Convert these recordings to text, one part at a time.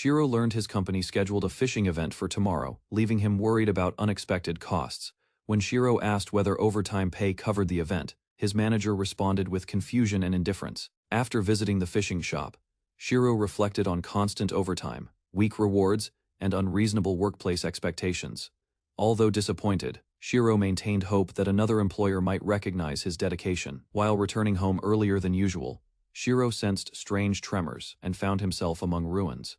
Shiro learned his company scheduled a fishing event for tomorrow, leaving him worried about unexpected costs. When Shiro asked whether overtime pay covered the event, his manager responded with confusion and indifference. After visiting the fishing shop, Shiro reflected on constant overtime, weak rewards, and unreasonable workplace expectations. Although disappointed, Shiro maintained hope that another employer might recognize his dedication. While returning home earlier than usual, Shiro sensed strange tremors and found himself among ruins.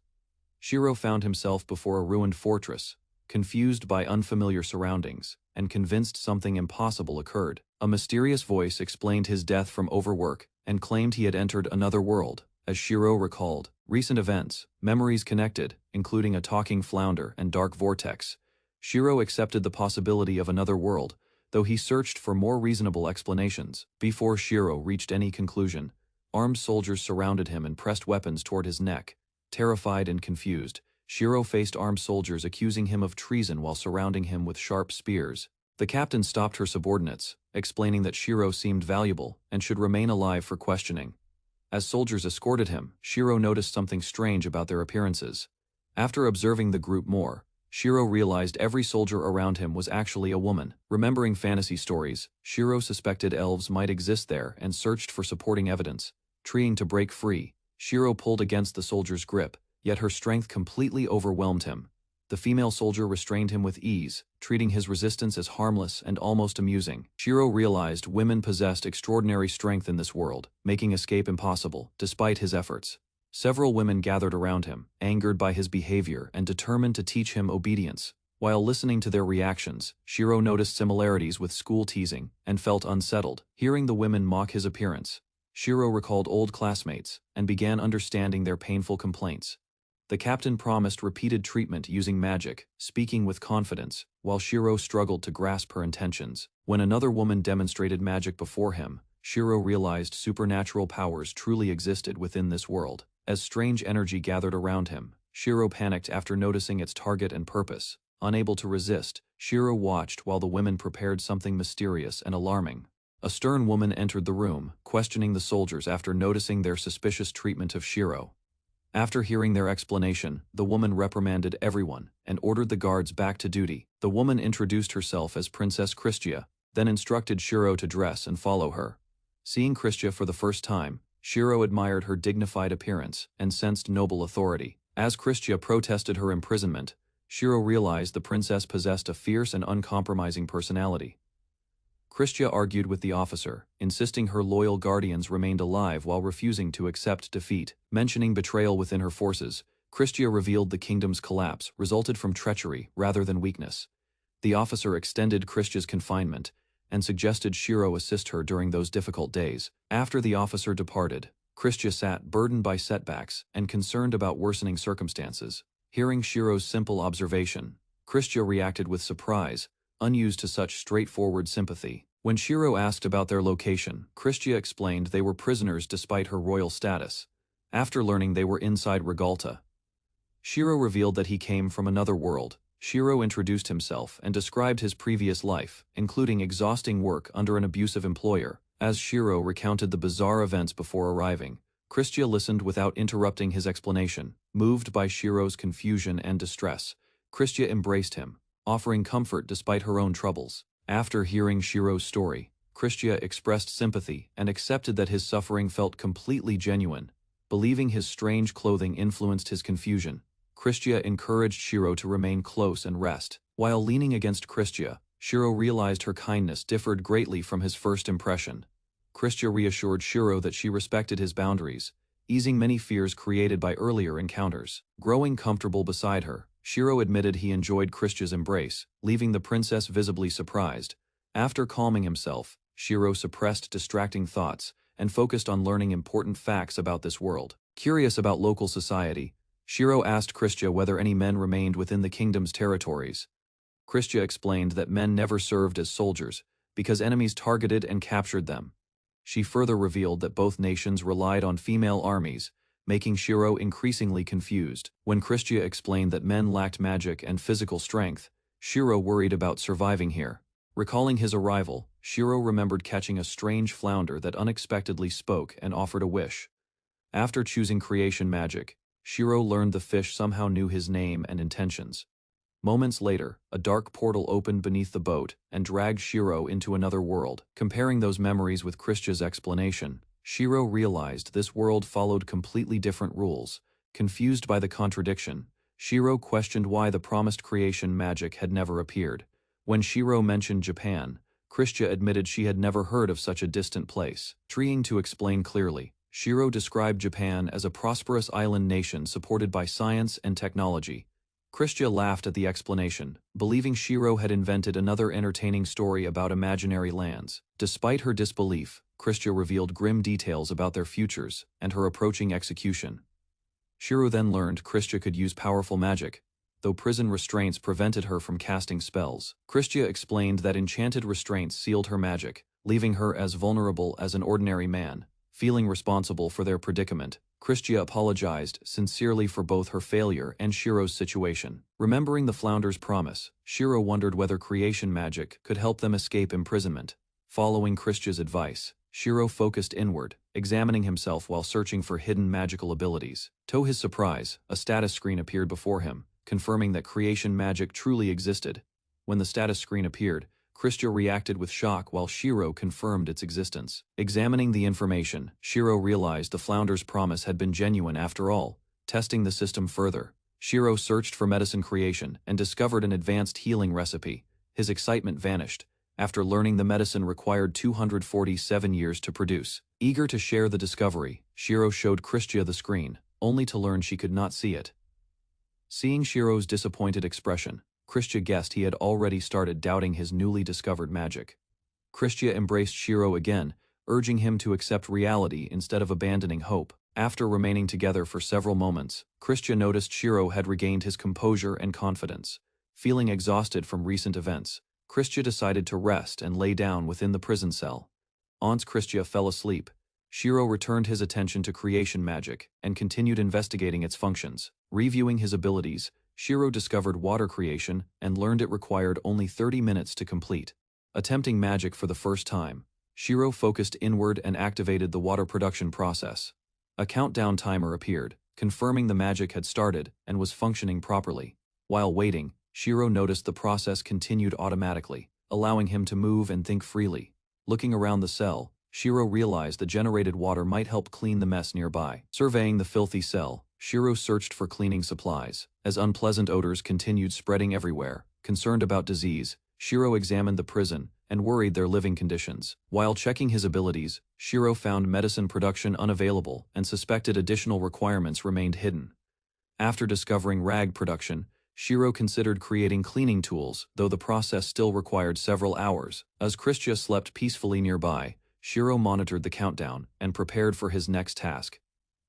Shiro found himself before a ruined fortress, confused by unfamiliar surroundings, and convinced something impossible occurred. A mysterious voice explained his death from overwork and claimed he had entered another world. As Shiro recalled recent events, memories connected, including a talking flounder and dark vortex, Shiro accepted the possibility of another world, though he searched for more reasonable explanations. Before Shiro reached any conclusion, armed soldiers surrounded him and pressed weapons toward his neck. Terrified and confused, Shiro faced armed soldiers accusing him of treason while surrounding him with sharp spears. The captain stopped her subordinates, explaining that Shiro seemed valuable and should remain alive for questioning. As soldiers escorted him, Shiro noticed something strange about their appearances. After observing the group more, Shiro realized every soldier around him was actually a woman. Remembering fantasy stories, Shiro suspected elves might exist there and searched for supporting evidence. Trying to break free, Shiro pulled against the soldier's grip, yet her strength completely overwhelmed him. The female soldier restrained him with ease, treating his resistance as harmless and almost amusing. Shiro realized women possessed extraordinary strength in this world, making escape impossible, despite his efforts. Several women gathered around him, angered by his behavior and determined to teach him obedience. While listening to their reactions, Shiro noticed similarities with school teasing and felt unsettled. Hearing the women mock his appearance, Shiro recalled old classmates and began understanding their painful complaints. The captain promised repeated treatment using magic, speaking with confidence, while Shiro struggled to grasp her intentions. When another woman demonstrated magic before him, Shiro realized supernatural powers truly existed within this world. As strange energy gathered around him, Shiro panicked after noticing its target and purpose. Unable to resist, Shiro watched while the women prepared something mysterious and alarming. A stern woman entered the room, questioning the soldiers after noticing their suspicious treatment of Shiro. After hearing their explanation, the woman reprimanded everyone and ordered the guards back to duty. The woman introduced herself as Princess Christia, then instructed Shiro to dress and follow her. Seeing Christia for the first time, Shiro admired her dignified appearance and sensed noble authority. As Christia protested her imprisonment, Shiro realized the princess possessed a fierce and uncompromising personality. Christia argued with the officer, insisting her loyal guardians remained alive while refusing to accept defeat. Mentioning betrayal within her forces, Christia revealed the kingdom's collapse resulted from treachery rather than weakness. The officer extended Christia's confinement and suggested Shiro assist her during those difficult days. After the officer departed, Christia sat burdened by setbacks and concerned about worsening circumstances. Hearing Shiro's simple observation, Christia reacted with surprise, unused to such straightforward sympathy. When Shiro asked about their location, Christia explained they were prisoners despite her royal status. After learning they were inside Regalta, Shiro revealed that he came from another world. Shiro introduced himself and described his previous life, including exhausting work under an abusive employer. As Shiro recounted the bizarre events before arriving, Christia listened without interrupting his explanation. Moved by Shiro's confusion and distress, Christia embraced him, offering comfort despite her own troubles. After hearing Shiro's story, Christia expressed sympathy and accepted that his suffering felt completely genuine. Believing his strange clothing influenced his confusion, Christia encouraged Shiro to remain close and rest. While leaning against Christia, Shiro realized her kindness differed greatly from his first impression. Christia reassured Shiro that she respected his boundaries, easing many fears created by earlier encounters. Growing comfortable beside her, Shiro admitted he enjoyed Christia's embrace, leaving the princess visibly surprised. After calming himself, Shiro suppressed distracting thoughts and focused on learning important facts about this world. Curious about local society, Shiro asked Christia whether any men remained within the kingdom's territories. Christia explained that men never served as soldiers because enemies targeted and captured them. She further revealed that both nations relied on female armies, making Shiro increasingly confused. When Christia explained that men lacked magic and physical strength, Shiro worried about surviving here. Recalling his arrival, Shiro remembered catching a strange flounder that unexpectedly spoke and offered a wish. After choosing creation magic, Shiro learned the fish somehow knew his name and intentions. Moments later, a dark portal opened beneath the boat and dragged Shiro into another world. Comparing those memories with Kristia's explanation, Shiro realized this world followed completely different rules. Confused by the contradiction, Shiro questioned why the promised creation magic had never appeared. When Shiro mentioned Japan, Kristia admitted she had never heard of such a distant place. Trying to explain clearly, Shiro described Japan as a prosperous island nation supported by science and technology. Kristia laughed at the explanation, believing Shiro had invented another entertaining story about imaginary lands. Despite her disbelief, Kristia revealed grim details about their futures and her approaching execution. Shiro then learned Kristia could use powerful magic, though prison restraints prevented her from casting spells. Kristia explained that enchanted restraints sealed her magic, leaving her as vulnerable as an ordinary man. Feeling responsible for their predicament, Kristia apologized sincerely for both her failure and Shiro's situation. Remembering the flounder's promise, Shiro wondered whether creation magic could help them escape imprisonment. Following Kristia's advice, Shiro focused inward, examining himself while searching for hidden magical abilities. To his surprise, a status screen appeared before him, confirming that creation magic truly existed. When the status screen appeared, Kristia reacted with shock while Shiro confirmed its existence. Examining the information, Shiro realized the flounder's promise had been genuine after all. Testing the system further, Shiro searched for medicine creation and discovered an advanced healing recipe. His excitement vanished after learning the medicine required 247 years to produce. Eager to share the discovery, Shiro showed Kristia the screen, only to learn she could not see it. Seeing Shiro's disappointed expression, Kristia guessed he had already started doubting his newly discovered magic. Kristia embraced Shiro again, urging him to accept reality instead of abandoning hope. After remaining together for several moments, Kristia noticed Shiro had regained his composure and confidence. Feeling exhausted from recent events, Kristia decided to rest and lay down within the prison cell. Once Kristia fell asleep, Shiro returned his attention to creation magic and continued investigating its functions. Reviewing his abilities, Shiro discovered water creation and learned it required only 30 minutes to complete. Attempting magic for the first time, Shiro focused inward and activated the water production process. A countdown timer appeared, confirming the magic had started and was functioning properly. While waiting, Shiro noticed the process continued automatically, allowing him to move and think freely. Looking around the cell, Shiro realized the generated water might help clean the mess nearby. Surveying the filthy cell, Shiro searched for cleaning supplies. As unpleasant odors continued spreading everywhere, concerned about disease, Shiro examined the prison and worried their living conditions. While checking his abilities, Shiro found medicine production unavailable and suspected additional requirements remained hidden. After discovering rag production, Shiro considered creating cleaning tools, though the process still required several hours. As Kristia slept peacefully nearby, Shiro monitored the countdown and prepared for his next task.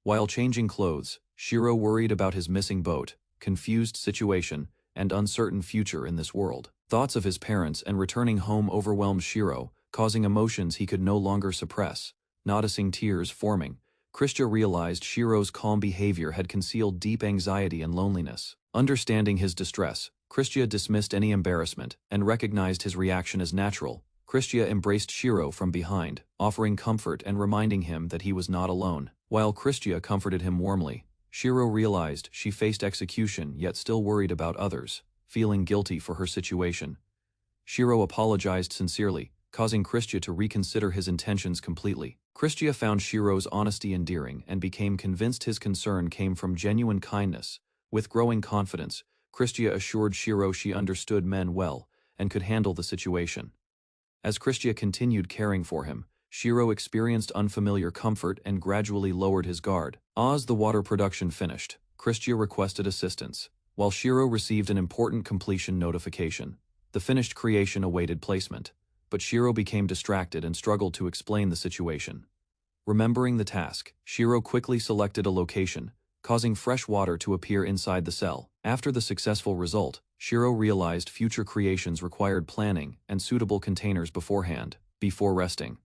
While changing clothes, Shiro worried about his missing boat, confused situation, and uncertain future in this world. Thoughts of his parents and returning home overwhelmed Shiro, causing emotions he could no longer suppress. Noticing tears forming, Kristia realized Shiro's calm behavior had concealed deep anxiety and loneliness. Understanding his distress, Kristia dismissed any embarrassment and recognized his reaction as natural. Kristia embraced Shiro from behind, offering comfort and reminding him that he was not alone. While Kristia comforted him warmly, Shiro realized she faced execution yet still worried about others, feeling guilty for her situation. Shiro apologized sincerely, causing Kristia to reconsider his intentions completely. Kristia found Shiro's honesty endearing and became convinced his concern came from genuine kindness. With growing confidence, Kristia assured Shiro she understood men well and could handle the situation. As Kristia continued caring for him, Shiro experienced unfamiliar comfort and gradually lowered his guard. As the water production finished, Kristia requested assistance, while Shiro received an important completion notification. The finished creation awaited placement, but Shiro became distracted and struggled to explain the situation. Remembering the task, Shiro quickly selected a location, causing fresh water to appear inside the cell. After the successful result, Shiro realized future creations required planning and suitable containers beforehand. Before resting,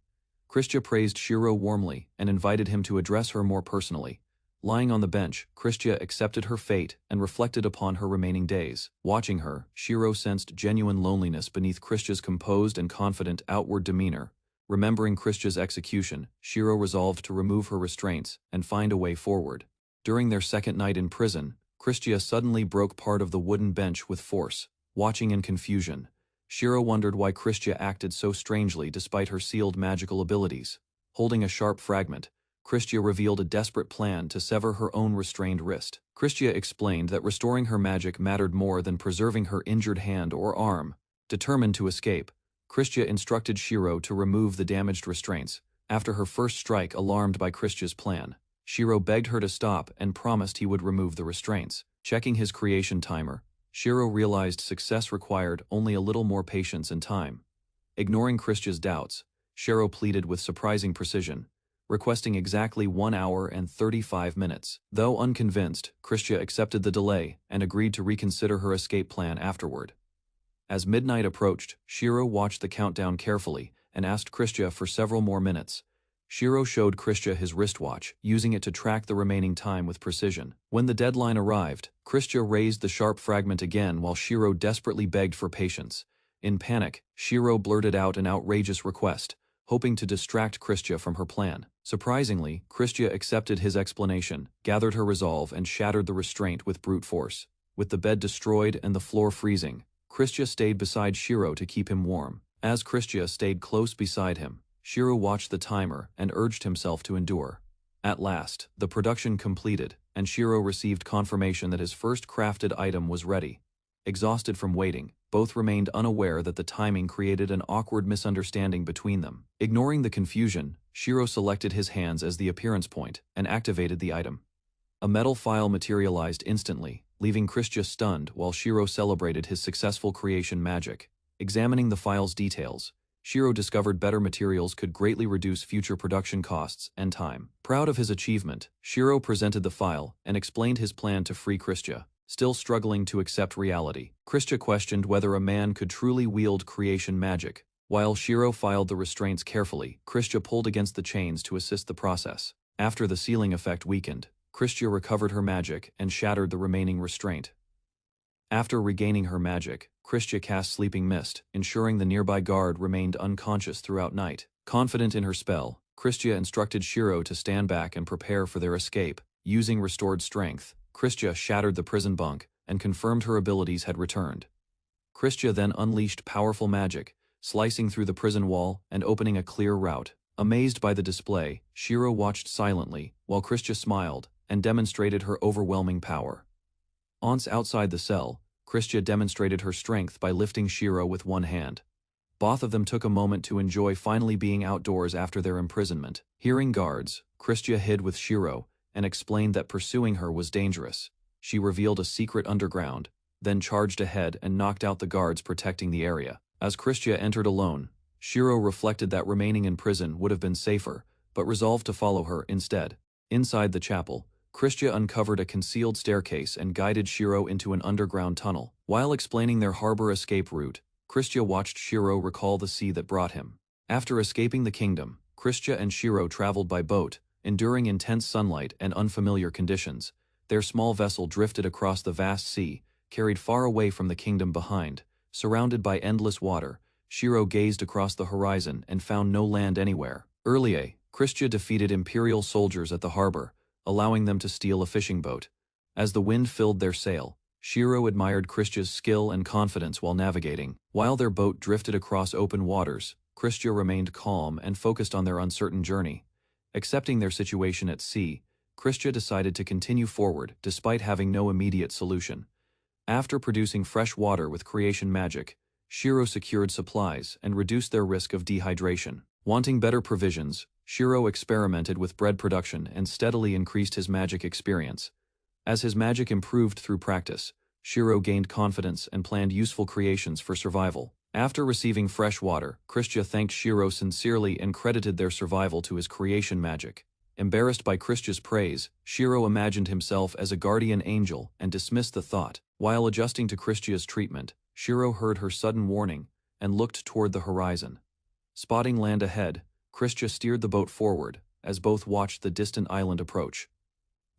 Kristia praised Shiro warmly and invited him to address her more personally. Lying on the bench, Kristia accepted her fate and reflected upon her remaining days. Watching her, Shiro sensed genuine loneliness beneath Kristia's composed and confident outward demeanor. Remembering Kristia's execution, Shiro resolved to remove her restraints and find a way forward. During their second night in prison, Christia suddenly broke part of the wooden bench with force. Watching in confusion, Shiro wondered why Christia acted so strangely despite her sealed magical abilities. Holding a sharp fragment, Christia revealed a desperate plan to sever her own restrained wrist. Christia explained that restoring her magic mattered more than preserving her injured hand or arm. Determined to escape, Christia instructed Shiro to remove the damaged restraints. After her first strike alarmed by Christia's plan, Shiro begged her to stop and promised he would remove the restraints. Checking his creation timer, Shiro realized success required only a little more patience and time. Ignoring Christia's doubts, Shiro pleaded with surprising precision, requesting exactly 1 hour and 35 minutes. Though unconvinced, Christia accepted the delay and agreed to reconsider her escape plan afterward. As midnight approached, Shiro watched the countdown carefully and asked Christia for several more minutes. Shiro showed Christia his wristwatch, using it to track the remaining time with precision. When the deadline arrived, Christia raised the sharp fragment again while Shiro desperately begged for patience. In panic, Shiro blurted out an outrageous request, hoping to distract Christia from her plan. Surprisingly, Christia accepted his explanation, gathered her resolve and shattered the restraint with brute force. With the bed destroyed and the floor freezing, Christia stayed beside Shiro to keep him warm. As Christia stayed close beside him, Shiro watched the timer and urged himself to endure. At last, the production completed, and Shiro received confirmation that his first crafted item was ready. Exhausted from waiting, both remained unaware that the timing created an awkward misunderstanding between them. Ignoring the confusion, Shiro selected his hands as the appearance point and activated the item. A metal file materialized instantly, leaving Christia stunned while Shiro celebrated his successful creation magic. Examining the file's details, Shiro discovered better materials could greatly reduce future production costs and time. Proud of his achievement, Shiro presented the file and explained his plan to free Christia. Still struggling to accept reality, Christia questioned whether a man could truly wield creation magic. While Shiro filed the restraints carefully, Christia pulled against the chains to assist the process. After the sealing effect weakened, Christia recovered her magic and shattered the remaining restraint. After regaining her magic, Christia cast Sleeping Mist, ensuring the nearby guard remained unconscious throughout night. Confident in her spell, Christia instructed Shiro to stand back and prepare for their escape. Using restored strength, Christia shattered the prison bunk and confirmed her abilities had returned. Christia then unleashed powerful magic, slicing through the prison wall and opening a clear route. Amazed by the display, Shiro watched silently, while Christia smiled and demonstrated her overwhelming power. Once outside the cell, Christia demonstrated her strength by lifting Shiro with one hand. Both of them took a moment to enjoy finally being outdoors after their imprisonment. Hearing guards, Christia hid with Shiro and explained that pursuing her was dangerous. She revealed a secret underground, then charged ahead and knocked out the guards protecting the area. As Christia entered alone, Shiro reflected that remaining in prison would have been safer, but resolved to follow her instead. Inside the chapel, Christia uncovered a concealed staircase and guided Shiro into an underground tunnel. While explaining their harbor escape route, Christia watched Shiro recall the sea that brought him. After escaping the kingdom, Christia and Shiro traveled by boat, enduring intense sunlight and unfamiliar conditions. Their small vessel drifted across the vast sea, carried far away from the kingdom behind. Surrounded by endless water, Shiro gazed across the horizon and found no land anywhere. Earlier, Christia defeated Imperial soldiers at the harbor, allowing them to steal a fishing boat. As the wind filled their sail, Shiro admired Christia's skill and confidence while navigating. While their boat drifted across open waters, Christia remained calm and focused on their uncertain journey. Accepting their situation at sea, Christia decided to continue forward despite having no immediate solution. After producing fresh water with creation magic, Shiro secured supplies and reduced their risk of dehydration. Wanting better provisions, Shiro experimented with bread production and steadily increased his magic experience. As his magic improved through practice, Shiro gained confidence and planned useful creations for survival. After receiving fresh water, Christia thanked Shiro sincerely and credited their survival to his creation magic. Embarrassed by Christia's praise, Shiro imagined himself as a guardian angel and dismissed the thought. While adjusting to Christia's treatment, Shiro heard her sudden warning and looked toward the horizon. Spotting land ahead, Christia steered the boat forward, as both watched the distant island approach.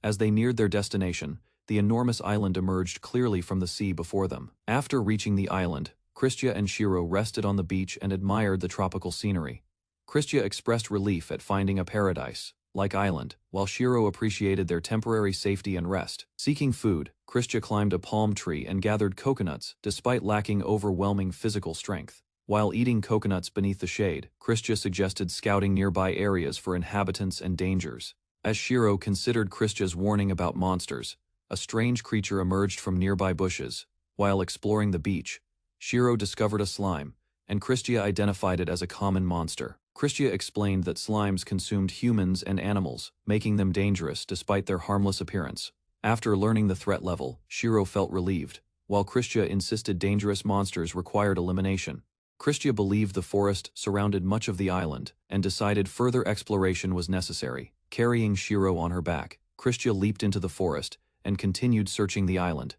As they neared their destination, the enormous island emerged clearly from the sea before them. After reaching the island, Christia and Shiro rested on the beach and admired the tropical scenery. Christia expressed relief at finding a paradise, like island, while Shiro appreciated their temporary safety and rest. Seeking food, Christia climbed a palm tree and gathered coconuts despite lacking overwhelming physical strength. While eating coconuts beneath the shade, Christia suggested scouting nearby areas for inhabitants and dangers. As Shiro considered Christia's warning about monsters, a strange creature emerged from nearby bushes. While exploring the beach, Shiro discovered a slime, and Christia identified it as a common monster. Christia explained that slimes consumed humans and animals, making them dangerous despite their harmless appearance. After learning the threat level, Shiro felt relieved, while Christia insisted dangerous monsters required elimination. Christia believed the forest surrounded much of the island and decided further exploration was necessary. Carrying Shiro on her back, Christia leaped into the forest and continued searching the island.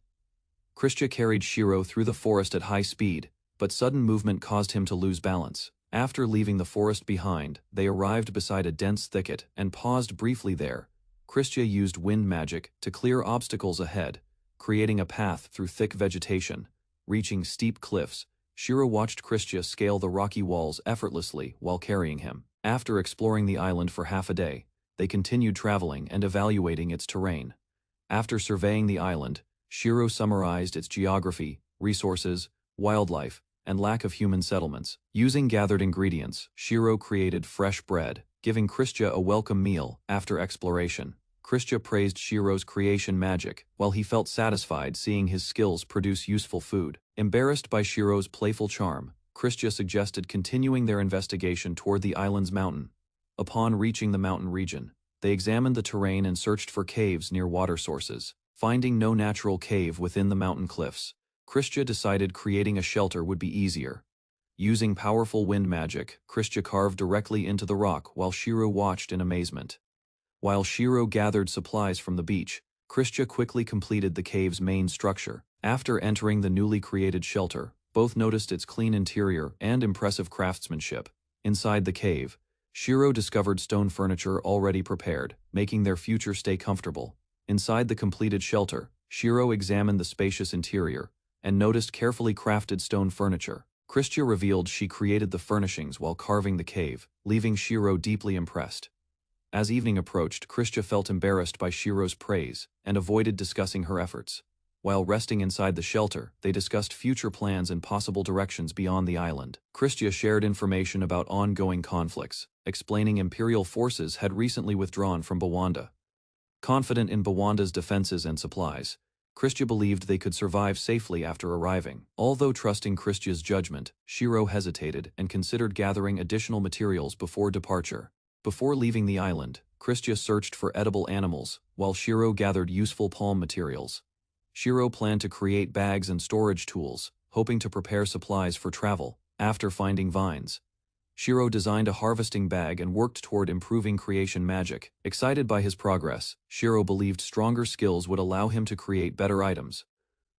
Christia carried Shiro through the forest at high speed, but sudden movement caused him to lose balance. After leaving the forest behind, they arrived beside a dense thicket and paused briefly there. Christia used wind magic to clear obstacles ahead, creating a path through thick vegetation. Reaching steep cliffs, Shiro watched Christia scale the rocky walls effortlessly while carrying him. After exploring the island for half a day, they continued traveling and evaluating its terrain. After surveying the island, Shiro summarized its geography, resources, wildlife, and lack of human settlements. Using gathered ingredients, Shiro created fresh bread, giving Christia a welcome meal after exploration. Christia praised Shiro's creation magic, while he felt satisfied seeing his skills produce useful food. Embarrassed by Shiro's playful charm, Christia suggested continuing their investigation toward the island's mountain. Upon reaching the mountain region, they examined the terrain and searched for caves near water sources. Finding no natural cave within the mountain cliffs, Christia decided creating a shelter would be easier. Using powerful wind magic, Christia carved directly into the rock while Shiro watched in amazement. While Shiro gathered supplies from the beach, Christia quickly completed the cave's main structure. After entering the newly created shelter, both noticed its clean interior and impressive craftsmanship. Inside the cave, Shiro discovered stone furniture already prepared, making their future stay comfortable. Inside the completed shelter, Shiro examined the spacious interior and noticed carefully crafted stone furniture. Christia revealed she created the furnishings while carving the cave, leaving Shiro deeply impressed. As evening approached, Christia felt embarrassed by Shiro's praise and avoided discussing her efforts. While resting inside the shelter, they discussed future plans and possible directions beyond the island. Christia shared information about ongoing conflicts, explaining Imperial forces had recently withdrawn from Bawanda. Confident in Bawanda's defenses and supplies, Christia believed they could survive safely after arriving. Although trusting Christia's judgment, Shiro hesitated and considered gathering additional materials before departure. Before leaving the island, Christia searched for edible animals, while Shiro gathered useful palm materials. Shiro planned to create bags and storage tools, hoping to prepare supplies for travel. After finding vines, Shiro designed a harvesting bag and worked toward improving creation magic. Excited by his progress, Shiro believed stronger skills would allow him to create better items.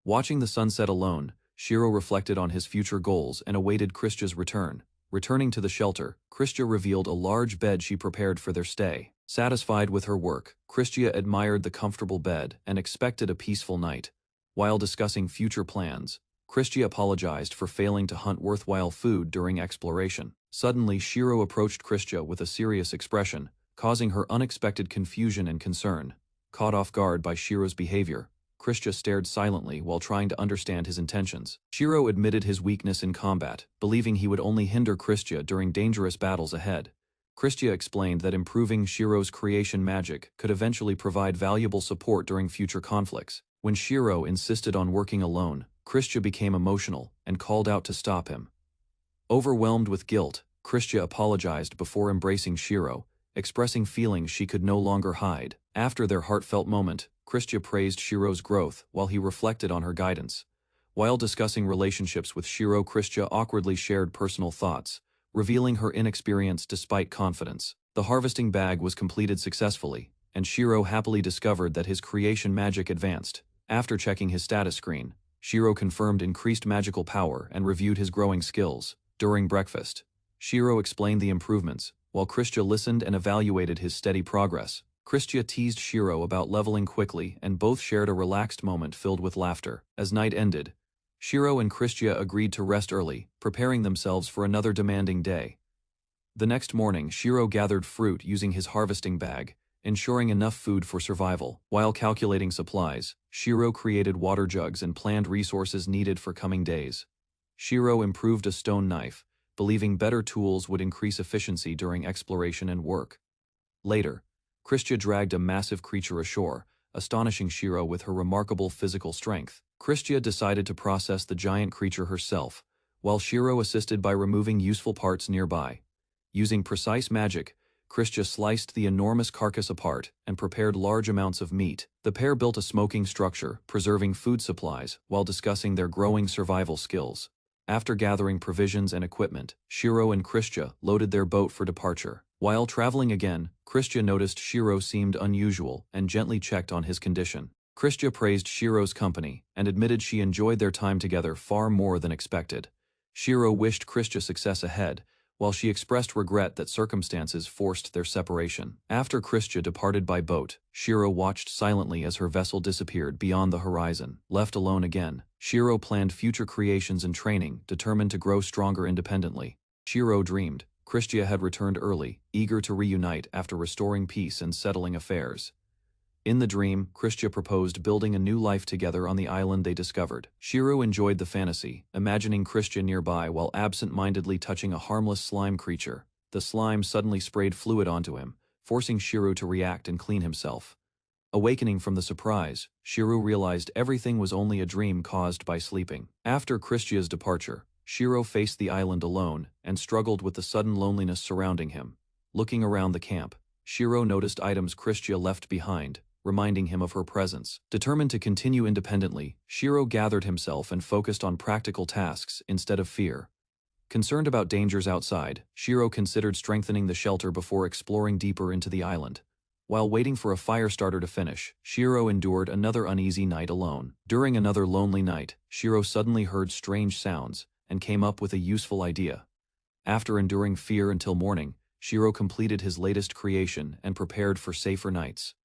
Watching the sunset alone, Shiro reflected on his future goals and awaited Christia's return. Returning to the shelter, Christia revealed a large bed she prepared for their stay. Satisfied with her work, Christia admired the comfortable bed and expected a peaceful night. While discussing future plans, Christia apologized for failing to hunt worthwhile food during exploration. Suddenly, Shiro approached Christia with a serious expression, causing her unexpected confusion and concern. Caught off guard by Shiro's behavior, Christia stared silently while trying to understand his intentions. Shiro admitted his weakness in combat, believing he would only hinder Christia during dangerous battles ahead. Christia explained that improving Shiro's creation magic could eventually provide valuable support during future conflicts. When Shiro insisted on working alone, Christia became emotional and called out to stop him. Overwhelmed with guilt, Christia apologized before embracing Shiro, expressing feelings she could no longer hide. After their heartfelt moment, Christia praised Shiro's growth while he reflected on her guidance. While discussing relationships with Shiro, Christia awkwardly shared personal thoughts, revealing her inexperience despite confidence. The harvesting bag was completed successfully, and Shiro happily discovered that his creation magic advanced. After checking his status screen, Shiro confirmed increased magical power and reviewed his growing skills. During breakfast, Shiro explained the improvements, while Christia listened and evaluated his steady progress. Christia teased Shiro about leveling quickly, and both shared a relaxed moment filled with laughter. As night ended, Shiro and Christia agreed to rest early, preparing themselves for another demanding day. The next morning, Shiro gathered fruit using his harvesting bag, ensuring enough food for survival. While calculating supplies, Shiro created water jugs and planned resources needed for coming days. Shiro improved a stone knife, believing better tools would increase efficiency during exploration and work. Later, Christia dragged a massive creature ashore, astonishing Shiro with her remarkable physical strength. Christia decided to process the giant creature herself, while Shiro assisted by removing useful parts nearby. Using precise magic, Christia sliced the enormous carcass apart and prepared large amounts of meat. The pair built a smoking structure, preserving food supplies while discussing their growing survival skills. After gathering provisions and equipment, Shiro and Christia loaded their boat for departure. While traveling again, Christia noticed Shiro seemed unusual and gently checked on his condition. Christia praised Shiro's company and admitted she enjoyed their time together far more than expected. Shiro wished Christia success ahead, while she expressed regret that circumstances forced their separation. After Christia departed by boat, Shiro watched silently as her vessel disappeared beyond the horizon. Left alone again, Shiro planned future creations and training, determined to grow stronger independently. Shiro dreamed Christia had returned early, eager to reunite after restoring peace and settling affairs. In the dream, Christia proposed building a new life together on the island they discovered. Shiro enjoyed the fantasy, imagining Christia nearby while absent-mindedly touching a harmless slime creature. The slime suddenly sprayed fluid onto him, forcing Shiro to react and clean himself. Awakening from the surprise, Shiro realized everything was only a dream caused by sleeping. After Christia's departure, Shiro faced the island alone and struggled with the sudden loneliness surrounding him. Looking around the camp, Shiro noticed items Christia left behind, reminding him of her presence. Determined to continue independently, Shiro gathered himself and focused on practical tasks instead of fear. Concerned about dangers outside, Shiro considered strengthening the shelter before exploring deeper into the island. While waiting for a fire starter to finish, Shiro endured another uneasy night alone. During another lonely night, Shiro suddenly heard strange sounds and came up with a useful idea. After enduring fear until morning, Shiro completed his latest creation and prepared for safer nights.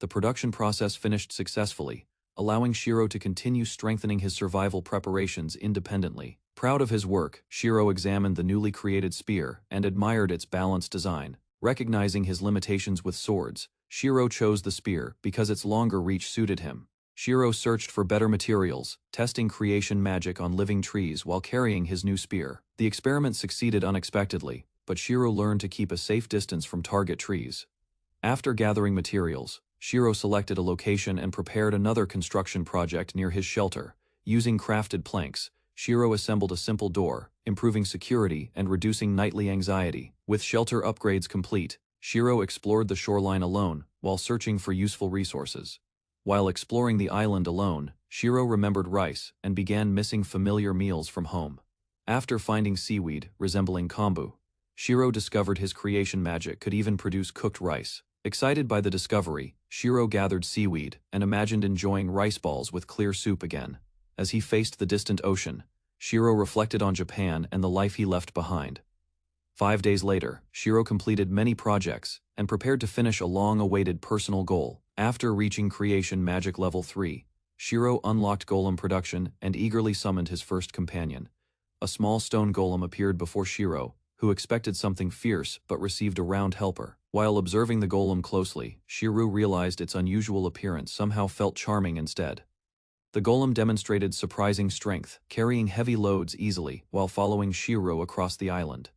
The production process finished successfully, allowing Shiro to continue strengthening his survival preparations independently. Proud of his work, Shiro examined the newly created spear and admired its balanced design. Recognizing his limitations with swords, Shiro chose the spear because its longer reach suited him. Shiro searched for better materials, testing creation magic on living trees while carrying his new spear. The experiment succeeded unexpectedly, but Shiro learned to keep a safe distance from target trees. After gathering materials, Shiro selected a location and prepared another construction project near his shelter. Using crafted planks, Shiro assembled a simple door, improving security and reducing nightly anxiety. With shelter upgrades complete, Shiro explored the shoreline alone while searching for useful resources. While exploring the island alone, Shiro remembered rice and began missing familiar meals from home. After finding seaweed resembling kombu, Shiro discovered his creation magic could even produce cooked rice. Excited by the discovery, Shiro gathered seaweed and imagined enjoying rice balls with clear soup again. As he faced the distant ocean, Shiro reflected on Japan and the life he left behind. 5 days later, Shiro completed many projects and prepared to finish a long-awaited personal goal. After reaching Creation Magic Level 3, Shiro unlocked golem production and eagerly summoned his first companion. A small stone golem appeared before Shiro, who expected something fierce but received a round helper. While observing the golem closely, Shiro realized its unusual appearance somehow felt charming instead. The golem demonstrated surprising strength, carrying heavy loads easily while following Shiro across the island.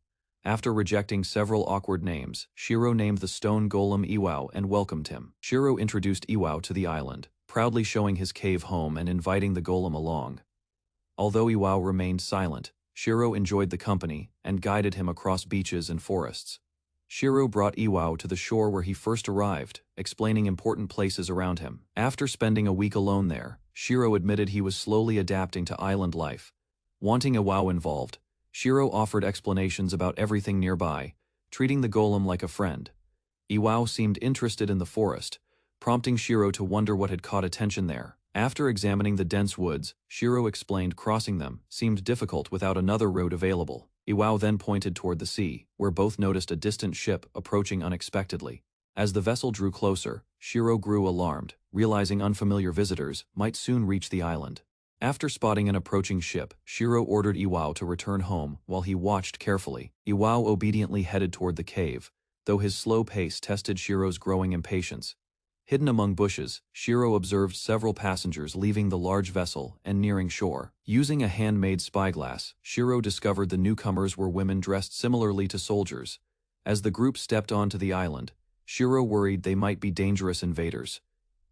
After rejecting several awkward names, Shiro named the stone golem Iwao and welcomed him. Shiro introduced Iwao to the island, proudly showing his cave home and inviting the golem along. Although Iwao remained silent, Shiro enjoyed the company and guided him across beaches and forests. Shiro brought Iwao to the shore where he first arrived, explaining important places around him. After spending a week alone there, Shiro admitted he was slowly adapting to island life. Wanting Iwao involved, Shiro offered explanations about everything nearby, treating the golem like a friend. Iwao seemed interested in the forest, prompting Shiro to wonder what had caught attention there. After examining the dense woods, Shiro explained crossing them seemed difficult without another road available. Iwao then pointed toward the sea, where both noticed a distant ship approaching unexpectedly. As the vessel drew closer, Shiro grew alarmed, realizing unfamiliar visitors might soon reach the island. After spotting an approaching ship, Shiro ordered Iwao to return home while he watched carefully. Iwao obediently headed toward the cave, though his slow pace tested Shiro's growing impatience. Hidden among bushes, Shiro observed several passengers leaving the large vessel and nearing shore. Using a handmade spyglass, Shiro discovered the newcomers were women dressed similarly to soldiers. As the group stepped onto the island, Shiro worried they might be dangerous invaders.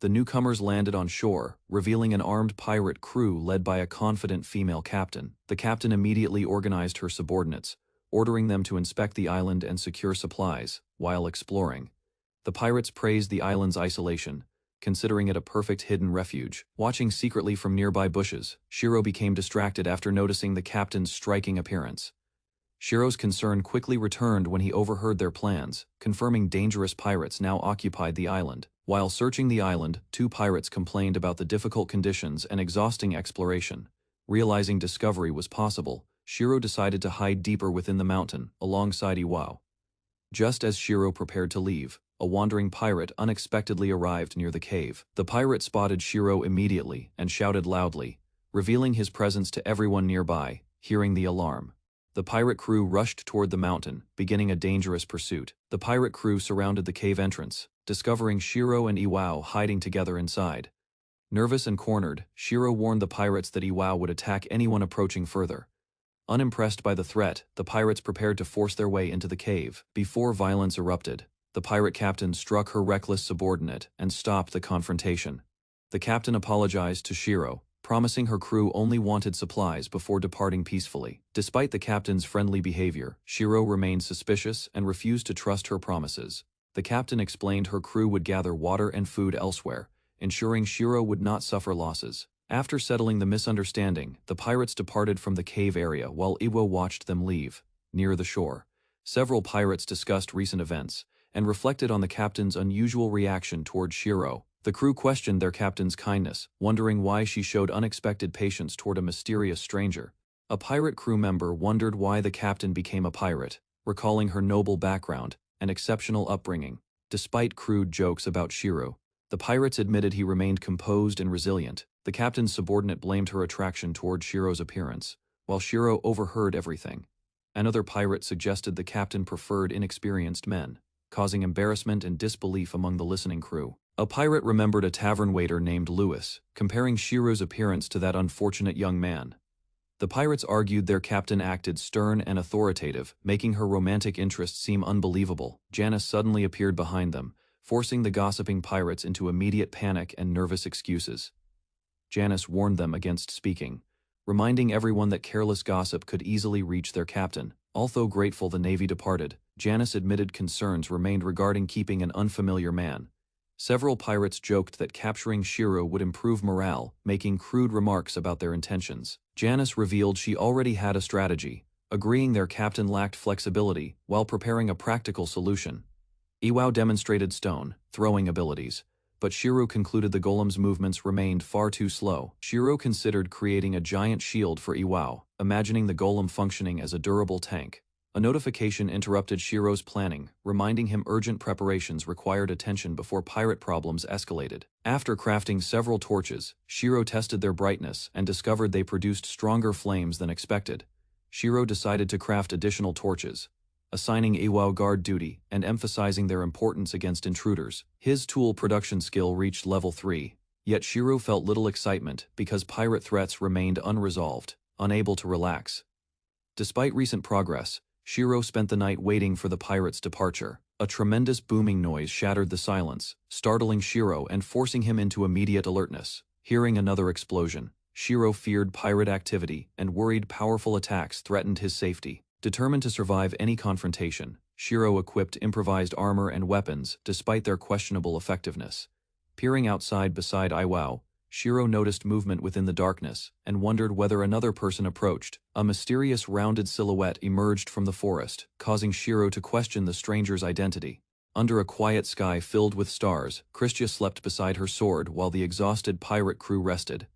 The newcomers landed on shore, revealing an armed pirate crew led by a confident female captain. The captain immediately organized her subordinates, ordering them to inspect the island and secure supplies while exploring. The pirates praised the island's isolation, considering it a perfect hidden refuge. Watching secretly from nearby bushes, Shiro became distracted after noticing the captain's striking appearance. Shiro's concern quickly returned when he overheard their plans, confirming dangerous pirates now occupied the island. While searching the island, 2 pirates complained about the difficult conditions and exhausting exploration. Realizing discovery was possible, Shiro decided to hide deeper within the mountain, alongside Iwao. Just as Shiro prepared to leave, a wandering pirate unexpectedly arrived near the cave. The pirate spotted Shiro immediately and shouted loudly, revealing his presence to everyone nearby. Hearing the alarm, the pirate crew rushed toward the mountain, beginning a dangerous pursuit. The pirate crew surrounded the cave entrance, discovering Shiro and Iwao hiding together inside. Nervous and cornered, Shiro warned the pirates that Iwao would attack anyone approaching further. Unimpressed by the threat, the pirates prepared to force their way into the cave. Before violence erupted, the pirate captain struck her reckless subordinate and stopped the confrontation. The captain apologized to Shiro, promising her crew only wanted supplies before departing peacefully. Despite the captain's friendly behavior, Shiro remained suspicious and refused to trust her promises. The captain explained her crew would gather water and food elsewhere, ensuring Shiro would not suffer losses. After settling the misunderstanding, the pirates departed from the cave area while Iwao watched them leave. Near the shore, several pirates discussed recent events and reflected on the captain's unusual reaction toward Shiro. The crew questioned their captain's kindness, wondering why she showed unexpected patience toward a mysterious stranger. A pirate crew member wondered why the captain became a pirate, recalling her noble background and exceptional upbringing. Despite crude jokes about Shiro, the pirates admitted he remained composed and resilient. The captain's subordinate blamed her attraction toward Shiro's appearance, while Shiro overheard everything. Another pirate suggested the captain preferred inexperienced men, causing embarrassment and disbelief among the listening crew. A pirate remembered a tavern waiter named Lewis, comparing Shiro's appearance to that unfortunate young man. The pirates argued their captain acted stern and authoritative, making her romantic interest seem unbelievable. Janice suddenly appeared behind them, forcing the gossiping pirates into immediate panic and nervous excuses. Janice warned them against speaking, reminding everyone that careless gossip could easily reach their captain. Although grateful the Navy departed, Janice admitted concerns remained regarding keeping an unfamiliar man. Several pirates joked that capturing Shiro would improve morale, making crude remarks about their intentions. Janice revealed she already had a strategy, agreeing their captain lacked flexibility while preparing a practical solution. Iwao demonstrated stone-throwing abilities, but Shiro concluded the golem's movements remained far too slow. Shiro considered creating a giant shield for Iwao, imagining the golem functioning as a durable tank. A notification interrupted Shiro's planning, reminding him urgent preparations required attention before pirate problems escalated. After crafting several torches, Shiro tested their brightness and discovered they produced stronger flames than expected. Shiro decided to craft additional torches, assigning Iwao guard duty and emphasizing their importance against intruders. His tool production skill reached level 3, yet Shiro felt little excitement because pirate threats remained unresolved, unable to relax. Despite recent progress, Shiro spent the night waiting for the pirates' departure. A tremendous booming noise shattered the silence, startling Shiro and forcing him into immediate alertness. Hearing another explosion, Shiro feared pirate activity and worried powerful attacks threatened his safety. Determined to survive any confrontation, Shiro equipped improvised armor and weapons despite their questionable effectiveness. Peering outside beside Iwao, Shiro noticed movement within the darkness and wondered whether another person approached. A mysterious rounded silhouette emerged from the forest, causing Shiro to question the stranger's identity. Under a quiet sky filled with stars, Christia slept beside her sword while the exhausted pirate crew rested.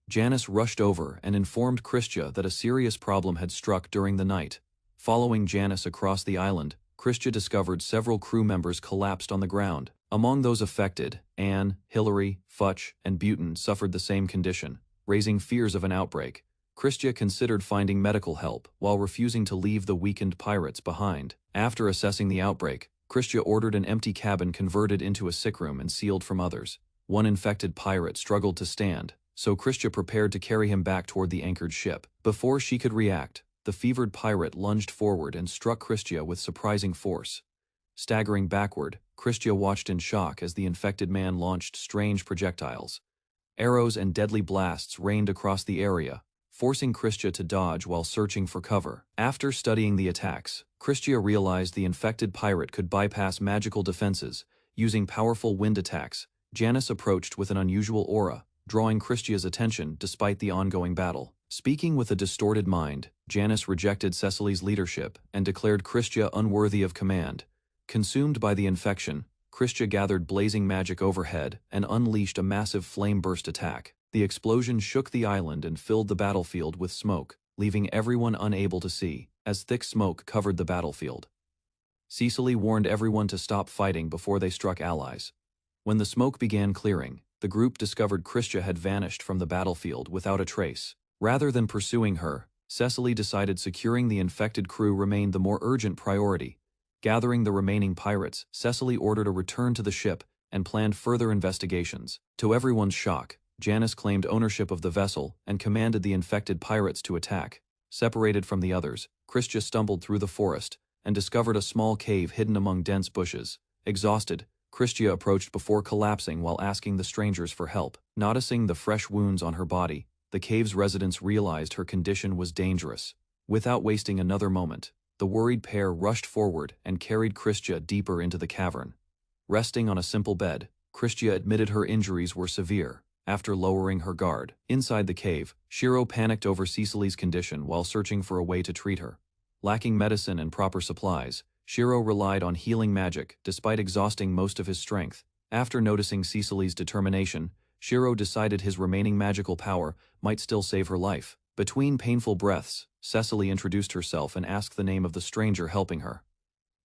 Janice rushed over and informed Christia that a serious problem had struck during the night. Following Janice across the island, Christia discovered several crew members collapsed on the ground. Among those affected, Anne, Hillary, Futch, and Butin suffered the same condition, raising fears of an outbreak. Christia considered finding medical help while refusing to leave the weakened pirates behind. After assessing the outbreak, Christia ordered an empty cabin converted into a sick room and sealed from others. One infected pirate struggled to stand, so Christia prepared to carry him back toward the anchored ship. Before she could react, the fevered pirate lunged forward and struck Christia with surprising force. Staggering backward, Christia watched in shock as the infected man launched strange projectiles. Arrows and deadly blasts rained across the area, forcing Christia to dodge while searching for cover. After studying the attacks, Christia realized the infected pirate could bypass magical defenses. Using powerful wind attacks, Janice approached with an unusual aura, drawing Christia's attention despite the ongoing battle. Speaking with a distorted mind, Janice rejected Cecily's leadership and declared Christia unworthy of command. Consumed by the infection, Christia gathered blazing magic overhead and unleashed a massive flame-burst attack. The explosion shook the island and filled the battlefield with smoke, leaving everyone unable to see, as thick smoke covered the battlefield. Cecily warned everyone to stop fighting before they struck allies. When the smoke began clearing, the group discovered Christia had vanished from the battlefield without a trace. Rather than pursuing her, Cecily decided securing the infected crew remained the more urgent priority. Gathering the remaining pirates, Cecily ordered a return to the ship and planned further investigations. To everyone's shock, Janice claimed ownership of the vessel and commanded the infected pirates to attack. Separated from the others, Christia stumbled through the forest and discovered a small cave hidden among dense bushes. Exhausted, Christia approached before collapsing while asking the strangers for help. Noticing the fresh wounds on her body, the cave's residents realized her condition was dangerous. Without wasting another moment, the worried pair rushed forward and carried Christia deeper into the cavern. Resting on a simple bed, Christia admitted her injuries were severe. After lowering her guard, inside the cave, Shiro panicked over Cecily's condition while searching for a way to treat her. Lacking medicine and proper supplies, Shiro relied on healing magic despite exhausting most of his strength. After noticing Cecily's determination, Shiro decided his remaining magical power might still save her life. Between painful breaths, Cecily introduced herself and asked the name of the stranger helping her.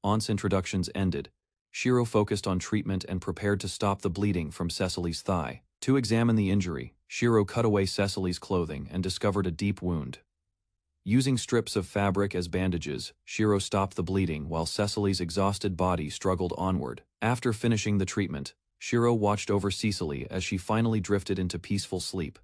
Once introductions ended, Shiro focused on treatment and prepared to stop the bleeding from Cecily's thigh. To examine the injury, Shiro cut away Cecily's clothing and discovered a deep wound. Using strips of fabric as bandages, Shiro stopped the bleeding while Cecily's exhausted body struggled onward. After finishing the treatment, Shiro watched over Cecily as she finally drifted into peaceful sleep.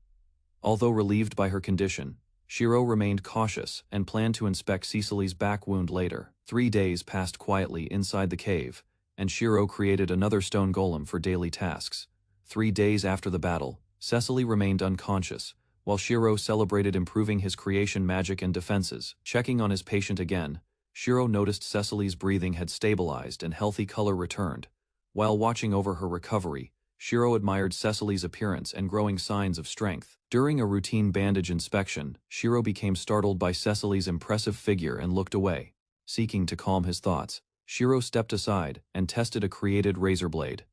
Although relieved by her condition, Shiro remained cautious and planned to inspect Cecily's back wound later. 3 days passed quietly inside the cave, and Shiro created another stone golem for daily tasks. 3 days after the battle, Cecily remained unconscious, while Shiro celebrated improving his creation magic and defenses. Checking on his patient again, Shiro noticed Cecily's breathing had stabilized and healthy color returned. While watching over her recovery, Shiro admired Cecily's appearance and growing signs of strength. During a routine bandage inspection, Shiro became startled by Cecily's impressive figure and looked away. Seeking to calm his thoughts, Shiro stepped aside and tested a created razor blade.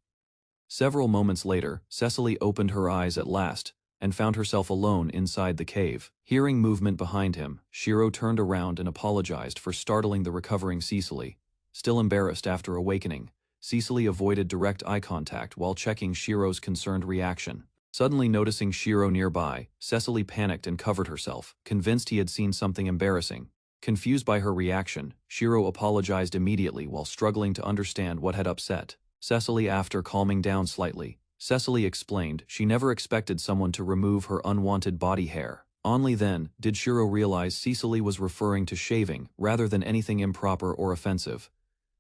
Several moments later, Cecily opened her eyes at last and found herself alone inside the cave. Hearing movement behind him, Shiro turned around and apologized for startling the recovering Cecily. Still embarrassed after awakening, Cecily avoided direct eye contact while checking Shiro's concerned reaction. Suddenly noticing Shiro nearby, Cecily panicked and covered herself, convinced he had seen something embarrassing. Confused by her reaction, Shiro apologized immediately while struggling to understand what had upset Cecily. After calming down slightly, Cecily explained she never expected someone to remove her unwanted body hair. Only then did Shiro realize Cecily was referring to shaving rather than anything improper or offensive.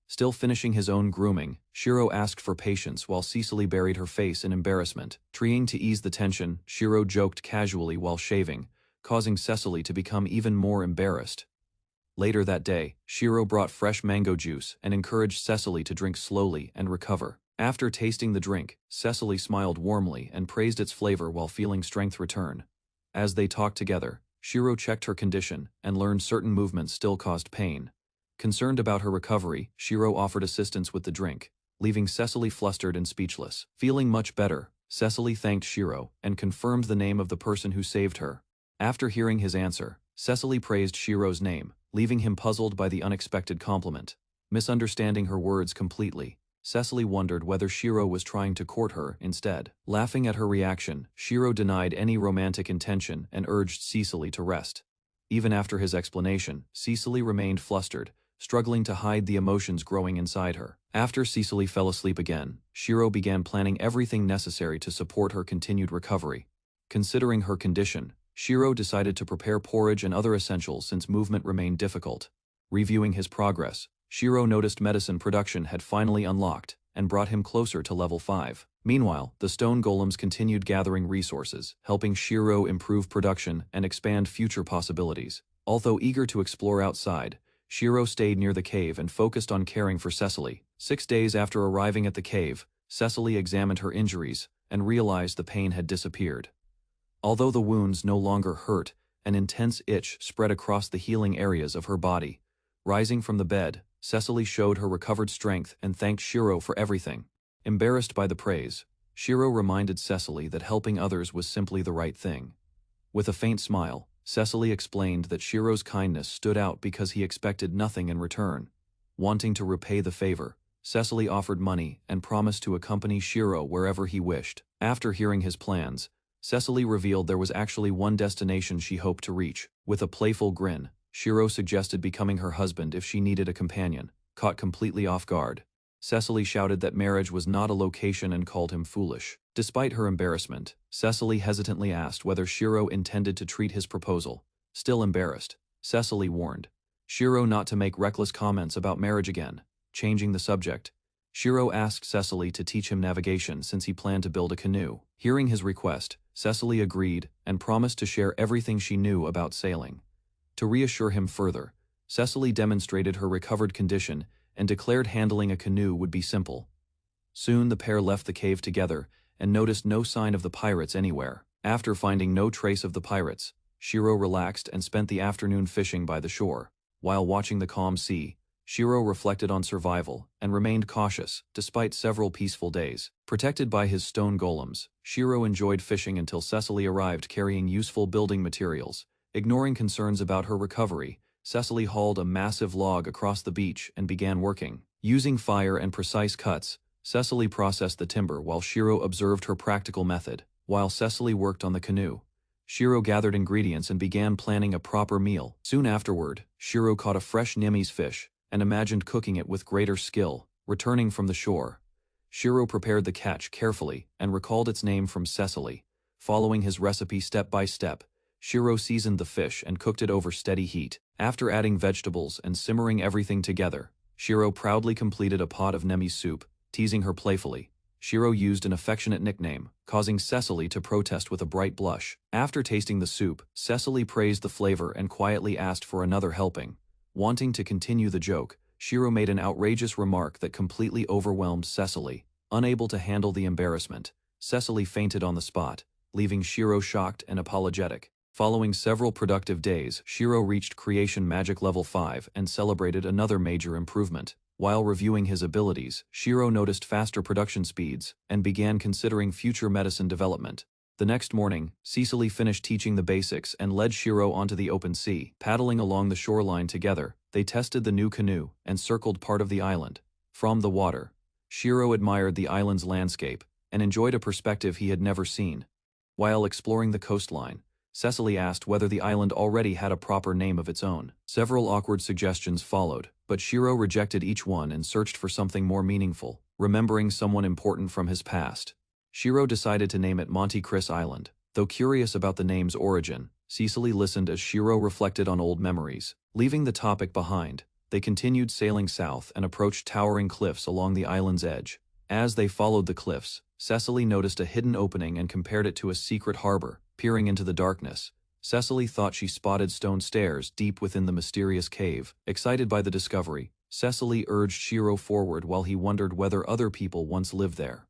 Still finishing his own grooming, Shiro asked for patience while Cecily buried her face in embarrassment. Trying to ease the tension, Shiro joked casually while shaving, causing Cecily to become even more embarrassed. Later that day, Shiro brought fresh mango juice and encouraged Cecily to drink slowly and recover. After tasting the drink, Cecily smiled warmly and praised its flavor while feeling strength return. As they talked together, Shiro checked her condition and learned certain movements still caused pain. Concerned about her recovery, Shiro offered assistance with the drink, leaving Cecily flustered and speechless. Feeling much better, Cecily thanked Shiro and confirmed the name of the person who saved her. After hearing his answer, Cecily praised Shiro's name, leaving him puzzled by the unexpected compliment. Misunderstanding her words completely, Cecily wondered whether Shiro was trying to court her instead. Laughing at her reaction, Shiro denied any romantic intention and urged Cecily to rest. Even after his explanation, Cecily remained flustered, struggling to hide the emotions growing inside her. After Cecily fell asleep again, Shiro began planning everything necessary to support her continued recovery. Considering her condition, Shiro decided to prepare porridge and other essentials since movement remained difficult. Reviewing his progress, Shiro noticed medicine production had finally unlocked and brought him closer to level 5. Meanwhile, the stone golems continued gathering resources, helping Shiro improve production and expand future possibilities. Although eager to explore outside, Shiro stayed near the cave and focused on caring for Cecily. 6 days after arriving at the cave, Cecily examined her injuries and realized the pain had disappeared. Although the wounds no longer hurt, an intense itch spread across the healing areas of her body. Rising from the bed, Cecily showed her recovered strength and thanked Shiro for everything. Embarrassed by the praise, Shiro reminded Cecily that helping others was simply the right thing. With a faint smile, Cecily explained that Shiro's kindness stood out because he expected nothing in return. Wanting to repay the favor, Cecily offered money and promised to accompany Shiro wherever he wished. After hearing his plans, Cecily revealed there was actually one destination she hoped to reach. With a playful grin, Shiro suggested becoming her husband if she needed a companion. Caught completely off guard, Cecily shouted that marriage was not a location and called him foolish. Despite her embarrassment, Cecily hesitantly asked whether Shiro intended to treat his proposal. Still embarrassed, Cecily warned Shiro not to make reckless comments about marriage again. Changing the subject, Shiro asked Cecily to teach him navigation since he planned to build a canoe. Hearing his request, Cecily agreed and promised to share everything she knew about sailing. To reassure him further, Cecily demonstrated her recovered condition and declared handling a canoe would be simple. Soon the pair left the cave together and noticed no sign of the pirates anywhere. After finding no trace of the pirates, Shiro relaxed and spent the afternoon fishing by the shore. While watching the calm sea, Shiro reflected on survival and remained cautious despite several peaceful days. Protected by his stone golems, Shiro enjoyed fishing until Cecily arrived carrying useful building materials. Ignoring concerns about her recovery, Cecily hauled a massive log across the beach and began working. Using fire and precise cuts, Cecily processed the timber while Shiro observed her practical method. While Cecily worked on the canoe, Shiro gathered ingredients and began planning a proper meal. Soon afterward, Shiro caught a fresh Nemesis fish and imagined cooking it with greater skill. Returning from the shore, Shiro prepared the catch carefully and recalled its name from Cecily. Following his recipe step by step, Shiro seasoned the fish and cooked it over steady heat. After adding vegetables and simmering everything together, Shiro proudly completed a pot of Nemesis soup. Teasing her playfully, Shiro used an affectionate nickname, causing Cecily to protest with a bright blush. After tasting the soup, Cecily praised the flavor and quietly asked for another helping. Wanting to continue the joke, Shiro made an outrageous remark that completely overwhelmed Cecily. Unable to handle the embarrassment, Cecily fainted on the spot, leaving Shiro shocked and apologetic. Following several productive days, Shiro reached Creation Magic Level 5 and celebrated another major improvement. While reviewing his abilities, Shiro noticed faster production speeds and began considering future medicine development. The next morning, Cecily finished teaching the basics and led Shiro onto the open sea. Paddling along the shoreline together, they tested the new canoe and circled part of the island. From the water, Shiro admired the island's landscape and enjoyed a perspective he had never seen. While exploring the coastline, Cecily asked whether the island already had a proper name of its own. Several awkward suggestions followed, but Shiro rejected each one and searched for something more meaningful. Remembering someone important from his past, Shiro decided to name it Monte Cristo Island. Though curious about the name's origin, Cecily listened as Shiro reflected on old memories. Leaving the topic behind, they continued sailing south and approached towering cliffs along the island's edge. As they followed the cliffs, Cecily noticed a hidden opening and compared it to a secret harbor. Peering into the darkness, Cecily thought she spotted stone stairs deep within the mysterious cave. Excited by the discovery, Cecily urged Shiro forward while he wondered whether other people once lived there.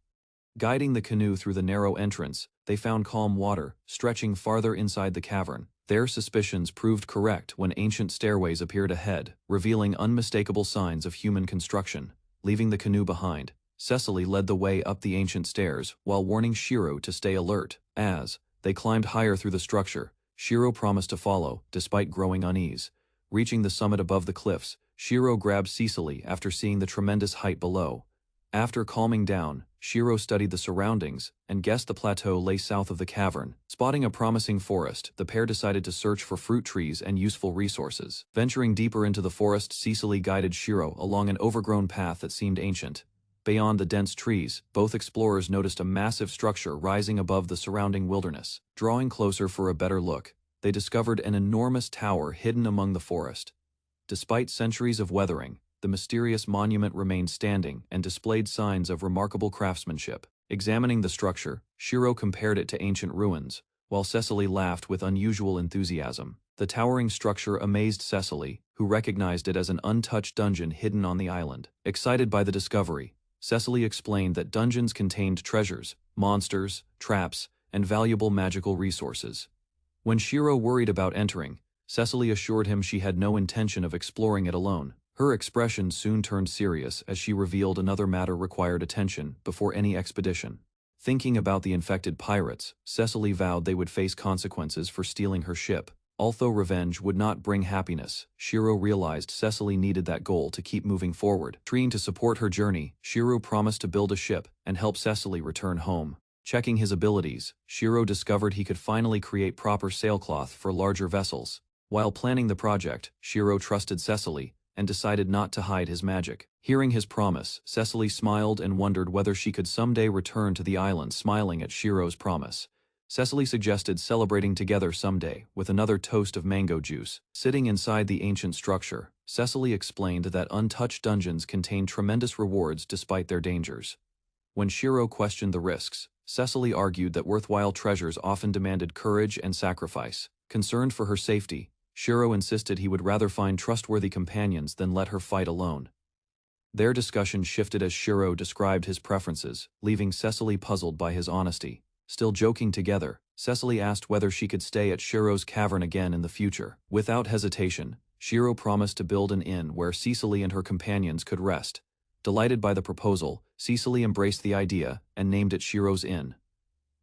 Guiding the canoe through the narrow entrance, they found calm water, stretching farther inside the cavern. Their suspicions proved correct when ancient stairways appeared ahead, revealing unmistakable signs of human construction. Leaving the canoe behind, Cecily led the way up the ancient stairs while warning Shiro to stay alert. As they climbed higher through the structure, Shiro promised to follow, despite growing unease. Reaching the summit above the cliffs, Shiro grabbed Cecily after seeing the tremendous height below. After calming down, Shiro studied the surroundings and guessed the plateau lay south of the cavern. Spotting a promising forest, the pair decided to search for fruit trees and useful resources. Venturing deeper into the forest, Cecily guided Shiro along an overgrown path that seemed ancient. Beyond the dense trees, both explorers noticed a massive structure rising above the surrounding wilderness. Drawing closer for a better look, they discovered an enormous tower hidden among the forest. Despite centuries of weathering, the mysterious monument remained standing and displayed signs of remarkable craftsmanship. Examining the structure, Shiro compared it to ancient ruins, while Cecily laughed with unusual enthusiasm. The towering structure amazed Cecily, who recognized it as an untouched dungeon hidden on the island. Excited by the discovery, Cecily explained that dungeons contained treasures, monsters, traps, and valuable magical resources. When Shiro worried about entering, Cecily assured him she had no intention of exploring it alone. Her expression soon turned serious as she revealed another matter required attention before any expedition. Thinking about the infected pirates, Cecily vowed they would face consequences for stealing her ship. Although revenge would not bring happiness, Shiro realized Cecily needed that goal to keep moving forward. Trying to support her journey, Shiro promised to build a ship and help Cecily return home. Checking his abilities, Shiro discovered he could finally create proper sailcloth for larger vessels. While planning the project, Shiro trusted Cecily and decided not to hide his magic. Hearing his promise, Cecily smiled and wondered whether she could someday return to the island. Smiling at Shiro's promise, Cecily suggested celebrating together someday with another toast of mango juice. Sitting inside the ancient structure, Cecily explained that untouched dungeons contain tremendous rewards despite their dangers. When Shiro questioned the risks, Cecily argued that worthwhile treasures often demanded courage and sacrifice. Concerned for her safety, Shiro insisted he would rather find trustworthy companions than let her fight alone. Their discussion shifted as Shiro described his preferences, leaving Cecily puzzled by his honesty. Still joking together, Cecily asked whether she could stay at Shiro's cavern again in the future. Without hesitation, Shiro promised to build an inn where Cecily and her companions could rest. Delighted by the proposal, Cecily embraced the idea and named it Shiro's Inn.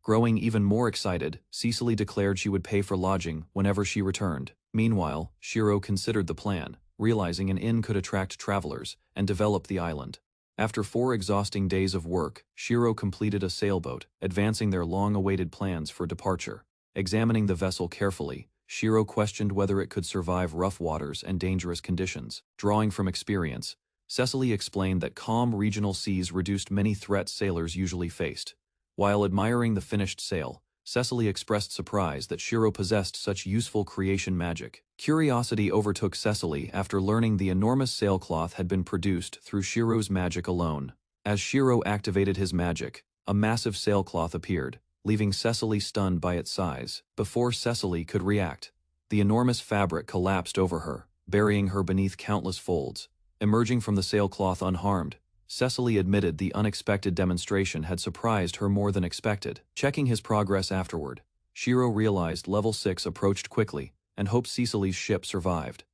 Growing even more excited, Cecily declared she would pay for lodging whenever she returned. Meanwhile, Shiro considered the plan, realizing an inn could attract travelers and develop the island. After 4 exhausting days of work, Shiro completed a sailboat, advancing their long-awaited plans for departure. Examining the vessel carefully, Shiro questioned whether it could survive rough waters and dangerous conditions. Drawing from experience, Cecily explained that calm regional seas reduced many threats sailors usually faced. While admiring the finished sail, Cecily expressed surprise that Shiro possessed such useful creation magic. Curiosity overtook Cecily after learning the enormous sailcloth had been produced through Shiro's magic alone. As Shiro activated his magic, a massive sailcloth appeared, leaving Cecily stunned by its size. Before Cecily could react, the enormous fabric collapsed over her, burying her beneath countless folds. Emerging from the sailcloth unharmed, Cecily admitted the unexpected demonstration had surprised her more than expected. Checking his progress afterward, Shiro realized level 6 approached quickly and hoped Cecily's ship survived.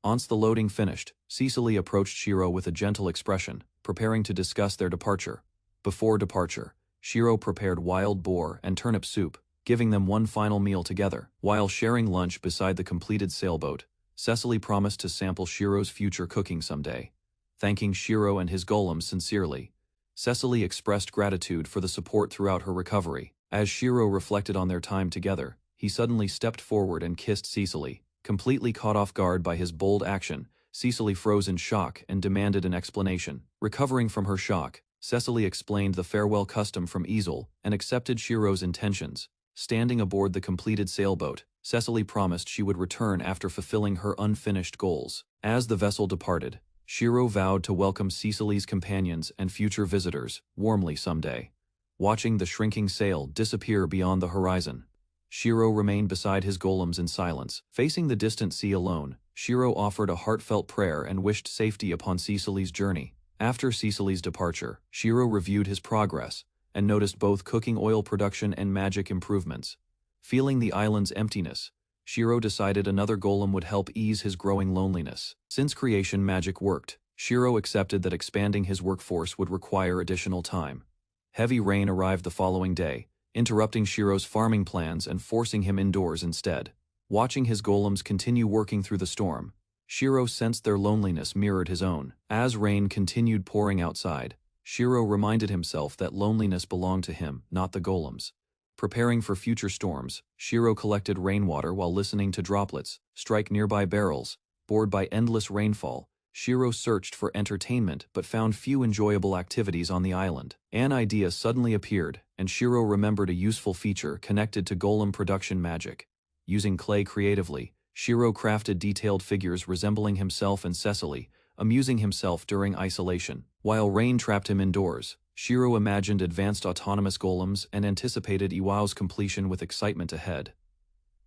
Once the loading finished, Cecily approached Shiro with a gentle expression, preparing to discuss their departure. Before departure, Shiro prepared wild boar and turnip soup, giving them one final meal together. While sharing lunch beside the completed sailboat, Cecily promised to sample Shiro's future cooking someday. Thanking Shiro and his golems sincerely, Cecily expressed gratitude for the support throughout her recovery. As Shiro reflected on their time together, he suddenly stepped forward and kissed Cecily. Completely caught off guard by his bold action, Cecily froze in shock and demanded an explanation. Recovering from her shock, Cecily explained the farewell custom from Easel and accepted Shiro's intentions. Standing aboard the completed sailboat, Cecily promised she would return after fulfilling her unfinished goals. As the vessel departed, Shiro vowed to welcome Cecily's companions and future visitors warmly someday. Watching the shrinking sail disappear beyond the horizon, Shiro remained beside his golems in silence. Facing the distant sea alone, Shiro offered a heartfelt prayer and wished safety upon Cecily's journey. After Cecily's departure, Shiro reviewed his progress and noticed both cooking oil production and magic improvements. Feeling the island's emptiness, Shiro decided another golem would help ease his growing loneliness. Since creation magic worked, Shiro accepted that expanding his workforce would require additional time. Heavy rain arrived the following day, interrupting Shiro's farming plans and forcing him indoors instead. Watching his golems continue working through the storm, Shiro sensed their loneliness mirrored his own. As rain continued pouring outside, Shiro reminded himself that loneliness belonged to him, not the golems. Preparing for future storms, Shiro collected rainwater while listening to droplets strike nearby barrels. Bored by endless rainfall, Shiro searched for entertainment but found few enjoyable activities on the island. An idea suddenly appeared, and Shiro remembered a useful feature connected to golem production magic. Using clay creatively, Shiro crafted detailed figures resembling himself and Cecily, amusing himself during isolation. While rain trapped him indoors, Shiro imagined advanced autonomous golems and anticipated Iwao's completion with excitement ahead.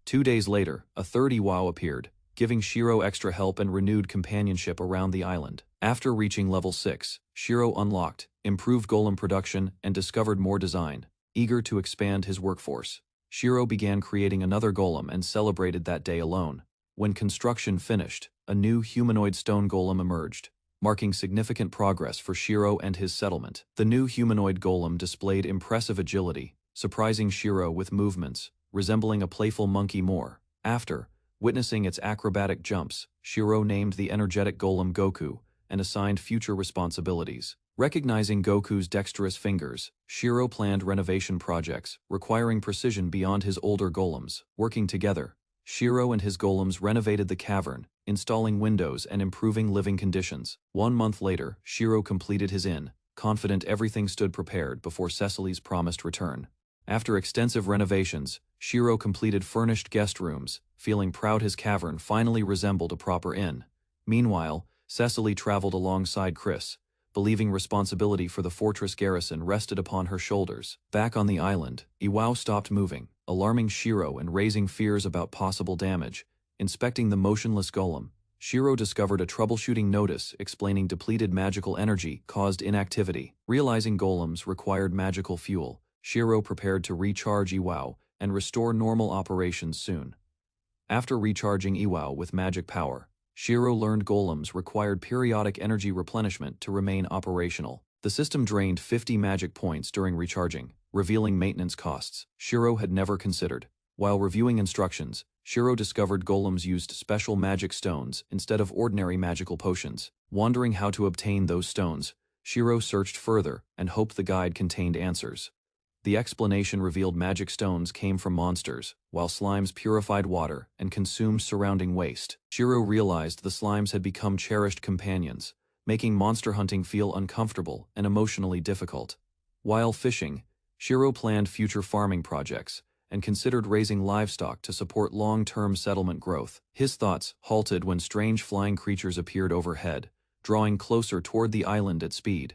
2 days later, a third Iwao appeared, giving Shiro extra help and renewed companionship around the island. After reaching level 6, Shiro unlocked, improved golem production, and discovered more design. Eager to expand his workforce, Shiro began creating another golem and celebrated that day alone. When construction finished, a new humanoid stone golem emerged, marking significant progress for Shiro and his settlement. The new humanoid golem displayed impressive agility, surprising Shiro with movements resembling a playful monkey more. After witnessing its acrobatic jumps, Shiro named the energetic golem Goku and assigned future responsibilities. Recognizing Goku's dexterous fingers, Shiro planned renovation projects requiring precision beyond his older golems. Working together, Shiro and his golems renovated the cavern, installing windows and improving living conditions. 1 month later, Shiro completed his inn, confident everything stood prepared before Cecily's promised return. After extensive renovations, Shiro completed furnished guest rooms, feeling proud his cavern finally resembled a proper inn. Meanwhile, Cecily traveled alongside Chris, believing responsibility for the fortress garrison rested upon her shoulders. Back on the island, Iwao stopped moving, alarming Shiro and raising fears about possible damage. Inspecting the motionless golem, Shiro discovered a troubleshooting notice explaining depleted magical energy caused inactivity. Realizing golems required magical fuel, Shiro prepared to recharge Iwao and restore normal operations soon. After recharging Iwao with magic power, Shiro learned golems required periodic energy replenishment to remain operational. The system drained 50 magic points during recharging, revealing maintenance costs Shiro had never considered. While reviewing instructions, Shiro discovered golems used special magic stones instead of ordinary magical potions. Wondering how to obtain those stones, Shiro searched further and hoped the guide contained answers. The explanation revealed magic stones came from monsters, while slimes purified water and consumed surrounding waste. Shiro realized the slimes had become cherished companions, making monster hunting feel uncomfortable and emotionally difficult. While fishing, Shiro planned future farming projects and considered raising livestock to support long-term settlement growth. His thoughts halted when strange flying creatures appeared overhead, drawing closer toward the island at speed.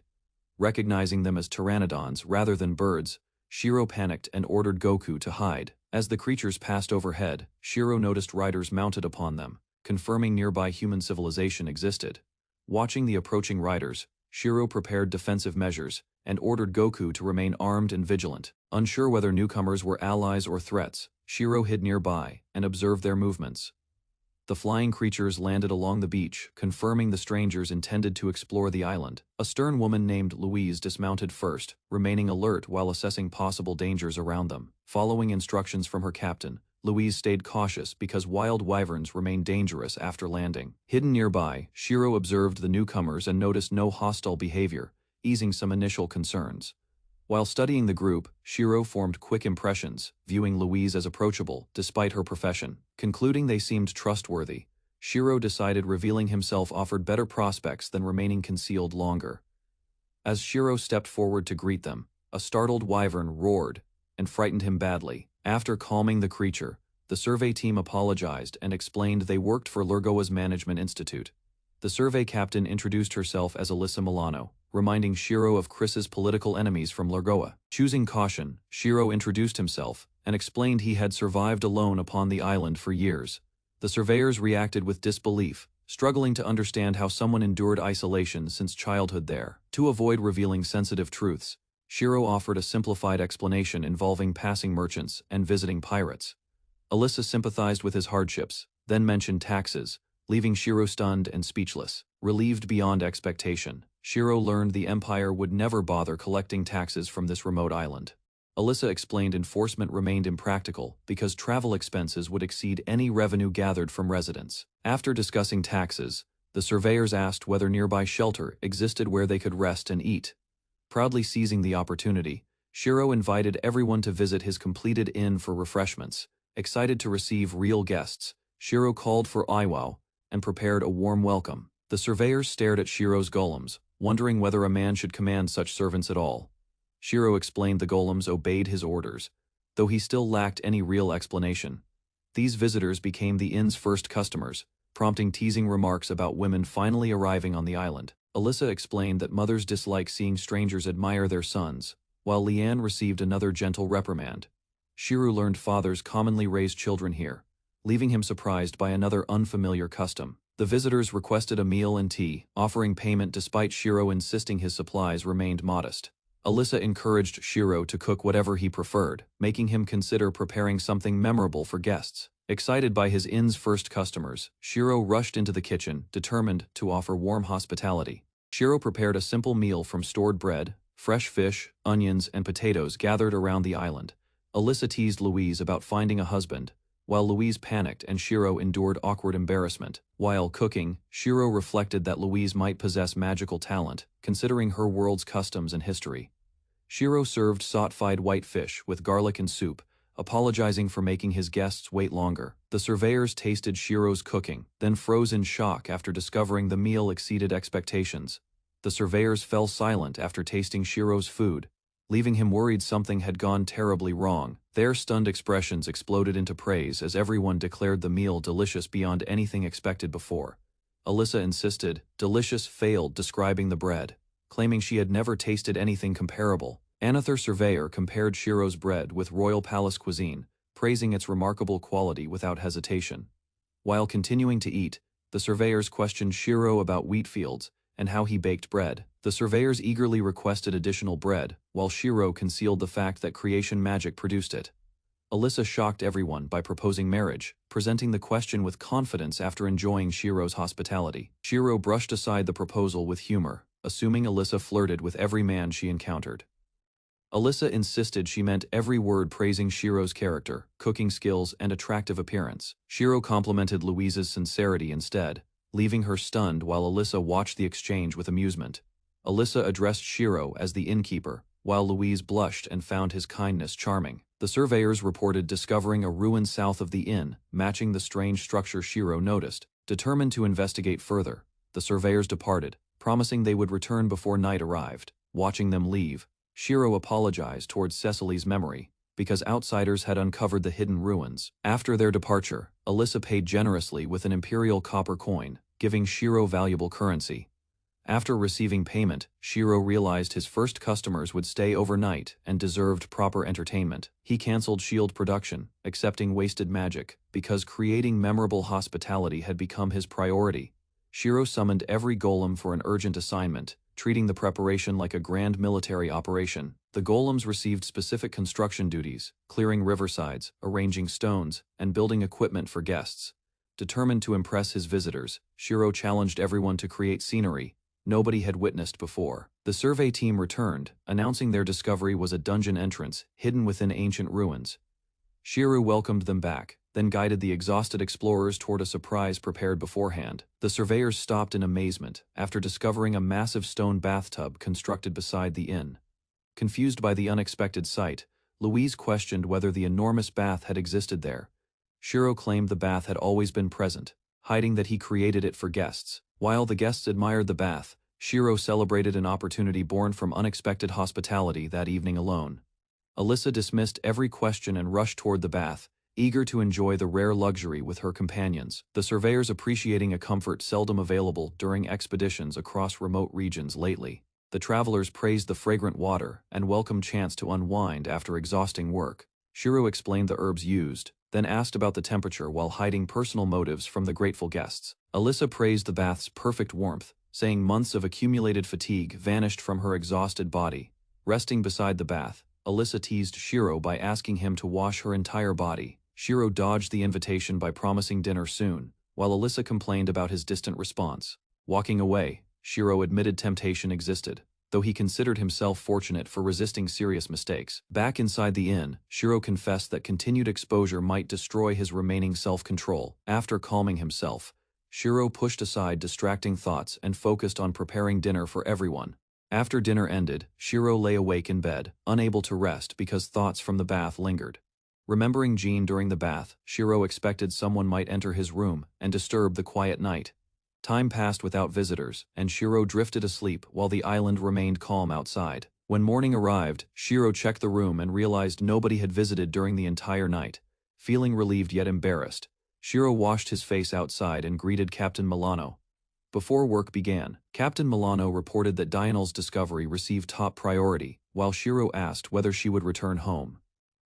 Recognizing them as pteranodons rather than birds, Shiro panicked and ordered Goku to hide. As the creatures passed overhead, Shiro noticed riders mounted upon them, confirming nearby human civilization existed. Watching the approaching riders, Shiro prepared defensive measures and ordered Goku to remain armed and vigilant. Unsure whether newcomers were allies or threats, Shiro hid nearby and observed their movements. The flying creatures landed along the beach, confirming the strangers intended to explore the island. A stern woman named Louise dismounted first, remaining alert while assessing possible dangers around them. Following instructions from her captain, Louise stayed cautious because wild wyverns remain dangerous after landing. Hidden nearby, Shiro observed the newcomers and noticed no hostile behavior, easing some initial concerns. While studying the group, Shiro formed quick impressions, viewing Louise as approachable despite her profession. Concluding they seemed trustworthy, Shiro decided revealing himself offered better prospects than remaining concealed longer. As Shiro stepped forward to greet them, a startled wyvern roared and frightened him badly. After calming the creature, the survey team apologized and explained they worked for Lurgoa's Management Institute. The survey captain introduced herself as Alyssa Milano, reminding Shiro of Chris's political enemies from Lurgoa. Choosing caution, Shiro introduced himself and explained he had survived alone upon the island for years. The surveyors reacted with disbelief, struggling to understand how someone endured isolation since childhood there. To avoid revealing sensitive truths, Shiro offered a simplified explanation involving passing merchants and visiting pirates. Alyssa sympathized with his hardships, then mentioned taxes, leaving Shiro stunned and speechless. Relieved beyond expectation, Shiro learned the Empire would never bother collecting taxes from this remote island. Alyssa explained enforcement remained impractical because travel expenses would exceed any revenue gathered from residents. After discussing taxes, the surveyors asked whether nearby shelter existed where they could rest and eat. Proudly seizing the opportunity, Shiro invited everyone to visit his completed inn for refreshments. Excited to receive real guests, Shiro called for Iwao and prepared a warm welcome. The surveyors stared at Shiro's golems, wondering whether a man should command such servants at all. Shiro explained the golems obeyed his orders, though he still lacked any real explanation. These visitors became the inn's first customers, prompting teasing remarks about women finally arriving on the island. Alyssa explained that mothers dislike seeing strangers admire their sons, while Leanne received another gentle reprimand. Shiro learned fathers commonly raise children here, leaving him surprised by another unfamiliar custom. The visitors requested a meal and tea, offering payment despite Shiro insisting his supplies remained modest. Alyssa encouraged Shiro to cook whatever he preferred, making him consider preparing something memorable for guests. Excited by his inn's first customers, Shiro rushed into the kitchen, determined to offer warm hospitality. Shiro prepared a simple meal from stored bread, fresh fish, onions, and potatoes gathered around the island. Alyssa teased Louise about finding a husband, while Louise panicked and Shiro endured awkward embarrassment. While cooking, Shiro reflected that Louise might possess magical talent, considering her world's customs and history. Shiro served salt-fried white fish with garlic and soup, apologizing for making his guests wait longer. The surveyors tasted Shiro's cooking, then froze in shock after discovering the meal exceeded expectations. The surveyors fell silent after tasting Shiro's food, leaving him worried something had gone terribly wrong. Their stunned expressions exploded into praise as everyone declared the meal delicious beyond anything expected before. Alyssa insisted, delicious failed describing the bread, claiming she had never tasted anything comparable. Another surveyor compared Shiro's bread with Royal Palace cuisine, praising its remarkable quality without hesitation. While continuing to eat, the surveyors questioned Shiro about wheat fields and how he baked bread. The surveyors eagerly requested additional bread, while Shiro concealed the fact that creation magic produced it. Alyssa shocked everyone by proposing marriage, presenting the question with confidence after enjoying Shiro's hospitality. Shiro brushed aside the proposal with humor, assuming Alyssa flirted with every man she encountered. Alyssa insisted she meant every word, praising Shiro's character, cooking skills, and attractive appearance. Shiro complimented Louise's sincerity instead, leaving her stunned while Alyssa watched the exchange with amusement. Alyssa addressed Shiro as the innkeeper, while Louise blushed and found his kindness charming. The surveyors reported discovering a ruin south of the inn, matching the strange structure Shiro noticed. Determined to investigate further, the surveyors departed, promising they would return before night arrived. Watching them leave, Shiro apologized towards Cecily's memory, because outsiders had uncovered the hidden ruins. After their departure, Alyssa paid generously with an imperial copper coin, giving Shiro valuable currency. After receiving payment, Shiro realized his first customers would stay overnight and deserved proper entertainment. He canceled shield production, accepting wasted magic, because creating memorable hospitality had become his priority. Shiro summoned every golem for an urgent assignment, treating the preparation like a grand military operation. The golems received specific construction duties, clearing riversides, arranging stones, and building equipment for guests. Determined to impress his visitors, Shiro challenged everyone to create scenery nobody had witnessed before. The survey team returned, announcing their discovery was a dungeon entrance hidden within ancient ruins. Shiro welcomed them back, then guided the exhausted explorers toward a surprise prepared beforehand. The surveyors stopped in amazement after discovering a massive stone bathtub constructed beside the inn. Confused by the unexpected sight, Louise questioned whether the enormous bath had existed there. Shiro claimed the bath had always been present, hiding that he created it for guests. While the guests admired the bath, Shiro celebrated an opportunity born from unexpected hospitality that evening alone. Alyssa dismissed every question and rushed toward the bath, eager to enjoy the rare luxury with her companions. The surveyors appreciating a comfort seldom available during expeditions across remote regions lately. The travelers praised the fragrant water and welcomed chance to unwind after exhausting work. Shiro explained the herbs used, then asked about the temperature while hiding personal motives from the grateful guests. Alyssa praised the bath's perfect warmth, saying months of accumulated fatigue vanished from her exhausted body. Resting beside the bath, Alyssa teased Shiro by asking him to wash her entire body. Shiro dodged the invitation by promising dinner soon, while Alyssa complained about his distant response. Walking away, Shiro admitted temptation existed, though he considered himself fortunate for resisting serious mistakes. Back inside the inn, Shiro confessed that continued exposure might destroy his remaining self-control. After calming himself, Shiro pushed aside distracting thoughts and focused on preparing dinner for everyone. After dinner ended, Shiro lay awake in bed, unable to rest because thoughts from the bath lingered. Remembering Jean during the bath, Shiro expected someone might enter his room and disturb the quiet night. Time passed without visitors, and Shiro drifted asleep while the island remained calm outside. When morning arrived, Shiro checked the room and realized nobody had visited during the entire night. Feeling relieved yet embarrassed, Shiro washed his face outside and greeted Captain Milano. Before work began, Captain Milano reported that Dianel's discovery received top priority, while Shiro asked whether she would return home.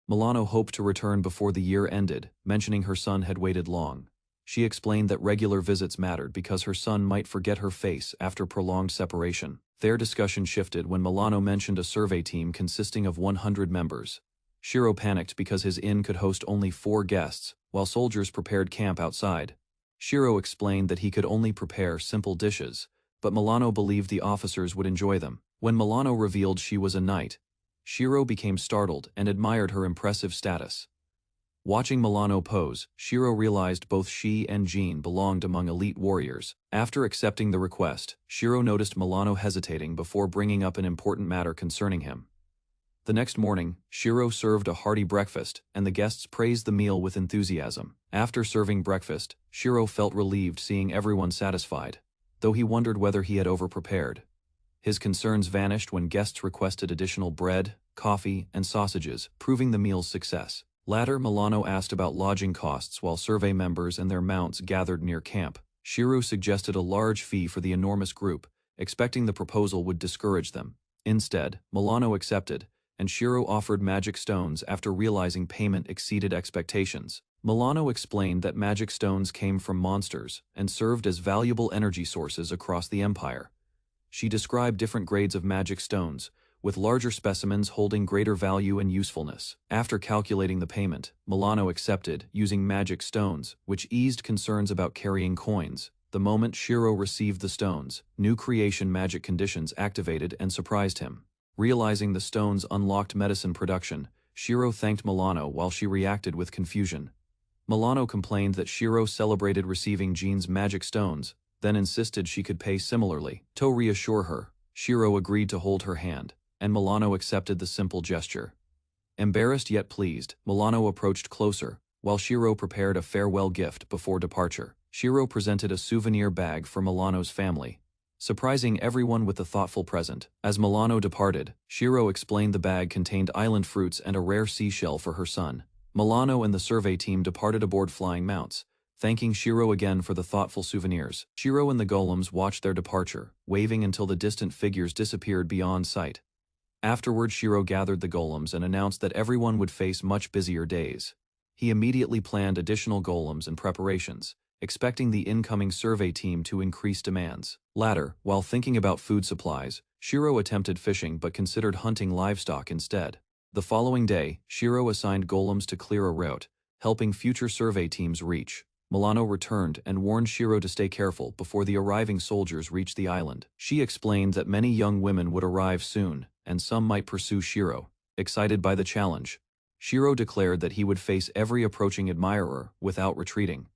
Milano hoped to return before the year ended, mentioning her son had waited long. She explained that regular visits mattered because her son might forget her face after prolonged separation. Their discussion shifted when Milano mentioned a survey team consisting of 100 members. Shiro panicked because his inn could host only 4 guests, while soldiers prepared camp outside. Shiro explained that he could only prepare simple dishes, but Milano believed the officers would enjoy them. When Milano revealed she was a knight, Shiro became startled and admired her impressive status. Watching Milano pose, Shiro realized both she and Jean belonged among elite warriors. After accepting the request, Shiro noticed Milano hesitating before bringing up an important matter concerning him. The next morning, Shiro served a hearty breakfast, and the guests praised the meal with enthusiasm. After serving breakfast, Shiro felt relieved seeing everyone satisfied, though he wondered whether he had overprepared. His concerns vanished when guests requested additional bread, coffee, and sausages, proving the meal's success. Later, Milano asked about lodging costs while survey members and their mounts gathered near camp. Shiro suggested a large fee for the enormous group, expecting the proposal would discourage them. Instead, Milano accepted, and Shiro offered magic stones after realizing payment exceeded expectations. Milano explained that magic stones came from monsters and served as valuable energy sources across the empire. She described different grades of magic stones, with larger specimens holding greater value and usefulness. After calculating the payment, Milano accepted, using magic stones, which eased concerns about carrying coins. The moment Shiro received the stones, new creation magic conditions activated and surprised him. Realizing the stones unlocked medicine production, Shiro thanked Milano while she reacted with confusion. Milano complained that Shiro celebrated receiving Jean's magic stones, then insisted she could pay similarly. To reassure her, Shiro agreed to hold her hand, and Milano accepted the simple gesture. Embarrassed yet pleased, Milano approached closer, while Shiro prepared a farewell gift before departure. Shiro presented a souvenir bag for Milano's family, surprising everyone with a thoughtful present. As Milano departed, Shiro explained the bag contained island fruits and a rare seashell for her son. Milano and the survey team departed aboard flying mounts, thanking Shiro again for the thoughtful souvenirs. Shiro and the golems watched their departure, waving until the distant figures disappeared beyond sight. Afterward, Shiro gathered the golems and announced that everyone would face much busier days. He immediately planned additional golems and preparations, expecting the incoming survey team to increase demands. Later, while thinking about food supplies, Shiro attempted fishing but considered hunting livestock instead. The following day, Shiro assigned golems to clear a route, helping future survey teams reach. Milano returned and warned Shiro to stay careful before the arriving soldiers reached the island. She explained that many young women would arrive soon, and some might pursue Shiro. Excited by the challenge, Shiro declared that he would face every approaching admirer without retreating.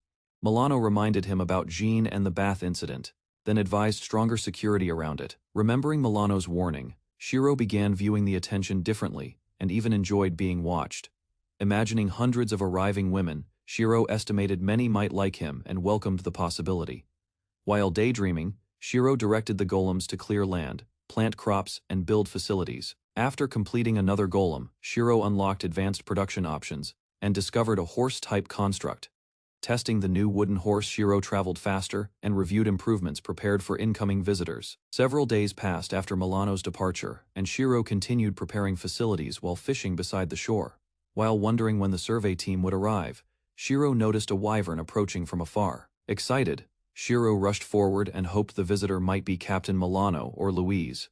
Milano reminded him about Jean and the bath incident, then advised stronger security around it. Remembering Milano's warning, Shiro began viewing the attention differently and even enjoyed being watched. Imagining hundreds of arriving women, Shiro estimated many might like him and welcomed the possibility. While daydreaming, Shiro directed the golems to clear land, plant crops, and build facilities. After completing another golem, Shiro unlocked advanced production options and discovered a horse-type construct. Testing the new wooden horse, Shiro traveled faster and reviewed improvements prepared for incoming visitors. Several days passed after Milano's departure, and Shiro continued preparing facilities while fishing beside the shore. While wondering when the survey team would arrive, Shiro noticed a wyvern approaching from afar. Excited, Shiro rushed forward and hoped the visitor might be Captain Milano or Louise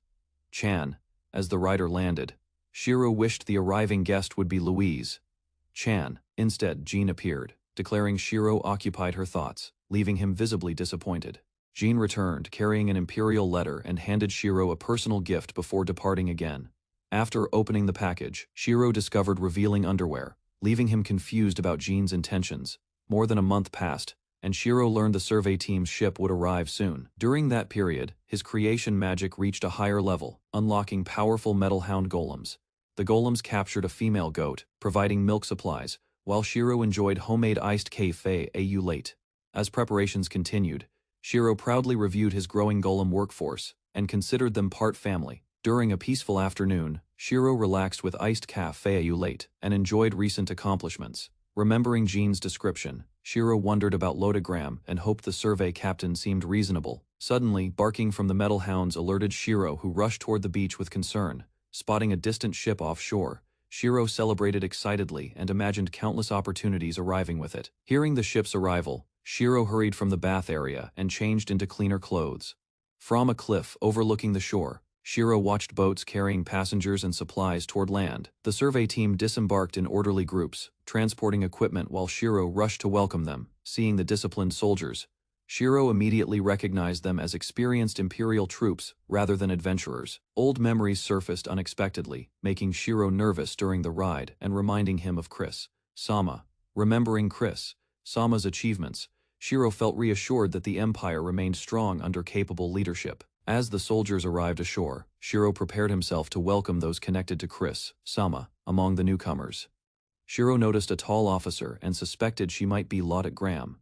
Chan. As the rider landed, Shiro wished the arriving guest would be Louise Chan. Instead, Jean appeared, declaring Shiro occupied her thoughts, leaving him visibly disappointed. Jean returned, carrying an imperial letter, and handed Shiro a personal gift before departing again. After opening the package, Shiro discovered revealing underwear, leaving him confused about Jean's intentions. More than a month passed, and Shiro learned the survey team's ship would arrive soon. During that period, his creation magic reached a higher level, unlocking powerful metal hound golems. The golems captured a female goat, providing milk supplies, while Shiro enjoyed homemade iced cafe au lait. As preparations continued, Shiro proudly reviewed his growing golem workforce and considered them part family. During a peaceful afternoon, Shiro relaxed with iced cafe au lait and enjoyed recent accomplishments. Remembering Jean's description, Shiro wondered about Lodagram and hoped the survey captain seemed reasonable. Suddenly, barking from the metal hounds alerted Shiro, who rushed toward the beach with concern. Spotting a distant ship offshore, Shiro celebrated excitedly and imagined countless opportunities arriving with it. Hearing the ship's arrival, Shiro hurried from the bath area and changed into cleaner clothes. From a cliff overlooking the shore, Shiro watched boats carrying passengers and supplies toward land. The survey team disembarked in orderly groups, transporting equipment while Shiro rushed to welcome them. Seeing the disciplined soldiers, Shiro immediately recognized them as experienced Imperial troops rather than adventurers. Old memories surfaced unexpectedly, making Shiro nervous during the ride and reminding him of Chris Sama. Remembering Chris Sama's achievements, Shiro felt reassured that the Empire remained strong under capable leadership. As the soldiers arrived ashore, Shiro prepared himself to welcome those connected to Chris Sama among the newcomers. Shiro noticed a tall officer and suspected she might be Lotte Graham.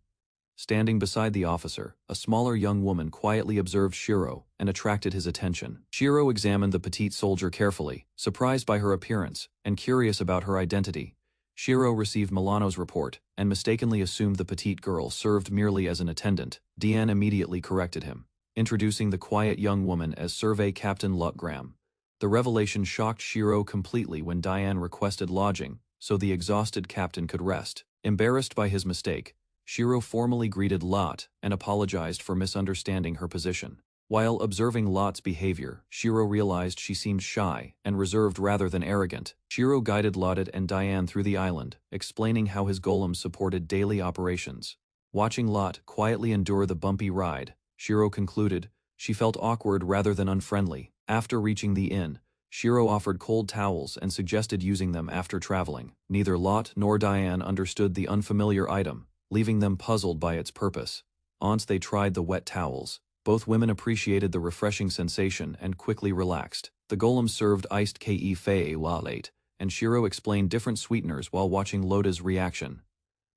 Standing beside the officer, a smaller young woman quietly observed Shiro and attracted his attention. Shiro examined the petite soldier carefully, surprised by her appearance and curious about her identity. Shiro received Milano's report and mistakenly assumed the petite girl served merely as an attendant. Diane immediately corrected him, introducing the quiet young woman as Survey Captain Lotte Graham. The revelation shocked Shiro completely when Diane requested lodging so the exhausted captain could rest. Embarrassed by his mistake, Shiro formally greeted Lotte and apologized for misunderstanding her position. While observing Lotte's behavior, Shiro realized she seemed shy and reserved rather than arrogant. Shiro guided Lotte and Diane through the island, explaining how his golems supported daily operations. Watching Lotte quietly endure the bumpy ride, Shiro concluded she felt awkward rather than unfriendly. After reaching the inn, Shiro offered cold towels and suggested using them after traveling. Neither Lotte nor Diane understood the unfamiliar item, leaving them puzzled by its purpose. Once they tried the wet towels, both women appreciated the refreshing sensation and quickly relaxed. The golems served iced cafe late, and Shiro explained different sweeteners while watching Lotte's reaction.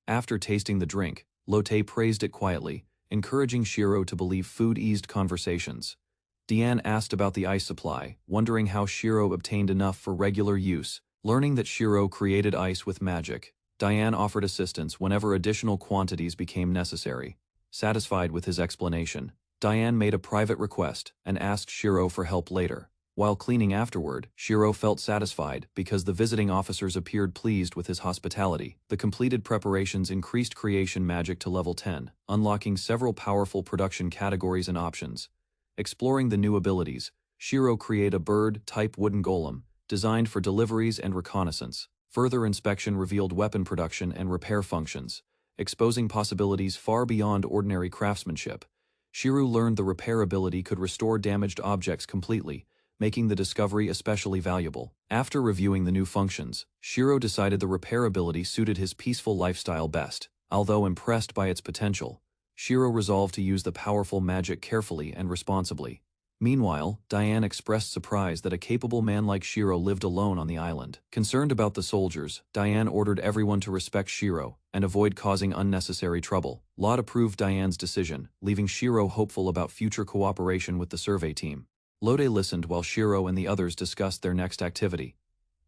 After tasting the drink, Lotte praised it quietly, encouraging Shiro to believe food eased conversations. Diane asked about the ice supply, wondering how Shiro obtained enough for regular use. Learning that Shiro created ice with magic, Diane offered assistance whenever additional quantities became necessary. Satisfied with his explanation, Diane made a private request and asked Shiro for help later. While cleaning afterward, Shiro felt satisfied because the visiting officers appeared pleased with his hospitality. The completed preparations increased creation magic to level 10, unlocking several powerful production categories and options. Exploring the new abilities, Shiro created a bird-type wooden golem, designed for deliveries and reconnaissance. Further inspection revealed weapon production and repair functions, exposing possibilities far beyond ordinary craftsmanship. Shiro learned the repair ability could restore damaged objects completely, making the discovery especially valuable. After reviewing the new functions, Shiro decided the repair ability suited his peaceful lifestyle best. Although impressed by its potential, Shiro resolved to use the powerful magic carefully and responsibly. Meanwhile, Diane expressed surprise that a capable man like Shiro lived alone on the island. Concerned about the soldiers, Diane ordered everyone to respect Shiro and avoid causing unnecessary trouble. Lotte approved Diane's decision, leaving Shiro hopeful about future cooperation with the survey team. Lotte listened while Shiro and the others discussed their next activity.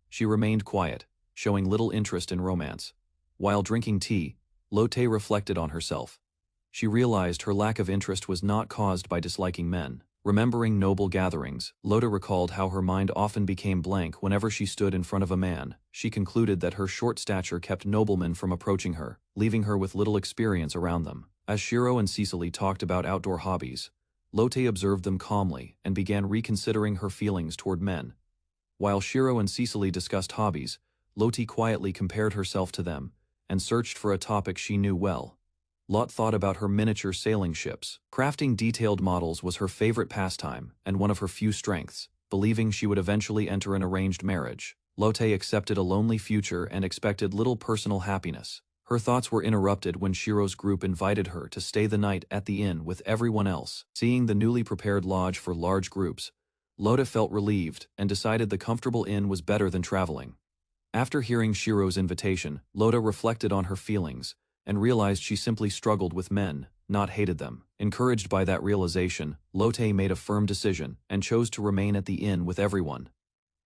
She remained quiet, showing little interest in romance. While drinking tea, Lotte reflected on herself. She realized her lack of interest was not caused by disliking men. Remembering noble gatherings, Lotte recalled how her mind often became blank whenever she stood in front of a man. She concluded that her short stature kept noblemen from approaching her, leaving her with little experience around them. As Shiro and Cecily talked about outdoor hobbies, Lotte observed them calmly and began reconsidering her feelings toward men. While Shiro and Cecily discussed hobbies, Lotte quietly compared herself to them and searched for a topic she knew well. Lotte thought about her miniature sailing ships. Crafting detailed models was her favorite pastime and one of her few strengths. Believing she would eventually enter an arranged marriage, Lotte accepted a lonely future and expected little personal happiness. Her thoughts were interrupted when Shiro's group invited her to stay the night at the inn with everyone else. Seeing the newly prepared lodge for large groups, Lotte felt relieved and decided the comfortable inn was better than traveling. After hearing Shiro's invitation, Lotte reflected on her feelings and realized she simply struggled with men, not hated them. Encouraged by that realization, Lotte made a firm decision and chose to remain at the inn with everyone.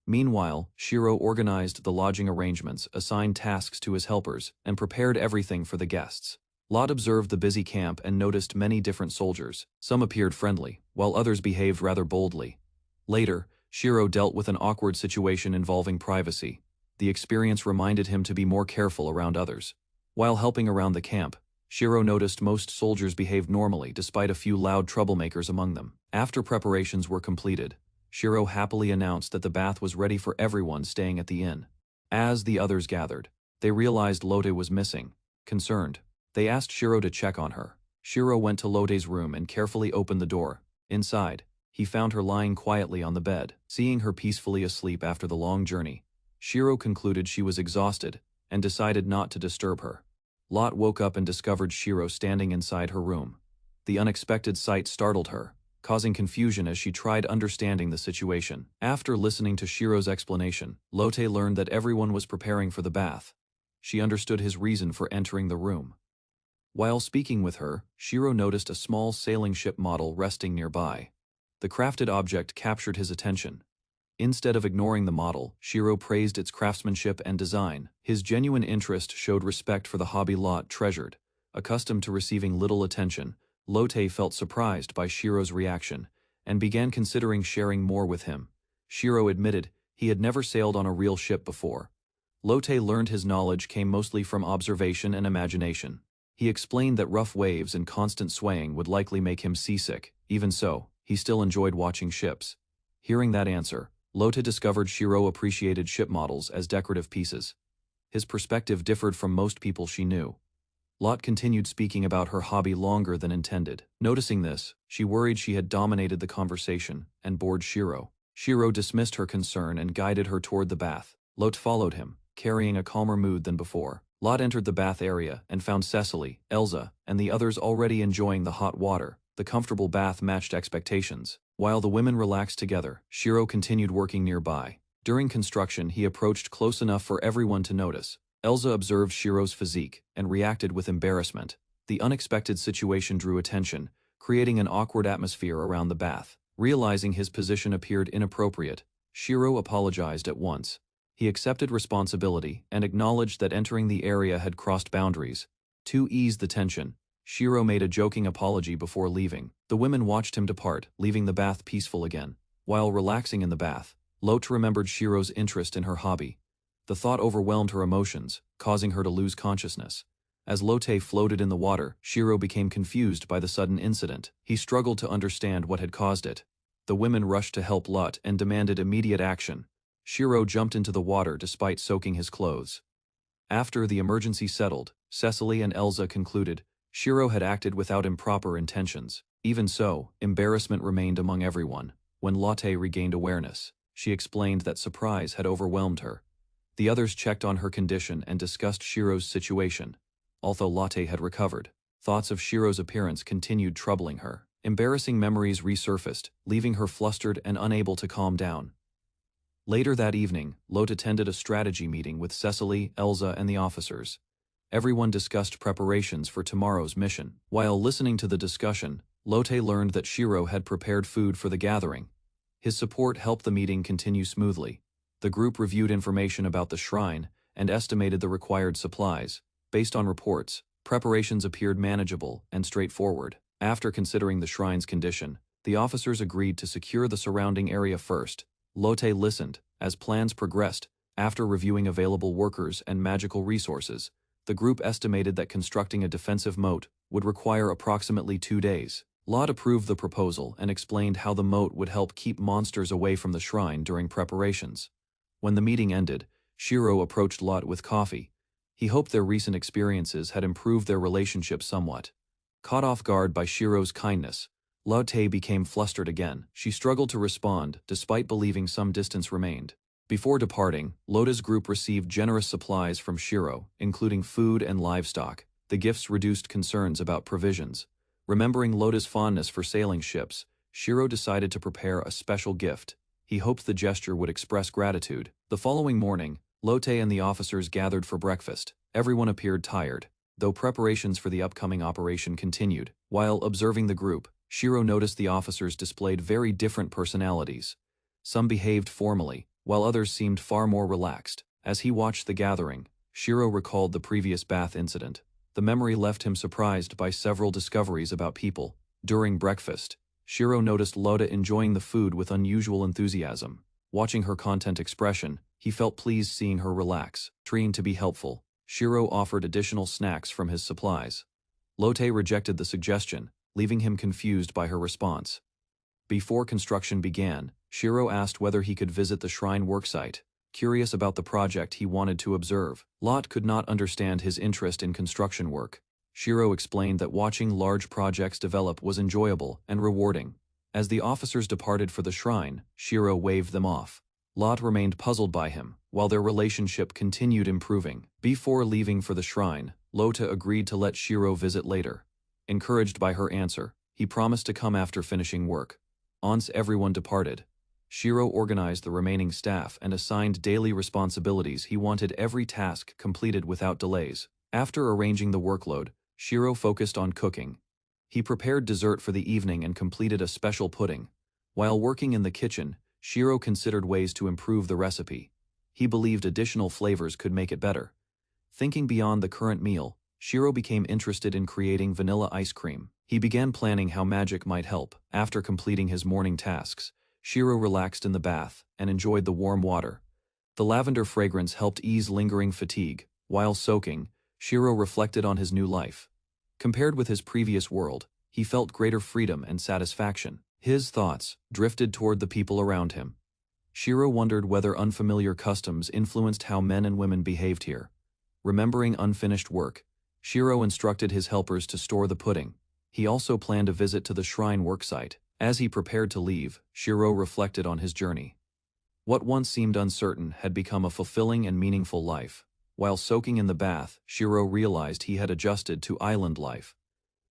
Meanwhile, Shiro organized the lodging arrangements, assigned tasks to his helpers, and prepared everything for the guests. Lotte observed the busy camp and noticed many different soldiers. Some appeared friendly, while others behaved rather boldly. Later, Shiro dealt with an awkward situation involving privacy. The experience reminded him to be more careful around others. While helping around the camp, Shiro noticed most soldiers behaved normally despite a few loud troublemakers among them. After preparations were completed, Shiro happily announced that the bath was ready for everyone staying at the inn. As the others gathered, they realized Lotte was missing. Concerned, they asked Shiro to check on her. Shiro went to Lotte's room and carefully opened the door. Inside, he found her lying quietly on the bed. Seeing her peacefully asleep after the long journey, Shiro concluded she was exhausted and decided not to disturb her. Lotte woke up and discovered Shiro standing inside her room. The unexpected sight startled her, causing confusion as she tried understanding the situation. After listening to Shiro's explanation, Lotte learned that everyone was preparing for the bath. She understood his reason for entering the room. While speaking with her, Shiro noticed a small sailing ship model resting nearby. The crafted object captured his attention. Instead of ignoring the model, Shiro praised its craftsmanship and design. His genuine interest showed respect for the hobby Lotte treasured. Accustomed to receiving little attention, Lotte felt surprised by Shiro's reaction and began considering sharing more with him. Shiro admitted he had never sailed on a real ship before. Lotte learned his knowledge came mostly from observation and imagination. He explained that rough waves and constant swaying would likely make him seasick. Even so, he still enjoyed watching ships. Hearing that answer, Lotte discovered Shiro appreciated ship models as decorative pieces. His perspective differed from most people she knew. Lotte continued speaking about her hobby longer than intended. Noticing this, she worried she had dominated the conversation and bored Shiro. Shiro dismissed her concern and guided her toward the bath. Lotte followed him, carrying a calmer mood than before. Lotte entered the bath area and found Cecily, Elsa, and the others already enjoying the hot water. The comfortable bath matched expectations. While the women relaxed together, Shiro continued working nearby. During construction, he approached close enough for everyone to notice. Elsa observed Shiro's physique and reacted with embarrassment. The unexpected situation drew attention, creating an awkward atmosphere around the bath. Realizing his position appeared inappropriate, Shiro apologized at once. He accepted responsibility and acknowledged that entering the area had crossed boundaries. To ease the tension, Shiro made a joking apology before leaving. The women watched him depart, leaving the bath peaceful again. While relaxing in the bath, Lotte remembered Shiro's interest in her hobby. The thought overwhelmed her emotions, causing her to lose consciousness. As Lotte floated in the water, Shiro became confused by the sudden incident. He struggled to understand what had caused it. The women rushed to help Lotte and demanded immediate action. Shiro jumped into the water despite soaking his clothes. After the emergency settled, Cecily and Elsa concluded Shiro had acted without improper intentions. Even so, embarrassment remained among everyone. When Lotte regained awareness, she explained that surprise had overwhelmed her. The others checked on her condition and discussed Shiro's situation. Although Lotte had recovered, thoughts of Shiro's appearance continued troubling her. Embarrassing memories resurfaced, leaving her flustered and unable to calm down. Later that evening, Lotte attended a strategy meeting with Cecily, Elsa, and the officers. Everyone discussed preparations for tomorrow's mission. While listening to the discussion, Lotte learned that Shiro had prepared food for the gathering. His support helped the meeting continue smoothly. The group reviewed information about the shrine and estimated the required supplies. Based on reports, preparations appeared manageable and straightforward. After considering the shrine's condition, the officers agreed to secure the surrounding area first. Lotte listened. As plans progressed, after reviewing available workers and magical resources, the group estimated that constructing a defensive moat would require approximately 2 days. Lotte approved the proposal and explained how the moat would help keep monsters away from the shrine during preparations. When the meeting ended, Shiro approached Lotte with coffee. He hoped their recent experiences had improved their relationship somewhat. Caught off guard by Shiro's kindness, Lotte became flustered again. She struggled to respond, despite believing some distance remained. Before departing, Lotta's group received generous supplies from Shiro, including food and livestock. The gifts reduced concerns about provisions. Remembering Lotta's fondness for sailing ships, Shiro decided to prepare a special gift. He hoped the gesture would express gratitude. The following morning, Lotte and the officers gathered for breakfast. Everyone appeared tired, though preparations for the upcoming operation continued. While observing the group, Shiro noticed the officers displayed very different personalities. Some behaved formally, while others seemed far more relaxed. As he watched the gathering, Shiro recalled the previous bath incident. The memory left him surprised by several discoveries about people. During breakfast, Shiro noticed Lotta enjoying the food with unusual enthusiasm. Watching her content expression, he felt pleased seeing her relax. Trying to be helpful, Shiro offered additional snacks from his supplies. Lotte rejected the suggestion, leaving him confused by her response. Before construction began, Shiro asked whether he could visit the shrine worksite. Curious about the project he wanted to observe, Lot could not understand his interest in construction work. Shiro explained that watching large projects develop was enjoyable and rewarding. As the officers departed for the shrine, Shiro waved them off. Lot remained puzzled by him, while their relationship continued improving. Before leaving for the shrine, Lotte agreed to let Shiro visit later. Encouraged by her answer, he promised to come after finishing work. Once everyone departed, Shiro organized the remaining staff and assigned daily responsibilities. He wanted every task completed without delays. After arranging the workload, Shiro focused on cooking. He prepared dessert for the evening and completed a special pudding. While working in the kitchen, Shiro considered ways to improve the recipe. He believed additional flavors could make it better. Thinking beyond the current meal, Shiro became interested in creating vanilla ice cream. He began planning how magic might help. After completing his morning tasks, Shiro relaxed in the bath and enjoyed the warm water. The lavender fragrance helped ease lingering fatigue. While soaking, Shiro reflected on his new life. Compared with his previous world, he felt greater freedom and satisfaction. His thoughts drifted toward the people around him. Shiro wondered whether unfamiliar customs influenced how men and women behaved here. Remembering unfinished work, Shiro instructed his helpers to store the pudding. He also planned a visit to the shrine worksite. As he prepared to leave, Shiro reflected on his journey. What once seemed uncertain had become a fulfilling and meaningful life. While soaking in the bath, Shiro realized he had adjusted to island life.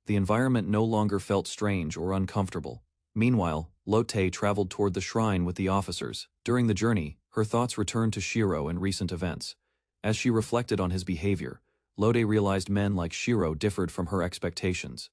The environment no longer felt strange or uncomfortable. Meanwhile, Lotte traveled toward the shrine with the officers. During the journey, her thoughts returned to Shiro and recent events. As she reflected on his behavior, Lotte realized men like Shiro differed from her expectations.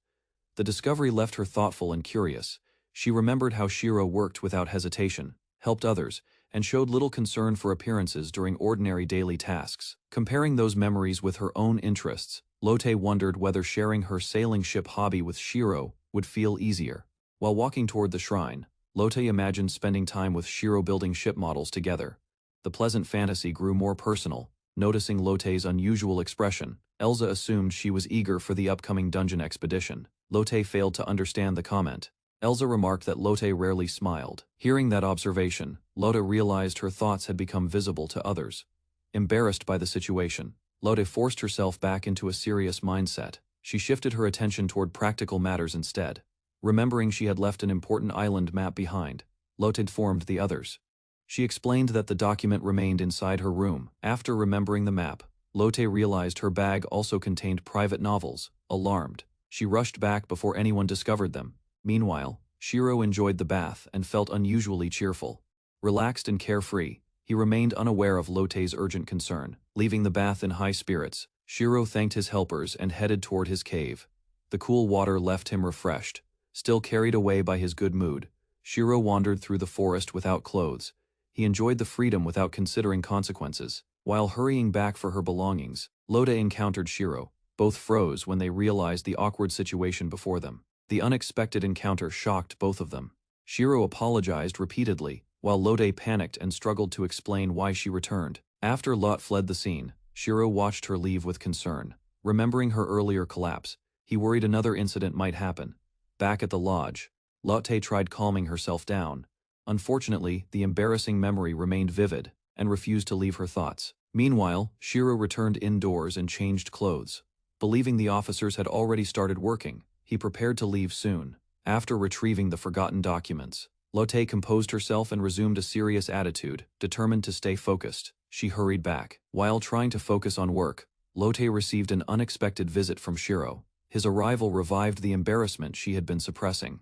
The discovery left her thoughtful and curious. She remembered how Shiro worked without hesitation, helped others, and showed little concern for appearances during ordinary daily tasks. Comparing those memories with her own interests, Lotte wondered whether sharing her sailing ship hobby with Shiro would feel easier. While walking toward the shrine, Lotte imagined spending time with Shiro building ship models together. The pleasant fantasy grew more personal. Noticing Lotte's unusual expression, Elsa assumed she was eager for the upcoming dungeon expedition. Lotte failed to understand the comment. Elsa remarked that Lotte rarely smiled. Hearing that observation, Lotte realized her thoughts had become visible to others. Embarrassed by the situation, Lotte forced herself back into a serious mindset. She shifted her attention toward practical matters instead. Remembering she had left an important island map behind, Lotte informed the others. She explained that the document remained inside her room. After remembering the map, Lotte realized her bag also contained private novels. Alarmed, she rushed back before anyone discovered them. Meanwhile, Shiro enjoyed the bath and felt unusually cheerful. Relaxed and carefree, he remained unaware of Lotte's urgent concern. Leaving the bath in high spirits, Shiro thanked his helpers and headed toward his cave. The cool water left him refreshed. Still carried away by his good mood, Shiro wandered through the forest without clothes. He enjoyed the freedom without considering consequences. While hurrying back for her belongings, Lotte encountered Shiro. Both froze when they realized the awkward situation before them. The unexpected encounter shocked both of them. Shiro apologized repeatedly, while Lotte panicked and struggled to explain why she returned. After Lot fled the scene, Shiro watched her leave with concern. Remembering her earlier collapse, he worried another incident might happen. Back at the lodge, Lotte tried calming herself down. Unfortunately, the embarrassing memory remained vivid and refused to leave her thoughts. Meanwhile, Shiro returned indoors and changed clothes. Believing the officers had already started working, he prepared to leave soon. After retrieving the forgotten documents, Lotte composed herself and resumed a serious attitude, determined to stay focused. She hurried back. While trying to focus on work, Lotte received an unexpected visit from Shiro. His arrival revived the embarrassment she had been suppressing.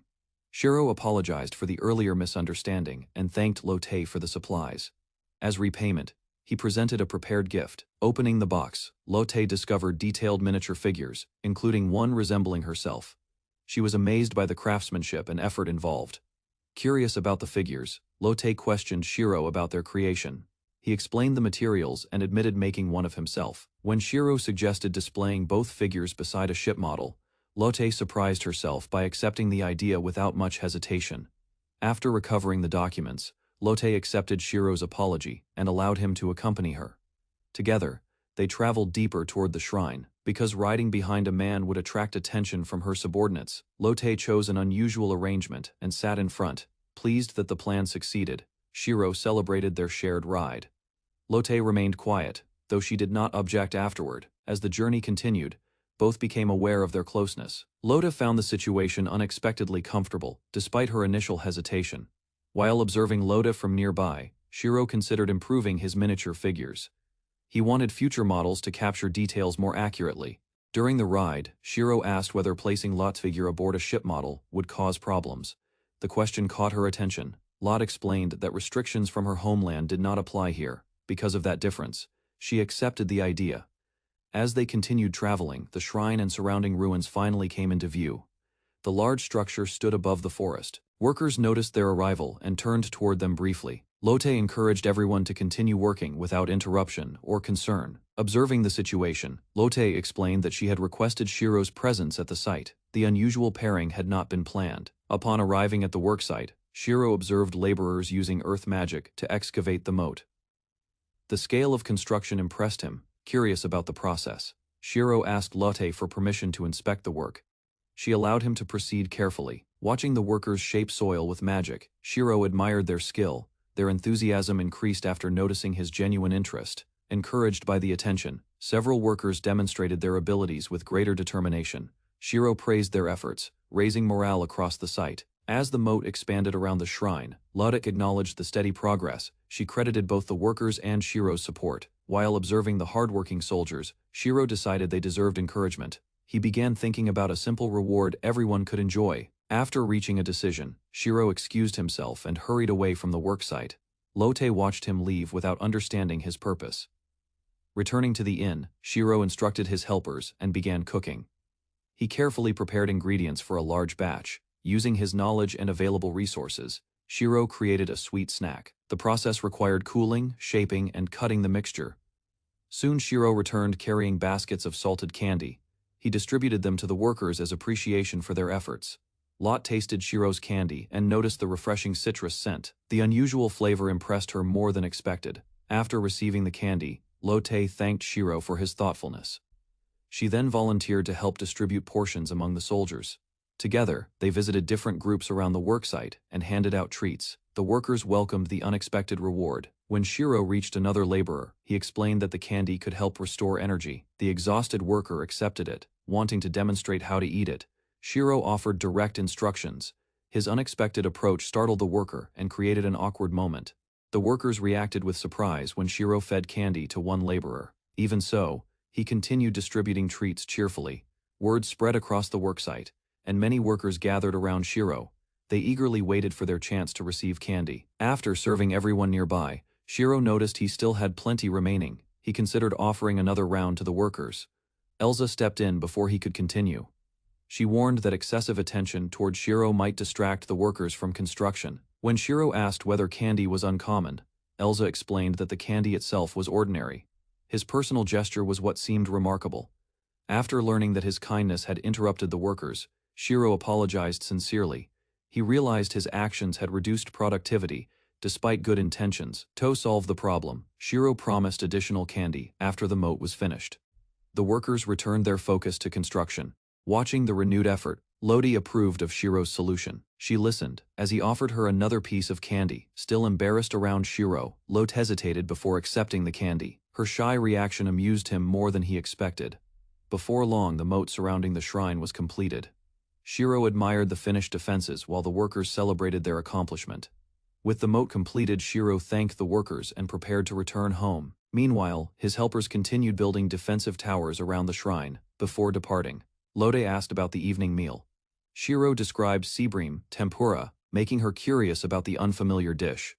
Shiro apologized for the earlier misunderstanding and thanked Lotte for the supplies. As repayment, he presented a prepared gift. Opening the box, Lotte discovered detailed miniature figures, including one resembling herself. She was amazed by the craftsmanship and effort involved. Curious about the figures, Lotte questioned Shiro about their creation. He explained the materials and admitted making one of himself. When Shiro suggested displaying both figures beside a ship model, Lotte surprised herself by accepting the idea without much hesitation. After recovering the documents, Lotte accepted Shiro's apology and allowed him to accompany her. Together, they traveled deeper toward the shrine. Because riding behind a man would attract attention from her subordinates, Lotte chose an unusual arrangement and sat in front. Pleased that the plan succeeded, Shiro celebrated their shared ride. Lotte remained quiet, though she did not object afterward. As the journey continued, both became aware of their closeness. Lotte found the situation unexpectedly comfortable, despite her initial hesitation. While observing Lotte from nearby, Shiro considered improving his miniature figures. He wanted future models to capture details more accurately. During the ride, Shiro asked whether placing Lotte's figure aboard a ship model would cause problems. The question caught her attention. Lotte explained that restrictions from her homeland did not apply here. Because of that difference, she accepted the idea. As they continued traveling, the shrine and surrounding ruins finally came into view. The large structure stood above the forest. Workers noticed their arrival and turned toward them briefly. Lotte encouraged everyone to continue working without interruption or concern. Observing the situation, Lotte explained that she had requested Shiro's presence at the site. The unusual pairing had not been planned. Upon arriving at the worksite, Shiro observed laborers using earth magic to excavate the moat. The scale of construction impressed him. Curious about the process, Shiro asked Lotte for permission to inspect the work. She allowed him to proceed carefully. Watching the workers shape soil with magic, Shiro admired their skill. Their enthusiasm increased after noticing his genuine interest. Encouraged by the attention, several workers demonstrated their abilities with greater determination. Shiro praised their efforts, raising morale across the site. As the moat expanded around the shrine, Lotte acknowledged the steady progress. She credited both the workers and Shiro's support. While observing the hardworking soldiers, Shiro decided they deserved encouragement. He began thinking about a simple reward everyone could enjoy. After reaching a decision, Shiro excused himself and hurried away from the worksite. Lotte watched him leave without understanding his purpose. Returning to the inn, Shiro instructed his helpers and began cooking. He carefully prepared ingredients for a large batch. Using his knowledge and available resources, Shiro created a sweet snack. The process required cooling, shaping, and cutting the mixture. Soon Shiro returned carrying baskets of salted candy. He distributed them to the workers as appreciation for their efforts. Lotte tasted Shiro's candy and noticed the refreshing citrus scent. The unusual flavor impressed her more than expected. After receiving the candy, Lotte thanked Shiro for his thoughtfulness. She then volunteered to help distribute portions among the soldiers. Together, they visited different groups around the worksite and handed out treats. The workers welcomed the unexpected reward. When Shiro reached another laborer, he explained that the candy could help restore energy. The exhausted worker accepted it, wanting to demonstrate how to eat it. Shiro offered direct instructions. His unexpected approach startled the worker and created an awkward moment. The workers reacted with surprise when Shiro fed candy to one laborer. Even so, he continued distributing treats cheerfully. Word spread across the worksite, and many workers gathered around Shiro. They eagerly waited for their chance to receive candy. After serving everyone nearby, Shiro noticed he still had plenty remaining. He considered offering another round to the workers. Elsa stepped in before he could continue. She warned that excessive attention toward Shiro might distract the workers from construction. When Shiro asked whether candy was uncommon, Elsa explained that the candy itself was ordinary. His personal gesture was what seemed remarkable. After learning that his kindness had interrupted the workers, Shiro apologized sincerely. He realized his actions had reduced productivity, despite good intentions. To solve the problem, Shiro promised additional candy after the moat was finished. The workers returned their focus to construction. Watching the renewed effort, Lotte approved of Shiro's solution. She listened as he offered her another piece of candy. Still embarrassed around Shiro, Lotte hesitated before accepting the candy. Her shy reaction amused him more than he expected. Before long, the moat surrounding the shrine was completed. Shiro admired the finished defenses while the workers celebrated their accomplishment. With the moat completed, Shiro thanked the workers and prepared to return home. Meanwhile, his helpers continued building defensive towers around the shrine. Before departing, Lode asked about the evening meal. Shiro described seabream, tempura, making her curious about the unfamiliar dish.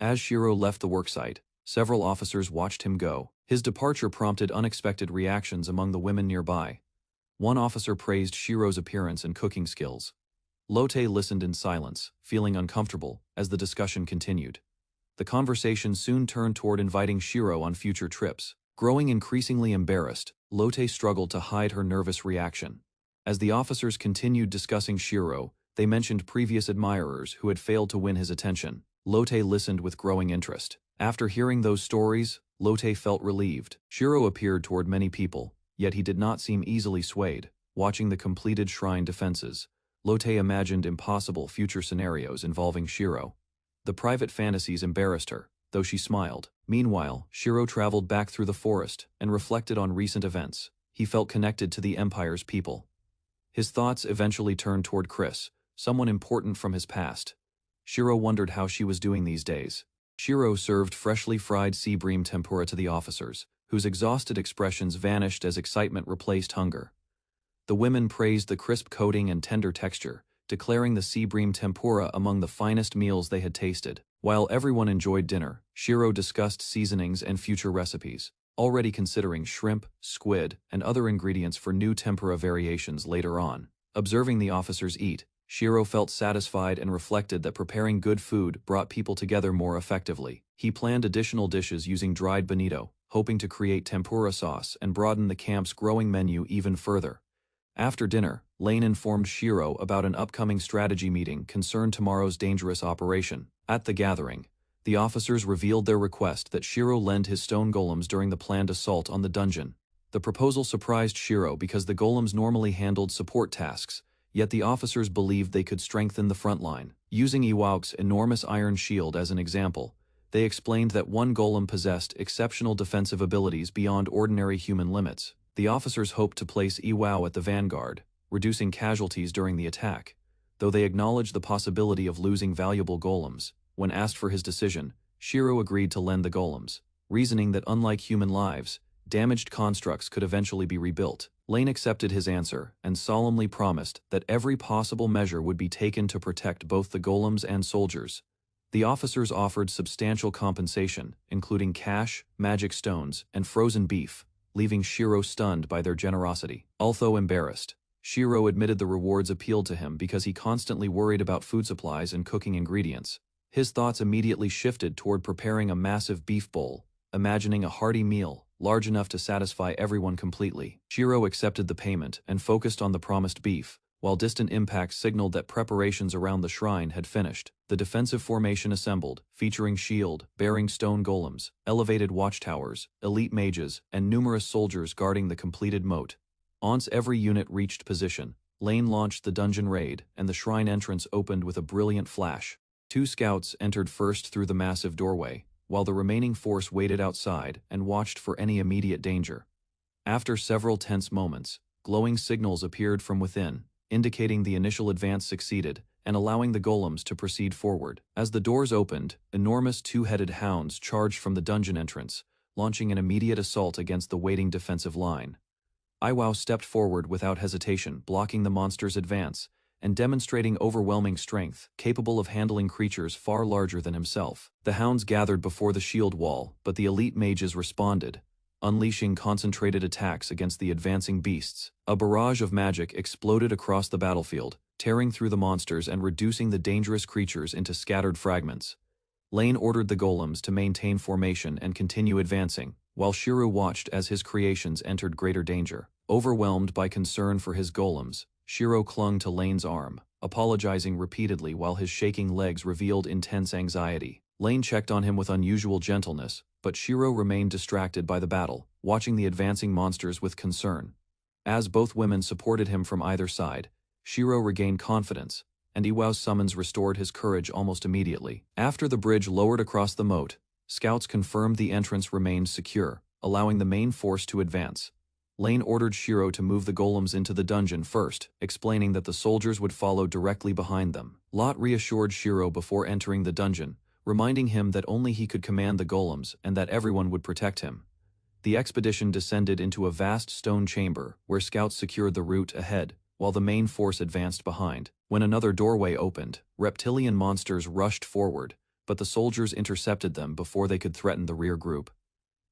As Shiro left the worksite, several officers watched him go. His departure prompted unexpected reactions among the women nearby. One officer praised Shiro's appearance and cooking skills. Lotte listened in silence, feeling uncomfortable, as the discussion continued. The conversation soon turned toward inviting Shiro on future trips. Growing increasingly embarrassed, Lotte struggled to hide her nervous reaction. As the officers continued discussing Shiro, they mentioned previous admirers who had failed to win his attention. Lotte listened with growing interest. After hearing those stories, Lotte felt relieved. Shiro appeared toward many people, yet he did not seem easily swayed. Watching the completed shrine defenses, Lotte imagined impossible future scenarios involving Shiro. The private fantasies embarrassed her, though she smiled. Meanwhile, Shiro traveled back through the forest and reflected on recent events. He felt connected to the Empire's people. His thoughts eventually turned toward Chris, someone important from his past. Shiro wondered how she was doing these days. Shiro served freshly fried seabream tempura to the officers, whose exhausted expressions vanished as excitement replaced hunger. The women praised the crisp coating and tender texture, declaring the seabream tempura among the finest meals they had tasted. While everyone enjoyed dinner, Shiro discussed seasonings and future recipes, already considering shrimp, squid, and other ingredients for new tempura variations later on. Observing the officers eat, Shiro felt satisfied and reflected that preparing good food brought people together more effectively. He planned additional dishes using dried bonito, hoping to create tempura sauce and broaden the camp's growing menu even further. After dinner, Lane informed Shiro about an upcoming strategy meeting concerned tomorrow's dangerous operation. At the gathering, the officers revealed their request that Shiro lend his stone golems during the planned assault on the dungeon. The proposal surprised Shiro because the golems normally handled support tasks, yet the officers believed they could strengthen the front line. Using Iwauk's enormous iron shield as an example, they explained that one golem possessed exceptional defensive abilities beyond ordinary human limits. The officers hoped to place Iwao at the vanguard, reducing casualties during the attack, though they acknowledged the possibility of losing valuable golems. When asked for his decision, Shiro agreed to lend the golems, reasoning that unlike human lives, damaged constructs could eventually be rebuilt. Lane accepted his answer and solemnly promised that every possible measure would be taken to protect both the golems and soldiers. The officers offered substantial compensation, including cash, magic stones, and frozen beef, leaving Shiro stunned by their generosity. Although embarrassed, Shiro admitted the rewards appealed to him because he constantly worried about food supplies and cooking ingredients. His thoughts immediately shifted toward preparing a massive beef bowl, imagining a hearty meal, large enough to satisfy everyone completely. Shiro accepted the payment and focused on the promised beef, while distant impacts signaled that preparations around the shrine had finished. The defensive formation assembled, featuring shield-bearing stone golems, elevated watchtowers, elite mages, and numerous soldiers guarding the completed moat. Once every unit reached position, Lane launched the dungeon raid, and the shrine entrance opened with a brilliant flash. 2 scouts entered first through the massive doorway, while the remaining force waited outside and watched for any immediate danger. After several tense moments, glowing signals appeared from within, indicating the initial advance succeeded and allowing the golems to proceed forward. As the doors opened, enormous 2-headed hounds charged from the dungeon entrance, launching an immediate assault against the waiting defensive line. Iwao stepped forward without hesitation, blocking the monster's advance and demonstrating overwhelming strength, capable of handling creatures far larger than himself. The hounds gathered before the shield wall, but the elite mages responded, unleashing concentrated attacks against the advancing beasts. A barrage of magic exploded across the battlefield, tearing through the monsters and reducing the dangerous creatures into scattered fragments. Lane ordered the golems to maintain formation and continue advancing, while Shiro watched as his creations entered greater danger. Overwhelmed by concern for his golems, Shiro clung to Lane's arm, apologizing repeatedly while his shaking legs revealed intense anxiety. Lane checked on him with unusual gentleness, but Shiro remained distracted by the battle, watching the advancing monsters with concern. As both women supported him from either side, Shiro regained confidence, and Iwao's summons restored his courage almost immediately. After the bridge lowered across the moat, scouts confirmed the entrance remained secure, allowing the main force to advance. Lane ordered Shiro to move the golems into the dungeon first, explaining that the soldiers would follow directly behind them. Lot reassured Shiro before entering the dungeon, reminding him that only he could command the golems and that everyone would protect him. The expedition descended into a vast stone chamber where scouts secured the route ahead, while the main force advanced behind. When another doorway opened, reptilian monsters rushed forward, but the soldiers intercepted them before they could threaten the rear group.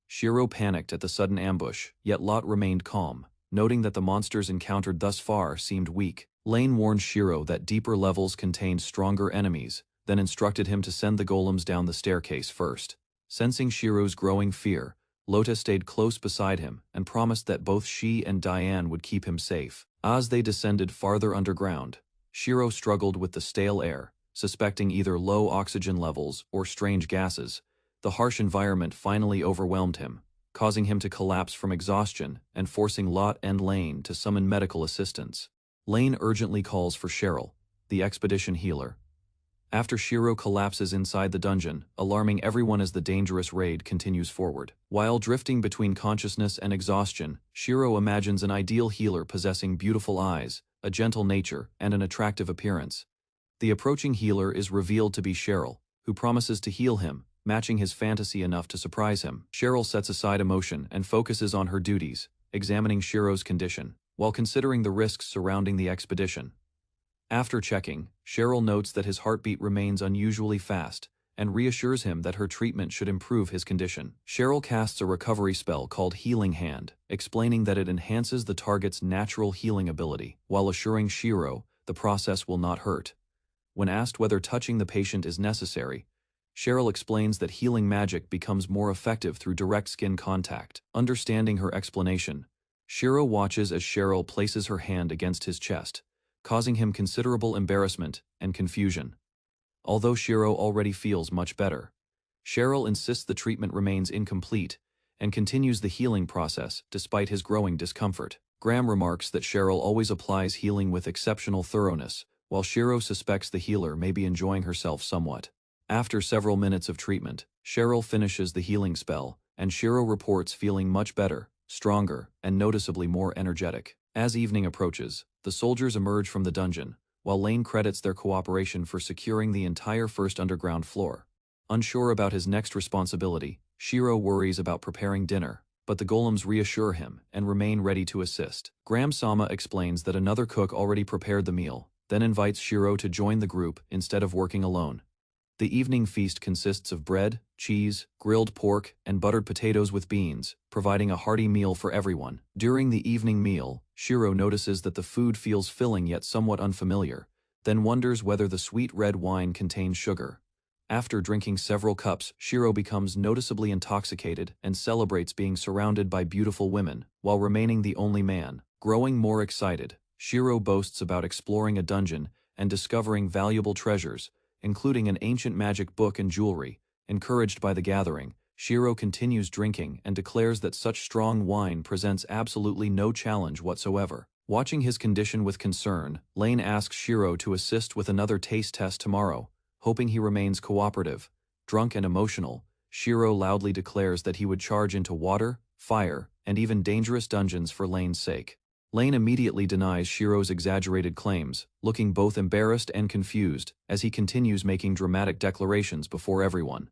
Shiro panicked at the sudden ambush, yet Lot remained calm, noting that the monsters encountered thus far seemed weak. Lane warned Shiro that deeper levels contained stronger enemies, then instructed him to send the golems down the staircase first. Sensing Shiro's growing fear, Lota stayed close beside him and promised that both she and Diane would keep him safe. As they descended farther underground, Shiro struggled with the stale air, suspecting either low oxygen levels or strange gases. The harsh environment finally overwhelmed him, causing him to collapse from exhaustion and forcing Lot and Lane to summon medical assistance. Lane urgently calls for Cheryl, the expedition healer. After Shiro collapses inside the dungeon, alarming everyone as the dangerous raid continues forward. While drifting between consciousness and exhaustion, Shiro imagines an ideal healer possessing beautiful eyes, a gentle nature, and an attractive appearance. The approaching healer is revealed to be Cheryl, who promises to heal him, matching his fantasy enough to surprise him. Cheryl sets aside emotion and focuses on her duties, examining Shiro's condition, while considering the risks surrounding the expedition. After checking, Cheryl notes that his heartbeat remains unusually fast, and reassures him that her treatment should improve his condition. Cheryl casts a recovery spell called Healing Hand, explaining that it enhances the target's natural healing ability, while assuring Shiro the process will not hurt. When asked whether touching the patient is necessary, Cheryl explains that healing magic becomes more effective through direct skin contact. Understanding her explanation, Shiro watches as Cheryl places her hand against his chest, causing him considerable embarrassment and confusion. Although Shiro already feels much better, Cheryl insists the treatment remains incomplete and continues the healing process despite his growing discomfort. Graham remarks that Cheryl always applies healing with exceptional thoroughness, while Shiro suspects the healer may be enjoying herself somewhat. After several minutes of treatment, Cheryl finishes the healing spell, and Shiro reports feeling much better, stronger, and noticeably more energetic. As evening approaches, the soldiers emerge from the dungeon, while Lane credits their cooperation for securing the entire first underground floor. Unsure about his next responsibility, Shiro worries about preparing dinner, but the golems reassure him and remain ready to assist. Graham-sama explains that another cook already prepared the meal, then invites Shiro to join the group instead of working alone. The evening feast consists of bread, cheese, grilled pork, and buttered potatoes with beans, providing a hearty meal for everyone. During the evening meal, Shiro notices that the food feels filling yet somewhat unfamiliar, then wonders whether the sweet red wine contains sugar. After drinking several cups, Shiro becomes noticeably intoxicated and celebrates being surrounded by beautiful women, while remaining the only man. Growing more excited, Shiro boasts about exploring a dungeon and discovering valuable treasures, including an ancient magic book and jewelry. Encouraged by the gathering, Shiro continues drinking and declares that such strong wine presents absolutely no challenge whatsoever. Watching his condition with concern, Lane asks Shiro to assist with another taste test tomorrow, hoping he remains cooperative. Drunk and emotional, Shiro loudly declares that he would charge into water, fire, and even dangerous dungeons for Lane's sake. Lane immediately denies Shiro's exaggerated claims, looking both embarrassed and confused as he continues making dramatic declarations before everyone.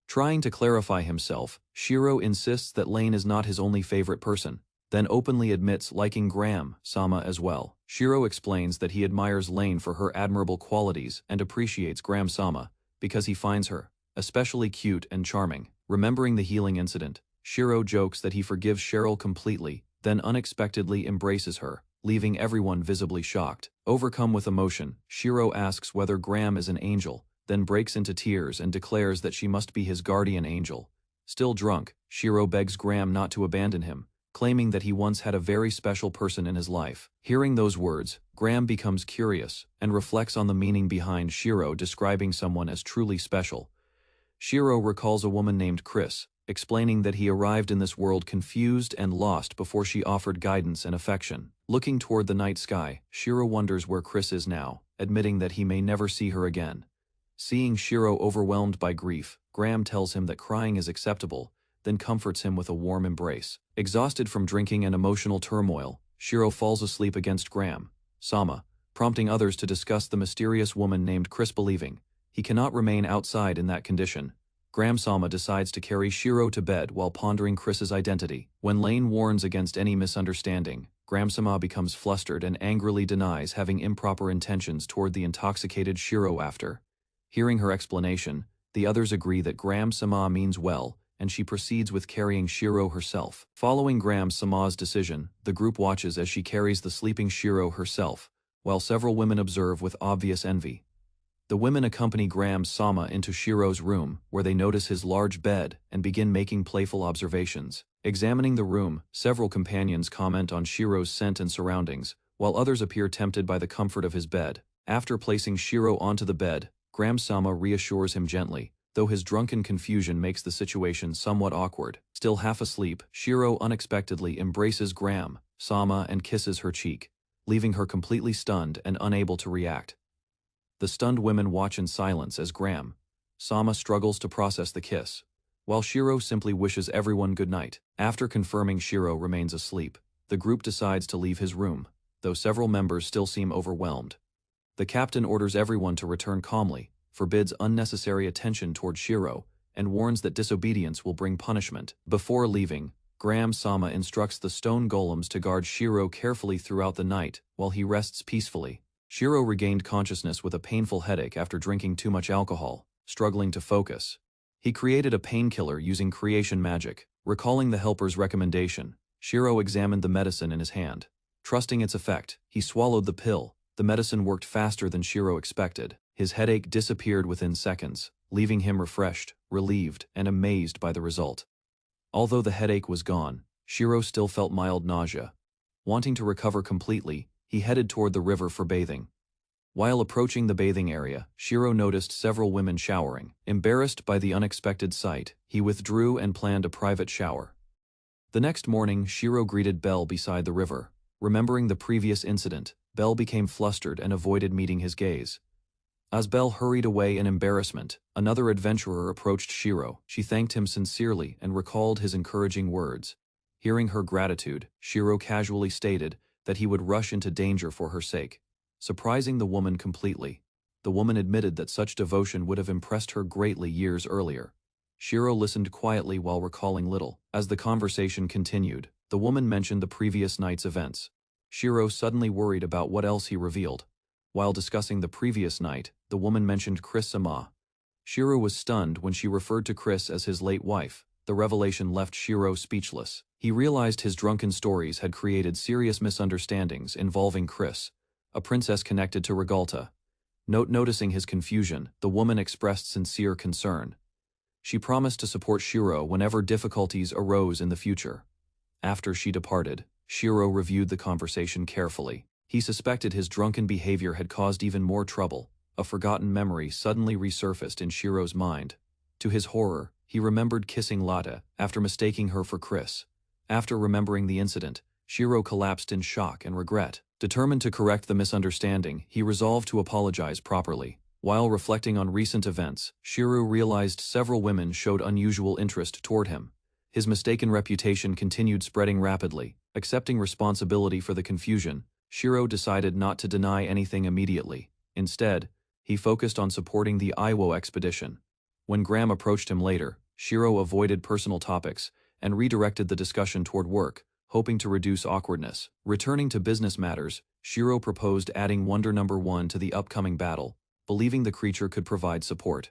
Trying to clarify himself, Shiro insists that Lane is not his only favorite person, then openly admits liking Graham-sama as well. Shiro explains that he admires Lane for her admirable qualities and appreciates Graham-sama because he finds her especially cute and charming. Remembering the healing incident, Shiro jokes that he forgives Cheryl completely, then unexpectedly embraces her, leaving everyone visibly shocked. Overcome with emotion, Shiro asks whether Graham is an angel, then breaks into tears and declares that she must be his guardian angel. Still drunk, Shiro begs Graham not to abandon him, claiming that he once had a very special person in his life. Hearing those words, Graham becomes curious and reflects on the meaning behind Shiro describing someone as truly special. Shiro recalls a woman named Chris, explaining that he arrived in this world confused and lost before she offered guidance and affection. Looking toward the night sky, Shiro wonders where Chris is now, admitting that he may never see her again. Seeing Shiro overwhelmed by grief, Graham tells him that crying is acceptable, then comforts him with a warm embrace. Exhausted from drinking and emotional turmoil, Shiro falls asleep against Graham-sama, prompting others to discuss the mysterious woman named Chris, believing he cannot remain outside in that condition. Graham-sama decides to carry Shiro to bed while pondering Chris's identity. When Lane warns against any misunderstanding, Graham-sama becomes flustered and angrily denies having improper intentions toward the intoxicated Shiro. After hearing her explanation, the others agree that Graham-sama means well, and she proceeds with carrying Shiro herself. Following Graham-sama's decision, the group watches as she carries the sleeping Shiro herself, while several women observe with obvious envy. The women accompany Graham-sama into Shiro's room, where they notice his large bed and begin making playful observations. Examining the room, several companions comment on Shiro's scent and surroundings, while others appear tempted by the comfort of his bed. After placing Shiro onto the bed, Graham-sama reassures him gently, though his drunken confusion makes the situation somewhat awkward. Still half asleep, Shiro unexpectedly embraces Graham-sama and kisses her cheek, leaving her completely stunned and unable to react. The stunned women watch in silence as Graham-sama struggles to process the kiss, while Shiro simply wishes everyone good night. After confirming Shiro remains asleep, the group decides to leave his room, though several members still seem overwhelmed. The captain orders everyone to return calmly, forbids unnecessary attention toward Shiro, and warns that disobedience will bring punishment. Before leaving, Graham-sama instructs the stone golems to guard Shiro carefully throughout the night while he rests peacefully. Shiro regained consciousness with a painful headache after drinking too much alcohol, struggling to focus. He created a painkiller using creation magic. Recalling the helper's recommendation, Shiro examined the medicine in his hand. Trusting its effect, he swallowed the pill. The medicine worked faster than Shiro expected. His headache disappeared within seconds, leaving him refreshed, relieved, and amazed by the result. Although the headache was gone, Shiro still felt mild nausea. Wanting to recover completely, he headed toward the river for bathing. While approaching the bathing area, Shiro noticed several women showering. Embarrassed by the unexpected sight, he withdrew and planned a private shower. The next morning, Shiro greeted Belle beside the river. Remembering the previous incident, Belle became flustered and avoided meeting his gaze. As Belle hurried away in embarrassment, another adventurer approached Shiro. She thanked him sincerely and recalled his encouraging words. Hearing her gratitude, Shiro casually stated that he would rush into danger for her sake, surprising the woman completely. The woman admitted that such devotion would have impressed her greatly years earlier. Shiro listened quietly while recalling little. As the conversation continued, the woman mentioned the previous night's events. Shiro suddenly worried about what else he revealed. While discussing the previous night, the woman mentioned Chris-sama. Shiro was stunned when she referred to Chris as his late wife. The revelation left Shiro speechless. He realized his drunken stories had created serious misunderstandings involving Chris, a princess connected to Regalta. Noticing his confusion, the woman expressed sincere concern. She promised to support Shiro whenever difficulties arose in the future. After she departed, Shiro reviewed the conversation carefully. He suspected his drunken behavior had caused even more trouble. A forgotten memory suddenly resurfaced in Shiro's mind. To his horror, he remembered kissing Lotta after mistaking her for Chris. After remembering the incident, Shiro collapsed in shock and regret. Determined to correct the misunderstanding, he resolved to apologize properly. While reflecting on recent events, Shiro realized several women showed unusual interest toward him. His mistaken reputation continued spreading rapidly. Accepting responsibility for the confusion, Shiro decided not to deny anything immediately. Instead, he focused on supporting the Iwo expedition. When Graham approached him later, Shiro avoided personal topics and redirected the discussion toward work, hoping to reduce awkwardness. Returning to business matters, Shiro proposed adding Wonder No. 1 to the upcoming battle, believing the creature could provide support.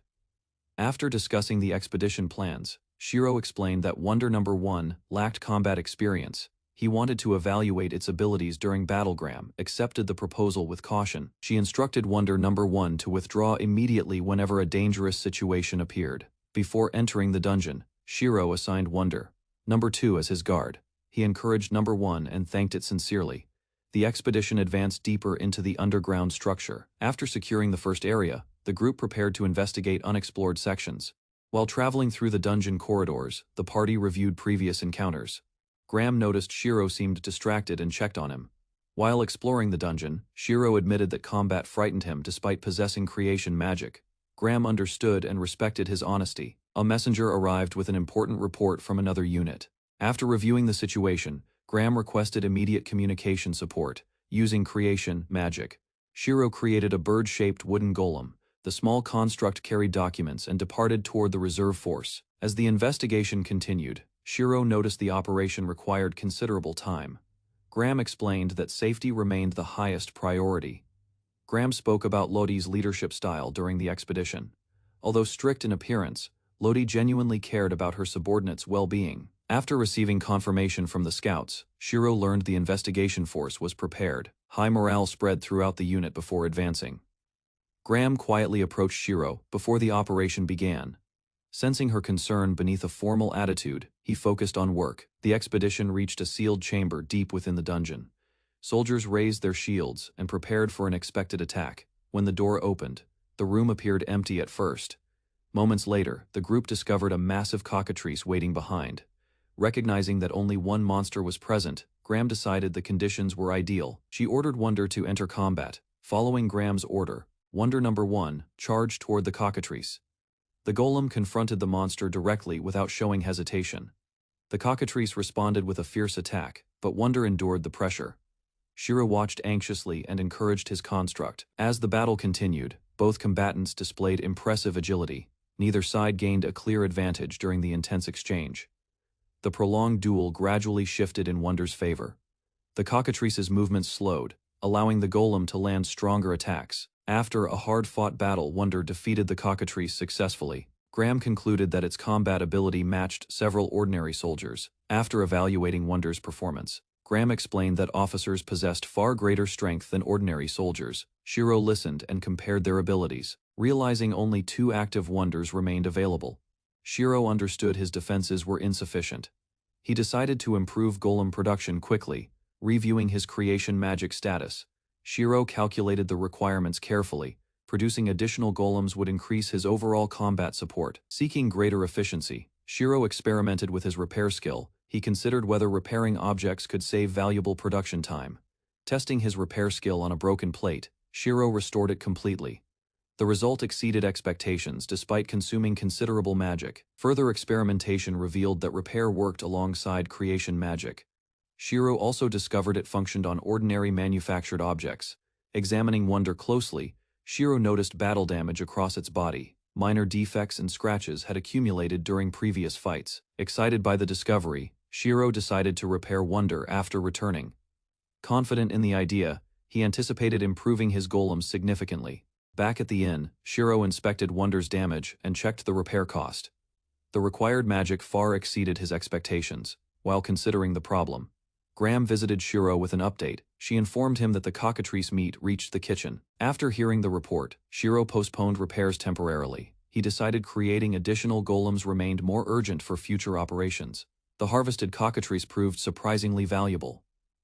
After discussing the expedition plans, Shiro explained that Wonder No. 1 lacked combat experience. He wanted to evaluate its abilities during battle. Graham accepted the proposal with caution. She instructed Wonder No. 1 to withdraw immediately whenever a dangerous situation appeared. Before entering the dungeon, Shiro assigned Wonder No. 2 as his guard. He encouraged No. 1 and thanked it sincerely. The expedition advanced deeper into the underground structure. After securing the first area, the group prepared to investigate unexplored sections. While traveling through the dungeon corridors, the party reviewed previous encounters. Graham noticed Shiro seemed distracted and checked on him. While exploring the dungeon, Shiro admitted that combat frightened him despite possessing creation magic. Graham understood and respected his honesty. A messenger arrived with an important report from another unit. After reviewing the situation, Graham requested immediate communication support. Using creation magic, Shiro created a bird-shaped wooden golem. The small construct carried documents and departed toward the reserve force. As the investigation continued, Shiro noticed the operation required considerable time. Graham explained that safety remained the highest priority. Graham spoke about Lodi's leadership style during the expedition. Although strict in appearance, Lodi genuinely cared about her subordinates' well-being. After receiving confirmation from the scouts, Shiro learned the investigation force was prepared. High morale spread throughout the unit before advancing. Graham quietly approached Shiro before the operation began. Sensing her concern beneath a formal attitude, he focused on work. The expedition reached a sealed chamber deep within the dungeon. Soldiers raised their shields and prepared for an expected attack. When the door opened, the room appeared empty at first. Moments later, the group discovered a massive cockatrice waiting behind. Recognizing that only one monster was present, Graham decided the conditions were ideal. She ordered Wonder to enter combat. Following Graham's order, Wonder number 1 charged toward the cockatrice. The golem confronted the monster directly without showing hesitation. The cockatrice responded with a fierce attack, but Wonder endured the pressure. Shiro watched anxiously and encouraged his construct. As the battle continued, both combatants displayed impressive agility. Neither side gained a clear advantage during the intense exchange. The prolonged duel gradually shifted in Wonder's favor. The cockatrice's movements slowed, allowing the golem to land stronger attacks. After a hard-fought battle, Wonder defeated the cockatrice successfully. Graham concluded that its combat ability matched several ordinary soldiers. After evaluating Wonder's performance, Graham explained that officers possessed far greater strength than ordinary soldiers. Shiro listened and compared their abilities, realizing only 2 active Wonders remained available. Shiro understood his defenses were insufficient. He decided to improve golem production quickly, reviewing his creation magic status. Shiro calculated the requirements carefully. Producing additional golems would increase his overall combat support. Seeking greater efficiency, Shiro experimented with his repair skill. He considered whether repairing objects could save valuable production time. Testing his repair skill on a broken plate, Shiro restored it completely. The result exceeded expectations despite consuming considerable magic. Further experimentation revealed that repair worked alongside creation magic. Shiro also discovered it functioned on ordinary manufactured objects. Examining Wonder closely, Shiro noticed battle damage across its body. Minor defects and scratches had accumulated during previous fights. Excited by the discovery, Shiro decided to repair Wonder after returning. Confident in the idea, he anticipated improving his golems significantly. Back at the inn, Shiro inspected Wonder's damage and checked the repair cost. The required magic far exceeded his expectations. While considering the problem, Graham visited Shiro with an update. She informed him that the cockatrice meat reached the kitchen. After hearing the report, Shiro postponed repairs temporarily. He decided creating additional golems remained more urgent for future operations. The harvested cockatrice proved surprisingly valuable.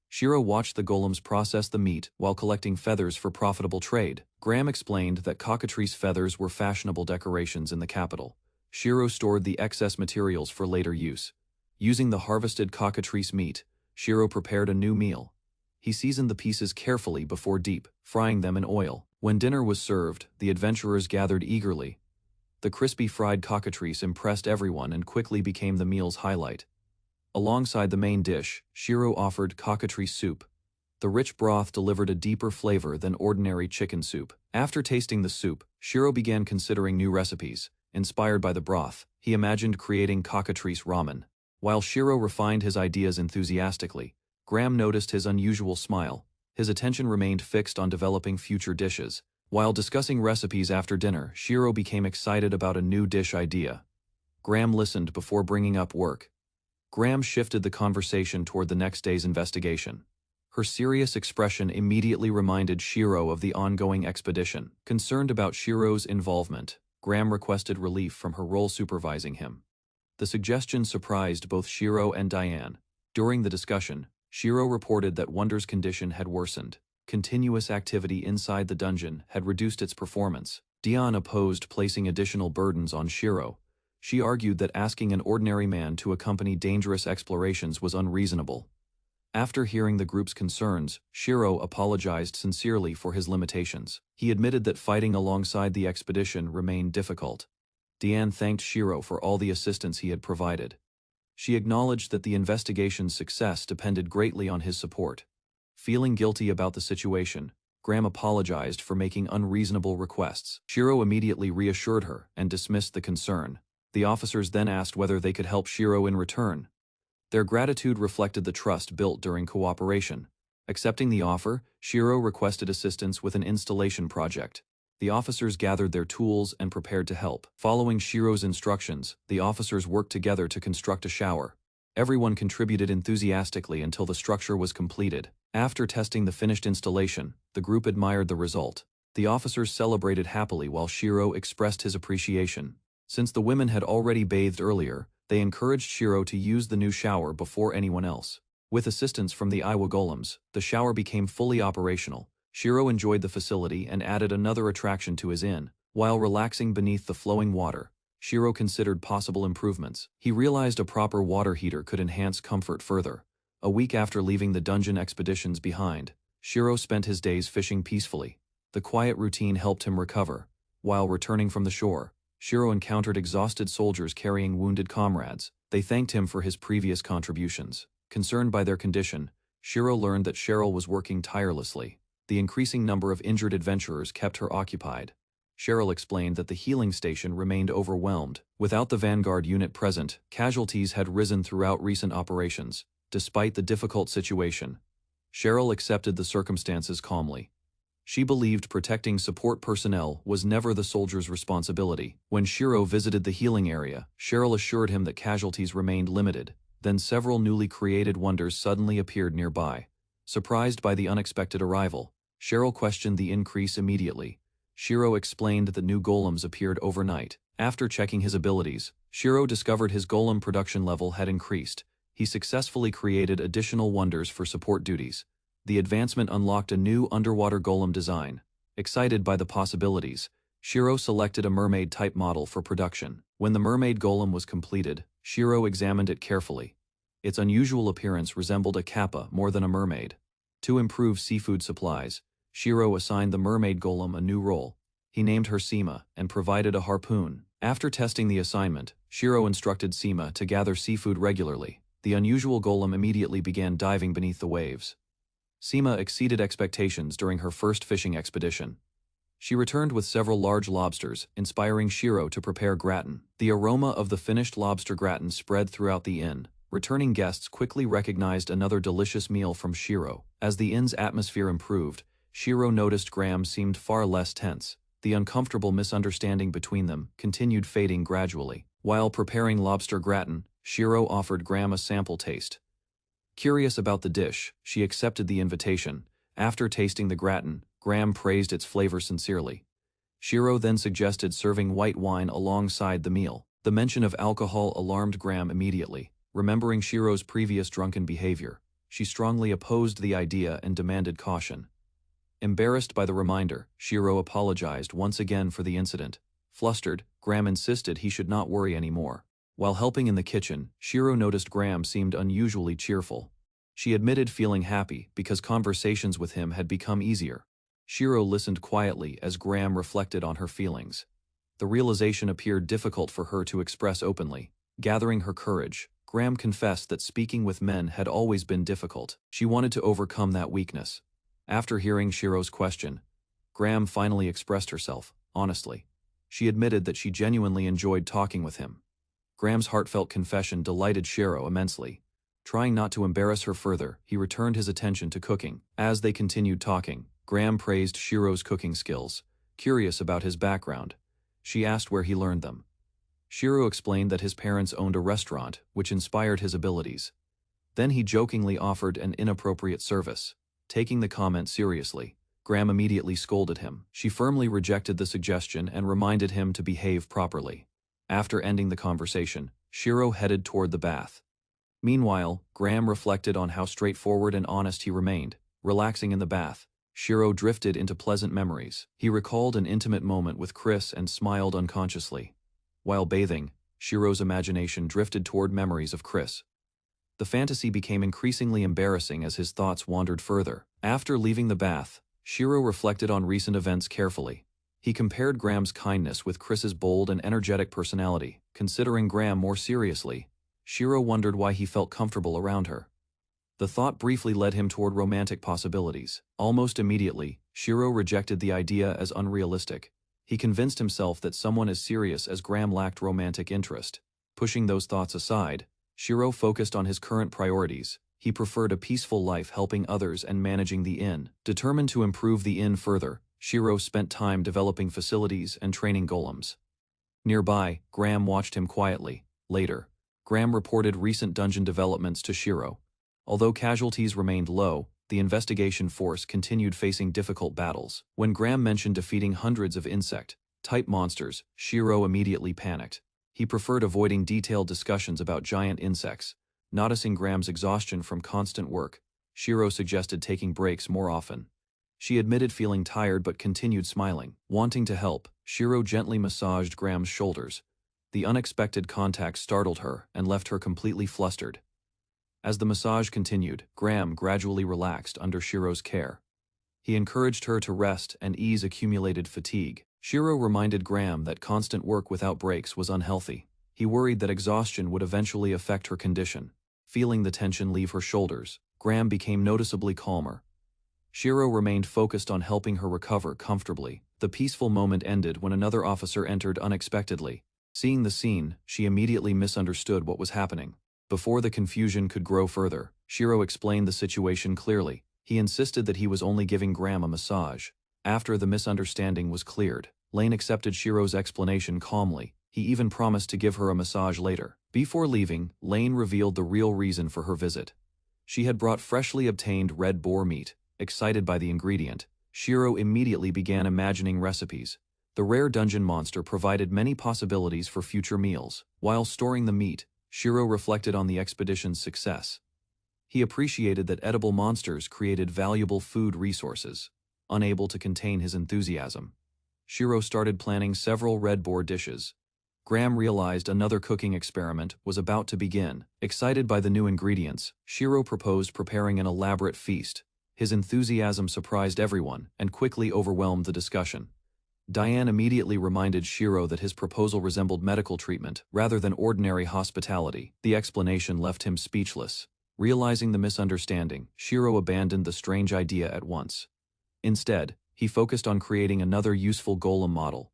Shiro watched the golems process the meat while collecting feathers for profitable trade. Graham explained that cockatrice feathers were fashionable decorations in the capital. Shiro stored the excess materials for later use. Using the harvested cockatrice meat, Shiro prepared a new meal. He seasoned the pieces carefully before deep frying them in oil. When dinner was served, the adventurers gathered eagerly. The crispy fried cockatrice impressed everyone and quickly became the meal's highlight. Alongside the main dish, Shiro offered cockatrice soup. The rich broth delivered a deeper flavor than ordinary chicken soup. After tasting the soup, Shiro began considering new recipes. Inspired by the broth, he imagined creating cockatrice ramen. While Shiro refined his ideas enthusiastically, Graham noticed his unusual smile. His attention remained fixed on developing future dishes. While discussing recipes after dinner, Shiro became excited about a new dish idea. Graham listened before bringing up work. Graham shifted the conversation toward the next day's investigation. Her serious expression immediately reminded Shiro of the ongoing expedition. Concerned about Shiro's involvement, Graham requested relief from her role supervising him. The suggestion surprised both Shiro and Diane. During the discussion, Shiro reported that Wonder's condition had worsened. Continuous activity inside the dungeon had reduced its performance. Diane opposed placing additional burdens on Shiro. She argued that asking an ordinary man to accompany dangerous explorations was unreasonable. After hearing the group's concerns, Shiro apologized sincerely for his limitations. He admitted that fighting alongside the expedition remained difficult. Diane thanked Shiro for all the assistance he had provided. She acknowledged that the investigation's success depended greatly on his support. Feeling guilty about the situation, Graham apologized for making unreasonable requests. Shiro immediately reassured her and dismissed the concern. The officers then asked whether they could help Shiro in return. Their gratitude reflected the trust built during cooperation. Accepting the offer, Shiro requested assistance with an installation project. The officers gathered their tools and prepared to help. Following Shiro's instructions, the officers worked together to construct a shower. Everyone contributed enthusiastically until the structure was completed. After testing the finished installation, the group admired the result. The officers celebrated happily while Shiro expressed his appreciation. Since the women had already bathed earlier, they encouraged Shiro to use the new shower before anyone else. With assistance from the Iwa golems, the shower became fully operational. Shiro enjoyed the facility and added another attraction to his inn. While relaxing beneath the flowing water, Shiro considered possible improvements. He realized a proper water heater could enhance comfort further. A week after leaving the dungeon expeditions behind, Shiro spent his days fishing peacefully. The quiet routine helped him recover. While returning from the shore, Shiro encountered exhausted soldiers carrying wounded comrades. They thanked him for his previous contributions. Concerned by their condition, Shiro learned that Cheryl was working tirelessly. The increasing number of injured adventurers kept her occupied. Cheryl explained that the healing station remained overwhelmed. Without the vanguard unit present, casualties had risen throughout recent operations. Despite the difficult situation, Cheryl accepted the circumstances calmly. She believed protecting support personnel was never the soldiers' responsibility. When Shiro visited the healing area, Cheryl assured him that casualties remained limited. Then several newly created wonders suddenly appeared nearby. Surprised by the unexpected arrival, Cheryl questioned the increase immediately. Shiro explained that new golems appeared overnight. After checking his abilities, Shiro discovered his golem production level had increased. He successfully created additional wonders for support duties. The advancement unlocked a new underwater golem design. Excited by the possibilities, Shiro selected a mermaid-type model for production. When the mermaid golem was completed, Shiro examined it carefully. Its unusual appearance resembled a kappa more than a mermaid. To improve seafood supplies, Shiro assigned the mermaid golem a new role. He named her Seema and provided a harpoon. After testing the assignment, Shiro instructed Seema to gather seafood regularly. The unusual golem immediately began diving beneath the waves. Seema exceeded expectations during her first fishing expedition. She returned with several large lobsters, inspiring Shiro to prepare gratin. The aroma of the finished lobster gratin spread throughout the inn. Returning guests quickly recognized another delicious meal from Shiro. As the inn's atmosphere improved, Shiro noticed Graham seemed far less tense. The uncomfortable misunderstanding between them continued fading gradually. While preparing lobster gratin, Shiro offered Graham a sample taste. Curious about the dish, she accepted the invitation. After tasting the gratin, Graham praised its flavor sincerely. Shiro then suggested serving white wine alongside the meal. The mention of alcohol alarmed Graham immediately. Remembering Shiro's previous drunken behavior, she strongly opposed the idea and demanded caution. Embarrassed by the reminder, Shiro apologized once again for the incident. Flustered, Graham insisted he should not worry anymore. While helping in the kitchen, Shiro noticed Graham seemed unusually cheerful. She admitted feeling happy because conversations with him had become easier. Shiro listened quietly as Graham reflected on her feelings. The realization appeared difficult for her to express openly. Gathering her courage, Graham confessed that speaking with men had always been difficult. She wanted to overcome that weakness. After hearing Shiro's question, Graham finally expressed herself, honestly. She admitted that she genuinely enjoyed talking with him. Graham's heartfelt confession delighted Shiro immensely. Trying not to embarrass her further, he returned his attention to cooking. As they continued talking, Graham praised Shiro's cooking skills. Curious about his background, she asked where he learned them. Shiro explained that his parents owned a restaurant, which inspired his abilities. Then he jokingly offered an inappropriate service. Taking the comment seriously, Graham immediately scolded him. She firmly rejected the suggestion and reminded him to behave properly. After ending the conversation, Shiro headed toward the bath. Meanwhile, Graham reflected on how straightforward and honest he remained. Relaxing in the bath, Shiro drifted into pleasant memories. He recalled an intimate moment with Chris and smiled unconsciously. While bathing, Shiro's imagination drifted toward memories of Chris. The fantasy became increasingly embarrassing as his thoughts wandered further. After leaving the bath, Shiro reflected on recent events carefully. He compared Graham's kindness with Chris's bold and energetic personality. Considering Graham more seriously, Shiro wondered why he felt comfortable around her. The thought briefly led him toward romantic possibilities. Almost immediately, Shiro rejected the idea as unrealistic. He convinced himself that someone as serious as Graham lacked romantic interest. Pushing those thoughts aside, Shiro focused on his current priorities. He preferred a peaceful life helping others and managing the inn. Determined to improve the inn further, Shiro spent time developing facilities and training golems. Nearby, Graham watched him quietly. Later, Graham reported recent dungeon developments to Shiro. Although casualties remained low, the investigation force continued facing difficult battles. When Graham mentioned defeating hundreds of insect-type monsters, Shiro immediately panicked. He preferred avoiding detailed discussions about giant insects. Noticing Graham's exhaustion from constant work, Shiro suggested taking breaks more often. She admitted feeling tired but continued smiling. Wanting to help, Shiro gently massaged Graham's shoulders. The unexpected contact startled her and left her completely flustered. As the massage continued, Graham gradually relaxed under Shiro's care. He encouraged her to rest and ease accumulated fatigue. Shiro reminded Graham that constant work without breaks was unhealthy. He worried that exhaustion would eventually affect her condition. Feeling the tension leave her shoulders, Graham became noticeably calmer. Shiro remained focused on helping her recover comfortably. The peaceful moment ended when another officer entered unexpectedly. Seeing the scene, she immediately misunderstood what was happening. Before the confusion could grow further, Shiro explained the situation clearly. He insisted that he was only giving Graham a massage. After the misunderstanding was cleared, Lane accepted Shiro's explanation calmly. He even promised to give her a massage later. Before leaving, Lane revealed the real reason for her visit. She had brought freshly obtained red boar meat. Excited by the ingredient, Shiro immediately began imagining recipes. The rare dungeon monster provided many possibilities for future meals. While storing the meat, Shiro reflected on the expedition's success. He appreciated that edible monsters created valuable food resources. Unable to contain his enthusiasm, Shiro started planning several red boar dishes. Graham realized another cooking experiment was about to begin. Excited by the new ingredients, Shiro proposed preparing an elaborate feast. His enthusiasm surprised everyone and quickly overwhelmed the discussion. Diane immediately reminded Shiro that his proposal resembled medical treatment rather than ordinary hospitality. The explanation left him speechless. Realizing the misunderstanding, Shiro abandoned the strange idea at once. Instead, he focused on creating another useful golem model.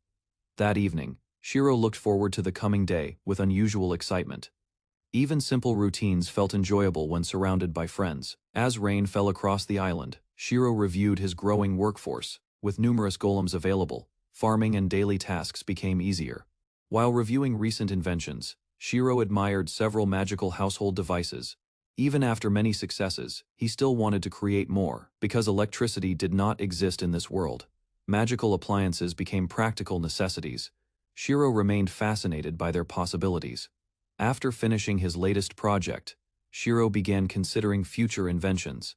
That evening, Shiro looked forward to the coming day with unusual excitement. Even simple routines felt enjoyable when surrounded by friends. As rain fell across the island, Shiro reviewed his growing workforce. With numerous golems available, farming and daily tasks became easier. While reviewing recent inventions, Shiro admired several magical household devices. Even after many successes, he still wanted to create more. Because electricity did not exist in this world, magical appliances became practical necessities. Shiro remained fascinated by their possibilities. After finishing his latest project, Shiro began considering future inventions.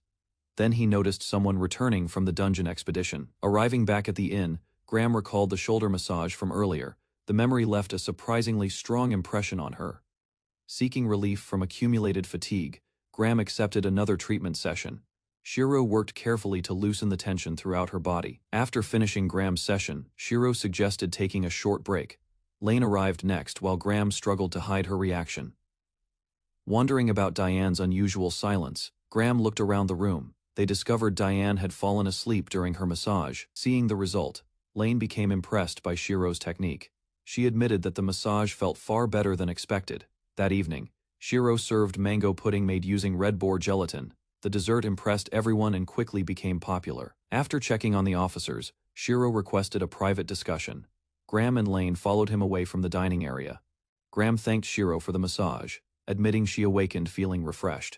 Then he noticed someone returning from the dungeon expedition. Arriving back at the inn, Graham recalled the shoulder massage from earlier. The memory left a surprisingly strong impression on her. Seeking relief from accumulated fatigue, Graham accepted another treatment session. Shiro worked carefully to loosen the tension throughout her body. After finishing Graham's session, Shiro suggested taking a short break. Lane arrived next while Graham struggled to hide her reaction. Wondering about Diane's unusual silence, Graham looked around the room. They discovered Diane had fallen asleep during her massage. Seeing the result, Lane became impressed by Shiro's technique. She admitted that the massage felt far better than expected. That evening, Shiro served mango pudding made using red boar gelatin. The dessert impressed everyone and quickly became popular. After checking on the officers, Shiro requested a private discussion. Graham and Lane followed him away from the dining area. Graham thanked Shiro for the massage, admitting she awakened feeling refreshed.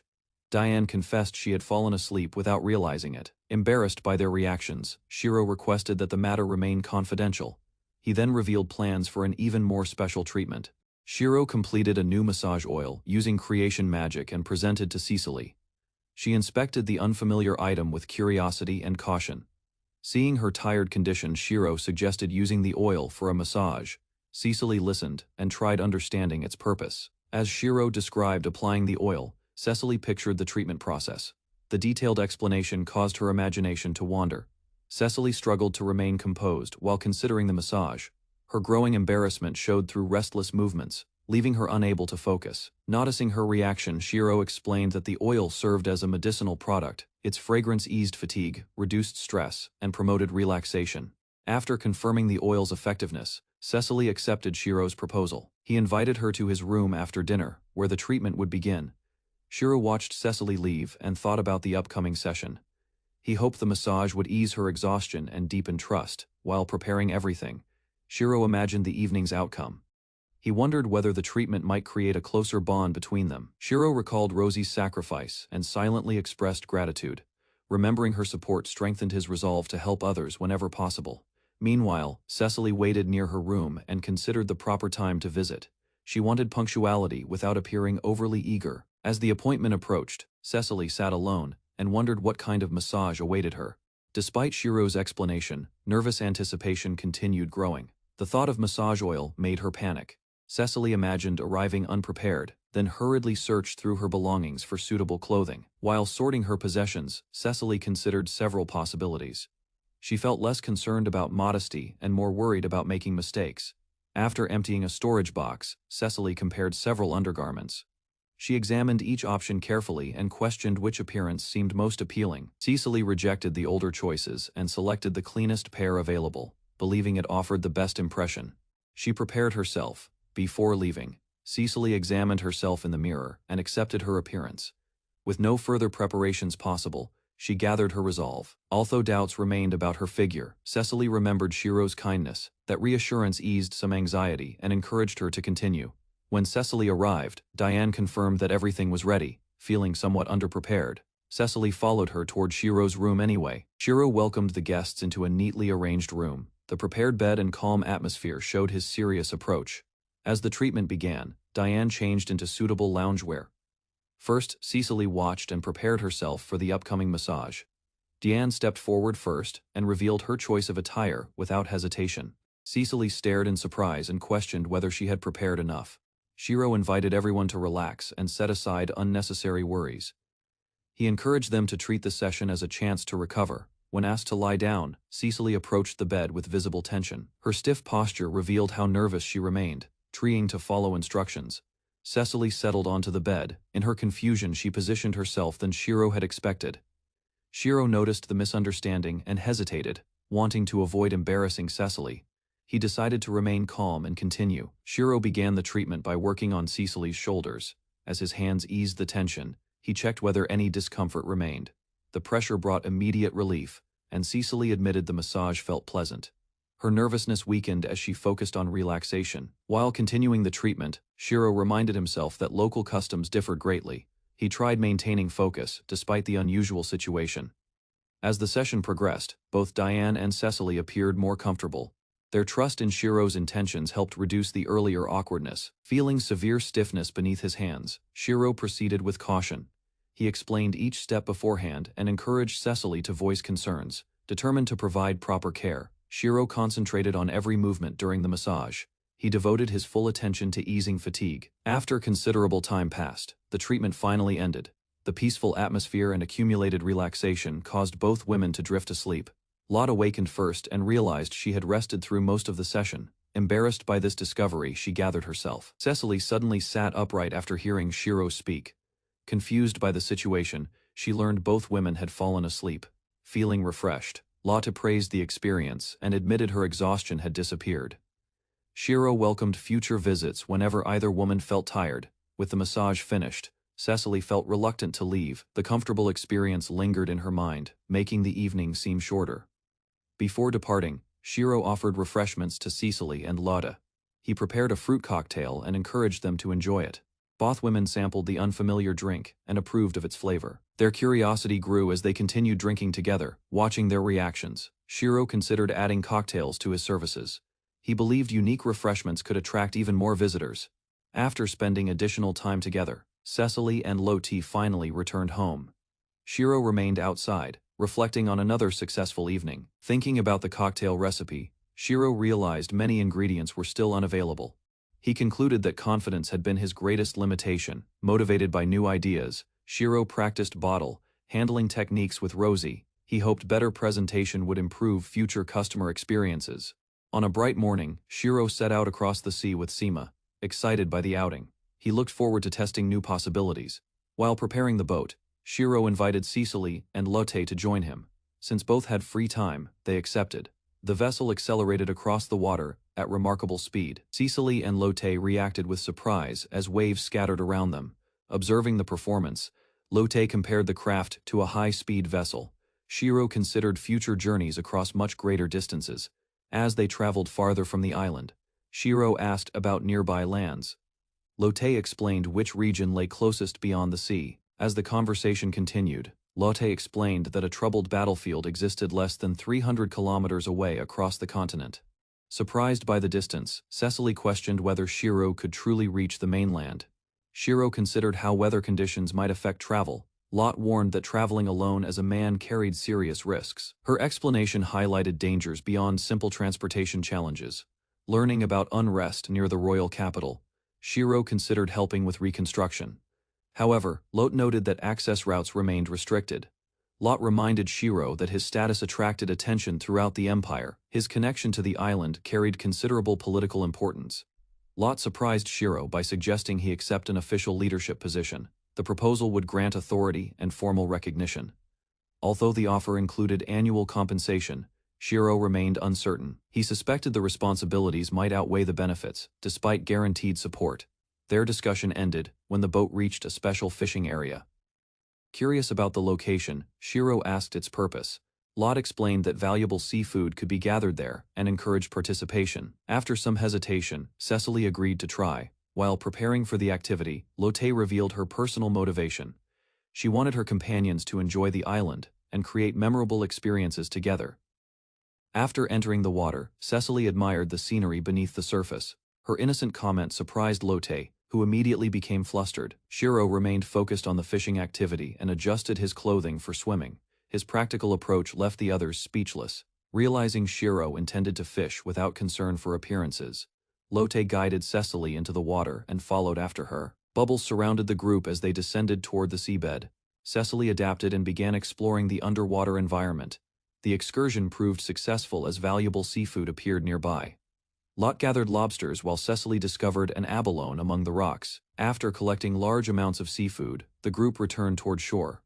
Diane confessed she had fallen asleep without realizing it. Embarrassed by their reactions, Shiro requested that the matter remain confidential. He then revealed plans for an even more special treatment. Shiro completed a new massage oil using creation magic and presented to Cecily. She inspected the unfamiliar item with curiosity and caution. Seeing her tired condition, Shiro suggested using the oil for a massage. Cecily listened and tried understanding its purpose. As Shiro described applying the oil, Cecily pictured the treatment process. The detailed explanation caused her imagination to wander. Cecily struggled to remain composed while considering the massage. Her growing embarrassment showed through restless movements. leaving her unable to focus. Noticing her reaction, Shiro explained that the oil served as a medicinal product. Its fragrance eased fatigue, reduced stress, and promoted relaxation. After confirming the oil's effectiveness, Cecily accepted Shiro's proposal. He invited her to his room after dinner, where the treatment would begin. Shiro watched Cecily leave and thought about the upcoming session. He hoped the massage would ease her exhaustion and deepen trust. While preparing everything, Shiro imagined the evening's outcome. He wondered whether the treatment might create a closer bond between them. Shiro recalled Rosie's sacrifice and silently expressed gratitude. Remembering her support strengthened his resolve to help others whenever possible. Meanwhile, Cecily waited near her room and considered the proper time to visit. She wanted punctuality without appearing overly eager. As the appointment approached, Cecily sat alone and wondered what kind of massage awaited her. Despite Shiro's explanation, nervous anticipation continued growing. The thought of massage oil made her panic. Cecily imagined arriving unprepared, then hurriedly searched through her belongings for suitable clothing. While sorting her possessions, Cecily considered several possibilities. She felt less concerned about modesty and more worried about making mistakes. After emptying a storage box, Cecily compared several undergarments. She examined each option carefully and questioned which appearance seemed most appealing. Cecily rejected the older choices and selected the cleanest pair available, believing it offered the best impression. She prepared herself. Before leaving, Cecily examined herself in the mirror and accepted her appearance. With no further preparations possible, she gathered her resolve. Although doubts remained about her figure, Cecily remembered Shiro's kindness. That reassurance eased some anxiety and encouraged her to continue. When Cecily arrived, Diane confirmed that everything was ready. Feeling somewhat underprepared, Cecily followed her toward Shiro's room anyway. Shiro welcomed the guests into a neatly arranged room. The prepared bed and calm atmosphere showed his serious approach. As the treatment began, Diane changed into suitable loungewear. First, Cecily watched and prepared herself for the upcoming massage. Diane stepped forward first and revealed her choice of attire without hesitation. Cecily stared in surprise and questioned whether she had prepared enough. Shiro invited everyone to relax and set aside unnecessary worries. He encouraged them to treat the session as a chance to recover. When asked to lie down, Cecily approached the bed with visible tension. Her stiff posture revealed how nervous she remained, trying to follow instructions. Cecily settled onto the bed. In her confusion, she positioned herself than Shiro had expected. Shiro noticed the misunderstanding and hesitated, wanting to avoid embarrassing Cecily. He decided to remain calm and continue. Shiro began the treatment by working on Cecily's shoulders. As his hands eased the tension, he checked whether any discomfort remained. The pressure brought immediate relief, and Cecily admitted the massage felt pleasant. Her nervousness weakened as she focused on relaxation. While continuing the treatment, Shiro reminded himself that local customs differed greatly. He tried maintaining focus despite the unusual situation. As the session progressed, both Diane and Cecily appeared more comfortable. Their trust in Shiro's intentions helped reduce the earlier awkwardness. Feeling severe stiffness beneath his hands, Shiro proceeded with caution. He explained each step beforehand and encouraged Cecily to voice concerns. Determined to provide proper care, Shiro concentrated on every movement during the massage. He devoted his full attention to easing fatigue. After considerable time passed, the treatment finally ended. The peaceful atmosphere and accumulated relaxation caused both women to drift asleep. Lot awakened first and realized she had rested through most of the session. Embarrassed by this discovery, she gathered herself. Cecily suddenly sat upright after hearing Shiro speak. Confused by the situation, she learned both women had fallen asleep. Feeling refreshed, Lotte praised the experience and admitted her exhaustion had disappeared. Shiro welcomed future visits whenever either woman felt tired. With the massage finished, Cecily felt reluctant to leave. The comfortable experience lingered in her mind, making the evening seem shorter. Before departing, Shiro offered refreshments to Cecily and Lotte. He prepared a fruit cocktail and encouraged them to enjoy it. Both women sampled the unfamiliar drink and approved of its flavor. Their curiosity grew as they continued drinking together, watching their reactions. Shiro considered adding cocktails to his services. He believed unique refreshments could attract even more visitors. After spending additional time together, Cecily and Lotte finally returned home. Shiro remained outside, reflecting on another successful evening. Thinking about the cocktail recipe, Shiro realized many ingredients were still unavailable. He concluded that confidence had been his greatest limitation. Motivated by new ideas, Shiro practiced bottle handling techniques with Rosie. He hoped better presentation would improve future customer experiences. On a bright morning, Shiro set out across the sea with Seema. excited by the outing. He looked forward to testing new possibilities. While preparing the boat, Shiro invited Cecily and Lotte to join him. Since both had free time, they accepted. The vessel accelerated across the water at remarkable speed. Cecily and Lotte reacted with surprise as waves scattered around them. Observing the performance, Lotte compared the craft to a high-speed vessel. Shiro considered future journeys across much greater distances. As they traveled farther from the island, Shiro asked about nearby lands. Lotte explained which region lay closest beyond the sea. As the conversation continued, Lotte explained that a troubled battlefield existed less than 300 kilometers away across the continent. Surprised by the distance, Cecily questioned whether Shiro could truly reach the mainland. Shiro considered how weather conditions might affect travel. Lot warned that traveling alone as a man carried serious risks. Her explanation highlighted dangers beyond simple transportation challenges. Learning about unrest near the royal capital, Shiro considered helping with reconstruction. However, Lot noted that access routes remained restricted. Lot reminded Shiro that his status attracted attention throughout the empire. His connection to the island carried considerable political importance. Lot surprised Shiro by suggesting he accept an official leadership position. The proposal would grant authority and formal recognition. Although the offer included annual compensation, Shiro remained uncertain. He suspected the responsibilities might outweigh the benefits, despite guaranteed support. Their discussion ended when the boat reached a special fishing area. Curious about the location, Shiro asked its purpose. Lot explained that valuable seafood could be gathered there and encouraged participation. After some hesitation, Cecily agreed to try. While preparing for the activity, Lotte revealed her personal motivation. She wanted her companions to enjoy the island and create memorable experiences together. After entering the water, Cecily admired the scenery beneath the surface. Her innocent comment surprised Lotte, who immediately became flustered. Shiro remained focused on the fishing activity and adjusted his clothing for swimming. His practical approach left the others speechless. Realizing Shiro intended to fish without concern for appearances, Lotte guided Cecily into the water and followed after her. Bubbles surrounded the group as they descended toward the seabed. Cecily adapted and began exploring the underwater environment. The excursion proved successful as valuable seafood appeared nearby. Lot gathered lobsters while Cecily discovered an abalone among the rocks. After collecting large amounts of seafood, the group returned toward shore.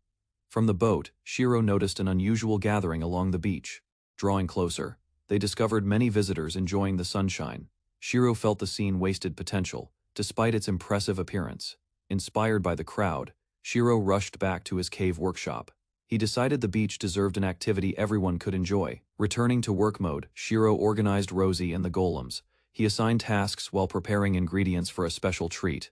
From the boat, Shiro noticed an unusual gathering along the beach. Drawing closer, they discovered many visitors enjoying the sunshine. Shiro felt the scene wasted potential, despite its impressive appearance. Inspired by the crowd, Shiro rushed back to his cave workshop. He decided the beach deserved an activity everyone could enjoy. Returning to work mode, Shiro organized Rosie and the golems. He assigned tasks while preparing ingredients for a special treat.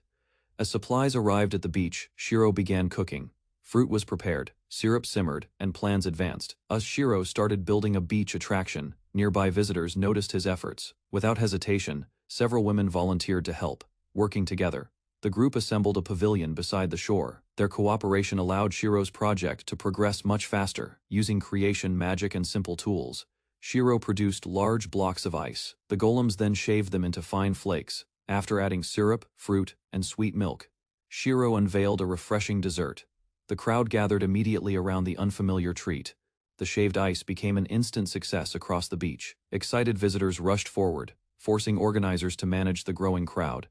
As supplies arrived at the beach, Shiro began cooking. Fruit was prepared, syrup simmered, and plans advanced. As Shiro started building a beach attraction, nearby visitors noticed his efforts. Without hesitation, several women volunteered to help. Working together, the group assembled a pavilion beside the shore. Their cooperation allowed Shiro's project to progress much faster. Using creation magic and simple tools, Shiro produced large blocks of ice. The golems then shaved them into fine flakes. After adding syrup, fruit, and sweet milk, Shiro unveiled a refreshing dessert. The crowd gathered immediately around the unfamiliar treat. The shaved ice became an instant success across the beach. Excited visitors rushed forward, forcing organizers to manage the growing crowd.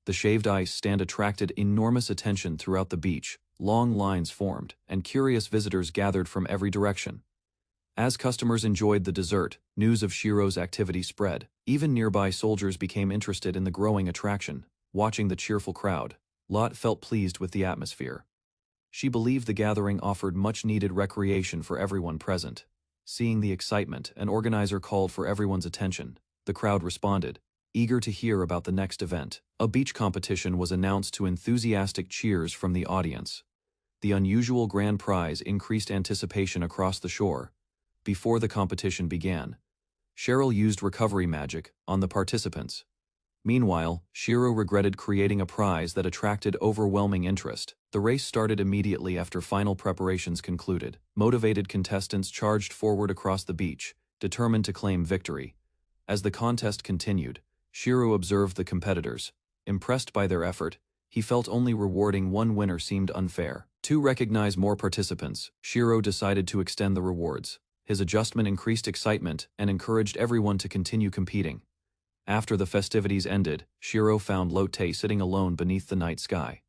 The shaved ice stand attracted enormous attention throughout the beach. Long lines formed, and curious visitors gathered from every direction. As customers enjoyed the dessert, news of Shiro's activity spread. Even nearby soldiers became interested in the growing attraction. Watching the cheerful crowd, Lot felt pleased with the atmosphere. She believed the gathering offered much-needed recreation for everyone present. Seeing the excitement, an organizer called for everyone's attention. The crowd responded, eager to hear about the next event. A beach competition was announced to enthusiastic cheers from the audience. The unusual grand prize increased anticipation across the shore. Before the competition began, Cheryl used recovery magic on the participants. Meanwhile, Shiro regretted creating a prize that attracted overwhelming interest. The race started immediately after final preparations concluded. Motivated contestants charged forward across the beach, determined to claim victory. As the contest continued, Shiro observed the competitors. Impressed by their effort, he felt only rewarding one winner seemed unfair. To recognize more participants, Shiro decided to extend the rewards. His adjustment increased excitement and encouraged everyone to continue competing. After the festivities ended, Shiro found Lotte sitting alone beneath the night sky.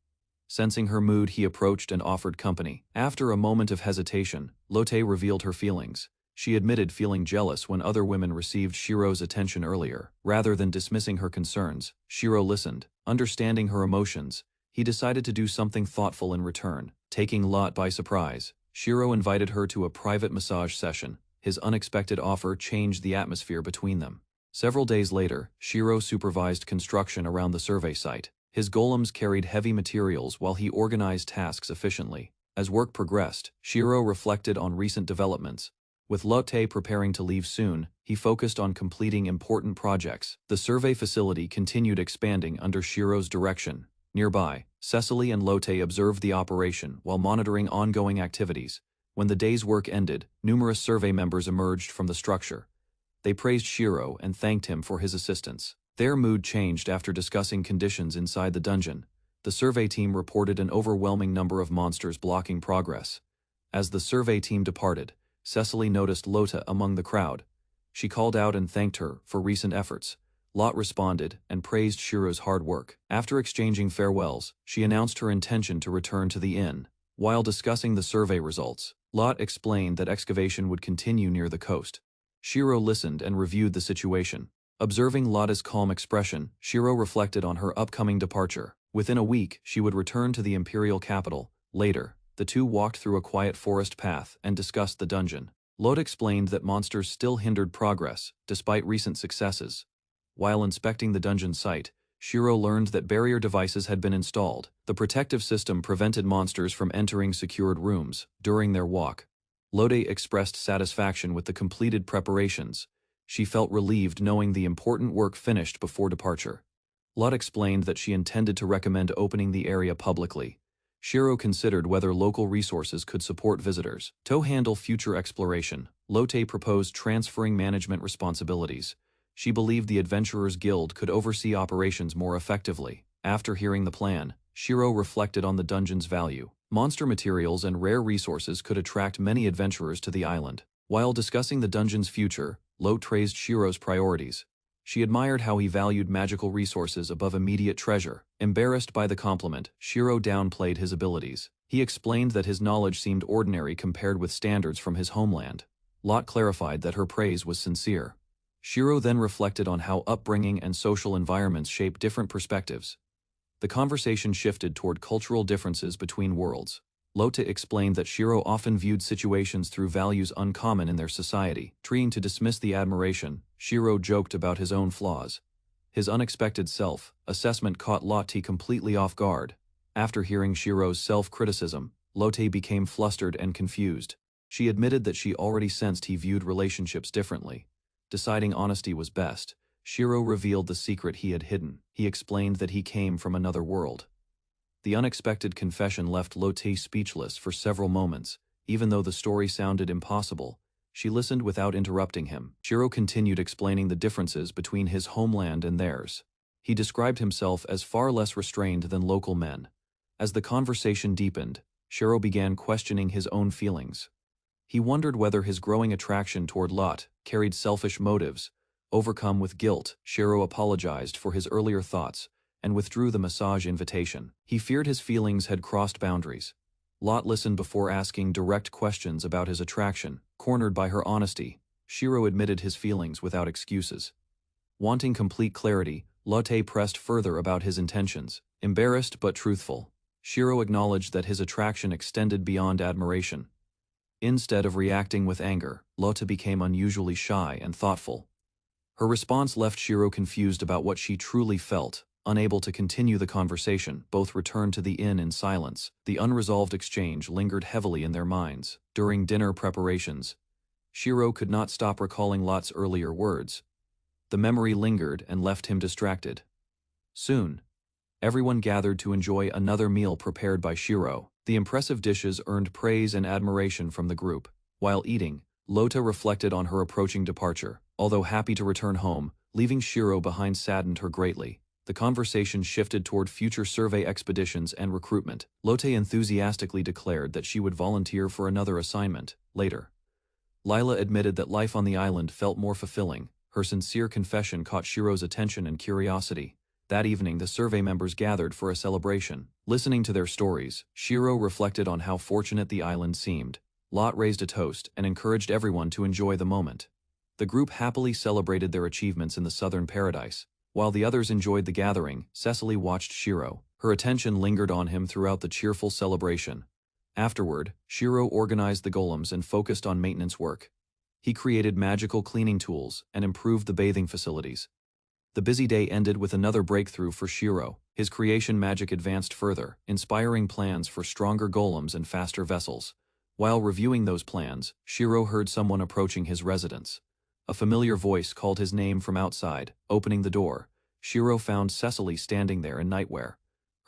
Sensing her mood, he approached and offered company. After a moment of hesitation, Lotte revealed her feelings. She admitted feeling jealous when other women received Shiro's attention earlier. Rather than dismissing her concerns, Shiro listened. Understanding her emotions, he decided to do something thoughtful in return. Taking Lotte by surprise, Shiro invited her to a private massage session. His unexpected offer changed the atmosphere between them. Several days later, Shiro supervised construction around the survey site. His golems carried heavy materials while he organized tasks efficiently. As work progressed, Shiro reflected on recent developments. With Lotte preparing to leave soon, he focused on completing important projects. The survey facility continued expanding under Shiro's direction. Nearby, Cecily and Lotte observed the operation while monitoring ongoing activities. When the day's work ended, numerous survey members emerged from the structure. They praised Shiro and thanked him for his assistance. Their mood changed after discussing conditions inside the dungeon. The survey team reported an overwhelming number of monsters blocking progress. As the survey team departed, Cecily noticed Lotte among the crowd. She called out and thanked her for recent efforts. Lotte responded and praised Shiro's hard work. After exchanging farewells, she announced her intention to return to the inn. While discussing the survey results, Lotte explained that excavation would continue near the coast. Shiro listened and reviewed the situation. Observing Lotte's calm expression, Shiro reflected on her upcoming departure. Within a week, she would return to the imperial capital. Later, the two walked through a quiet forest path and discussed the dungeon. Lotte explained that monsters still hindered progress, despite recent successes. While inspecting the dungeon site, Shiro learned that barrier devices had been installed. The protective system prevented monsters from entering secured rooms. During their walk, Lotte expressed satisfaction with the completed preparations. She felt relieved knowing the important work finished before departure. Lotte explained that she intended to recommend opening the area publicly. Shiro considered whether local resources could support visitors. To handle future exploration, Lotte proposed transferring management responsibilities. She believed the Adventurers Guild could oversee operations more effectively. After hearing the plan, Shiro reflected on the dungeon's value. Monster materials and rare resources could attract many adventurers to the island. While discussing the dungeon's future, Lotte praised Shiro's priorities. She admired how he valued magical resources above immediate treasure. Embarrassed by the compliment, Shiro downplayed his abilities. He explained that his knowledge seemed ordinary compared with standards from his homeland. Lotte clarified that her praise was sincere. Shiro then reflected on how upbringing and social environments shape different perspectives. The conversation shifted toward cultural differences between worlds. Lotte explained that Shiro often viewed situations through values uncommon in their society. Trying to dismiss the admiration, Shiro joked about his own flaws. His unexpected self-assessment caught Lotte completely off guard. After hearing Shiro's self-criticism, Lotte became flustered and confused. She admitted that she already sensed he viewed relationships differently. Deciding honesty was best, Shiro revealed the secret he had hidden. He explained that he came from another world. The unexpected confession left Lotte speechless for several moments. Even though the story sounded impossible, she listened without interrupting him. Shiro continued explaining the differences between his homeland and theirs. He described himself as far less restrained than local men. As the conversation deepened, Shiro began questioning his own feelings. He wondered whether his growing attraction toward Lotte carried selfish motives. Overcome with guilt, Shiro apologized for his earlier thoughts and withdrew the massage invitation. He feared his feelings had crossed boundaries. Lotte listened before asking direct questions about his attraction. Cornered by her honesty, Shiro admitted his feelings without excuses. Wanting complete clarity, Lotte pressed further about his intentions. Embarrassed but truthful, Shiro acknowledged that his attraction extended beyond admiration. Instead of reacting with anger, Lotte became unusually shy and thoughtful. Her response left Shiro confused about what she truly felt. Unable to continue the conversation, both returned to the inn in silence. The unresolved exchange lingered heavily in their minds. During dinner preparations, Shiro could not stop recalling Lotte's earlier words. The memory lingered and left him distracted. Soon, everyone gathered to enjoy another meal prepared by Shiro. The impressive dishes earned praise and admiration from the group. While eating, Lotte reflected on her approaching departure. Although happy to return home, leaving Shiro behind saddened her greatly. The conversation shifted toward future survey expeditions and recruitment. Lotte enthusiastically declared that she would volunteer for another assignment. Later, Lila admitted that life on the island felt more fulfilling. Her sincere confession caught Shiro's attention and curiosity. That evening the survey members gathered for a celebration. Listening to their stories, Shiro reflected on how fortunate the island seemed. Lot raised a toast and encouraged everyone to enjoy the moment. The group happily celebrated their achievements in the southern paradise. While the others enjoyed the gathering, Cecily watched Shiro. Her attention lingered on him throughout the cheerful celebration. Afterward, Shiro organized the golems and focused on maintenance work. He created magical cleaning tools and improved the bathing facilities. The busy day ended with another breakthrough for Shiro. His creation magic advanced further, inspiring plans for stronger golems and faster vessels. While reviewing those plans, Shiro heard someone approaching his residence. A familiar voice called his name from outside. Opening the door, Shiro found Cecily standing there in nightwear.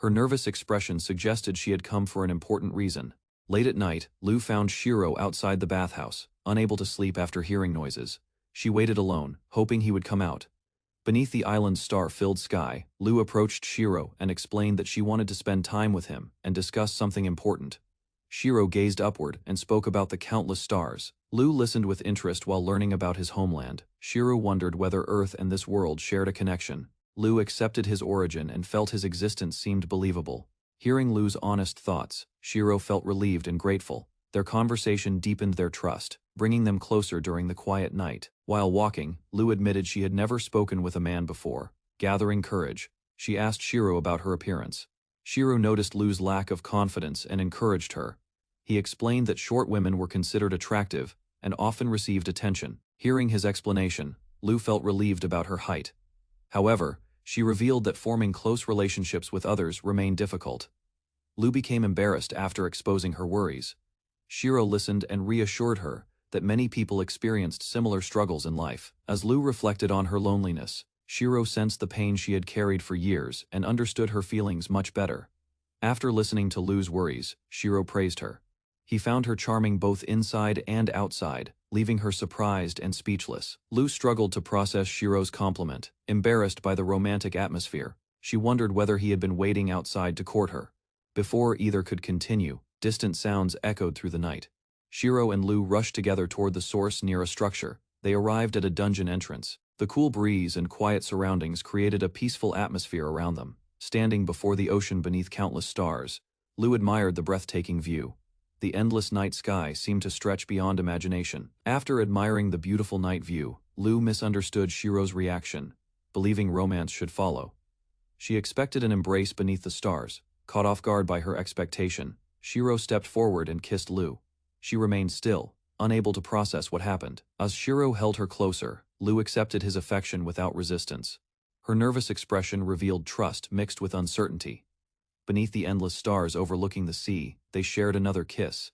Her nervous expression suggested she had come for an important reason. Late at night, Lou found Shiro outside the bathhouse, unable to sleep after hearing noises. She waited alone, hoping he would come out. Beneath the island's star-filled sky, Lou approached Shiro and explained that she wanted to spend time with him and discuss something important. Shiro gazed upward and spoke about the countless stars. Lou listened with interest while learning about his homeland. Shiro wondered whether Earth and this world shared a connection. Lou accepted his origin and felt his existence seemed believable. Hearing Lou's honest thoughts, Shiro felt relieved and grateful. Their conversation deepened their trust, bringing them closer during the quiet night. While walking, Lou admitted she had never spoken with a man before. Gathering courage, she asked Shiro about her appearance. Shiro noticed Lou's lack of confidence and encouraged her. He explained that short women were considered attractive and often received attention. Hearing his explanation, Lou felt relieved about her height. However, she revealed that forming close relationships with others remained difficult. Lou became embarrassed after exposing her worries. Shiro listened and reassured her that many people experienced similar struggles in life. As Lou reflected on her loneliness, Shiro sensed the pain she had carried for years and understood her feelings much better. After listening to Lou's worries, Shiro praised her. He found her charming both inside and outside, leaving her surprised and speechless. Lou struggled to process Shiro's compliment. Embarrassed by the romantic atmosphere, she wondered whether he had been waiting outside to court her. Before either could continue, distant sounds echoed through the night. Shiro and Lou rushed together toward the source near a structure. They arrived at a dungeon entrance. The cool breeze and quiet surroundings created a peaceful atmosphere around them. Standing before the ocean beneath countless stars, Lou admired the breathtaking view. The endless night sky seemed to stretch beyond imagination. After admiring the beautiful night view, Lou misunderstood Shiro's reaction, believing romance should follow. She expected an embrace beneath the stars. Caught off guard by her expectation, Shiro stepped forward and kissed Lou. She remained still, unable to process what happened. As Shiro held her closer, Lou accepted his affection without resistance. Her nervous expression revealed trust mixed with uncertainty. Beneath the endless stars overlooking the sea, they shared another kiss.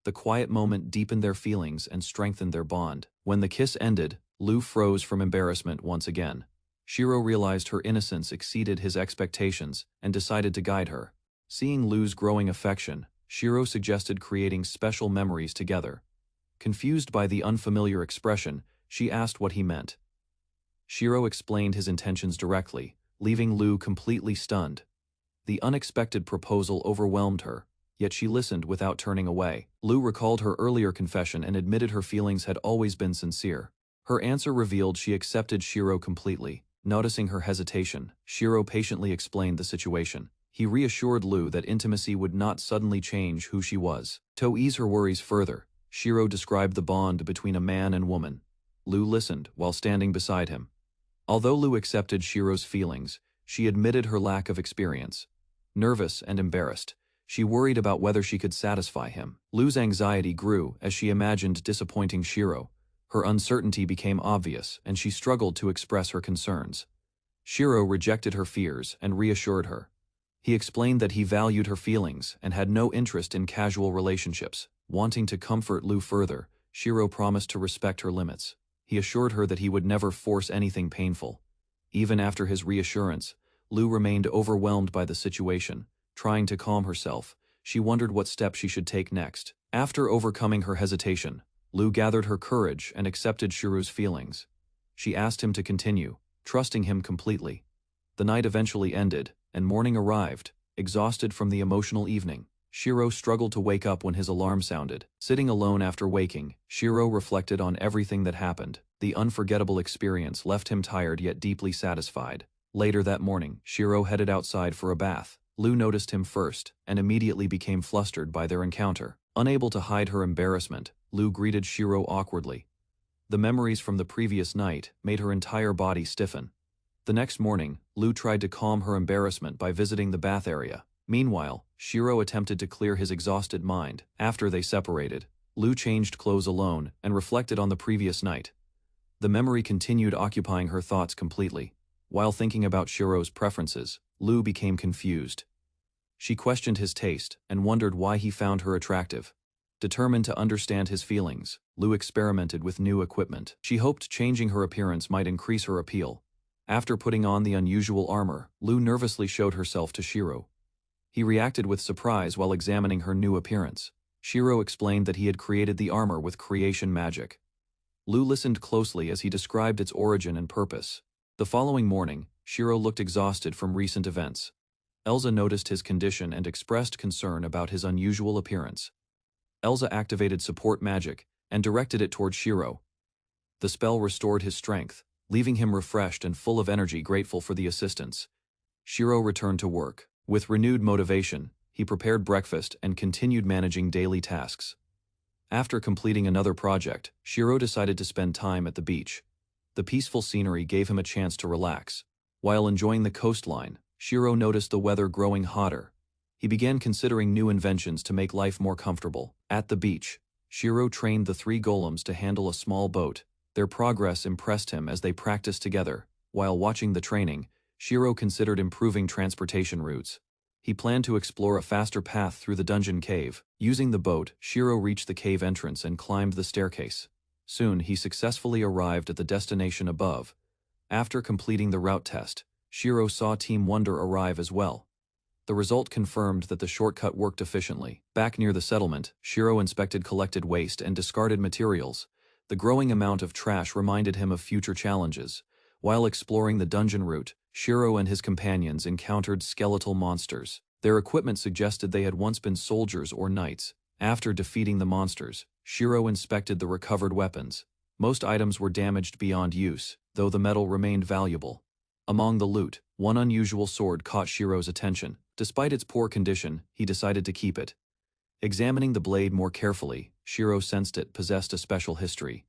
The quiet moment deepened their feelings and strengthened their bond. When the kiss ended, Lou froze from embarrassment once again. Shiro realized her innocence exceeded his expectations and decided to guide her. Seeing Lou's growing affection, Shiro suggested creating special memories together. Confused by the unfamiliar expression, she asked what he meant. Shiro explained his intentions directly, leaving Lou completely stunned. The unexpected proposal overwhelmed her, yet she listened without turning away. Lou recalled her earlier confession and admitted her feelings had always been sincere. Her answer revealed she accepted Shiro completely. Noticing her hesitation, Shiro patiently explained the situation. He reassured Lou that intimacy would not suddenly change who she was. To ease her worries further, Shiro described the bond between a man and woman. Lou listened while standing beside him. Although Lou accepted Shiro's feelings, she admitted her lack of experience. Nervous and embarrassed, she worried about whether she could satisfy him. Lou's anxiety grew as she imagined disappointing Shiro. Her uncertainty became obvious, and she struggled to express her concerns. Shiro rejected her fears and reassured her. He explained that he valued her feelings and had no interest in casual relationships. Wanting to comfort Lou further, Shiro promised to respect her limits. He assured her that he would never force anything painful. Even after his reassurance, Lou remained overwhelmed by the situation. Trying to calm herself, she wondered what steps she should take next. After overcoming her hesitation, Lou gathered her courage and accepted Shiro's feelings. She asked him to continue, trusting him completely. The night eventually ended, and morning arrived. Exhausted from the emotional evening, Shiro struggled to wake up when his alarm sounded. Sitting alone after waking, Shiro reflected on everything that happened. The unforgettable experience left him tired yet deeply satisfied. Later that morning, Shiro headed outside for a bath. Lu noticed him first, and immediately became flustered by their encounter. Unable to hide her embarrassment, Lu greeted Shiro awkwardly. The memories from the previous night made her entire body stiffen. The next morning, Lu tried to calm her embarrassment by visiting the bath area. Meanwhile, Shiro attempted to clear his exhausted mind. After they separated, Lu changed clothes alone and reflected on the previous night. The memory continued occupying her thoughts completely. While thinking about Shiro's preferences, Lu became confused. She questioned his taste and wondered why he found her attractive. Determined to understand his feelings, Lu experimented with new equipment. She hoped changing her appearance might increase her appeal. After putting on the unusual armor, Lu nervously showed herself to Shiro. He reacted with surprise while examining her new appearance. Shiro explained that he had created the armor with creation magic. Lu listened closely as he described its origin and purpose. The following morning, Shiro looked exhausted from recent events. Elsa noticed his condition and expressed concern about his unusual appearance. Elsa activated support magic and directed it toward Shiro. The spell restored his strength, leaving him refreshed and full of energy, grateful for the assistance. Shiro returned to work. With renewed motivation, he prepared breakfast and continued managing daily tasks. After completing another project, Shiro decided to spend time at the beach. The peaceful scenery gave him a chance to relax. While enjoying the coastline, Shiro noticed the weather growing hotter. He began considering new inventions to make life more comfortable. At the beach, Shiro trained the 3 golems to handle a small boat. Their progress impressed him as they practiced together. While watching the training, Shiro considered improving transportation routes. He planned to explore a faster path through the dungeon cave. Using the boat, Shiro reached the cave entrance and climbed the staircase. Soon, he successfully arrived at the destination above. After completing the route test, Shiro saw Team Wonder arrive as well. The result confirmed that the shortcut worked efficiently. Back near the settlement, Shiro inspected collected waste and discarded materials. The growing amount of trash reminded him of future challenges. While exploring the dungeon route, Shiro and his companions encountered skeletal monsters. Their equipment suggested they had once been soldiers or knights. After defeating the monsters, Shiro inspected the recovered weapons. Most items were damaged beyond use, though the metal remained valuable. Among the loot, one unusual sword caught Shiro's attention. Despite its poor condition, he decided to keep it. Examining the blade more carefully, Shiro sensed it possessed a special history.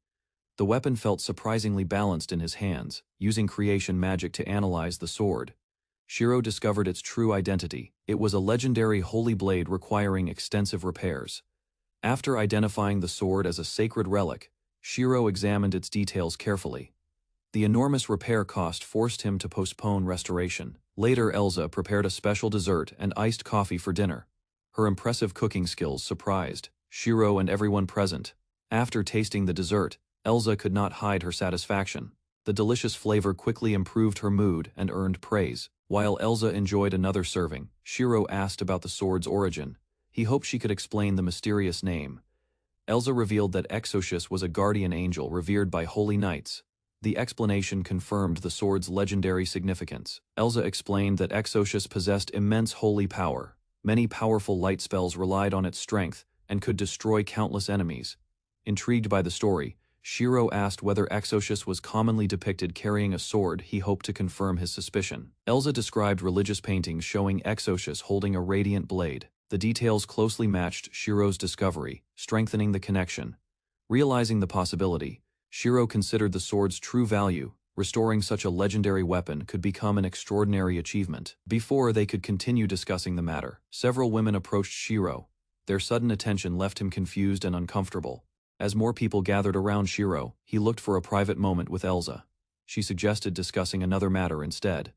The weapon felt surprisingly balanced in his hands. Using creation magic to analyze the sword, Shiro discovered its true identity. It was a legendary holy blade requiring extensive repairs. After identifying the sword as a sacred relic, Shiro examined its details carefully. The enormous repair cost forced him to postpone restoration. Later, Elsa prepared a special dessert and iced coffee for dinner. Her impressive cooking skills surprised Shiro and everyone present. After tasting the dessert, Elsa could not hide her satisfaction. The delicious flavor quickly improved her mood and earned praise. While Elsa enjoyed another serving, Shiro asked about the sword's origin. He hoped she could explain the mysterious name. Elsa revealed that Exocius was a guardian angel revered by holy knights. The explanation confirmed the sword's legendary significance. Elsa explained that Exocius possessed immense holy power. Many powerful light spells relied on its strength and could destroy countless enemies. Intrigued by the story, Shiro asked whether Exocius was commonly depicted carrying a sword. He hoped to confirm his suspicion. Elsa described religious paintings showing Exocius holding a radiant blade. The details closely matched Shiro's discovery, strengthening the connection. Realizing the possibility, Shiro considered the sword's true value. Restoring such a legendary weapon could become an extraordinary achievement. Before they could continue discussing the matter, several women approached Shiro. Their sudden attention left him confused and uncomfortable. As more people gathered around Shiro, he looked for a private moment with Elsa. She suggested discussing another matter instead.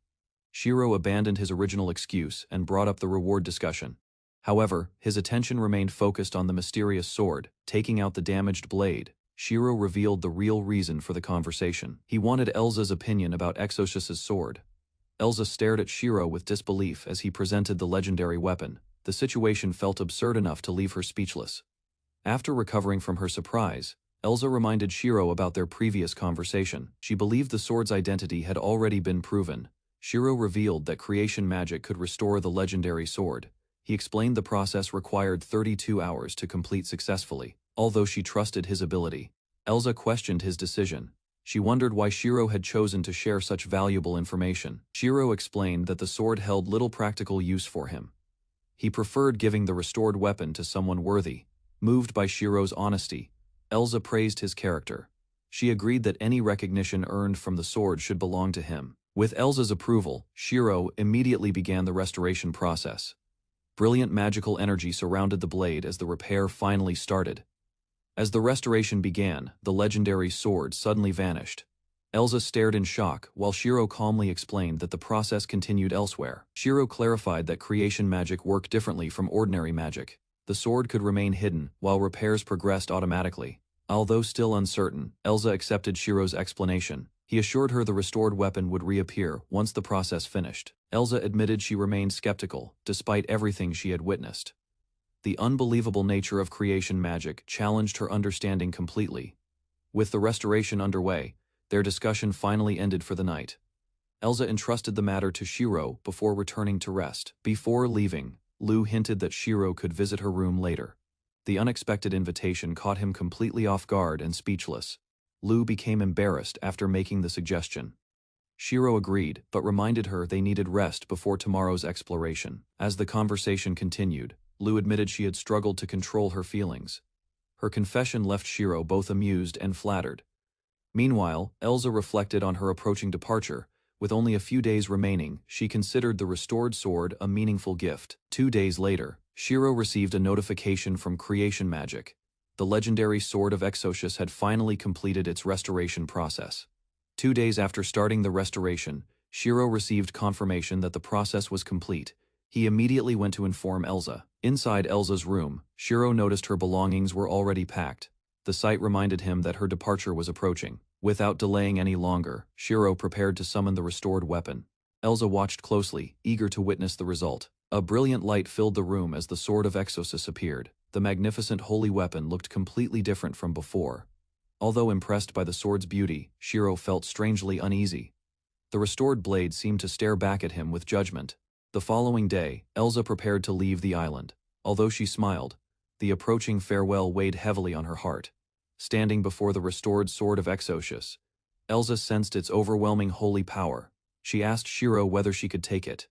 Shiro abandoned his original excuse and brought up the reward discussion. However, his attention remained focused on the mysterious sword. Taking out the damaged blade, Shiro revealed the real reason for the conversation. He wanted Elsa's opinion about Exocius's sword. Elsa stared at Shiro with disbelief as he presented the legendary weapon. The situation felt absurd enough to leave her speechless. After recovering from her surprise, Elsa reminded Shiro about their previous conversation. She believed the sword's identity had already been proven. Shiro revealed that creation magic could restore the legendary sword. He explained the process required 32 hours to complete successfully. Although she trusted his ability, Elsa questioned his decision. She wondered why Shiro had chosen to share such valuable information. Shiro explained that the sword held little practical use for him. He preferred giving the restored weapon to someone worthy. Moved by Shiro's honesty, Elsa praised his character. She agreed that any recognition earned from the sword should belong to him. With Elsa's approval, Shiro immediately began the restoration process. Brilliant magical energy surrounded the blade as the repair finally started. As the restoration began, the legendary sword suddenly vanished. Elsa stared in shock, while Shiro calmly explained that the process continued elsewhere. Shiro clarified that creation magic worked differently from ordinary magic. The sword could remain hidden, while repairs progressed automatically. Although still uncertain, Elsa accepted Shiro's explanation. He assured her the restored weapon would reappear once the process finished. Elsa admitted she remained skeptical, despite everything she had witnessed. The unbelievable nature of creation magic challenged her understanding completely. With the restoration underway, their discussion finally ended for the night. Elsa entrusted the matter to Shiro before returning to rest. Before leaving, Lu hinted that Shiro could visit her room later. The unexpected invitation caught him completely off guard and speechless. Lu became embarrassed after making the suggestion. Shiro agreed, but reminded her they needed rest before tomorrow's exploration. As the conversation continued, Lu admitted she had struggled to control her feelings. Her confession left Shiro both amused and flattered. Meanwhile, Elsa reflected on her approaching departure. With only a few days remaining, she considered the restored sword a meaningful gift. 2 days later, Shiro received a notification from Creation Magic. The legendary Sword of Exocius had finally completed its restoration process. 2 days after starting the restoration, Shiro received confirmation that the process was complete. He immediately went to inform Elsa. Inside Elsa's room, Shiro noticed her belongings were already packed. The sight reminded him that her departure was approaching. Without delaying any longer, Shiro prepared to summon the restored weapon. Elsa watched closely, eager to witness the result. A brilliant light filled the room as the Sword of Exocius appeared. The magnificent holy weapon looked completely different from before. Although impressed by the sword's beauty, Shiro felt strangely uneasy. The restored blade seemed to stare back at him with judgment. The following day, Elsa prepared to leave the island. Although she smiled, the approaching farewell weighed heavily on her heart. Standing before the restored Sword of Exocius, Elsa sensed its overwhelming holy power. She asked Shiro whether she could take it.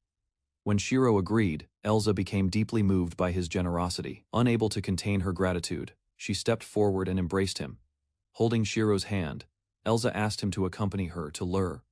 When Shiro agreed, Elsa became deeply moved by his generosity. Unable to contain her gratitude, she stepped forward and embraced him. Holding Shiro's hand, Elsa asked him to accompany her to Lur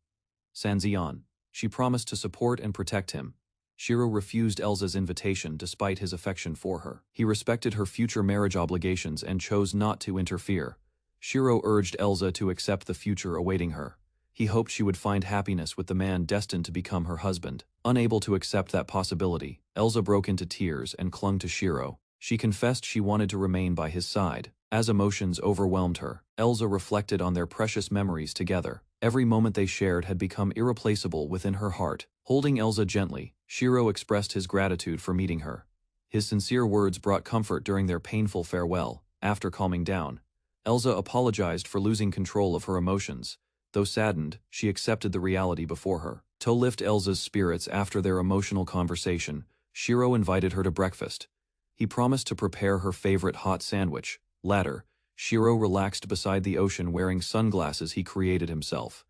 Sanzian. She promised to support and protect him. Shiro refused Elsa's invitation despite his affection for her. He respected her future marriage obligations and chose not to interfere. Shiro urged Elsa to accept the future awaiting her. He hoped she would find happiness with the man destined to become her husband. Unable to accept that possibility, Elsa broke into tears and clung to Shiro. She confessed she wanted to remain by his side. As emotions overwhelmed her, Elsa reflected on their precious memories together. Every moment they shared had become irreplaceable within her heart. Holding Elsa gently, Shiro expressed his gratitude for meeting her. His sincere words brought comfort during their painful farewell. After calming down, Elsa apologized for losing control of her emotions. Though saddened, she accepted the reality before her. To lift Elsa's spirits after their emotional conversation, Shiro invited her to breakfast. He promised to prepare her favorite hot sandwich. Later, Shiro relaxed beside the ocean wearing sunglasses he created himself.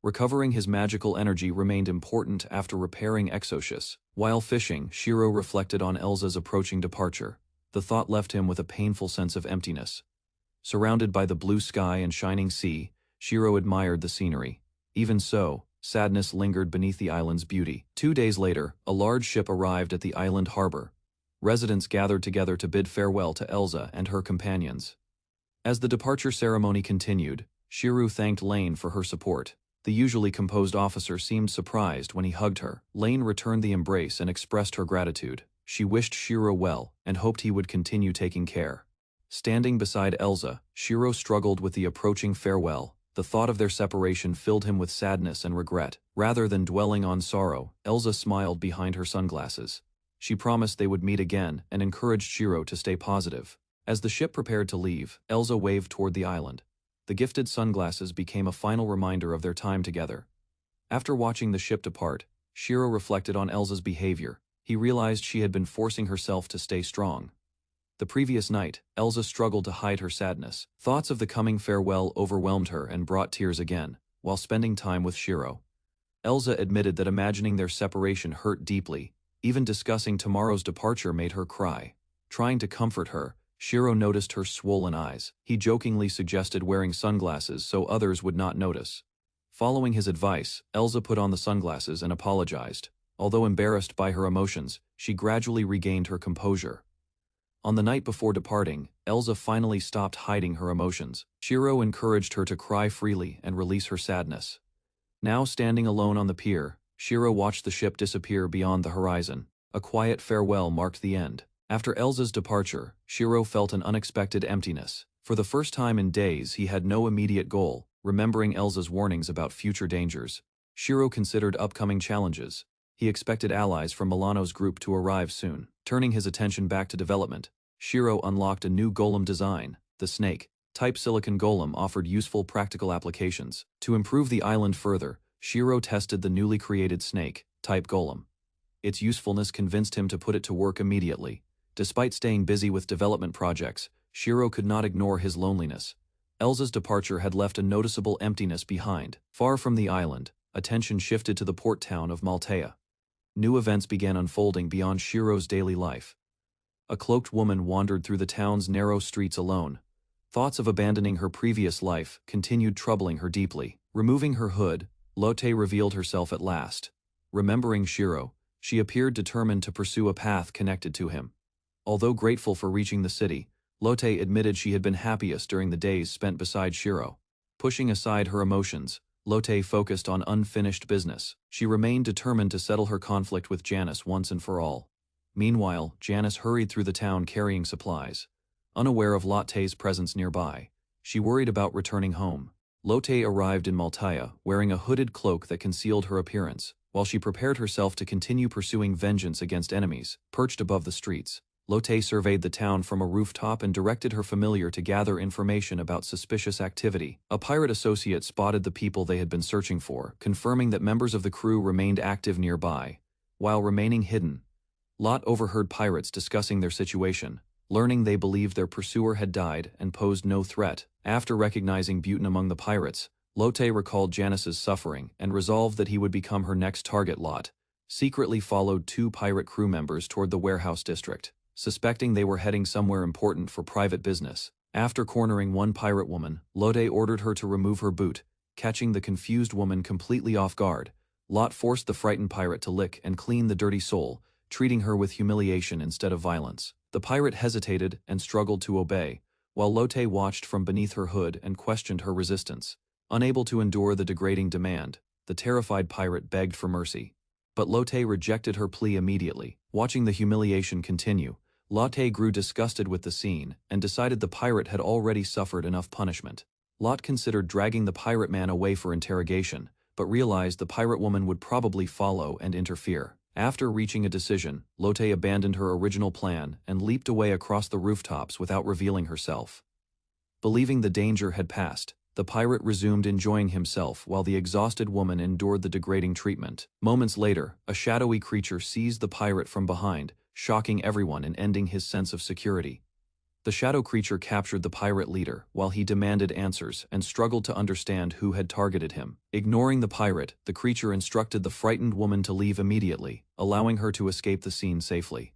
Recovering his magical energy remained important after repairing Exocius. While fishing, Shiro reflected on Elsa's approaching departure. The thought left him with a painful sense of emptiness. Surrounded by the blue sky and shining sea, Shiro admired the scenery. Even so, sadness lingered beneath the island's beauty. 2 days later, a large ship arrived at the island harbor. Residents gathered together to bid farewell to Elsa and her companions. As the departure ceremony continued, Shiro thanked Lane for her support. The usually composed officer seemed surprised when he hugged her. Lane returned the embrace and expressed her gratitude. She wished Shiro well and hoped he would continue taking care. Standing beside Elsa, Shiro struggled with the approaching farewell. The thought of their separation filled him with sadness and regret. Rather than dwelling on sorrow, Elsa smiled behind her sunglasses. She promised they would meet again and encouraged Shiro to stay positive. As the ship prepared to leave, Elsa waved toward the island. The gifted sunglasses became a final reminder of their time together. After watching the ship depart, Shiro reflected on Elsa's behavior. He realized she had been forcing herself to stay strong. The previous night, Elsa struggled to hide her sadness. Thoughts of the coming farewell overwhelmed her and brought tears again, while spending time with Shiro. Elsa admitted that imagining their separation hurt deeply. Even discussing tomorrow's departure made her cry. Trying to comfort her, Shiro noticed her swollen eyes. He jokingly suggested wearing sunglasses so others would not notice. Following his advice, Elsa put on the sunglasses and apologized. Although embarrassed by her emotions, she gradually regained her composure. On the night before departing, Elsa finally stopped hiding her emotions. Shiro encouraged her to cry freely and release her sadness. Now standing alone on the pier, Shiro watched the ship disappear beyond the horizon. A quiet farewell marked the end. After Elsa's departure, Shiro felt an unexpected emptiness. For the first time in days, he had no immediate goal. Remembering Elsa's warnings about future dangers, Shiro considered upcoming challenges. He expected allies from Milano's group to arrive soon. Turning his attention back to development, Shiro unlocked a new golem design. The snake-type silicon golem offered useful practical applications. To improve the island further, Shiro tested the newly created snake-type golem. Its usefulness convinced him to put it to work immediately. Despite staying busy with development projects, Shiro could not ignore his loneliness. Elsa's departure had left a noticeable emptiness behind. Far from the island, attention shifted to the port town of Maltea. New events began unfolding beyond Shiro's daily life. A cloaked woman wandered through the town's narrow streets alone. Thoughts of abandoning her previous life continued troubling her deeply. Removing her hood, Lotte revealed herself at last. Remembering Shiro, she appeared determined to pursue a path connected to him. Although grateful for reaching the city, Lotte admitted she had been happiest during the days spent beside Shiro. Pushing aside her emotions, Lotte focused on unfinished business. She remained determined to settle her conflict with Janice once and for all. Meanwhile, Janice hurried through the town carrying supplies. Unaware of Lotte's presence nearby, she worried about returning home. Lotte arrived in Maltea, wearing a hooded cloak that concealed her appearance. While she prepared herself to continue pursuing vengeance against enemies, perched above the streets, Lotte surveyed the town from a rooftop and directed her familiar to gather information about suspicious activity. A pirate associate spotted the people they had been searching for, confirming that members of the crew remained active nearby. While remaining hidden, Lot overheard pirates discussing their situation, learning they believed their pursuer had died and posed no threat. After recognizing Butin among the pirates, Lotte recalled Janice's suffering and resolved that he would become her next target. Lot secretly followed 2 pirate crew members toward the warehouse district, suspecting they were heading somewhere important for private business. After cornering one pirate woman, Lotte ordered her to remove her boot. Catching the confused woman completely off guard, Lot forced the frightened pirate to lick and clean the dirty sole, treating her with humiliation instead of violence. The pirate hesitated and struggled to obey, while Lotte watched from beneath her hood and questioned her resistance. Unable to endure the degrading demand, the terrified pirate begged for mercy. But Lotte rejected her plea immediately. Watching the humiliation continue, Lotte grew disgusted with the scene and decided the pirate had already suffered enough punishment. Lot considered dragging the pirate man away for interrogation, but realized the pirate woman would probably follow and interfere. After reaching a decision, Lotte abandoned her original plan and leaped away across the rooftops without revealing herself. Believing the danger had passed, the pirate resumed enjoying himself while the exhausted woman endured the degrading treatment. Moments later, a shadowy creature seized the pirate from behind, shocking everyone and ending his sense of security. The shadow creature captured the pirate leader while he demanded answers and struggled to understand who had targeted him. Ignoring the pirate, the creature instructed the frightened woman to leave immediately, allowing her to escape the scene safely.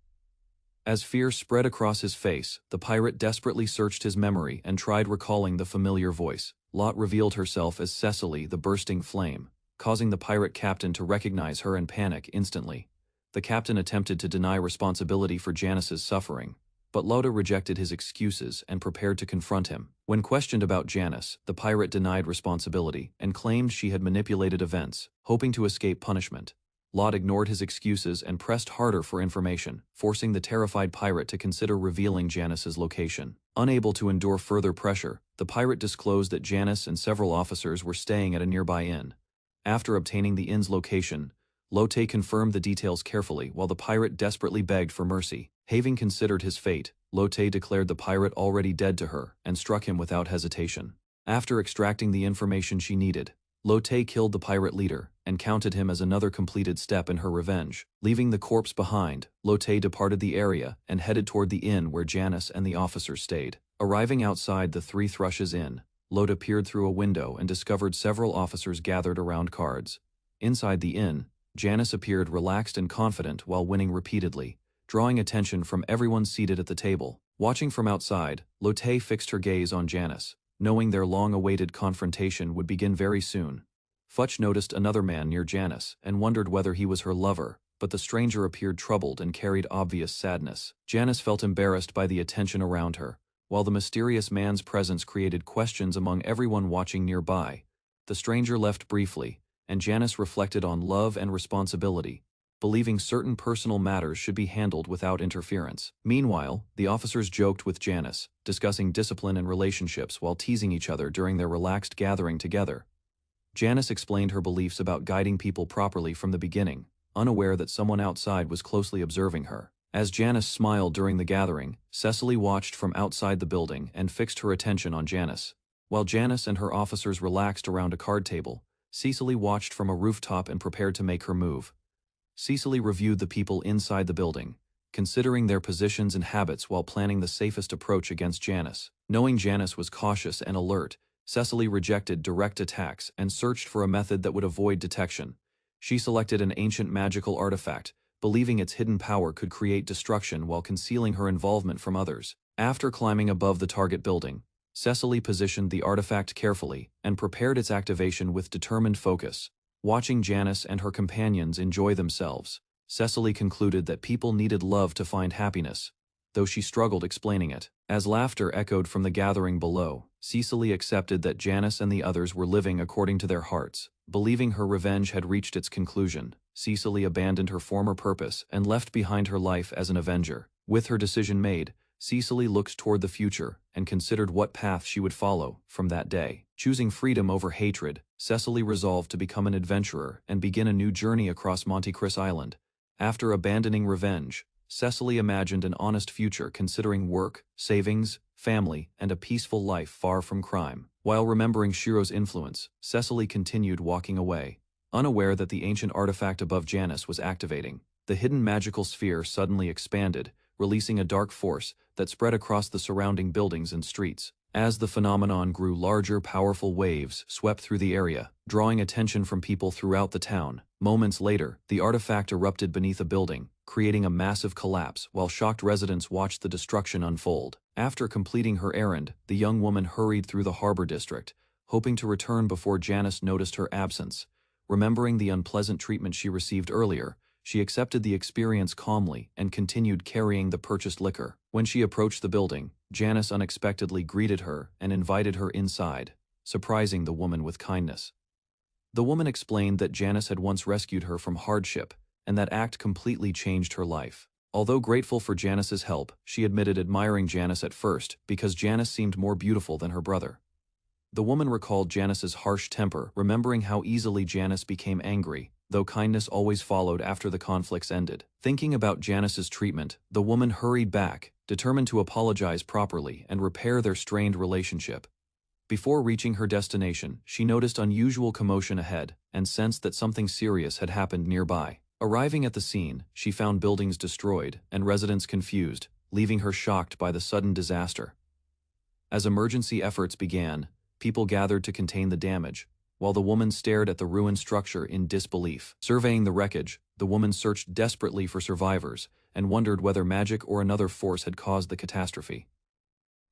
As fear spread across his face, the pirate desperately searched his memory and tried recalling the familiar voice. Lot revealed herself as Cecily, the bursting flame, causing the pirate captain to recognize her and panic instantly. The captain attempted to deny responsibility for Janice's suffering, but Lotte rejected his excuses and prepared to confront him. When questioned about Janice, the pirate denied responsibility and claimed she had manipulated events, hoping to escape punishment. Lot ignored his excuses and pressed harder for information, forcing the terrified pirate to consider revealing Janice's location. Unable to endure further pressure, the pirate disclosed that Janice and several officers were staying at a nearby inn. After obtaining the inn's location, Lotte confirmed the details carefully while the pirate desperately begged for mercy. Having considered his fate, Lotte declared the pirate already dead to her and struck him without hesitation. After extracting the information she needed, Lotte killed the pirate leader and counted him as another completed step in her revenge. Leaving the corpse behind, Lotte departed the area and headed toward the inn where Janice and the officers stayed. Arriving outside the Three Thrushes Inn, Lotte peered through a window and discovered several officers gathered around cards. Inside the inn, Janice appeared relaxed and confident while winning repeatedly, drawing attention from everyone seated at the table. Watching from outside, Lotte fixed her gaze on Janice, knowing their long-awaited confrontation would begin very soon. Futch noticed another man near Janice and wondered whether he was her lover, but the stranger appeared troubled and carried obvious sadness. Janice felt embarrassed by the attention around her, while the mysterious man's presence created questions among everyone watching nearby. The stranger left briefly, and Janice reflected on love and responsibility, believing certain personal matters should be handled without interference. Meanwhile, the officers joked with Janice, discussing discipline and relationships while teasing each other during their relaxed gathering together. Janice explained her beliefs about guiding people properly from the beginning, unaware that someone outside was closely observing her. As Janice smiled during the gathering, Cecily watched from outside the building and fixed her attention on Janice. While Janice and her officers relaxed around a card table, Cecily watched from a rooftop and prepared to make her move. Cecily reviewed the people inside the building, considering their positions and habits while planning the safest approach against Janice. Knowing Janice was cautious and alert, Cecily rejected direct attacks and searched for a method that would avoid detection. She selected an ancient magical artifact, believing its hidden power could create destruction while concealing her involvement from others. After climbing above the target building, Cecily positioned the artifact carefully and prepared its activation with determined focus. Watching Janice and her companions enjoy themselves, Cecily concluded that people needed love to find happiness, though she struggled explaining it. As laughter echoed from the gathering below, Cecily accepted that Janice and the others were living according to their hearts. Believing her revenge had reached its conclusion, Cecily abandoned her former purpose and left behind her life as an avenger. With her decision made, Cecily looked toward the future and considered what path she would follow from that day. Choosing freedom over hatred, Cecily resolved to become an adventurer and begin a new journey across Monte Cristo Island. After abandoning revenge, Cecily imagined an honest future considering work, savings, family, and a peaceful life far from crime. While remembering Shiro's influence, Cecily continued walking away, unaware that the ancient artifact above Janice was activating. The hidden magical sphere suddenly expanded, releasing a dark force that spread across the surrounding buildings and streets. As the phenomenon grew larger, powerful waves swept through the area, drawing attention from people throughout the town. Moments later, the artifact erupted beneath a building, creating a massive collapse while shocked residents watched the destruction unfold. After completing her errand, the young woman hurried through the harbor district, hoping to return before Janice noticed her absence. Remembering the unpleasant treatment she received earlier, she accepted the experience calmly and continued carrying the purchased liquor. When she approached the building, Janice unexpectedly greeted her and invited her inside, surprising the woman with kindness. The woman explained that Janice had once rescued her from hardship, and that act completely changed her life. Although grateful for Janice's help, she admitted admiring Janice at first because Janice seemed more beautiful than her brother. The woman recalled Janice's harsh temper, remembering how easily Janice became angry, though kindness always followed after the conflicts ended. Thinking about Janice's treatment, the woman hurried back, determined to apologize properly and repair their strained relationship. Before reaching her destination, she noticed unusual commotion ahead and sensed that something serious had happened nearby. Arriving at the scene, she found buildings destroyed and residents confused, leaving her shocked by the sudden disaster. As emergency efforts began, people gathered to contain the damage, while the woman stared at the ruined structure in disbelief. Surveying the wreckage, the woman searched desperately for survivors and wondered whether magic or another force had caused the catastrophe.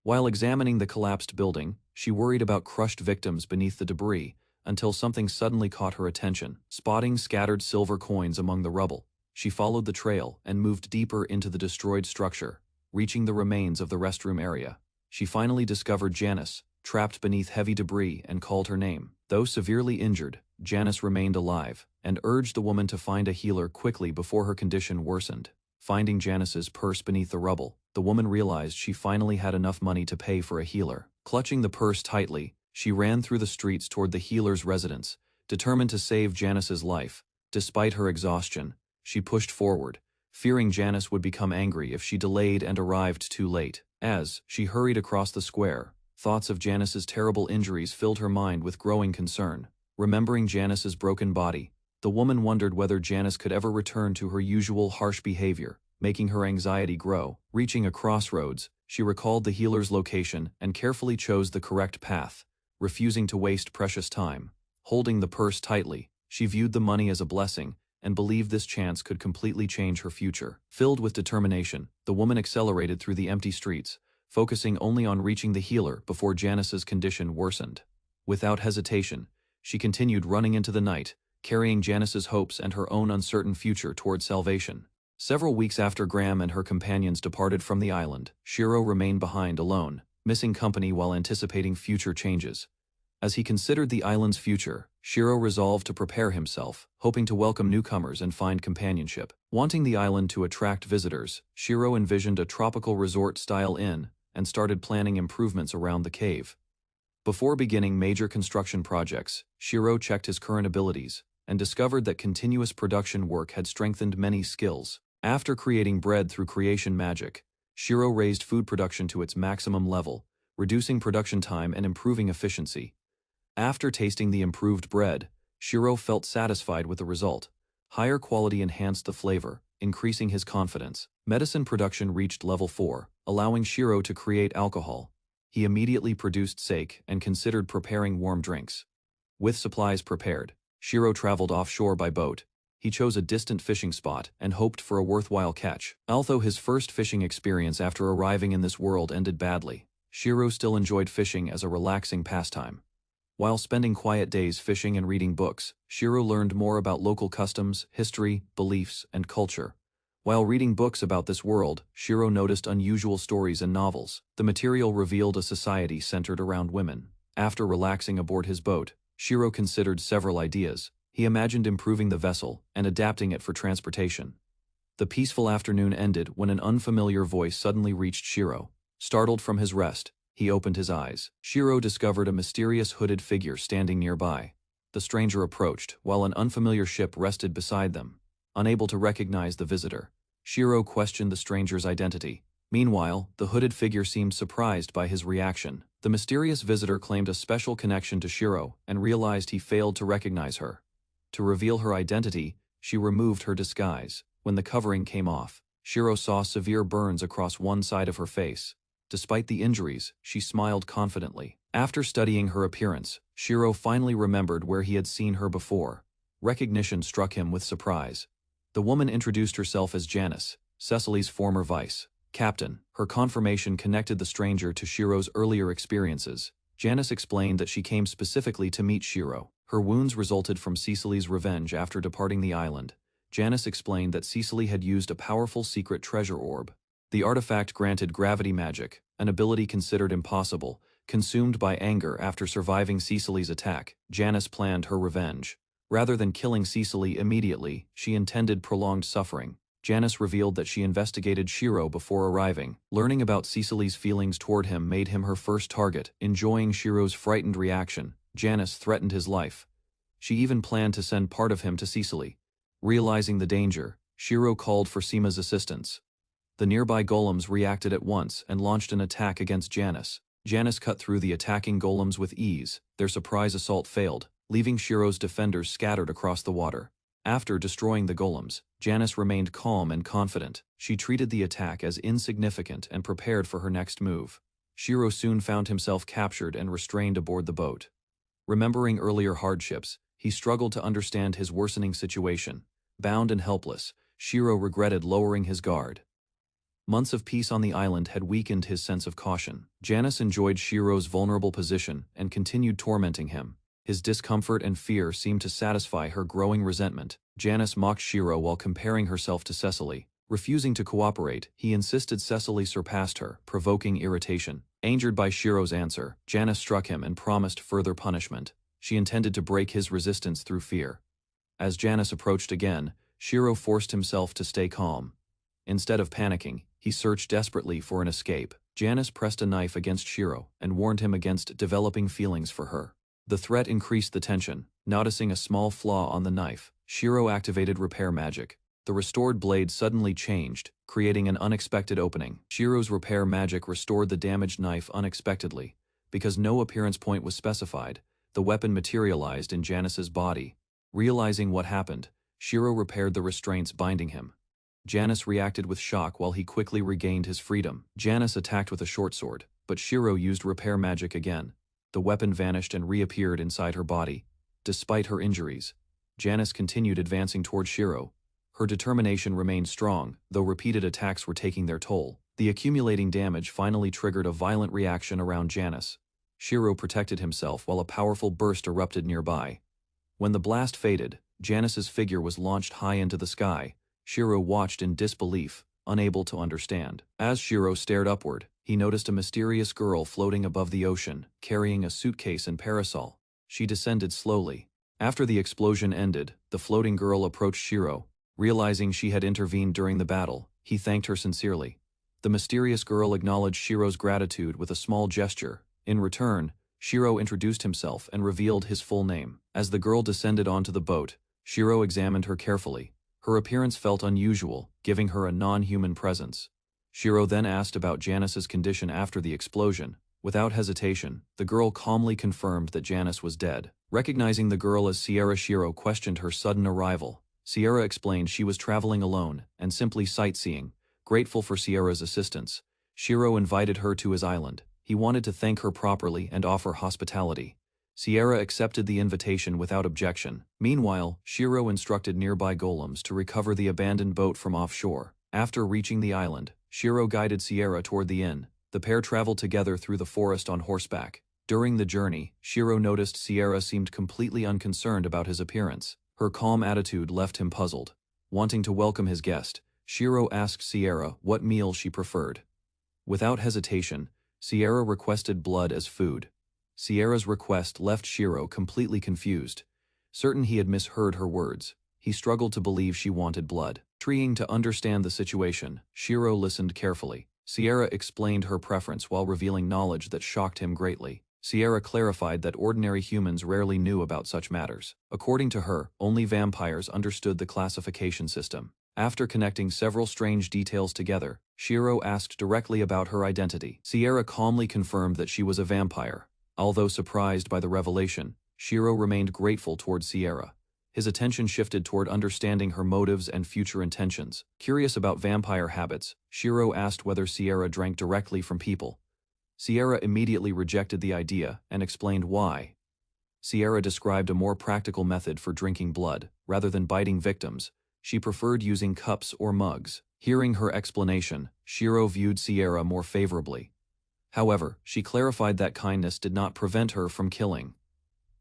While examining the collapsed building, she worried about crushed victims beneath the debris until something suddenly caught her attention. Spotting scattered silver coins among the rubble, she followed the trail and moved deeper into the destroyed structure, reaching the remains of the restroom area. She finally discovered Janice, trapped beneath heavy debris, and called her name. Though severely injured, Janice remained alive and urged the woman to find a healer quickly before her condition worsened. Finding Janice's purse beneath the rubble, the woman realized she finally had enough money to pay for a healer. Clutching the purse tightly, she ran through the streets toward the healer's residence, determined to save Janice's life. Despite her exhaustion, she pushed forward, fearing Janice would become angry if she delayed and arrived too late. As she hurried across the square, thoughts of Janice's terrible injuries filled her mind with growing concern. Remembering Janice's broken body, the woman wondered whether Janice could ever return to her usual harsh behavior, making her anxiety grow. Reaching a crossroads, she recalled the healer's location and carefully chose the correct path, refusing to waste precious time. Holding the purse tightly, she viewed the money as a blessing and believed this chance could completely change her future. Filled with determination, the woman accelerated through the empty streets, focusing only on reaching the healer before Janice's condition worsened. Without hesitation, she continued running into the night, carrying Janice's hopes and her own uncertain future toward salvation. Several weeks after Graham and her companions departed from the island, Shiro remained behind alone, missing company while anticipating future changes. As he considered the island's future, Shiro resolved to prepare himself, hoping to welcome newcomers and find companionship. Wanting the island to attract visitors, Shiro envisioned a tropical resort-style inn and started planning improvements around the cave. Before beginning major construction projects, Shiro checked his current abilities and discovered that continuous production work had strengthened many skills. After creating bread through creation magic, Shiro raised food production to its maximum level, reducing production time and improving efficiency. After tasting the improved bread, Shiro felt satisfied with the result. Higher quality enhanced the flavor, increasing his confidence. Medicine production reached level 4, allowing Shiro to create alcohol. He immediately produced sake and considered preparing warm drinks. With supplies prepared, Shiro traveled offshore by boat. He chose a distant fishing spot and hoped for a worthwhile catch. Although his first fishing experience after arriving in this world ended badly, Shiro still enjoyed fishing as a relaxing pastime. While spending quiet days fishing and reading books, Shiro learned more about local customs, history, beliefs, and culture. While reading books about this world, Shiro noticed unusual stories and novels. The material revealed a society centered around women. After relaxing aboard his boat, Shiro considered several ideas. He imagined improving the vessel and adapting it for transportation. The peaceful afternoon ended when an unfamiliar voice suddenly reached Shiro. Startled from his rest, he opened his eyes. Shiro discovered a mysterious hooded figure standing nearby. The stranger approached, while an unfamiliar ship rested beside them. Unable to recognize the visitor, Shiro questioned the stranger's identity. Meanwhile, the hooded figure seemed surprised by his reaction. The mysterious visitor claimed a special connection to Shiro and realized he failed to recognize her. To reveal her identity, she removed her disguise. When the covering came off, Shiro saw severe burns across one side of her face. Despite the injuries, she smiled confidently. After studying her appearance, Shiro finally remembered where he had seen her before. Recognition struck him with surprise. The woman introduced herself as Janice, Cecily's former vice captain. Her confirmation connected the stranger to Shiro's earlier experiences. Janice explained that she came specifically to meet Shiro. Her wounds resulted from Cecily's revenge after departing the island. Janice explained that Cecily had used a powerful secret treasure orb. The artifact granted gravity magic, an ability considered impossible. Consumed by anger after surviving Cecily's attack, Janice planned her revenge. Rather than killing Cecily immediately, she intended prolonged suffering. Janice revealed that she investigated Shiro before arriving. Learning about Cecily's feelings toward him made him her first target. Enjoying Shiro's frightened reaction, Janice threatened his life. She even planned to send part of him to Cecily. Realizing the danger, Shiro called for Seema's assistance. The nearby golems reacted at once and launched an attack against Janice. Janice cut through the attacking golems with ease. Their surprise assault failed, leaving Shiro's defenders scattered across the water. After destroying the golems, Janice remained calm and confident. She treated the attack as insignificant and prepared for her next move. Shiro soon found himself captured and restrained aboard the boat. Remembering earlier hardships, he struggled to understand his worsening situation. Bound and helpless, Shiro regretted lowering his guard. Months of peace on the island had weakened his sense of caution. Janice enjoyed Shiro's vulnerable position and continued tormenting him. His discomfort and fear seemed to satisfy her growing resentment. Janice mocked Shiro while comparing herself to Cecily. Refusing to cooperate, he insisted Cecily surpassed her, provoking irritation. Angered by Shiro's answer, Janice struck him and promised further punishment. She intended to break his resistance through fear. As Janice approached again, Shiro forced himself to stay calm. Instead of panicking, he searched desperately for an escape. Janice pressed a knife against Shiro and warned him against developing feelings for her. The threat increased the tension. Noticing a small flaw on the knife, Shiro activated repair magic. The restored blade suddenly changed, creating an unexpected opening. Shiro's repair magic restored the damaged knife unexpectedly. Because no appearance point was specified, the weapon materialized in Janice's body. Realizing what happened, Shiro repaired the restraints binding him. Janice reacted with shock while he quickly regained his freedom. Janice attacked with a short sword, but Shiro used repair magic again. The weapon vanished and reappeared inside her body. Despite her injuries, Janice continued advancing toward Shiro. Her determination remained strong, though repeated attacks were taking their toll. The accumulating damage finally triggered a violent reaction around Janice. Shiro protected himself while a powerful burst erupted nearby. When the blast faded, Janice's figure was launched high into the sky. Shiro watched in disbelief, unable to understand. As Shiro stared upward, he noticed a mysterious girl floating above the ocean, carrying a suitcase and parasol. She descended slowly. After the explosion ended, the floating girl approached Shiro. Realizing she had intervened during the battle, he thanked her sincerely. The mysterious girl acknowledged Shiro's gratitude with a small gesture. In return, Shiro introduced himself and revealed his full name. As the girl descended onto the boat, Shiro examined her carefully. Her appearance felt unusual, giving her a non-human presence. Shiro then asked about Janice's condition after the explosion. Without hesitation, the girl calmly confirmed that Janice was dead. Recognizing the girl as Sierra, Shiro questioned her sudden arrival. Sierra explained she was traveling alone and simply sightseeing. Grateful for Sierra's assistance, Shiro invited her to his island. He wanted to thank her properly and offer hospitality. Sierra accepted the invitation without objection. Meanwhile, Shiro instructed nearby golems to recover the abandoned boat from offshore. After reaching the island, Shiro guided Sierra toward the inn. The pair traveled together through the forest on horseback. During the journey, Shiro noticed Sierra seemed completely unconcerned about his appearance. Her calm attitude left him puzzled. Wanting to welcome his guest, Shiro asked Sierra what meal she preferred. Without hesitation, Sierra requested blood as food. Sierra's request left Shiro completely confused. Certain he had misheard her words, he struggled to believe she wanted blood. Trying to understand the situation, Shiro listened carefully. Sierra explained her preference while revealing knowledge that shocked him greatly. Sierra clarified that ordinary humans rarely knew about such matters. According to her, only vampires understood the classification system. After connecting several strange details together, Shiro asked directly about her identity. Sierra calmly confirmed that she was a vampire. Although surprised by the revelation, Shiro remained grateful toward Sierra. His attention shifted toward understanding her motives and future intentions. Curious about vampire habits, Shiro asked whether Sierra drank directly from people. Sierra immediately rejected the idea and explained why. Sierra described a more practical method for drinking blood. Rather than biting victims, she preferred using cups or mugs. Hearing her explanation, Shiro viewed Sierra more favorably. However, she clarified that kindness did not prevent her from killing.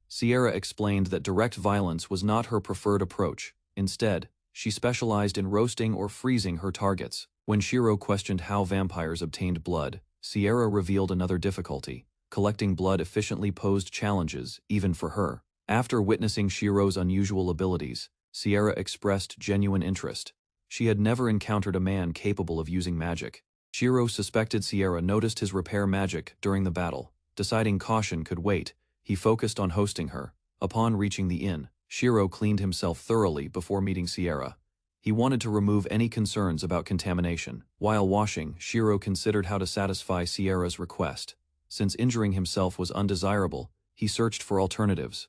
Sierra explained that direct violence was not her preferred approach. Instead, she specialized in roasting or freezing her targets. When Shiro questioned how vampires obtained blood, Sierra revealed another difficulty. Collecting blood efficiently posed challenges, even for her. After witnessing Shiro's unusual abilities, Sierra expressed genuine interest. She had never encountered a man capable of using magic. Shiro suspected Sierra noticed his repair magic during the battle. Deciding caution could wait, he focused on hosting her. Upon reaching the inn, Shiro cleaned himself thoroughly before meeting Sierra. He wanted to remove any concerns about contamination. While washing, Shiro considered how to satisfy Sierra's request. Since injuring himself was undesirable, he searched for alternatives.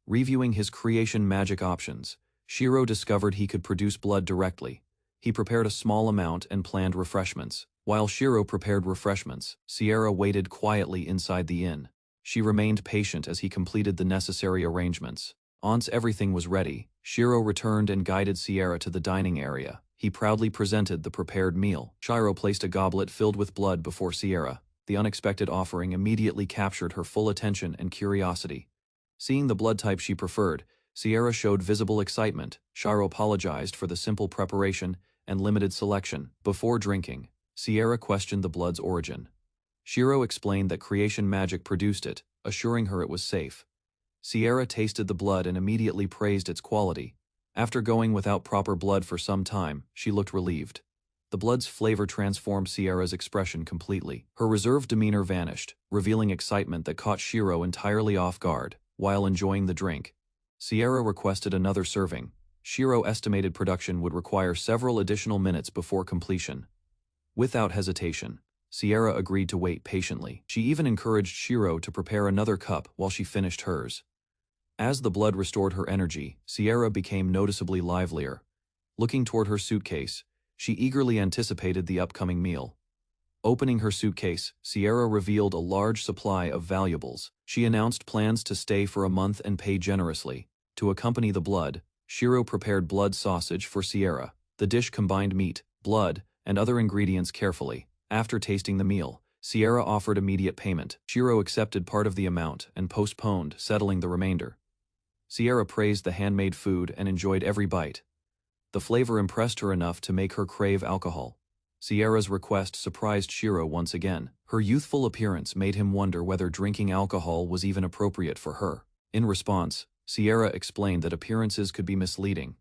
Reviewing his creation magic options, Shiro discovered he could produce blood directly. He prepared a small amount and planned refreshments. While Shiro prepared refreshments, Sierra waited quietly inside the inn. She remained patient as he completed the necessary arrangements. Once everything was ready, Shiro returned and guided Sierra to the dining area. He proudly presented the prepared meal. Shiro placed a goblet filled with blood before Sierra. The unexpected offering immediately captured her full attention and curiosity. Seeing the blood type she preferred, Sierra showed visible excitement. Shiro apologized for the simple preparation and limited selection. Before drinking, Sierra questioned the blood's origin. Shiro explained that creation magic produced it, assuring her it was safe. Sierra tasted the blood and immediately praised its quality. After going without proper blood for some time, she looked relieved. The blood's flavor transformed Sierra's expression completely. Her reserved demeanor vanished, revealing excitement that caught Shiro entirely off guard. While enjoying the drink, Sierra requested another serving. Shiro estimated production would require several additional minutes before completion. Without hesitation, Sierra agreed to wait patiently. She even encouraged Shiro to prepare another cup while she finished hers. As the blood restored her energy, Sierra became noticeably livelier. Looking toward her suitcase, she eagerly anticipated the upcoming meal. Opening her suitcase, Sierra revealed a large supply of valuables. She announced plans to stay for a month and pay generously. To accompany the blood, Shiro prepared blood sausage for Sierra. The dish combined meat, blood, and other ingredients carefully. After tasting the meal, Sierra offered immediate payment. Shiro accepted part of the amount and postponed settling the remainder. Sierra praised the handmade food and enjoyed every bite. The flavor impressed her enough to make her crave alcohol. Sierra's request surprised Shiro once again. Her youthful appearance made him wonder whether drinking alcohol was even appropriate for her. In response, Sierra explained that appearances could be misleading.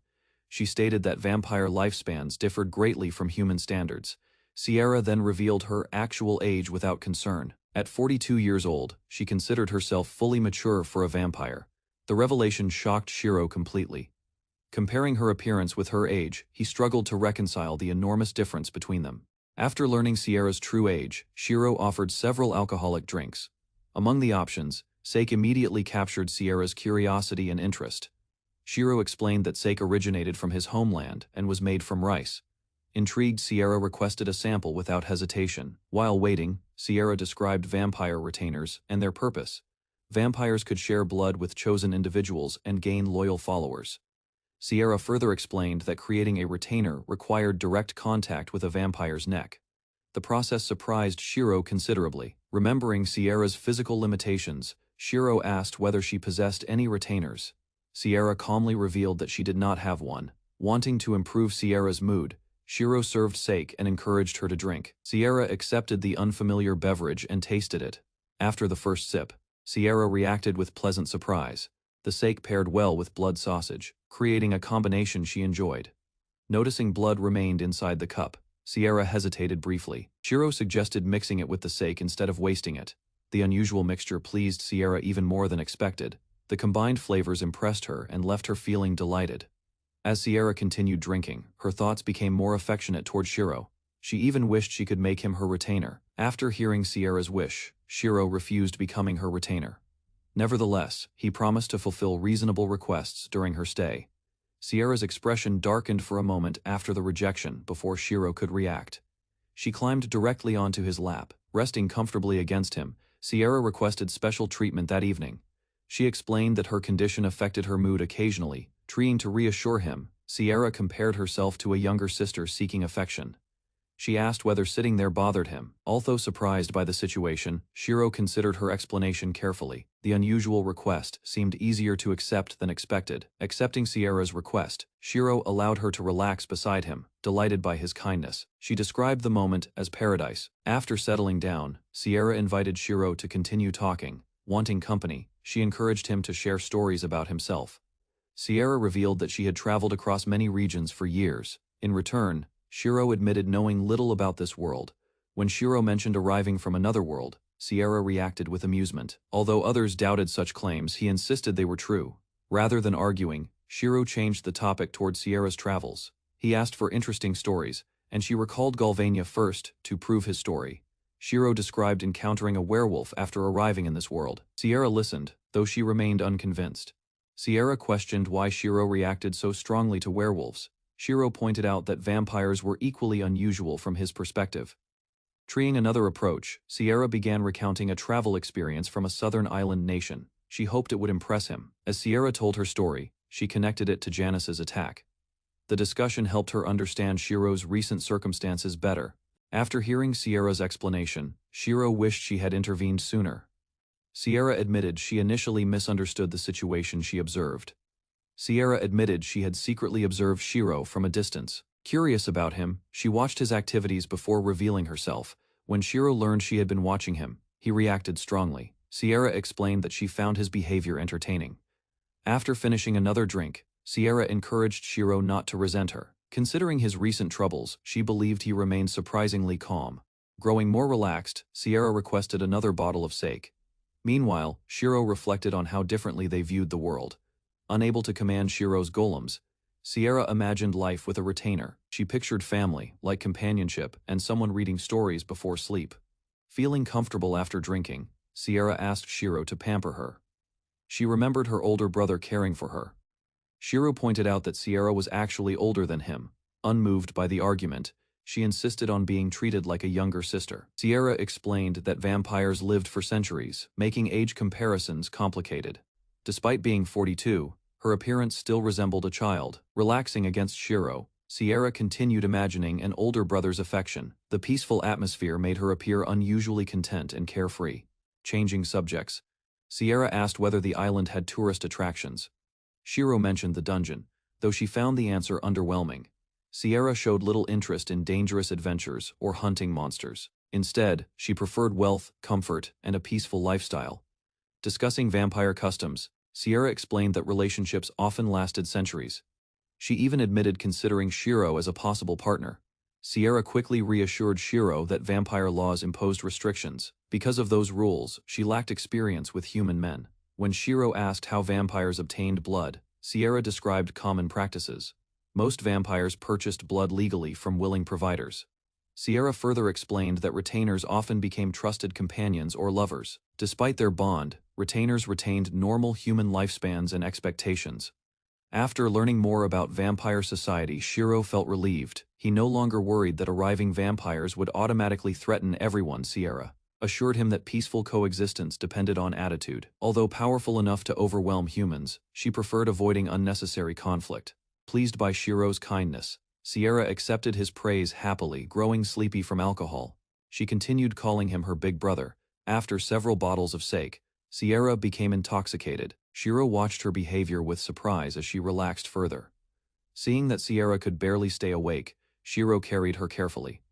She stated that vampire lifespans differed greatly from human standards. Sierra then revealed her actual age without concern. At 42 years old, she considered herself fully mature for a vampire. The revelation shocked Shiro completely. Comparing her appearance with her age, he struggled to reconcile the enormous difference between them. After learning Sierra's true age, Shiro offered several alcoholic drinks. Among the options, sake immediately captured Sierra's curiosity and interest. Shiro explained that sake originated from his homeland and was made from rice. Intrigued, Sierra requested a sample without hesitation. While waiting, Sierra described vampire retainers and their purpose. Vampires could share blood with chosen individuals and gain loyal followers. Sierra further explained that creating a retainer required direct contact with a vampire's neck. The process surprised Shiro considerably. Remembering Sierra's physical limitations, Shiro asked whether she possessed any retainers. Sierra calmly revealed that she did not have one. Wanting to improve Sierra's mood, Shiro served sake and encouraged her to drink. Sierra accepted the unfamiliar beverage and tasted it. After the first sip, Sierra reacted with pleasant surprise. The sake paired well with blood sausage, creating a combination she enjoyed. Noticing blood remained inside the cup, Sierra hesitated briefly. Shiro suggested mixing it with the sake instead of wasting it. The unusual mixture pleased Sierra even more than expected. The combined flavors impressed her and left her feeling delighted. As Sierra continued drinking, her thoughts became more affectionate toward Shiro. She even wished she could make him her retainer. After hearing Sierra's wish, Shiro refused becoming her retainer. Nevertheless, he promised to fulfill reasonable requests during her stay. Sierra's expression darkened for a moment after the rejection before Shiro could react. She climbed directly onto his lap. Resting comfortably against him, Sierra requested special treatment that evening. She explained that her condition affected her mood occasionally. Trying to reassure him, Sierra compared herself to a younger sister seeking affection. She asked whether sitting there bothered him. Although surprised by the situation, Shiro considered her explanation carefully. The unusual request seemed easier to accept than expected. Accepting Sierra's request, Shiro allowed her to relax beside him, delighted by his kindness. She described the moment as paradise. After settling down, Sierra invited Shiro to continue talking. Wanting company, she encouraged him to share stories about himself. Sierra revealed that she had traveled across many regions for years. In return, Shiro admitted knowing little about this world. When Shiro mentioned arriving from another world, Sierra reacted with amusement. Although others doubted such claims, he insisted they were true. Rather than arguing, Shiro changed the topic toward Sierra's travels. He asked for interesting stories, and she recalled Galvania first to prove his story. Shiro described encountering a werewolf after arriving in this world. Sierra listened, though she remained unconvinced. Sierra questioned why Shiro reacted so strongly to werewolves. Shiro pointed out that vampires were equally unusual from his perspective. Trying another approach, Sierra began recounting a travel experience from a southern island nation. She hoped it would impress him. As Sierra told her story, she connected it to Janice's attack. The discussion helped her understand Shiro's recent circumstances better. After hearing Sierra's explanation, Shiro wished she had intervened sooner. Sierra admitted she initially misunderstood the situation she observed. Sierra admitted she had secretly observed Shiro from a distance. Curious about him, she watched his activities before revealing herself. When Shiro learned she had been watching him, he reacted strongly. Sierra explained that she found his behavior entertaining. After finishing another drink, Sierra encouraged Shiro not to resent her. Considering his recent troubles, she believed he remained surprisingly calm. Growing more relaxed, Sierra requested another bottle of sake. Meanwhile, Shiro reflected on how differently they viewed the world. Unable to command Shiro's golems, Sierra imagined life with a retainer. She pictured family, like companionship, and someone reading stories before sleep. Feeling comfortable after drinking, Sierra asked Shiro to pamper her. She remembered her older brother caring for her. Shiro pointed out that Sierra was actually older than him. Unmoved by the argument, she insisted on being treated like a younger sister. Sierra explained that vampires lived for centuries, making age comparisons complicated. Despite being 42, her appearance still resembled a child. Relaxing against Shiro, Sierra continued imagining an older brother's affection. The peaceful atmosphere made her appear unusually content and carefree. Changing subjects, Sierra asked whether the island had tourist attractions. Shiro mentioned the dungeon, though she found the answer underwhelming. Sierra showed little interest in dangerous adventures or hunting monsters. Instead, she preferred wealth, comfort, and a peaceful lifestyle. Discussing vampire customs, Sierra explained that relationships often lasted centuries. She even admitted considering Shiro as a possible partner. Sierra quickly reassured Shiro that vampire laws imposed restrictions. Because of those rules, she lacked experience with human men. When Shiro asked how vampires obtained blood, Sierra described common practices. Most vampires purchased blood legally from willing providers. Sierra further explained that retainers often became trusted companions or lovers. Despite their bond, retainers retained normal human lifespans and expectations. After learning more about vampire society, Shiro felt relieved. He no longer worried that arriving vampires would automatically threaten everyone. Sierra assured him that peaceful coexistence depended on attitude. Although powerful enough to overwhelm humans, she preferred avoiding unnecessary conflict. Pleased by Shiro's kindness, Sierra accepted his praise happily, growing sleepy from alcohol. She continued calling him her big brother. After several bottles of sake, Sierra became intoxicated. Shiro watched her behavior with surprise as she relaxed further. Seeing that Sierra could barely stay awake, Shiro carried her carefully.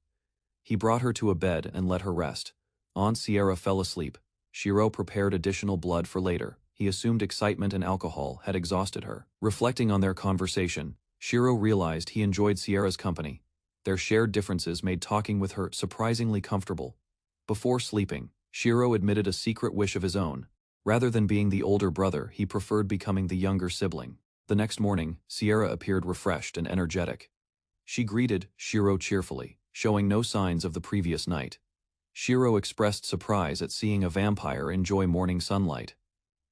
He brought her to a bed and let her rest. Aunt Sierra fell asleep. Shiro prepared additional blood for later. He assumed excitement and alcohol had exhausted her. Reflecting on their conversation, Shiro realized he enjoyed Sierra's company. Their shared differences made talking with her surprisingly comfortable. Before sleeping, Shiro admitted a secret wish of his own. Rather than being the older brother, he preferred becoming the younger sibling. The next morning, Sierra appeared refreshed and energetic. She greeted Shiro cheerfully, showing no signs of the previous night. Shiro expressed surprise at seeing a vampire enjoy morning sunlight.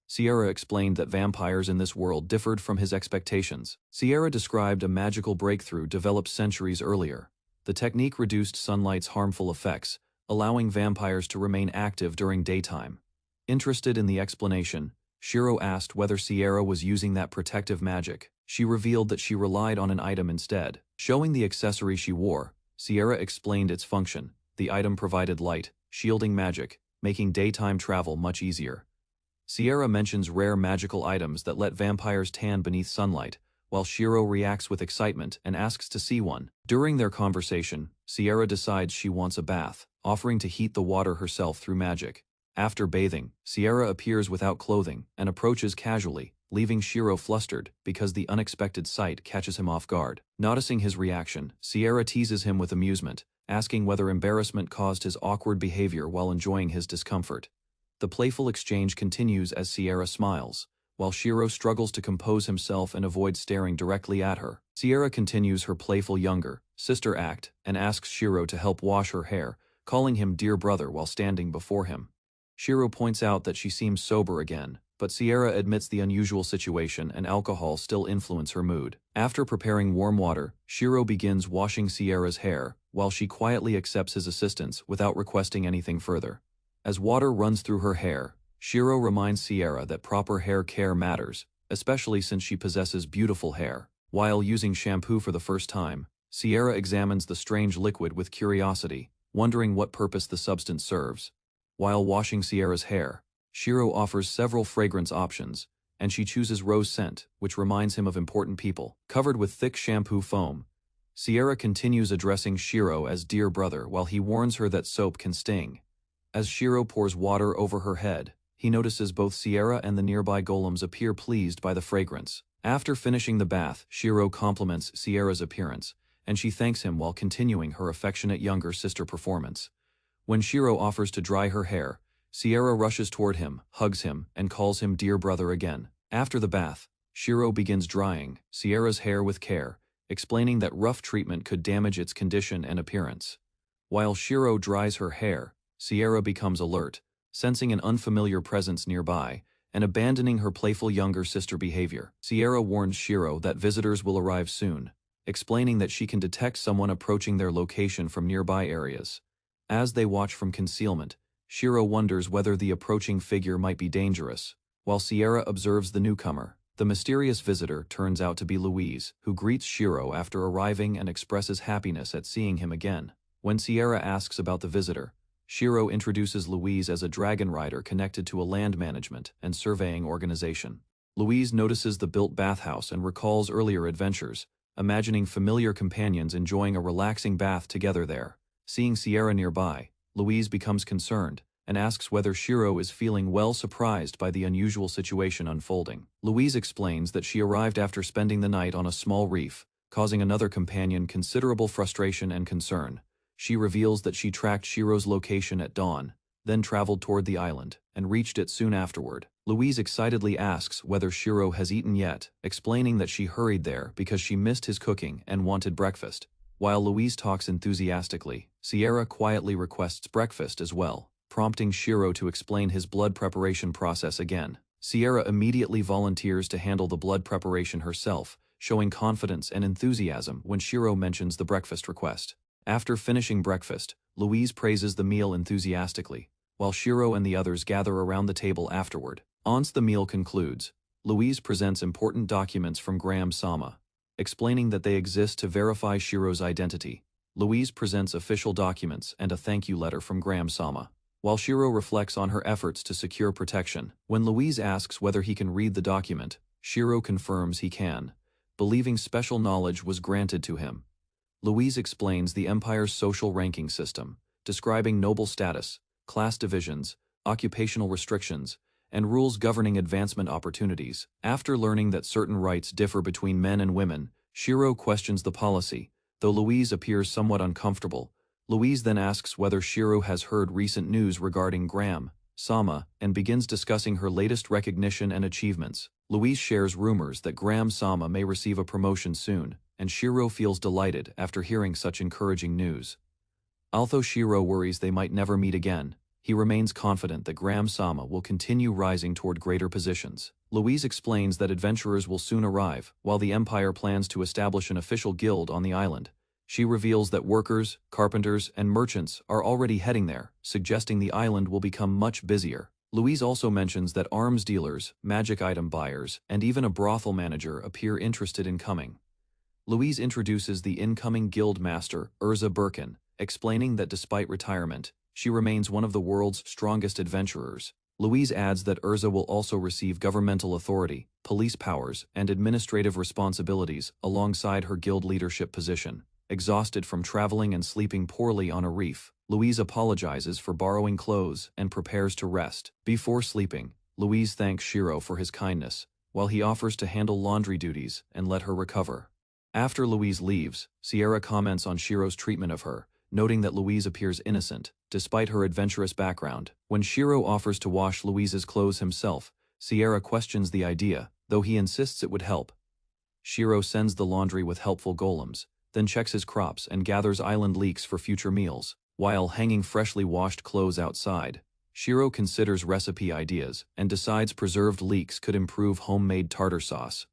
Sierra explained that vampires in this world differed from his expectations. Sierra described a magical breakthrough developed centuries earlier. The technique reduced sunlight's harmful effects, allowing vampires to remain active during daytime. Interested in the explanation, Shiro asked whether Sierra was using that protective magic. She revealed that she relied on an item instead. Showing the accessory she wore, Sierra explained its function. The item provided light, shielding magic, making daytime travel much easier. Sierra mentions rare magical items that let vampires tan beneath sunlight, while Shiro reacts with excitement and asks to see one. During their conversation, Sierra decides she wants a bath, offering to heat the water herself through magic. After bathing, Sierra appears without clothing and approaches casually, leaving Shiro flustered because the unexpected sight catches him off guard. Noticing his reaction, Sierra teases him with amusement, asking whether embarrassment caused his awkward behavior while enjoying his discomfort. The playful exchange continues as Sierra smiles, while Shiro struggles to compose himself and avoid staring directly at her. Sierra continues her playful younger sister act and asks Shiro to help wash her hair, calling him dear brother while standing before him. Shiro points out that she seems sober again, but Sierra admits the unusual situation and alcohol still influence her mood. After preparing warm water, Shiro begins washing Sierra's hair, while she quietly accepts his assistance without requesting anything further. As water runs through her hair, Shiro reminds Sierra that proper hair care matters, especially since she possesses beautiful hair. While using shampoo for the first time, Sierra examines the strange liquid with curiosity, wondering what purpose the substance serves. While washing Sierra's hair, Shiro offers several fragrance options, and she chooses rose scent, which reminds him of important people. Covered with thick shampoo foam, Sierra continues addressing Shiro as dear brother while he warns her that soap can sting. As Shiro pours water over her head, he notices both Sierra and the nearby golems appear pleased by the fragrance. After finishing the bath, Shiro compliments Sierra's appearance, and she thanks him while continuing her affectionate younger sister performance. When Shiro offers to dry her hair, Sierra rushes toward him, hugs him, and calls him dear brother again. After the bath, Shiro begins drying Sierra's hair with care, explaining that rough treatment could damage its condition and appearance. While Shiro dries her hair, Sierra becomes alert, sensing an unfamiliar presence nearby, and abandoning her playful younger sister behavior. Sierra warns Shiro that visitors will arrive soon, explaining that she can detect someone approaching their location from nearby areas. As they watch from concealment, Shiro wonders whether the approaching figure might be dangerous. While Sierra observes the newcomer, the mysterious visitor turns out to be Louise, who greets Shiro after arriving and expresses happiness at seeing him again. When Sierra asks about the visitor, Shiro introduces Louise as a dragon rider connected to a land management and surveying organization. Louise notices the built bathhouse and recalls earlier adventures, imagining familiar companions enjoying a relaxing bath together there. Seeing Sierra nearby, Louise becomes concerned and asks whether Shiro is feeling well, surprised by the unusual situation unfolding. Louise explains that she arrived after spending the night on a small reef, causing another companion considerable frustration and concern. She reveals that she tracked Shiro's location at dawn, then traveled toward the island, and reached it soon afterward. Louise excitedly asks whether Shiro has eaten yet, explaining that she hurried there because she missed his cooking and wanted breakfast. While Louise talks enthusiastically, Sierra quietly requests breakfast as well, prompting Shiro to explain his blood preparation process again. Sierra immediately volunteers to handle the blood preparation herself, showing confidence and enthusiasm when Shiro mentions the breakfast request. After finishing breakfast, Louise praises the meal enthusiastically, while Shiro and the others gather around the table afterward. Once the meal concludes, Louise presents important documents from Graham-sama, explaining that they exist to verify Shiro's identity. Louise presents official documents and a thank you letter from Graham-sama, while Shiro reflects on her efforts to secure protection. When Louise asks whether he can read the document, Shiro confirms he can, believing special knowledge was granted to him. Louise explains the Empire's social ranking system, describing noble status, class divisions, occupational restrictions, and rules governing advancement opportunities. After learning that certain rights differ between men and women, Shiro questions the policy, though Louise appears somewhat uncomfortable. Louise then asks whether Shiro has heard recent news regarding Graham-sama and begins discussing her latest recognition and achievements. Louise shares rumors that Graham-sama may receive a promotion soon, and Shiro feels delighted after hearing such encouraging news. Although Shiro worries they might never meet again, he remains confident that Graham-sama will continue rising toward greater positions. Louise explains that adventurers will soon arrive, while the Empire plans to establish an official guild on the island. She reveals that workers, carpenters, and merchants are already heading there, suggesting the island will become much busier. Louise also mentions that arms dealers, magic item buyers, and even a brothel manager appear interested in coming. Louise introduces the incoming guild master, Urza Birkin, explaining that despite retirement, she remains one of the world's strongest adventurers. Louise adds that Urza will also receive governmental authority, police powers, and administrative responsibilities alongside her guild leadership position. Exhausted from traveling and sleeping poorly on a reef, Louise apologizes for borrowing clothes and prepares to rest. Before sleeping, Louise thanks Shiro for his kindness, while he offers to handle laundry duties and let her recover. After Louise leaves, Sierra comments on Shiro's treatment of her, noting that Louise appears innocent, despite her adventurous background. When Shiro offers to wash Louise's clothes himself, Sierra questions the idea, though he insists it would help. Shiro sends the laundry with helpful golems, then checks his crops and gathers island leeks for future meals. While hanging freshly washed clothes outside, Shiro considers recipe ideas and decides preserved leeks could improve homemade tartar sauce.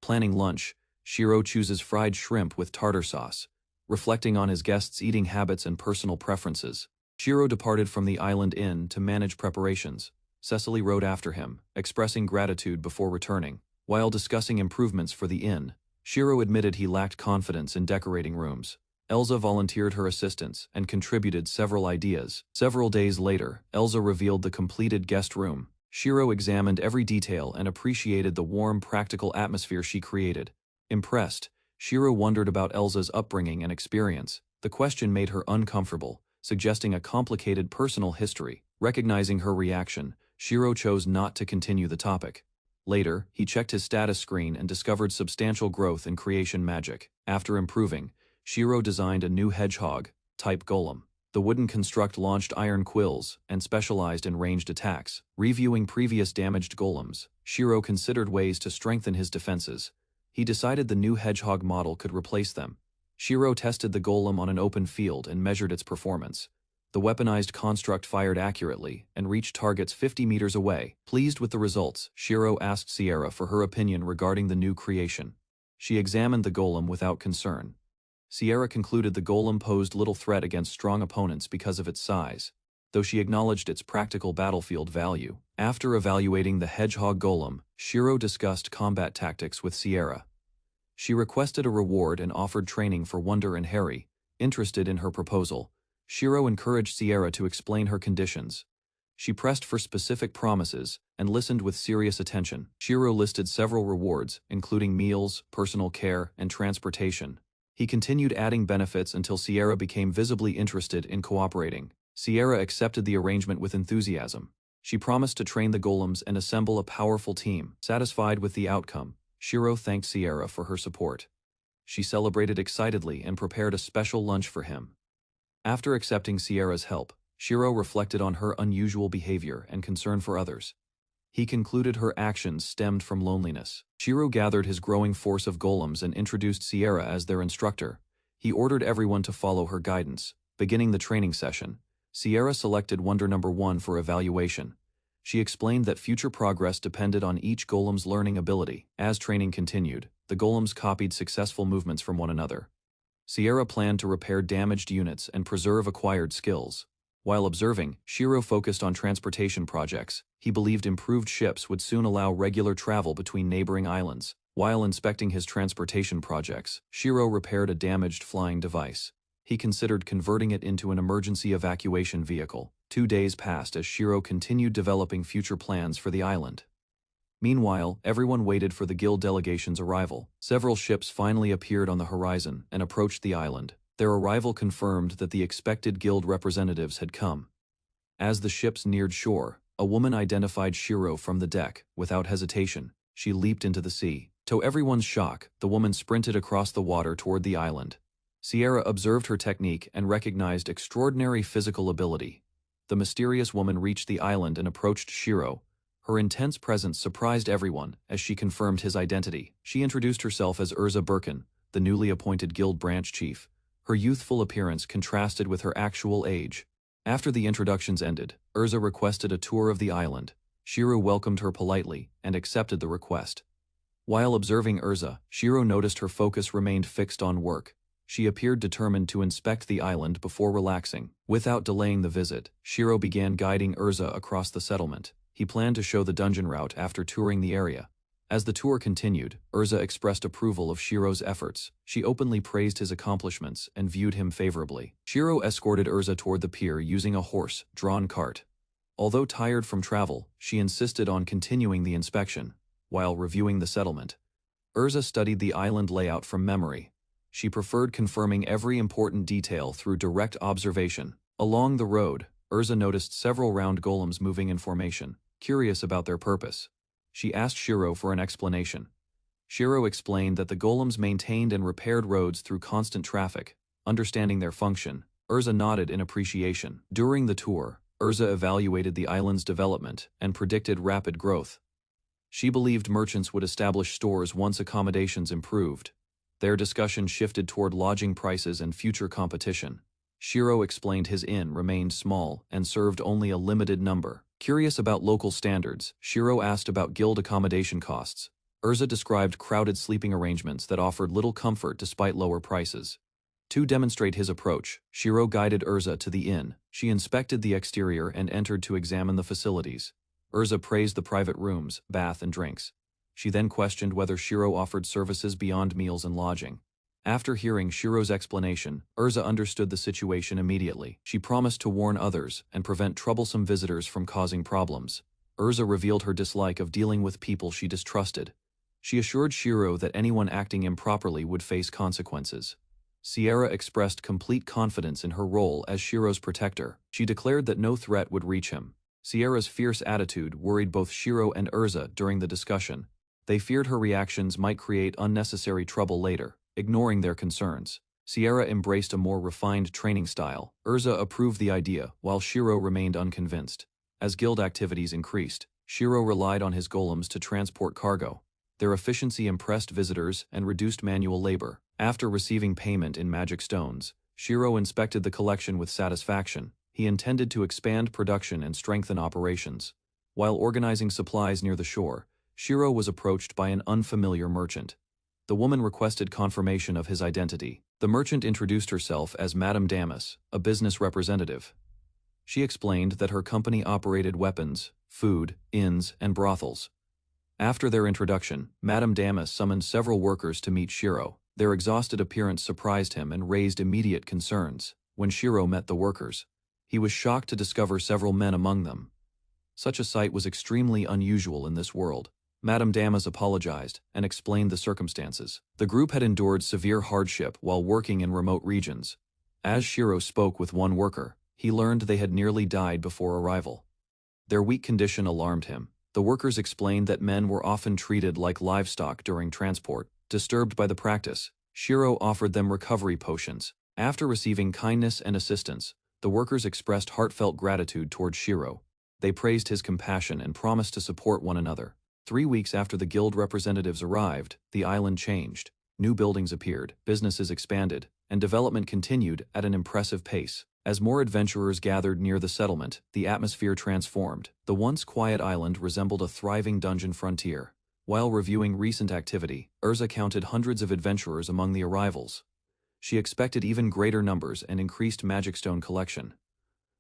Planning lunch, Shiro chooses fried shrimp with tartar sauce, reflecting on his guests' eating habits and personal preferences. Shiro departed from the island inn to manage preparations. Cecily rode after him, expressing gratitude before returning. While discussing improvements for the inn, Shiro admitted he lacked confidence in decorating rooms. Elsa volunteered her assistance and contributed several ideas. Several days later, Elsa revealed the completed guest room. Shiro examined every detail and appreciated the warm, practical atmosphere she created. Impressed, Shiro wondered about Elsa's upbringing and experience. The question made her uncomfortable, suggesting a complicated personal history. Recognizing her reaction, Shiro chose not to continue the topic. Later, he checked his status screen and discovered substantial growth in creation magic. After improving, Shiro designed a new hedgehog-type golem. The wooden construct launched iron quills and specialized in ranged attacks. Reviewing previous damaged golems, Shiro considered ways to strengthen his defenses. He decided the new hedgehog model could replace them. Shiro tested the golem on an open field and measured its performance. The weaponized construct fired accurately and reached targets 50 meters away. Pleased with the results, Shiro asked Sierra for her opinion regarding the new creation. She examined the golem without concern. Sierra concluded the golem posed little threat against strong opponents because of its size, though she acknowledged its practical battlefield value. After evaluating the hedgehog golem, Shiro discussed combat tactics with Sierra. She requested a reward and offered training for Wonder and Harry. Interested in her proposal, Shiro encouraged Sierra to explain her conditions. She pressed for specific promises and listened with serious attention. Shiro listed several rewards, including meals, personal care, and transportation. He continued adding benefits until Sierra became visibly interested in cooperating. Sierra accepted the arrangement with enthusiasm. She promised to train the golems and assemble a powerful team. Satisfied with the outcome, Shiro thanked Sierra for her support. She celebrated excitedly and prepared a special lunch for him. After accepting Sierra's help, Shiro reflected on her unusual behavior and concern for others. He concluded her actions stemmed from loneliness. Shiro gathered his growing force of golems and introduced Sierra as their instructor. He ordered everyone to follow her guidance. Beginning the training session, Sierra selected Wonder Number 1 for evaluation. She explained that future progress depended on each golem's learning ability. As training continued, the golems copied successful movements from one another. Sierra planned to repair damaged units and preserve acquired skills. While observing, Shiro focused on transportation projects. He believed improved ships would soon allow regular travel between neighboring islands. While inspecting his transportation projects, Shiro repaired a damaged flying device. He considered converting it into an emergency evacuation vehicle. 2 days passed as Shiro continued developing future plans for the island. Meanwhile, everyone waited for the guild delegation's arrival. Several ships finally appeared on the horizon and approached the island. Their arrival confirmed that the expected guild representatives had come. As the ships neared shore, a woman identified Shiro from the deck. Without hesitation, she leaped into the sea. To everyone's shock, the woman sprinted across the water toward the island. Sierra observed her technique and recognized extraordinary physical ability. The mysterious woman reached the island and approached Shiro. Her intense presence surprised everyone as she confirmed his identity. She introduced herself as Urza Birkin, the newly appointed guild branch chief. Her youthful appearance contrasted with her actual age. After the introductions ended, Urza requested a tour of the island. Shiro welcomed her politely and accepted the request. While observing Urza, Shiro noticed her focus remained fixed on work. She appeared determined to inspect the island before relaxing. Without delaying the visit, Shiro began guiding Urza across the settlement. He planned to show the dungeon route after touring the area. As the tour continued, Urza expressed approval of Shiro's efforts. She openly praised his accomplishments and viewed him favorably. Shiro escorted Urza toward the pier using a horse-drawn cart. Although tired from travel, she insisted on continuing the inspection. While reviewing the settlement, Urza studied the island layout from memory. She preferred confirming every important detail through direct observation. Along the road, Urza noticed several round golems moving in formation. Curious about their purpose, she asked Shiro for an explanation. Shiro explained that the golems maintained and repaired roads through constant traffic. Understanding their function, Urza nodded in appreciation. During the tour, Urza evaluated the island's development and predicted rapid growth. She believed merchants would establish stores once accommodations improved. Their discussion shifted toward lodging prices and future competition. Shiro explained his inn remained small and served only a limited number. Curious about local standards, Shiro asked about guild accommodation costs. Urza described crowded sleeping arrangements that offered little comfort despite lower prices. To demonstrate his approach, Shiro guided Urza to the inn. She inspected the exterior and entered to examine the facilities. Urza praised the private rooms, bath and drinks. She then questioned whether Shiro offered services beyond meals and lodging. After hearing Shiro's explanation, Urza understood the situation immediately. She promised to warn others and prevent troublesome visitors from causing problems. Urza revealed her dislike of dealing with people she distrusted. She assured Shiro that anyone acting improperly would face consequences. Sierra expressed complete confidence in her role as Shiro's protector. She declared that no threat would reach him. Sierra's fierce attitude worried both Shiro and Urza during the discussion. They feared her reactions might create unnecessary trouble later. Ignoring their concerns, Sierra embraced a more refined training style. Urza approved the idea, while Shiro remained unconvinced. As guild activities increased, Shiro relied on his golems to transport cargo. Their efficiency impressed visitors and reduced manual labor. After receiving payment in magic stones, Shiro inspected the collection with satisfaction. He intended to expand production and strengthen operations. While organizing supplies near the shore, Shiro was approached by an unfamiliar merchant. The woman requested confirmation of his identity. The merchant introduced herself as Madame Damas, a business representative. She explained that her company operated weapons, food, inns, and brothels. After their introduction, Madame Damas summoned several workers to meet Shiro. Their exhausted appearance surprised him and raised immediate concerns. When Shiro met the workers, he was shocked to discover several men among them. Such a sight was extremely unusual in this world. Madame Damas apologized and explained the circumstances. The group had endured severe hardship while working in remote regions. As Shiro spoke with one worker, he learned they had nearly died before arrival. Their weak condition alarmed him. The workers explained that men were often treated like livestock during transport. Disturbed by the practice, Shiro offered them recovery potions. After receiving kindness and assistance, the workers expressed heartfelt gratitude toward Shiro. They praised his compassion and promised to support one another. 3 weeks after the guild representatives arrived, the island changed. New buildings appeared, businesses expanded, and development continued at an impressive pace. As more adventurers gathered near the settlement, the atmosphere transformed. The once quiet island resembled a thriving dungeon frontier. While reviewing recent activity, Urza counted hundreds of adventurers among the arrivals. She expected even greater numbers and increased magic stone collection.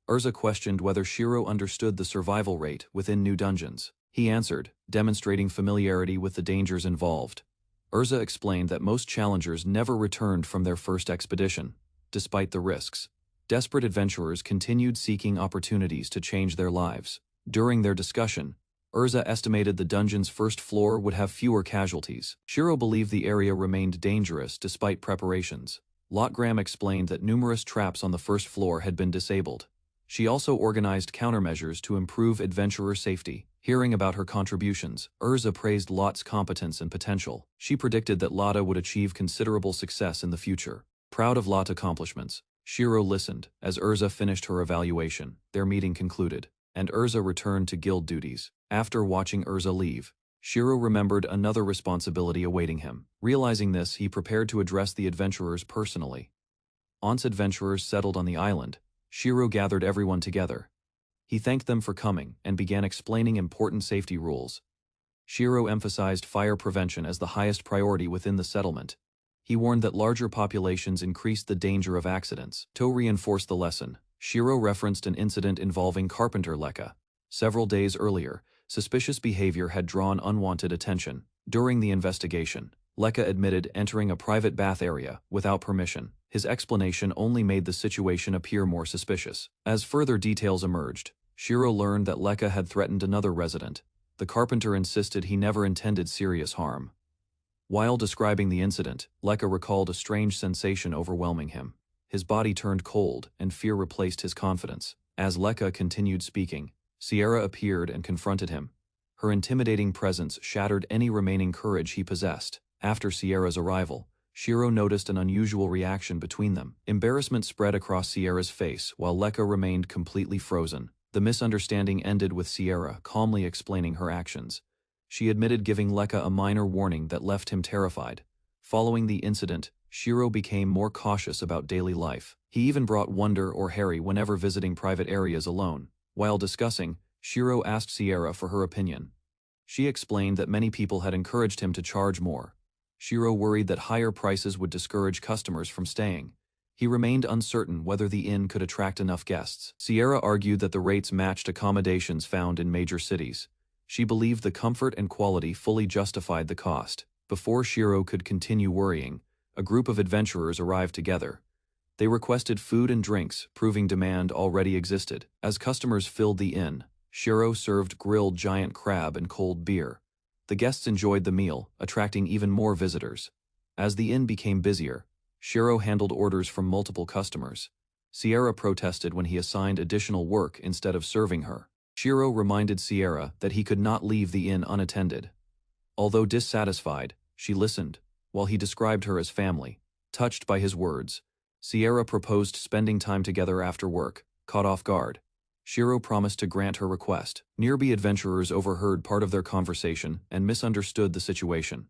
Urza questioned whether Shiro understood the survival rate within new dungeons. He answered, demonstrating familiarity with the dangers involved. Urza explained that most challengers never returned from their first expedition, despite the risks. Desperate adventurers continued seeking opportunities to change their lives. During their discussion, Urza estimated the dungeon's first floor would have fewer casualties. Shiro believed the area remained dangerous despite preparations. Lotgram explained that numerous traps on the first floor had been disabled. She also organized countermeasures to improve adventurer safety. Hearing about her contributions, Urza praised Lot's competence and potential. She predicted that Lotta would achieve considerable success in the future. Proud of Lot's accomplishments, Shiro listened as Urza finished her evaluation. Their meeting concluded, and Urza returned to guild duties. After watching Urza leave, Shiro remembered another responsibility awaiting him. Realizing this, he prepared to address the adventurers personally. Once adventurers settled on the island, Shiro gathered everyone together. He thanked them for coming and began explaining important safety rules. Shiro emphasized fire prevention as the highest priority within the settlement. He warned that larger populations increased the danger of accidents. To reinforce the lesson, Shiro referenced an incident involving carpenter Lekka. Several days earlier, suspicious behavior had drawn unwanted attention. During the investigation, Lekka admitted entering a private bath area without permission. His explanation only made the situation appear more suspicious. As further details emerged, Shiro learned that Lekka had threatened another resident. The carpenter insisted he never intended serious harm. While describing the incident, Lekka recalled a strange sensation overwhelming him. His body turned cold, and fear replaced his confidence. As Lekka continued speaking, Sierra appeared and confronted him. Her intimidating presence shattered any remaining courage he possessed. After Sierra's arrival, Shiro noticed an unusual reaction between them. Embarrassment spread across Sierra's face while Lekka remained completely frozen. The misunderstanding ended with Sierra calmly explaining her actions. She admitted giving Lekka a minor warning that left him terrified. Following the incident, Shiro became more cautious about daily life. He even brought Wonder or Harry whenever visiting private areas alone. While discussing, Shiro asked Sierra for her opinion. She explained that many people had encouraged him to charge more. Shiro worried that higher prices would discourage customers from staying. He remained uncertain whether the inn could attract enough guests. Sierra argued that the rates matched accommodations found in major cities. She believed the comfort and quality fully justified the cost. Before Shiro could continue worrying, a group of adventurers arrived together. They requested food and drinks, proving demand already existed. As customers filled the inn, Shiro served grilled giant crab and cold beer. The guests enjoyed the meal, attracting even more visitors. As the inn became busier, Shiro handled orders from multiple customers. Sierra protested when he assigned additional work instead of serving her. Shiro reminded Sierra that he could not leave the inn unattended. Although dissatisfied, she listened, while he described her as family. Touched by his words, Sierra proposed spending time together after work. Caught off guard, Shiro promised to grant her request. Nearby adventurers overheard part of their conversation and misunderstood the situation.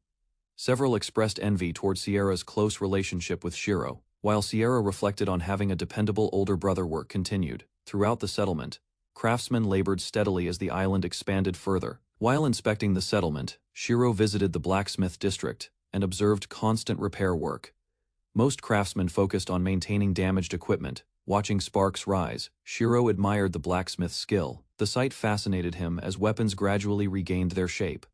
Several expressed envy toward Sierra's close relationship with Shiro, while Sierra reflected on having a dependable older brother. Work continued. Throughout the settlement, craftsmen labored steadily as the island expanded further. While inspecting the settlement, Shiro visited the blacksmith district and observed constant repair work. Most craftsmen focused on maintaining damaged equipment. Watching sparks rise, Shiro admired the blacksmith's skill. The sight fascinated him as weapons gradually regained their shape.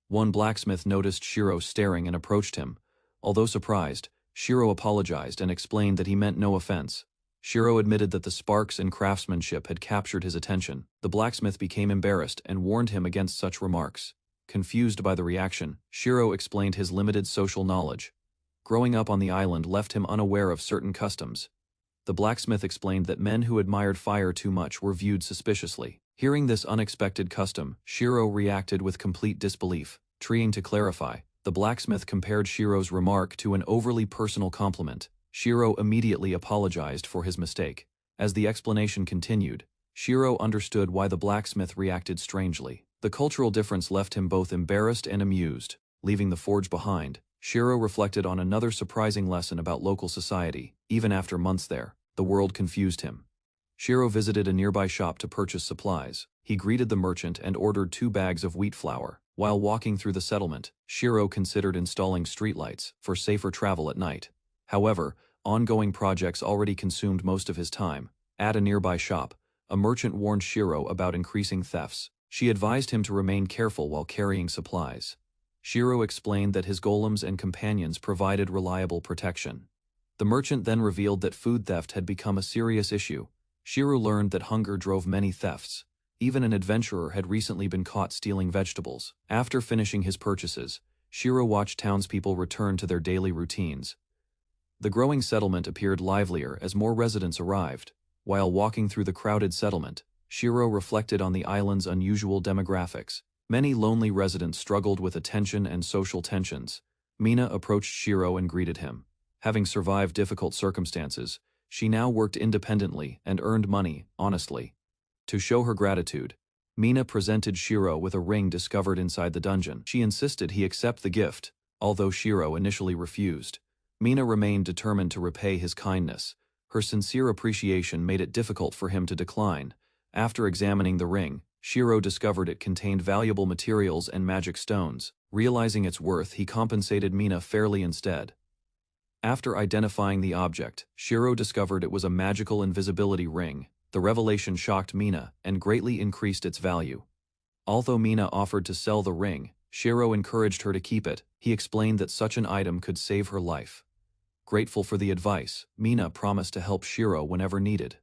One blacksmith noticed Shiro staring and approached him. Although surprised, Shiro apologized and explained that he meant no offense. Shiro admitted that the sparks and craftsmanship had captured his attention. The blacksmith became embarrassed and warned him against such remarks. Confused by the reaction, Shiro explained his limited social knowledge. Growing up on the island left him unaware of certain customs. The blacksmith explained that men who admired fire too much were viewed suspiciously. Hearing this unexpected custom, Shiro reacted with complete disbelief. Trying to clarify, the blacksmith compared Shiro's remark to an overly personal compliment. Shiro immediately apologized for his mistake. As the explanation continued, Shiro understood why the blacksmith reacted strangely. The cultural difference left him both embarrassed and amused. Leaving the forge behind, Shiro reflected on another surprising lesson about local society. Even after months there, the world confused him. Shiro visited a nearby shop to purchase supplies. He greeted the merchant and ordered 2 bags of wheat flour. While walking through the settlement, Shiro considered installing streetlights for safer travel at night. However, ongoing projects already consumed most of his time. At a nearby shop, a merchant warned Shiro about increasing thefts. She advised him to remain careful while carrying supplies. Shiro explained that his golems and companions provided reliable protection. The merchant then revealed that food theft had become a serious issue. Shiro learned that hunger drove many thefts. Even an adventurer had recently been caught stealing vegetables. After finishing his purchases, Shiro watched townspeople return to their daily routines. The growing settlement appeared livelier as more residents arrived. While walking through the crowded settlement, Shiro reflected on the island's unusual demographics. Many lonely residents struggled with attention and social tensions. Mina approached Shiro and greeted him. Having survived difficult circumstances, she now worked independently and earned money, honestly. To show her gratitude, Mina presented Shiro with a ring discovered inside the dungeon. She insisted he accept the gift, although Shiro initially refused. Mina remained determined to repay his kindness. Her sincere appreciation made it difficult for him to decline. After examining the ring, Shiro discovered it contained valuable materials and magic stones. Realizing its worth, he compensated Mina fairly instead. After identifying the object, Shiro discovered it was a magical invisibility ring. The revelation shocked Mina and greatly increased its value. Although Mina offered to sell the ring, Shiro encouraged her to keep it. He explained that such an item could save her life. Grateful for the advice, Mina promised to help Shiro whenever needed.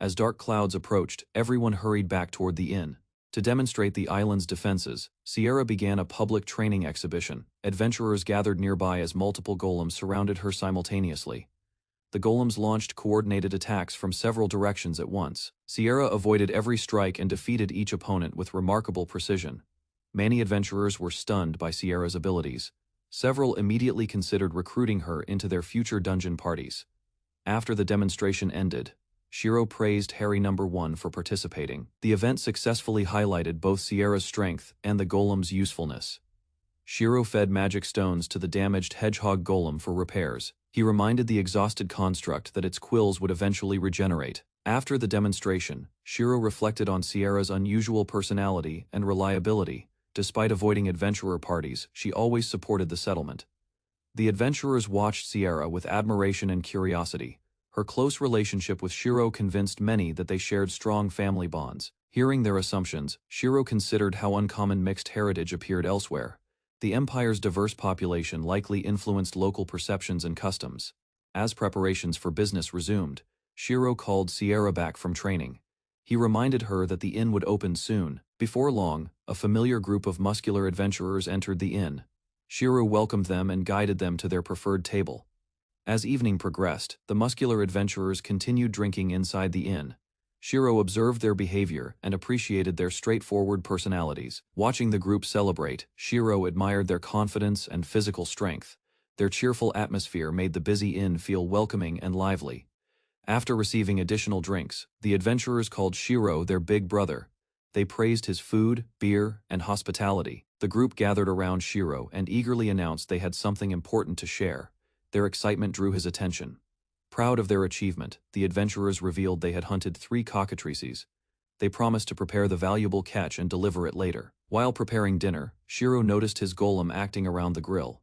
As dark clouds approached, everyone hurried back toward the inn. To demonstrate the island's defenses, Sierra began a public training exhibition. Adventurers gathered nearby as multiple golems surrounded her simultaneously. The golems launched coordinated attacks from several directions at once. Sierra avoided every strike and defeated each opponent with remarkable precision. Many adventurers were stunned by Sierra's abilities. Several immediately considered recruiting her into their future dungeon parties. After the demonstration ended, Shiro praised Harry No. 1 for participating. The event successfully highlighted both Sierra's strength and the golem's usefulness. Shiro fed magic stones to the damaged hedgehog golem for repairs. He reminded the exhausted construct that its quills would eventually regenerate. After the demonstration, Shiro reflected on Sierra's unusual personality and reliability. Despite avoiding adventurer parties, she always supported the settlement. The adventurers watched Sierra with admiration and curiosity. Her close relationship with Shiro convinced many that they shared strong family bonds. Hearing their assumptions, Shiro considered how uncommon mixed heritage appeared elsewhere. The empire's diverse population likely influenced local perceptions and customs. As preparations for business resumed, Shiro called Sierra back from training. He reminded her that the inn would open soon. Before long, a familiar group of muscular adventurers entered the inn. Shiro welcomed them and guided them to their preferred table. As evening progressed, the muscular adventurers continued drinking inside the inn. Shiro observed their behavior and appreciated their straightforward personalities. Watching the group celebrate, Shiro admired their confidence and physical strength. Their cheerful atmosphere made the busy inn feel welcoming and lively. After receiving additional drinks, the adventurers called Shiro their big brother. They praised his food, beer, and hospitality. The group gathered around Shiro and eagerly announced they had something important to share. Their excitement drew his attention. Proud of their achievement, the adventurers revealed they had hunted 3 cockatrices. They promised to prepare the valuable catch and deliver it later. While preparing dinner, Shiro noticed his golem acting around the grill.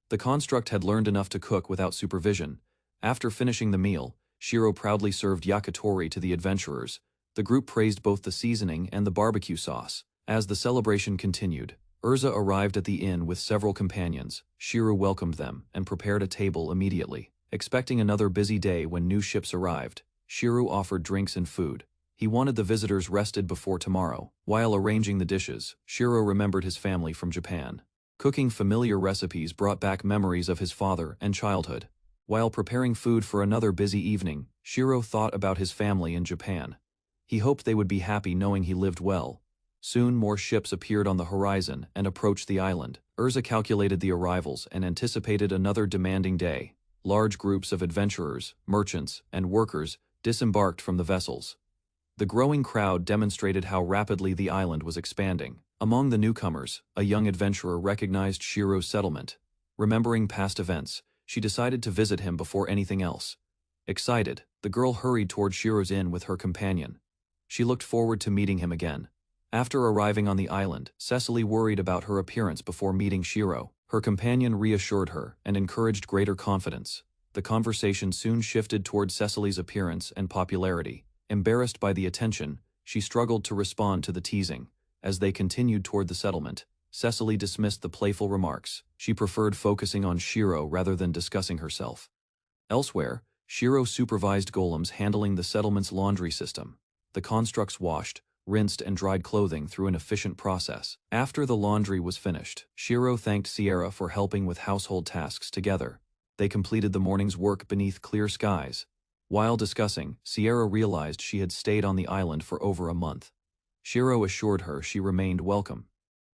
The construct had learned enough to cook without supervision. After finishing the meal, Shiro proudly served yakitori to the adventurers. The group praised both the seasoning and the barbecue sauce. As the celebration continued, Urza arrived at the inn with several companions. Shiro welcomed them and prepared a table immediately. Expecting another busy day when new ships arrived, Shiro offered drinks and food. He wanted the visitors rested before tomorrow. While arranging the dishes, Shiro remembered his family from Japan. Cooking familiar recipes brought back memories of his father and childhood. While preparing food for another busy evening, Shiro thought about his family in Japan. He hoped they would be happy knowing he lived well. Soon more ships appeared on the horizon and approached the island. Urza calculated the arrivals and anticipated another demanding day. Large groups of adventurers, merchants, and workers disembarked from the vessels. The growing crowd demonstrated how rapidly the island was expanding. Among the newcomers, a young adventurer recognized Shiro's settlement. Remembering past events, she decided to visit him before anything else. Excited, the girl hurried toward Shiro's inn with her companion. She looked forward to meeting him again. After arriving on the island, Cecily worried about her appearance before meeting Shiro. Her companion reassured her and encouraged greater confidence. The conversation soon shifted toward Cecily's appearance and popularity. Embarrassed by the attention, she struggled to respond to the teasing. As they continued toward the settlement, Cecily dismissed the playful remarks. She preferred focusing on Shiro rather than discussing herself. Elsewhere, Shiro supervised golems handling the settlement's laundry system. The constructs washed, rinsed and dried clothing through an efficient process. After the laundry was finished, Shiro thanked Sierra for helping with household tasks together. They completed the morning's work beneath clear skies. While discussing, Sierra realized she had stayed on the island for over a month. Shiro assured her she remained welcome.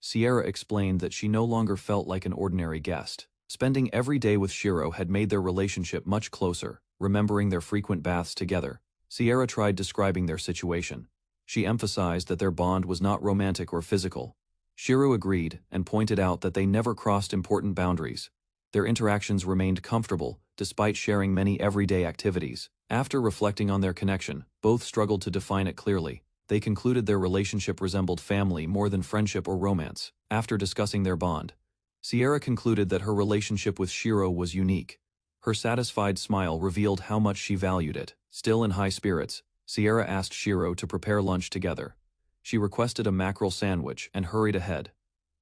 Sierra explained that she no longer felt like an ordinary guest. Spending every day with Shiro had made their relationship much closer. Remembering their frequent baths together, Sierra tried describing their situation. She emphasized that their bond was not romantic or physical. Shiro agreed and pointed out that they never crossed important boundaries. Their interactions remained comfortable, despite sharing many everyday activities. After reflecting on their connection, both struggled to define it clearly. They concluded their relationship resembled family more than friendship or romance. After discussing their bond, Sierra concluded that her relationship with Shiro was unique. Her satisfied smile revealed how much she valued it. Still in high spirits, Sierra asked Shiro to prepare lunch together. She requested a mackerel sandwich and hurried ahead.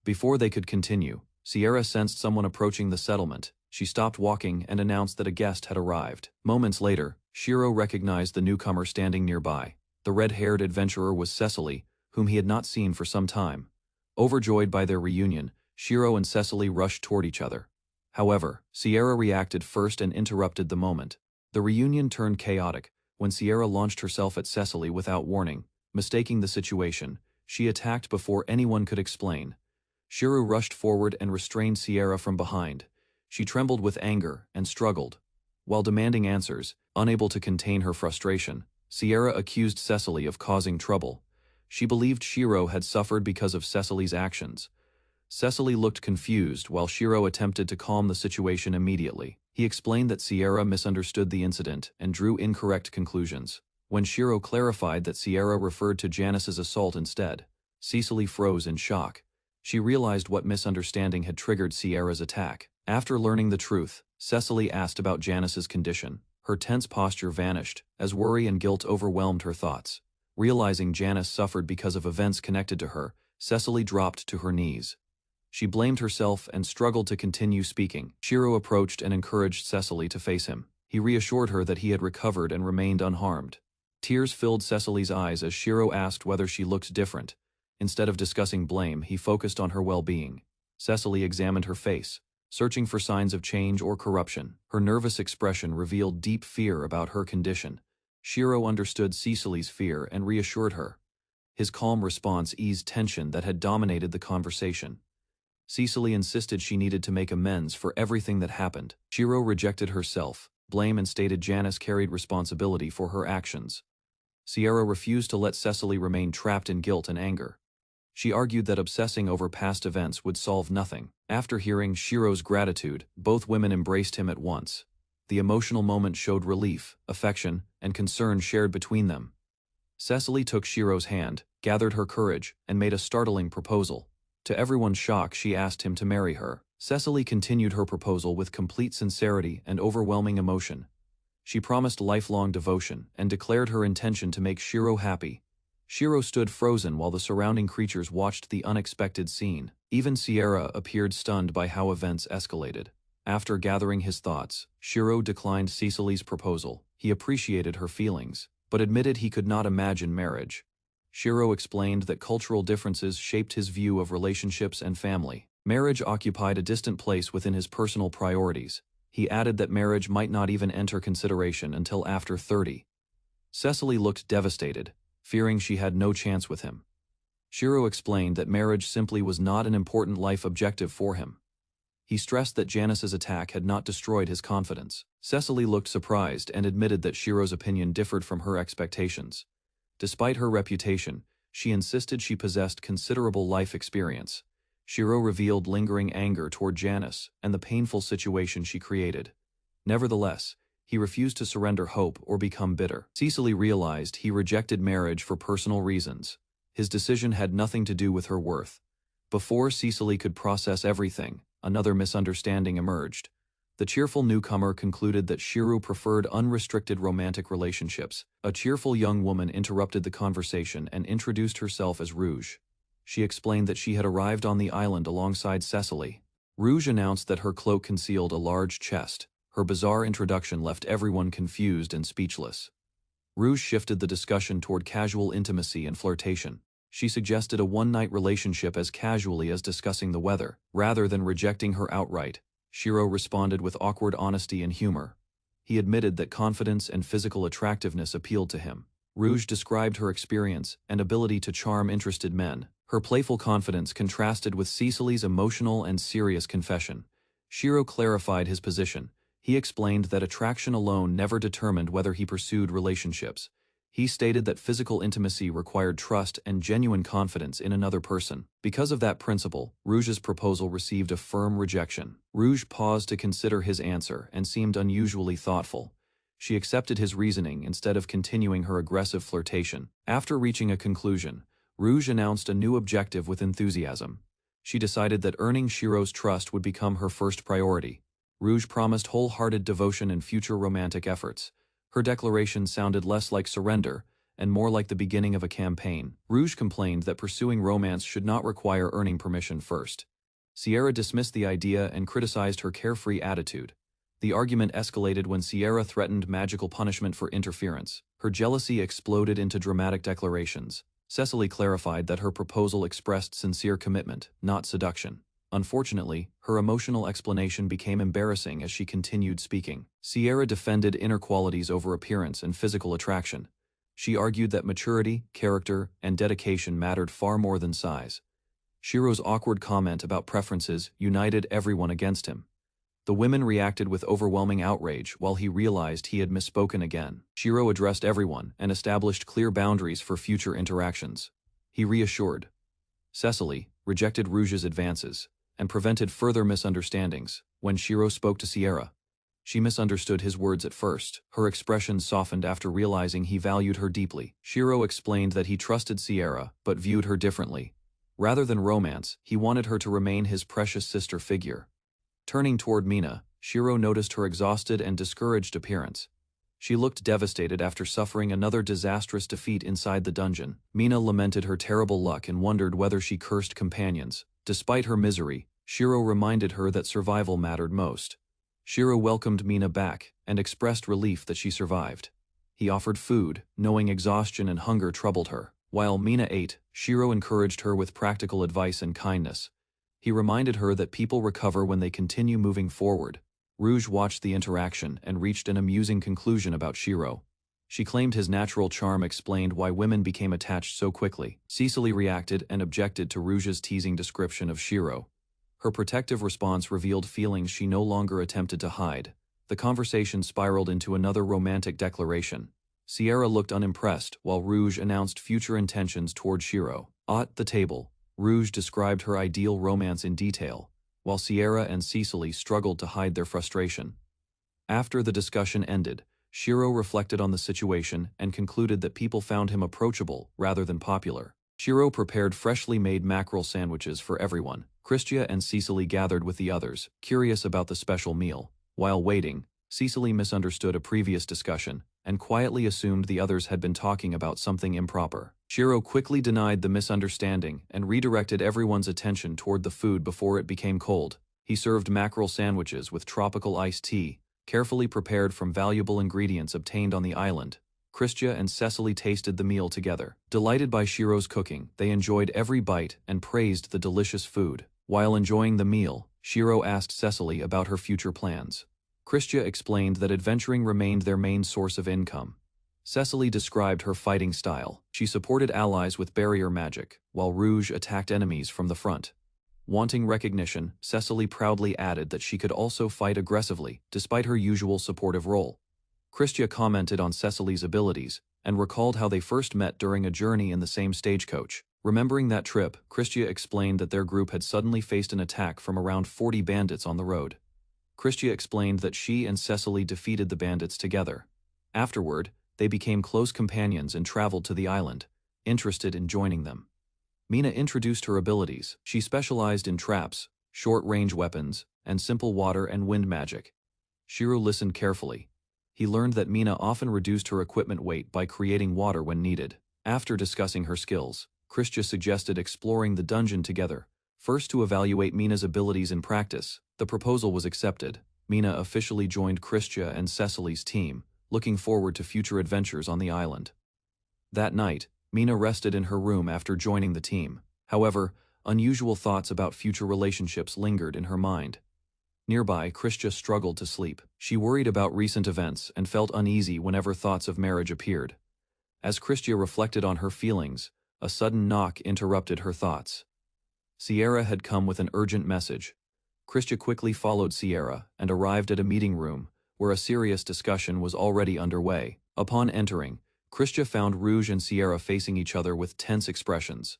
Before they could continue, Sierra sensed someone approaching the settlement. She stopped walking and announced that a guest had arrived. Moments later, Shiro recognized the newcomer standing nearby. The red-haired adventurer was Cecily, whom he had not seen for some time. Overjoyed by their reunion, Shiro and Cecily rushed toward each other. However, Sierra reacted first and interrupted the moment. The reunion turned chaotic when Sierra launched herself at Cecily without warning. Mistaking the situation, she attacked before anyone could explain. Shiro rushed forward and restrained Sierra from behind. She trembled with anger and struggled. While demanding answers, unable to contain her frustration, Sierra accused Cecily of causing trouble. She believed Shiro had suffered because of Cecily's actions. Cecily looked confused while Shiro attempted to calm the situation immediately. He explained that Sierra misunderstood the incident and drew incorrect conclusions. When Shiro clarified that Sierra referred to Janice's assault instead, Cecily froze in shock. She realized what misunderstanding had triggered Sierra's attack. After learning the truth, Cecily asked about Janice's condition. Her tense posture vanished as worry and guilt overwhelmed her thoughts. Realizing Janice suffered because of events connected to her, Cecily dropped to her knees. She blamed herself and struggled to continue speaking. Shiro approached and encouraged Cecily to face him. He reassured her that he had recovered and remained unharmed. Tears filled Cecily's eyes as Shiro asked whether she looked different. Instead of discussing blame, he focused on her well-being. Cecily examined her face, searching for signs of change or corruption. Her nervous expression revealed deep fear about her condition. Shiro understood Cecily's fear and reassured her. His calm response eased tension that had dominated the conversation. Cecily insisted she needed to make amends for everything that happened. Shiro rejected her self-blame and stated Janice carried responsibility for her actions. Sierra refused to let Cecily remain trapped in guilt and anger. She argued that obsessing over past events would solve nothing. After hearing Shiro's gratitude, both women embraced him at once. The emotional moment showed relief, affection, and concern shared between them. Cecily took Shiro's hand, gathered her courage, and made a startling proposal. To everyone's shock, she asked him to marry her. Cecily continued her proposal with complete sincerity and overwhelming emotion. She promised lifelong devotion and declared her intention to make Shiro happy. Shiro stood frozen while the surrounding creatures watched the unexpected scene. Even Sierra appeared stunned by how events escalated. After gathering his thoughts, Shiro declined Cecily's proposal. He appreciated her feelings, but admitted he could not imagine marriage. Shiro explained that cultural differences shaped his view of relationships and family. Marriage occupied a distant place within his personal priorities. He added that marriage might not even enter consideration until after 30. Cecily looked devastated, fearing she had no chance with him. Shiro explained that marriage simply was not an important life objective for him. He stressed that Janice's attack had not destroyed his confidence. Cecily looked surprised and admitted that Shiro's opinion differed from her expectations. Despite her reputation, she insisted she possessed considerable life experience. Shiro revealed lingering anger toward Janice and the painful situation she created. Nevertheless, he refused to surrender hope or become bitter. Cecily realized he rejected marriage for personal reasons. His decision had nothing to do with her worth. Before Cecily could process everything, another misunderstanding emerged. The cheerful newcomer concluded that Shiro preferred unrestricted romantic relationships. A cheerful young woman interrupted the conversation and introduced herself as Rouge. She explained that she had arrived on the island alongside Cecily. Rouge announced that her cloak concealed a large chest. Her bizarre introduction left everyone confused and speechless. Rouge shifted the discussion toward casual intimacy and flirtation. She suggested a one-night relationship as casually as discussing the weather. Rather than rejecting her outright, Shiro responded with awkward honesty and humor. He admitted that confidence and physical attractiveness appealed to him. Rouge described her experience and ability to charm interested men. Her playful confidence contrasted with Cecily's emotional and serious confession. Shiro clarified his position. He explained that attraction alone never determined whether he pursued relationships. He stated that physical intimacy required trust and genuine confidence in another person. Because of that principle, Rouge's proposal received a firm rejection. Rouge paused to consider his answer and seemed unusually thoughtful. She accepted his reasoning instead of continuing her aggressive flirtation. After reaching a conclusion, Rouge announced a new objective with enthusiasm. She decided that earning Shiro's trust would become her first priority. Rouge promised wholehearted devotion in future romantic efforts. Her declaration sounded less like surrender and more like the beginning of a campaign. Rouge complained that pursuing romance should not require earning permission first. Sierra dismissed the idea and criticized her carefree attitude. The argument escalated when Sierra threatened magical punishment for interference. Her jealousy exploded into dramatic declarations. Cecily clarified that her proposal expressed sincere commitment, not seduction. Unfortunately, her emotional explanation became embarrassing as she continued speaking. Sierra defended inner qualities over appearance and physical attraction. She argued that maturity, character, and dedication mattered far more than size. Shiro's awkward comment about preferences united everyone against him. The women reacted with overwhelming outrage while he realized he had misspoken again. Shiro addressed everyone and established clear boundaries for future interactions. He reassured Cecily, rejected Rouge's advances, and prevented further misunderstandings. When Shiro spoke to Sierra, she misunderstood his words at first. Her expression softened after realizing he valued her deeply. Shiro explained that he trusted Sierra but viewed her differently. Rather than romance, he wanted her to remain his precious sister figure. Turning toward Mina, Shiro noticed her exhausted and discouraged appearance. She looked devastated after suffering another disastrous defeat inside the dungeon. Mina lamented her terrible luck and wondered whether she cursed companions. Despite her misery, Shiro reminded her that survival mattered most. Shiro welcomed Mina back and expressed relief that she survived. He offered food, knowing exhaustion and hunger troubled her. While Mina ate, Shiro encouraged her with practical advice and kindness. He reminded her that people recover when they continue moving forward. Rouge watched the interaction and reached an amusing conclusion about Shiro. She claimed his natural charm explained why women became attached so quickly. Cecily reacted and objected to Rouge's teasing description of Shiro. Her protective response revealed feelings she no longer attempted to hide. The conversation spiraled into another romantic declaration. Sierra looked unimpressed while Rouge announced future intentions toward Shiro. At the table, Rouge described her ideal romance in detail, while Sierra and Cecily struggled to hide their frustration. After the discussion ended, Shiro reflected on the situation and concluded that people found him approachable rather than popular. Shiro prepared freshly made mackerel sandwiches for everyone. Christia and Cecily gathered with the others, curious about the special meal. While waiting, Cecily misunderstood a previous discussion and quietly assumed the others had been talking about something improper. Shiro quickly denied the misunderstanding and redirected everyone's attention toward the food before it became cold. He served mackerel sandwiches with tropical iced tea, carefully prepared from valuable ingredients obtained on the island. Christia and Cecily tasted the meal together. Delighted by Shiro's cooking, they enjoyed every bite and praised the delicious food. While enjoying the meal, Shiro asked Cecily about her future plans. Christia explained that adventuring remained their main source of income. Cecily described her fighting style. She supported allies with barrier magic, while Rouge attacked enemies from the front. Wanting recognition, Cecily proudly added that she could also fight aggressively, despite her usual supportive role. Christia commented on Cecily's abilities, and recalled how they first met during a journey in the same stagecoach. Remembering that trip, Christia explained that their group had suddenly faced an attack from around 40 bandits on the road. Christia explained that she and Cecily defeated the bandits together. Afterward, they became close companions and traveled to the island, interested in joining them. Mina introduced her abilities. She specialized in traps, short-range weapons, and simple water and wind magic. Shiro listened carefully. He learned that Mina often reduced her equipment weight by creating water when needed. After discussing her skills, Christia suggested exploring the dungeon together, first to evaluate Mina's abilities in practice. The proposal was accepted. Mina officially joined Christia and Cecily's team, looking forward to future adventures on the island. That night, Mina rested in her room after joining the team. However, unusual thoughts about future relationships lingered in her mind. Nearby, Christia struggled to sleep. She worried about recent events and felt uneasy whenever thoughts of marriage appeared. As Christia reflected on her feelings, a sudden knock interrupted her thoughts. Sierra had come with an urgent message. Christia quickly followed Sierra and arrived at a meeting room, where a serious discussion was already underway. Upon entering, Christia found Rouge and Sierra facing each other with tense expressions.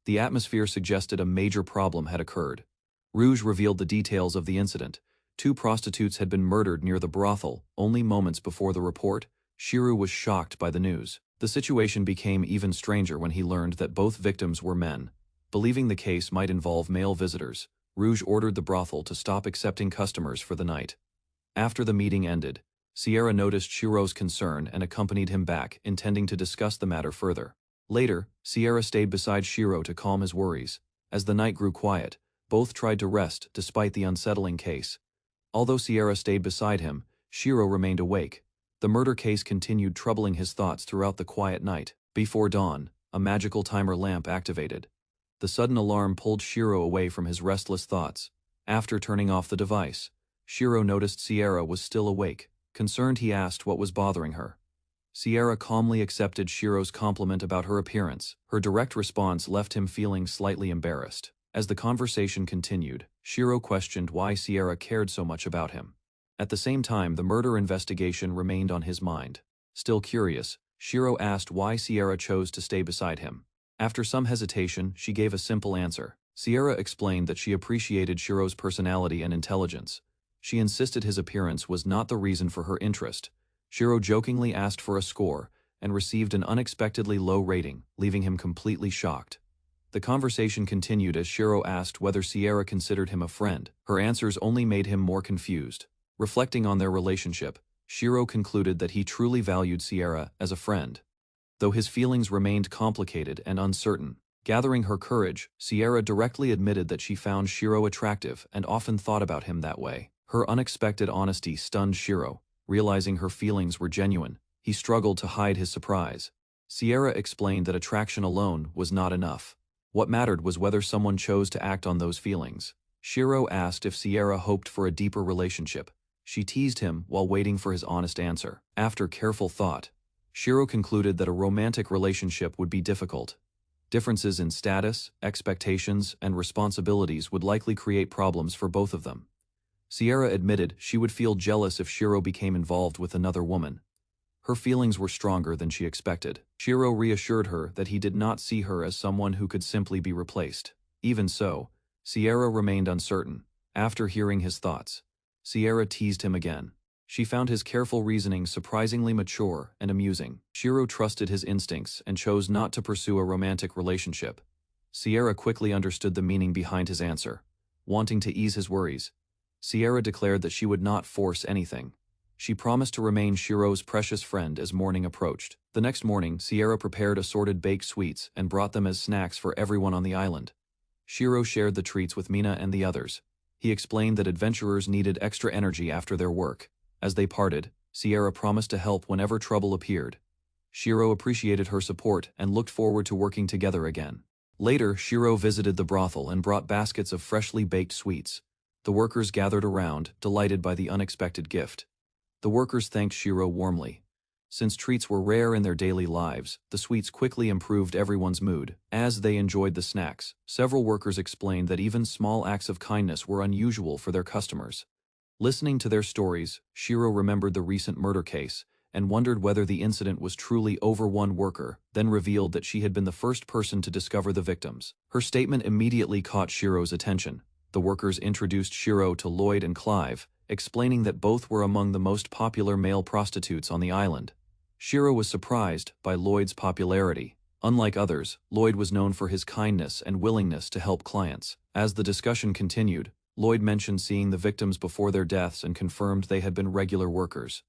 The atmosphere suggested a major problem had occurred. Rouge revealed the details of the incident. 2 prostitutes had been murdered near the brothel. Only moments before the report, Shiro was shocked by the news. The situation became even stranger when he learned that both victims were men. Believing the case might involve male visitors, Rouge ordered the brothel to stop accepting customers for the night. After the meeting ended, Sierra noticed Shiro's concern and accompanied him back, intending to discuss the matter further. Later, Sierra stayed beside Shiro to calm his worries. As the night grew quiet, both tried to rest despite the unsettling case. Although Sierra stayed beside him, Shiro remained awake. The murder case continued troubling his thoughts throughout the quiet night. Before dawn, a magical timer lamp activated. The sudden alarm pulled Shiro away from his restless thoughts. After turning off the device, Shiro noticed Sierra was still awake. Concerned, he asked what was bothering her. Sierra calmly accepted Shiro's compliment about her appearance. Her direct response left him feeling slightly embarrassed. As the conversation continued, Shiro questioned why Sierra cared so much about him. At the same time, the murder investigation remained on his mind. Still curious, Shiro asked why Sierra chose to stay beside him. After some hesitation, she gave a simple answer. Sierra explained that she appreciated Shiro's personality and intelligence. She insisted his appearance was not the reason for her interest. Shiro jokingly asked for a score and received an unexpectedly low rating, leaving him completely shocked. The conversation continued as Shiro asked whether Sierra considered him a friend. Her answers only made him more confused. Reflecting on their relationship, Shiro concluded that he truly valued Sierra as a friend. Though his feelings remained complicated and uncertain, gathering her courage, Sierra directly admitted that she found Shiro attractive and often thought about him that way. Her unexpected honesty stunned Shiro. Realizing her feelings were genuine, he struggled to hide his surprise. Sierra explained that attraction alone was not enough. What mattered was whether someone chose to act on those feelings. Shiro asked if Sierra hoped for a deeper relationship. She teased him while waiting for his honest answer. After careful thought, Shiro concluded that a romantic relationship would be difficult. Differences in status, expectations, and responsibilities would likely create problems for both of them. Sierra admitted she would feel jealous if Shiro became involved with another woman. Her feelings were stronger than she expected. Shiro reassured her that he did not see her as someone who could simply be replaced. Even so, Sierra remained uncertain. After hearing his thoughts, Sierra teased him again. She found his careful reasoning surprisingly mature and amusing. Shiro trusted his instincts and chose not to pursue a romantic relationship. Sierra quickly understood the meaning behind his answer. Wanting to ease his worries, Sierra declared that she would not force anything. She promised to remain Shiro's precious friend as morning approached. The next morning, Sierra prepared assorted baked sweets and brought them as snacks for everyone on the island. Shiro shared the treats with Mina and the others. He explained that adventurers needed extra energy after their work. As they parted, Sierra promised to help whenever trouble appeared. Shiro appreciated her support and looked forward to working together again. Later, Shiro visited the brothel and brought baskets of freshly baked sweets. The workers gathered around, delighted by the unexpected gift. The workers thanked Shiro warmly. Since treats were rare in their daily lives, the sweets quickly improved everyone's mood. As they enjoyed the snacks, several workers explained that even small acts of kindness were unusual for their customers. Listening to their stories, Shiro remembered the recent murder case and wondered whether the incident was truly over one worker, then revealed that she had been the first person to discover the victims. Her statement immediately caught Shiro's attention. The workers introduced Shiro to Lloyd and Clive, explaining that both were among the most popular male prostitutes on the island. Shiro was surprised by Lloyd's popularity. Unlike others, Lloyd was known for his kindness and willingness to help clients. As the discussion continued, Lloyd mentioned seeing the victims before their deaths and confirmed they had been regular workers.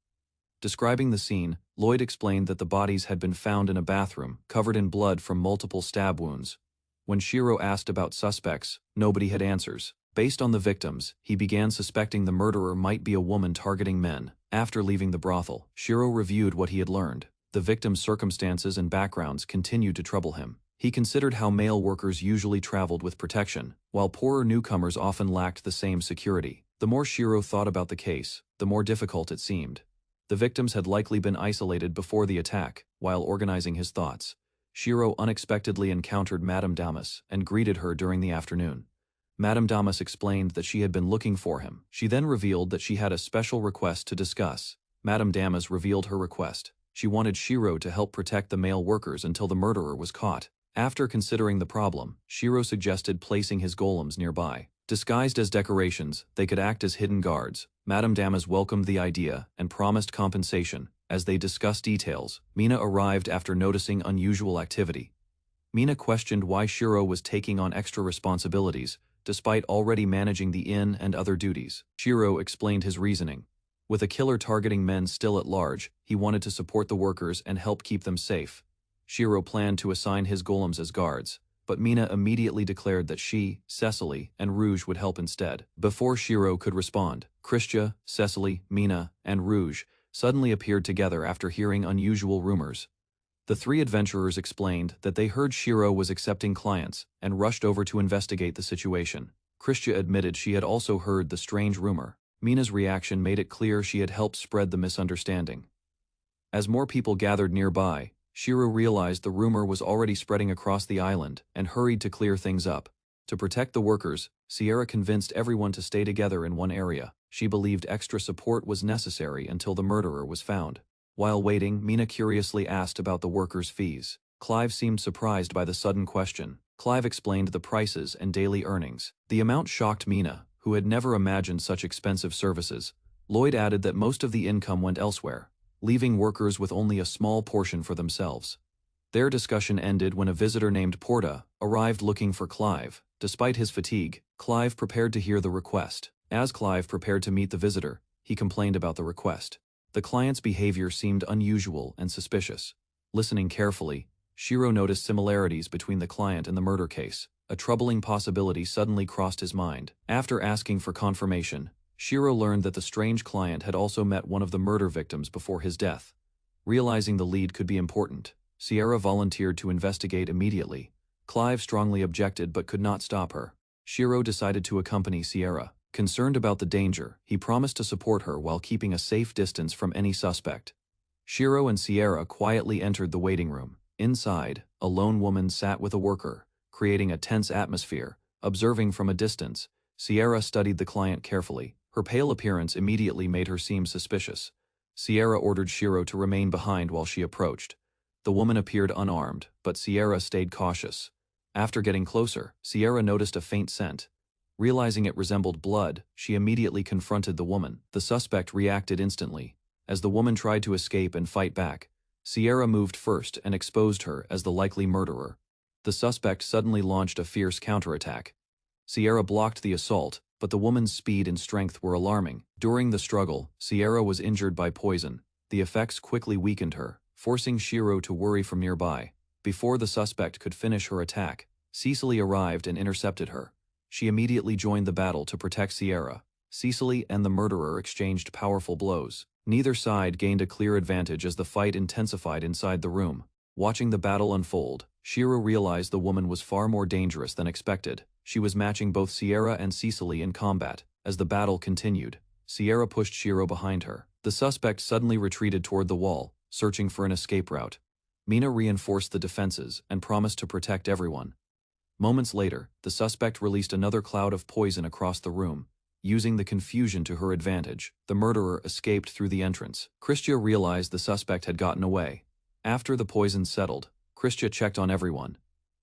Describing the scene, Lloyd explained that the bodies had been found in a bathroom, covered in blood from multiple stab wounds. When Shiro asked about suspects, nobody had answers. Based on the victims, he began suspecting the murderer might be a woman targeting men. After leaving the brothel, Shiro reviewed what he had learned. The victims' circumstances and backgrounds continued to trouble him. He considered how male workers usually traveled with protection, while poorer newcomers often lacked the same security. The more Shiro thought about the case, the more difficult it seemed. The victims had likely been isolated before the attack. While organizing his thoughts, Shiro unexpectedly encountered Madame Damas and greeted her during the afternoon. Madame Damas explained that she had been looking for him. She then revealed that she had a special request to discuss. Madame Damas revealed her request. She wanted Shiro to help protect the male workers until the murderer was caught. After considering the problem, Shiro suggested placing his golems nearby. Disguised as decorations, they could act as hidden guards. Madame Damas welcomed the idea and promised compensation. As they discussed details, Mina arrived after noticing unusual activity. Mina questioned why Shiro was taking on extra responsibilities, despite already managing the inn and other duties. Shiro explained his reasoning. With a killer targeting men still at large, he wanted to support the workers and help keep them safe. Shiro planned to assign his golems as guards, but Mina immediately declared that she, Cecily, and Rouge would help instead. Before Shiro could respond, Christia, Cecily, Mina, and Rouge suddenly appeared together after hearing unusual rumors. The three adventurers explained that they heard Shiro was accepting clients and rushed over to investigate the situation. Christia admitted she had also heard the strange rumor. Mina's reaction made it clear she had helped spread the misunderstanding. As more people gathered nearby, Shiro realized the rumor was already spreading across the island and hurried to clear things up. To protect the workers, Sierra convinced everyone to stay together in one area. She believed extra support was necessary until the murderer was found. While waiting, Mina curiously asked about the workers' fees. Clive seemed surprised by the sudden question. Clive explained the prices and daily earnings. The amount shocked Mina, who had never imagined such expensive services. Lloyd added that most of the income went elsewhere, leaving workers with only a small portion for themselves. Their discussion ended when a visitor named Porta arrived looking for Clive. Despite his fatigue, Clive prepared to hear the request. As Clive prepared to meet the visitor, he complained about the request. The client's behavior seemed unusual and suspicious. Listening carefully, Shiro noticed similarities between the client and the murder case. A troubling possibility suddenly crossed his mind. After asking for confirmation, Shiro learned that the strange client had also met one of the murder victims before his death. Realizing the lead could be important, Sierra volunteered to investigate immediately. Clive strongly objected but could not stop her. Shiro decided to accompany Sierra. Concerned about the danger, he promised to support her while keeping a safe distance from any suspect. Shiro and Sierra quietly entered the waiting room. Inside, a lone woman sat with a worker, creating a tense atmosphere. Observing from a distance, Sierra studied the client carefully. Her pale appearance immediately made her seem suspicious. Sierra ordered Shiro to remain behind while she approached. The woman appeared unarmed, but Sierra stayed cautious. After getting closer, Sierra noticed a faint scent. Realizing it resembled blood, she immediately confronted the woman. The suspect reacted instantly. As the woman tried to escape and fight back, Sierra moved first and exposed her as the likely murderer. The suspect suddenly launched a fierce counterattack. Sierra blocked the assault, but the woman's speed and strength were alarming. During the struggle, Sierra was injured by poison. The effects quickly weakened her, forcing Shiro to worry from nearby. Before the suspect could finish her attack, Cecily arrived and intercepted her. She immediately joined the battle to protect Sierra. Cecily and the murderer exchanged powerful blows. Neither side gained a clear advantage as the fight intensified inside the room. Watching the battle unfold, Shiro realized the woman was far more dangerous than expected. She was matching both Sierra and Cecily in combat. As the battle continued, Sierra pushed Shiro behind her. The suspect suddenly retreated toward the wall, searching for an escape route. Mina reinforced the defenses and promised to protect everyone. Moments later, the suspect released another cloud of poison across the room. Using the confusion to her advantage, the murderer escaped through the entrance. Christia realized the suspect had gotten away. After the poison settled, Christia checked on everyone.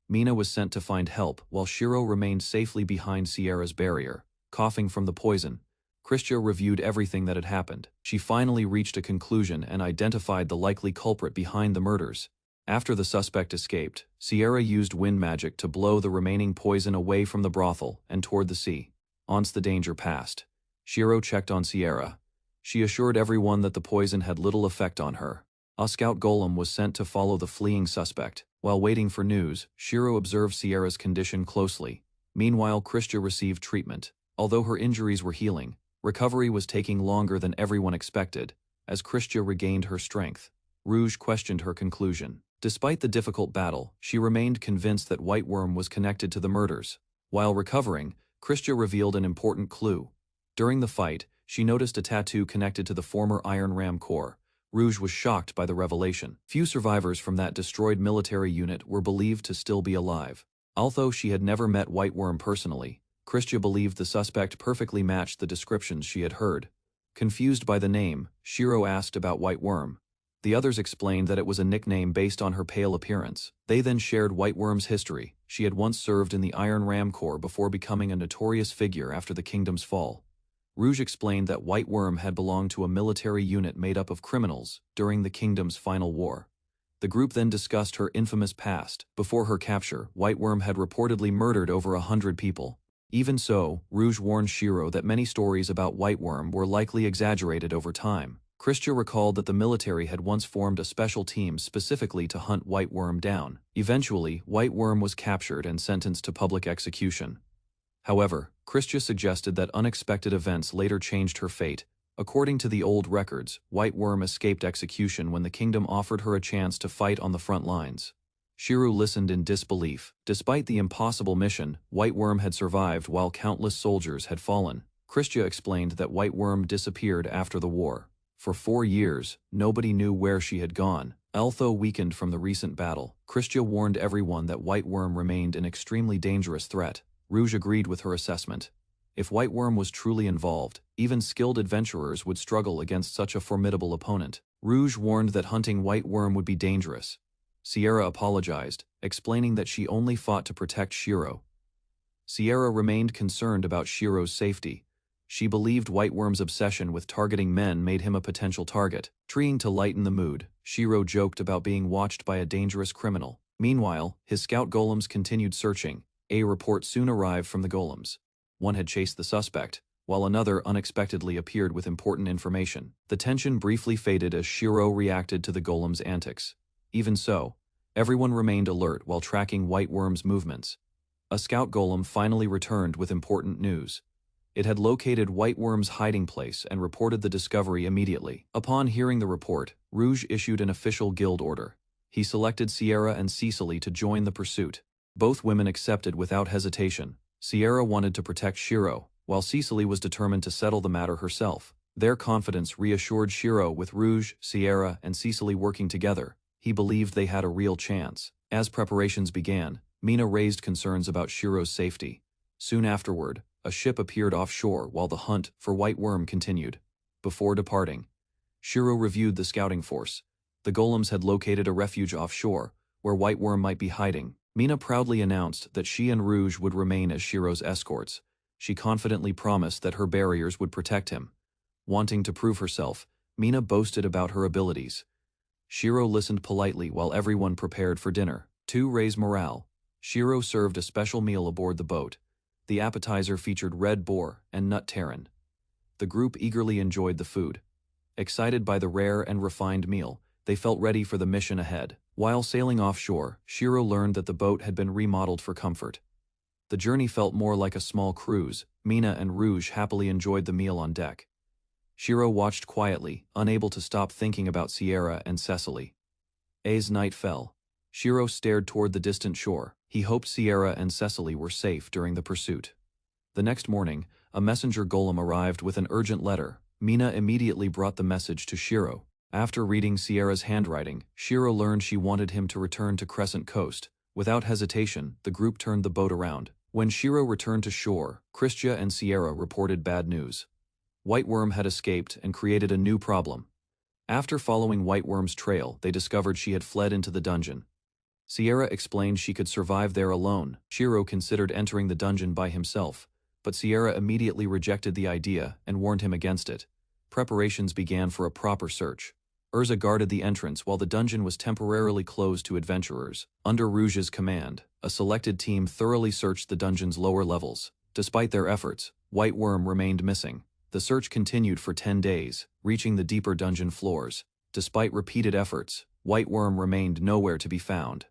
Mina was sent to find help while Shiro remained safely behind Sierra's barrier. Coughing from the poison, Christia reviewed everything that had happened. She finally reached a conclusion and identified the likely culprit behind the murders. After the suspect escaped, Sierra used wind magic to blow the remaining poison away from the brothel and toward the sea. Once the danger passed, Shiro checked on Sierra. She assured everyone that the poison had little effect on her. A scout golem was sent to follow the fleeing suspect. While waiting for news, Shiro observed Sierra's condition closely. Meanwhile, Christia received treatment. Although her injuries were healing, recovery was taking longer than everyone expected. As Christia regained her strength, Rouge questioned her conclusion. Despite the difficult battle, she remained convinced that White Worm was connected to the murders. While recovering, Christia revealed an important clue. During the fight, she noticed a tattoo connected to the former Iron Ram Corps. Rouge was shocked by the revelation. Few survivors from that destroyed military unit were believed to still be alive. Although she had never met White Worm personally, Christia believed the suspect perfectly matched the descriptions she had heard. Confused by the name, Shiro asked about White Worm. The others explained that it was a nickname based on her pale appearance. They then shared White Worm's history. She had once served in the Iron Ram Corps before becoming a notorious figure after the kingdom's fall. Rouge explained that White Worm had belonged to a military unit made up of criminals during the kingdom's final war. The group then discussed her infamous past. Before her capture, White Worm had reportedly murdered over 100 people. Even so, Rouge warned Shiro that many stories about White Worm were likely exaggerated over time. Christia recalled that the military had once formed a special team specifically to hunt White Worm down. Eventually, White Worm was captured and sentenced to public execution. However, Christia suggested that unexpected events later changed her fate. According to the old records, White Worm escaped execution when the kingdom offered her a chance to fight on the front lines. Shiro listened in disbelief. Despite the impossible mission, White Worm had survived while countless soldiers had fallen. Christia explained that White Worm disappeared after the war. For 4 years, nobody knew where she had gone. Although weakened from the recent battle, Christia warned everyone that White Worm remained an extremely dangerous threat. Rouge agreed with her assessment. If White Worm was truly involved, even skilled adventurers would struggle against such a formidable opponent. Rouge warned that hunting White Worm would be dangerous. Sierra apologized, explaining that she only fought to protect Shiro. Sierra remained concerned about Shiro's safety. She believed White Worm's obsession with targeting men made him a potential target. Trying to lighten the mood, Shiro joked about being watched by a dangerous criminal. Meanwhile, his scout golems continued searching. A report soon arrived from the golems. One had chased the suspect, while another unexpectedly appeared with important information. The tension briefly faded as Shiro reacted to the golem's antics. Even so, everyone remained alert while tracking White Worm's movements. A scout golem finally returned with important news. It had located White Worm's hiding place and reported the discovery immediately. Upon hearing the report, Rouge issued an official guild order. He selected Sierra and Cecily to join the pursuit. Both women accepted without hesitation. Sierra wanted to protect Shiro, while Cecily was determined to settle the matter herself. Their confidence reassured Shiro. With Rouge, Sierra, and Cecily working together, he believed they had a real chance. As preparations began, Mina raised concerns about Shiro's safety. Soon afterward, a ship appeared offshore while the hunt for White Worm continued. Before departing, Shiro reviewed the scouting force. The golems had located a refuge offshore, where White Worm might be hiding. Mina proudly announced that she and Rouge would remain as Shiro's escorts. She confidently promised that her barriers would protect him. Wanting to prove herself, Mina boasted about her abilities. Shiro listened politely while everyone prepared for dinner. To raise morale, Shiro served a special meal aboard the boat. The appetizer featured red boar and nut tarin. The group eagerly enjoyed the food. Excited by the rare and refined meal, they felt ready for the mission ahead. While sailing offshore, Shiro learned that the boat had been remodeled for comfort. The journey felt more like a small cruise. Mina and Rouge happily enjoyed the meal on deck. Shiro watched quietly, unable to stop thinking about Sierra and Cecily. As night fell, Shiro stared toward the distant shore. He hoped Sierra and Cecily were safe during the pursuit. The next morning, a messenger golem arrived with an urgent letter. Mina immediately brought the message to Shiro. After reading Sierra's handwriting, Shiro learned she wanted him to return to Crescent Coast. Without hesitation, the group turned the boat around. When Shiro returned to shore, Christia and Sierra reported bad news. White Worm had escaped and created a new problem. After following White Worm's trail, they discovered she had fled into the dungeon. Sierra explained she could survive there alone. Shiro considered entering the dungeon by himself, but Sierra immediately rejected the idea and warned him against it. Preparations began for a proper search. Urza guarded the entrance while the dungeon was temporarily closed to adventurers. Under Rouge's command, a selected team thoroughly searched the dungeon's lower levels. Despite their efforts, White Worm remained missing. The search continued for 10 days, reaching the deeper dungeon floors. Despite repeated efforts, White Worm remained nowhere to be found.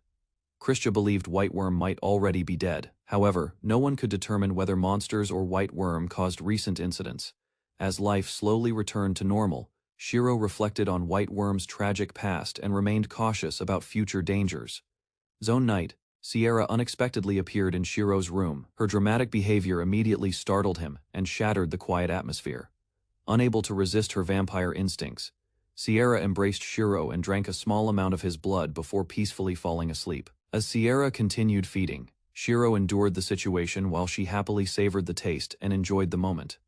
Christia believed White Worm might already be dead. However, no one could determine whether monsters or White Worm caused recent incidents. As life slowly returned to normal, Shiro reflected on White Worm's tragic past and remained cautious about future dangers. Zone night, Sierra unexpectedly appeared in Shiro's room. Her dramatic behavior immediately startled him and shattered the quiet atmosphere. Unable to resist her vampire instincts, Sierra embraced Shiro and drank a small amount of his blood before peacefully falling asleep. As Sierra continued feeding, Shiro endured the situation while she happily savored the taste and enjoyed the moment.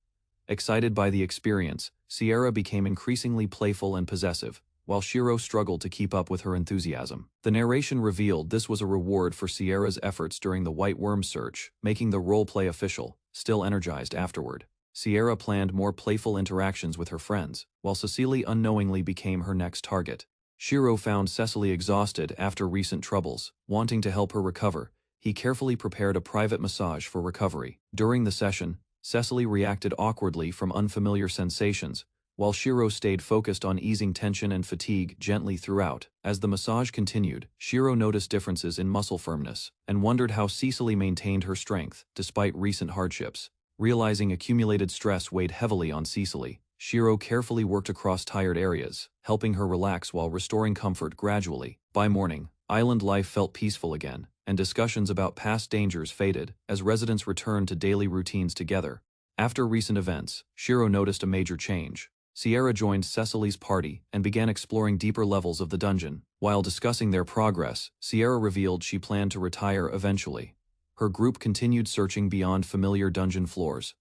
Excited by the experience, Sierra became increasingly playful and possessive, while Shiro struggled to keep up with her enthusiasm. The narration revealed this was a reward for Sierra's efforts during the White Worm search, making the roleplay official, still energized afterward. Sierra planned more playful interactions with her friends, while Cecily unknowingly became her next target. Shiro found Cecily exhausted after recent troubles. Wanting to help her recover, he carefully prepared a private massage for recovery. During the session, Cecily reacted awkwardly from unfamiliar sensations, while Shiro stayed focused on easing tension and fatigue gently throughout. As the massage continued, Shiro noticed differences in muscle firmness and wondered how Cecily maintained her strength despite recent hardships. Realizing accumulated stress weighed heavily on Cecily, Shiro carefully worked across tired areas, helping her relax while restoring comfort gradually. By morning, island life felt peaceful again, and discussions about past dangers faded as residents returned to daily routines together. After recent events, Shiro noticed a major change. Sierra joined Cecily's party and began exploring deeper levels of the dungeon. While discussing their progress, Sierra revealed she planned to retire eventually. Her group continued searching beyond familiar dungeon floors.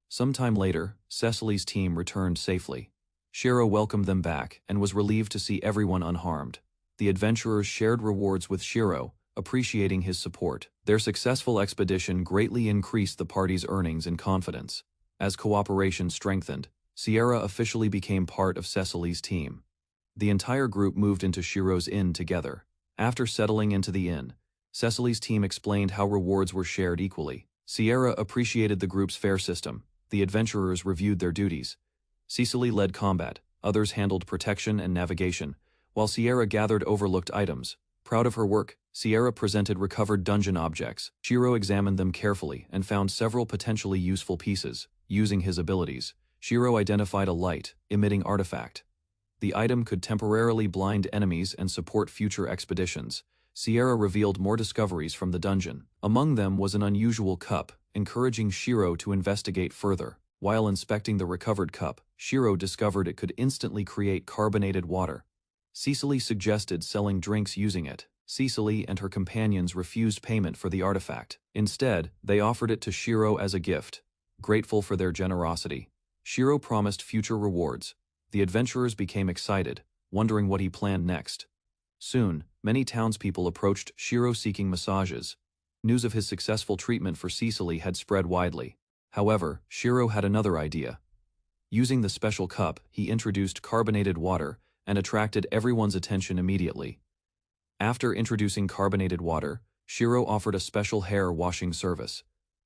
Sometime later, Cecily's team returned safely. Shiro welcomed them back and was relieved to see everyone unharmed. The adventurers shared rewards with Shiro, appreciating his support. Their successful expedition greatly increased the party's earnings and confidence. As cooperation strengthened, Sierra officially became part of Cecily's team. The entire group moved into Shiro's inn together. After settling into the inn, Cecily's team explained how rewards were shared equally. Sierra appreciated the group's fair system. The adventurers reviewed their duties. Cecily led combat, others handled protection and navigation, while Sierra gathered overlooked items. Proud of her work, Sierra presented recovered dungeon objects. Shiro examined them carefully and found several potentially useful pieces. Using his abilities, Shiro identified a light-emitting artifact. The item could temporarily blind enemies and support future expeditions. Sierra revealed more discoveries from the dungeon. Among them was an unusual cup, encouraging Shiro to investigate further. While inspecting the recovered cup, Shiro discovered it could instantly create carbonated water. Cecily suggested selling drinks using it. Cecily and her companions refused payment for the artifact. Instead, they offered it to Shiro as a gift. Grateful for their generosity, Shiro promised future rewards. The adventurers became excited, wondering what he planned next. Soon, many townspeople approached Shiro seeking massages. News of his successful treatment for Cecily had spread widely. However, Shiro had another idea. Using the special cup, he introduced carbonated water and attracted everyone's attention immediately. After introducing carbonated water, Shiro offered a special hair washing service.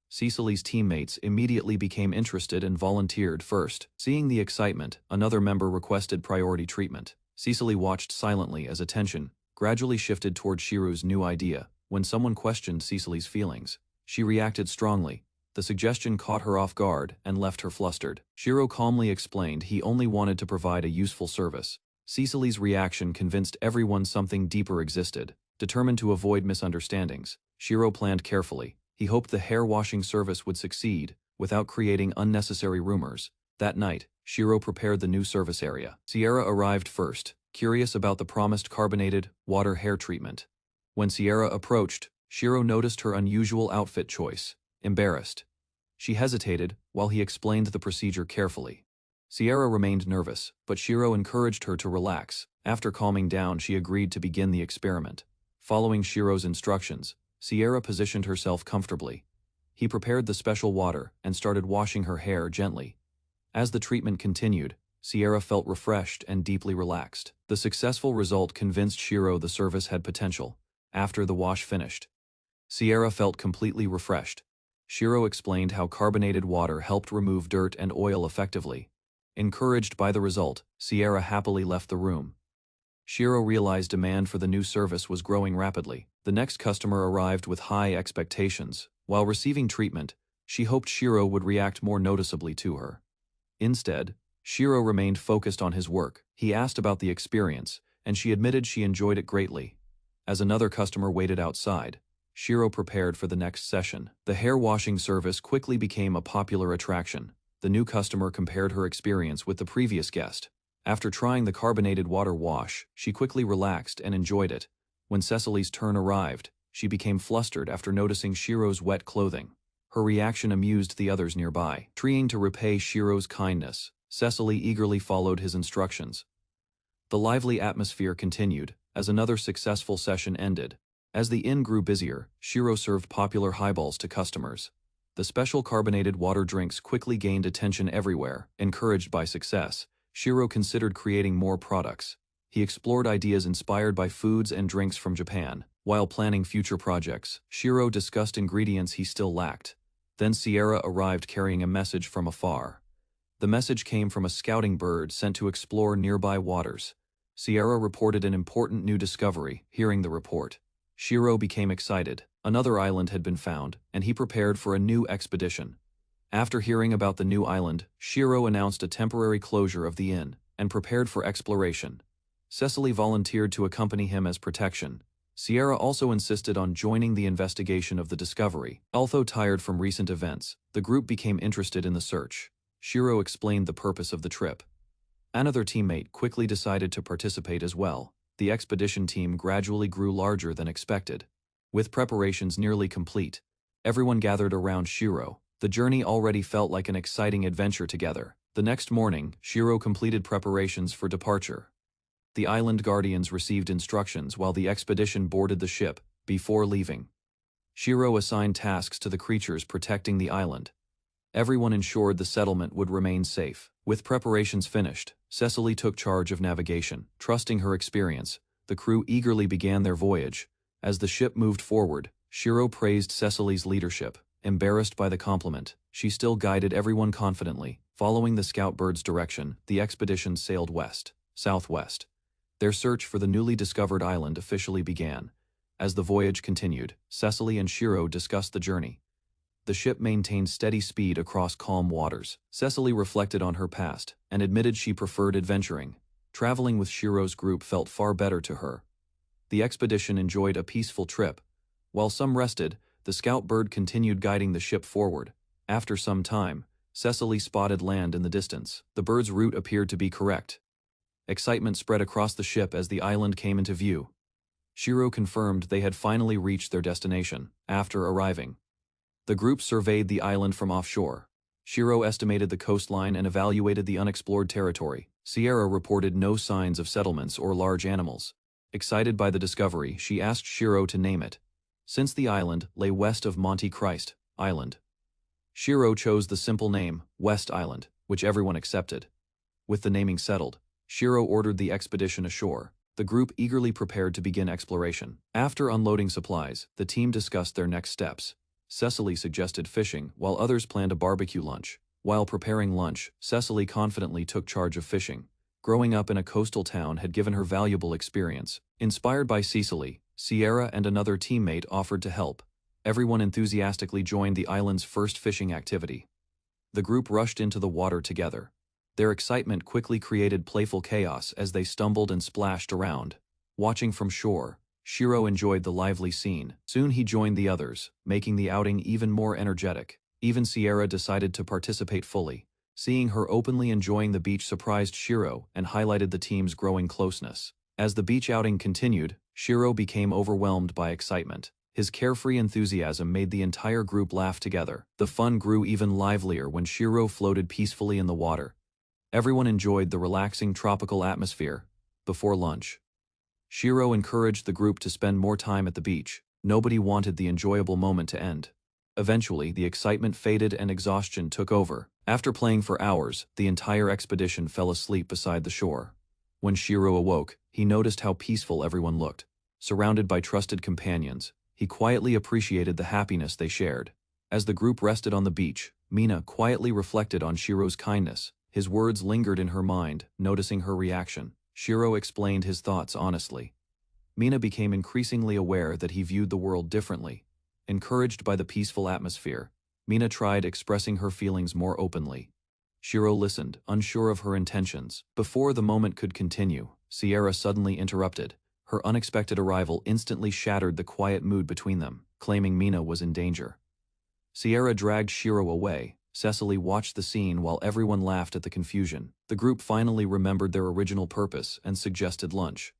Cecily's teammates immediately became interested and volunteered first. Seeing the excitement, another member requested priority treatment. Cecily watched silently as attention gradually shifted toward Shiro's new idea. When someone questioned Cecily's feelings, she reacted strongly. The suggestion caught her off guard and left her flustered. Shiro calmly explained he only wanted to provide a useful service. Cecily's reaction convinced everyone something deeper existed. Determined to avoid misunderstandings, Shiro planned carefully. He hoped the hair-washing service would succeed, without creating unnecessary rumors. That night, Shiro prepared the new service area. Sierra arrived first, curious about the promised carbonated water hair treatment. When Sierra approached, Shiro noticed her unusual outfit choice. Embarrassed, she hesitated while he explained the procedure carefully. Sierra remained nervous, but Shiro encouraged her to relax. After calming down, she agreed to begin the experiment. Following Shiro's instructions, Sierra positioned herself comfortably. He prepared the special water and started washing her hair gently. As the treatment continued, Sierra felt refreshed and deeply relaxed. The successful result convinced Shiro the service had potential. After the wash finished, Sierra felt completely refreshed. Shiro explained how carbonated water helped remove dirt and oil effectively. Encouraged by the result, Sierra happily left the room. Shiro realized demand for the new service was growing rapidly. The next customer arrived with high expectations. While receiving treatment, she hoped Shiro would react more noticeably to her. Instead, Shiro remained focused on his work. He asked about the experience, and she admitted she enjoyed it greatly. As another customer waited outside, Shiro prepared for the next session. The hair washing service quickly became a popular attraction. The new customer compared her experience with the previous guest. After trying the carbonated water wash, she quickly relaxed and enjoyed it. When Cecily's turn arrived, she became flustered after noticing Shiro's wet clothing. Her reaction amused the others nearby. Trying to repay Shiro's kindness, Cecily eagerly followed his instructions. The lively atmosphere continued as another successful session ended. As the inn grew busier, Shiro served popular highballs to customers. The special carbonated water drinks quickly gained attention everywhere. Encouraged by success, Shiro considered creating more products. He explored ideas inspired by foods and drinks from Japan. While planning future projects, Shiro discussed ingredients he still lacked. Then Sierra arrived carrying a message from afar. The message came from a scouting bird sent to explore nearby waters. Sierra reported an important new discovery. Hearing the report, Shiro became excited. Another island had been found, and he prepared for a new expedition. After hearing about the new island, Shiro announced a temporary closure of the inn and prepared for exploration. Cecily volunteered to accompany him as protection. Sierra also insisted on joining the investigation of the discovery. Although tired from recent events, the group became interested in the search. Shiro explained the purpose of the trip. Another teammate quickly decided to participate as well. The expedition team gradually grew larger than expected. With preparations nearly complete, everyone gathered around Shiro. The journey already felt like an exciting adventure together. The next morning, Shiro completed preparations for departure. The island guardians received instructions while the expedition boarded the ship. Before leaving, Shiro assigned tasks to the creatures protecting the island. Everyone ensured the settlement would remain safe. With preparations finished, Cecily took charge of navigation. Trusting her experience, the crew eagerly began their voyage. As the ship moved forward, Shiro praised Cecily's leadership. Embarrassed by the compliment, she still guided everyone confidently. Following the scout bird's direction, the expedition sailed southwest. Their search for the newly discovered island officially began. As the voyage continued, Cecily and Shiro discussed the journey. The ship maintained steady speed across calm waters. Cecily reflected on her past and admitted she preferred adventuring. Traveling with Shiro's group felt far better to her. The expedition enjoyed a peaceful trip. While some rested, the scout bird continued guiding the ship forward. After some time, Cecily spotted land in the distance. The bird's route appeared to be correct. Excitement spread across the ship as the island came into view. Shiro confirmed they had finally reached their destination. After arriving, the group surveyed the island from offshore. Shiro estimated the coastline and evaluated the unexplored territory. Sierra reported no signs of settlements or large animals. Excited by the discovery, she asked Shiro to name it. Since the island lay west of Monte Christ Island, Shiro chose the simple name, West Island, which everyone accepted. With the naming settled, Shiro ordered the expedition ashore. The group eagerly prepared to begin exploration. After unloading supplies, the team discussed their next steps. Cecily suggested fishing, while others planned a barbecue lunch. While preparing lunch, Cecily confidently took charge of fishing. Growing up in a coastal town had given her valuable experience. Inspired by Cecily, Sierra and another teammate offered to help. Everyone enthusiastically joined the island's first fishing activity. The group rushed into the water together. Their excitement quickly created playful chaos as they stumbled and splashed around. Watching from shore, Shiro enjoyed the lively scene. Soon he joined the others, making the outing even more energetic. Even Sierra decided to participate fully. Seeing her openly enjoying the beach surprised Shiro and highlighted the team's growing closeness. As the beach outing continued, Shiro became overwhelmed by excitement. His carefree enthusiasm made the entire group laugh together. The fun grew even livelier when Shiro floated peacefully in the water. Everyone enjoyed the relaxing tropical atmosphere. Before lunch, Shiro encouraged the group to spend more time at the beach. Nobody wanted the enjoyable moment to end. Eventually, the excitement faded and exhaustion took over. After playing for hours, the entire expedition fell asleep beside the shore. When Shiro awoke, he noticed how peaceful everyone looked. Surrounded by trusted companions, he quietly appreciated the happiness they shared. As the group rested on the beach, Mina quietly reflected on Shiro's kindness. His words lingered in her mind, noticing her reaction. Shiro explained his thoughts honestly. Mina became increasingly aware that he viewed the world differently. Encouraged by the peaceful atmosphere, Mina tried expressing her feelings more openly. Shiro listened, unsure of her intentions. Before the moment could continue, Sierra suddenly interrupted. Her unexpected arrival instantly shattered the quiet mood between them, claiming Mina was in danger. Sierra dragged Shiro away. Cecily watched the scene while everyone laughed at the confusion. The group finally remembered their original purpose and suggested lunch.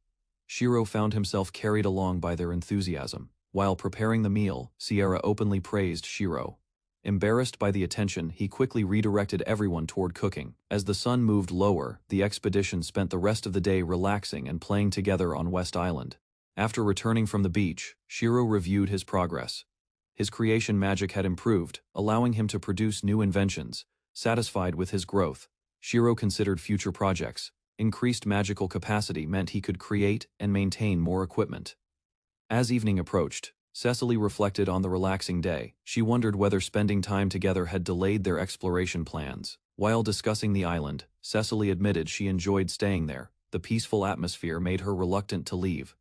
Shiro found himself carried along by their enthusiasm. While preparing the meal, Sierra openly praised Shiro. Embarrassed by the attention, he quickly redirected everyone toward cooking. As the sun moved lower, the expedition spent the rest of the day relaxing and playing together on West Island. After returning from the beach, Shiro reviewed his progress. His creation magic had improved, allowing him to produce new inventions. Satisfied with his growth, Shiro considered future projects. Increased magical capacity meant he could create and maintain more equipment. As evening approached, Cecily reflected on the relaxing day. She wondered whether spending time together had delayed their exploration plans. While discussing the island, Cecily admitted she enjoyed staying there. The peaceful atmosphere made her reluctant to leave.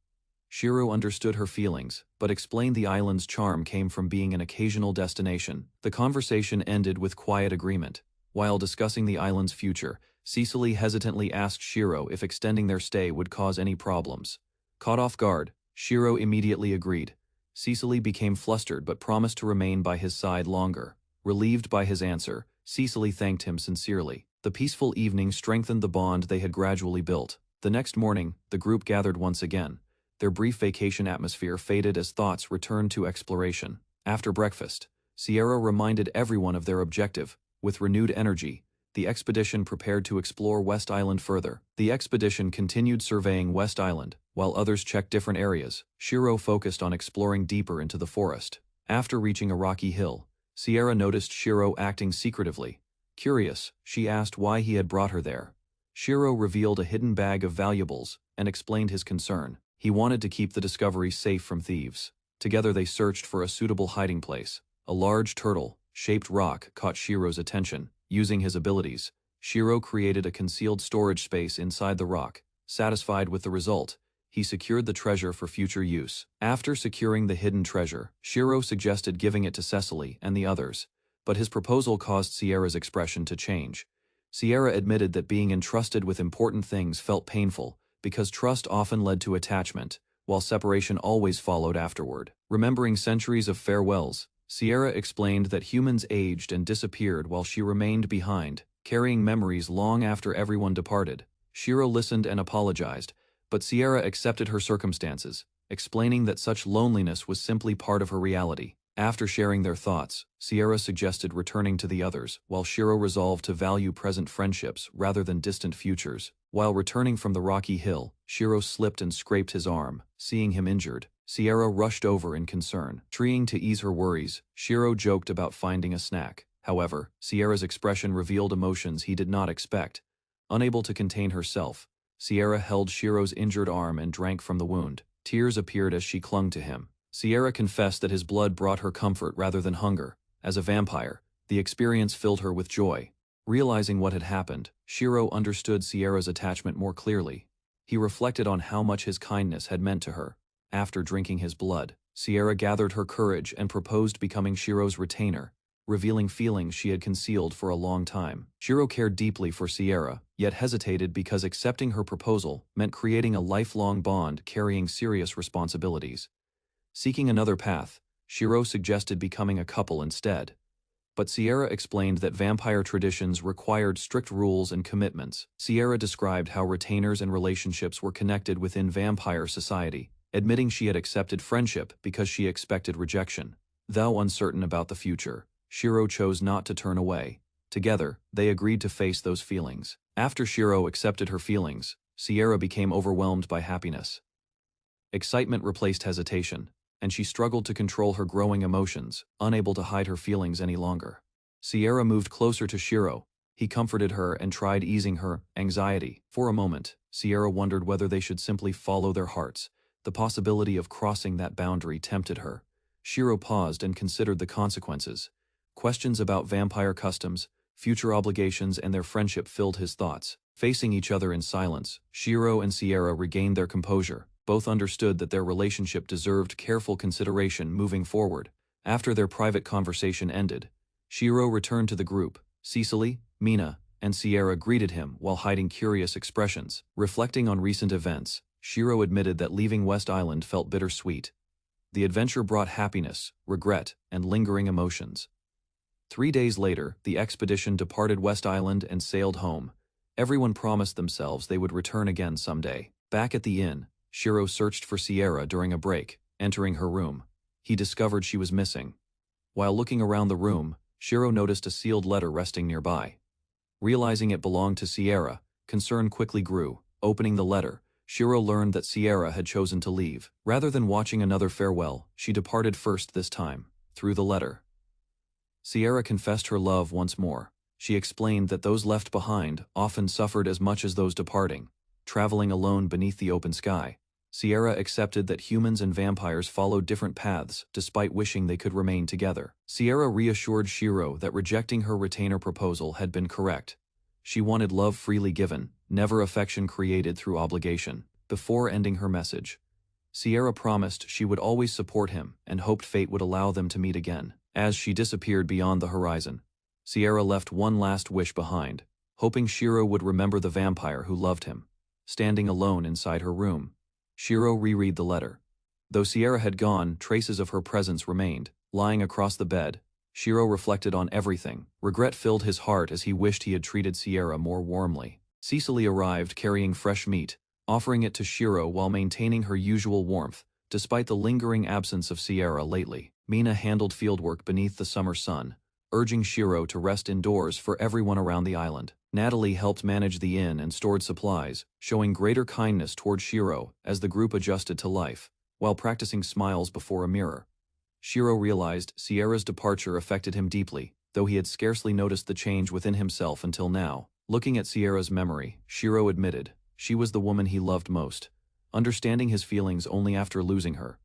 Shiro understood her feelings, but explained the island's charm came from being an occasional destination. The conversation ended with quiet agreement. While discussing the island's future, Cecily hesitantly asked Shiro if extending their stay would cause any problems. Caught off guard, Shiro immediately agreed. Cecily became flustered but promised to remain by his side longer. Relieved by his answer, Cecily thanked him sincerely. The peaceful evening strengthened the bond they had gradually built. The next morning, the group gathered once again. Their brief vacation atmosphere faded as thoughts returned to exploration. After breakfast, Sierra reminded everyone of their objective. With renewed energy, the expedition prepared to explore West Island further. The expedition continued surveying West Island, while others checked different areas. Shiro focused on exploring deeper into the forest. After reaching a rocky hill, Sierra noticed Shiro acting secretively. Curious, she asked why he had brought her there. Shiro revealed a hidden bag of valuables and explained his concern. He wanted to keep the discovery safe from thieves. Together they searched for a suitable hiding place. A large turtle-shaped rock caught Shiro's attention. Using his abilities, Shiro created a concealed storage space inside the rock. Satisfied with the result, he secured the treasure for future use. After securing the hidden treasure, Shiro suggested giving it to Cecily and the others, but his proposal caused Sierra's expression to change. Sierra admitted that being entrusted with important things felt painful, because trust often led to attachment, while separation always followed afterward. Remembering centuries of farewells, Sierra explained that humans aged and disappeared while she remained behind, carrying memories long after everyone departed. Shiro listened and apologized, but Sierra accepted her circumstances, explaining that such loneliness was simply part of her reality. After sharing their thoughts, Sierra suggested returning to the others, while Shiro resolved to value present friendships rather than distant futures. While returning from the rocky hill, Shiro slipped and scraped his arm. Seeing him injured, Sierra rushed over in concern. Trying to ease her worries, Shiro joked about finding a snack. However, Sierra's expression revealed emotions he did not expect. Unable to contain herself, Sierra held Shiro's injured arm and drank from the wound. Tears appeared as she clung to him. Sierra confessed that his blood brought her comfort rather than hunger. As a vampire, the experience filled her with joy. Realizing what had happened, Shiro understood Sierra's attachment more clearly. He reflected on how much his kindness had meant to her. After drinking his blood, Sierra gathered her courage and proposed becoming Shiro's retainer, revealing feelings she had concealed for a long time. Shiro cared deeply for Sierra, yet hesitated because accepting her proposal meant creating a lifelong bond carrying serious responsibilities. Seeking another path, Shiro suggested becoming a couple instead. But Sierra explained that vampire traditions required strict rules and commitments. Sierra described how retainers and relationships were connected within vampire society, admitting she had accepted friendship because she expected rejection. Though uncertain about the future, Shiro chose not to turn away. Together, they agreed to face those feelings. After Shiro accepted her feelings, Sierra became overwhelmed by happiness. Excitement replaced hesitation, and she struggled to control her growing emotions, unable to hide her feelings any longer. Sierra moved closer to Shiro. He comforted her and tried easing her anxiety. For a moment, Sierra wondered whether they should simply follow their hearts. The possibility of crossing that boundary tempted her. Shiro paused and considered the consequences. Questions about vampire customs, future obligations, and their friendship filled his thoughts. Facing each other in silence, Shiro and Sierra regained their composure. Both understood that their relationship deserved careful consideration moving forward. After their private conversation ended, Shiro returned to the group. Cecily, Mina, and Sierra greeted him while hiding curious expressions. Reflecting on recent events, Shiro admitted that leaving West Island felt bittersweet. The adventure brought happiness, regret, and lingering emotions. 3 days later, the expedition departed West Island and sailed home. Everyone promised themselves they would return again someday. Back at the inn, Shiro searched for Sierra during a break. Entering her room, he discovered she was missing. While looking around the room, Shiro noticed a sealed letter resting nearby. Realizing it belonged to Sierra, concern quickly grew. Opening the letter, Shiro learned that Sierra had chosen to leave. Rather than watching another farewell, she departed first this time. Through the letter, Sierra confessed her love once more. She explained that those left behind often suffered as much as those departing, traveling alone beneath the open sky. Sierra accepted that humans and vampires followed different paths, despite wishing they could remain together. Sierra reassured Shiro that rejecting her retainer proposal had been correct. She wanted love freely given, never affection created through obligation. Before ending her message, Sierra promised she would always support him and hoped fate would allow them to meet again. As she disappeared beyond the horizon, Sierra left one last wish behind, hoping Shiro would remember the vampire who loved him. Standing alone inside her room, Shiro reread the letter. Though Sierra had gone, traces of her presence remained. Lying across the bed, Shiro reflected on everything. Regret filled his heart as he wished he had treated Sierra more warmly. Cecily arrived carrying fresh meat, offering it to Shiro while maintaining her usual warmth, despite the lingering absence of Sierra lately. Mina handled fieldwork beneath the summer sun, urging Shiro to rest indoors for everyone around the island. Natalie helped manage the inn and stored supplies, showing greater kindness toward Shiro as the group adjusted to life, while practicing smiles before a mirror. Shiro realized Sierra's departure affected him deeply, though he had scarcely noticed the change within himself until now. Looking at Sierra's memory, Shiro admitted she was the woman he loved most, understanding his feelings only after losing her.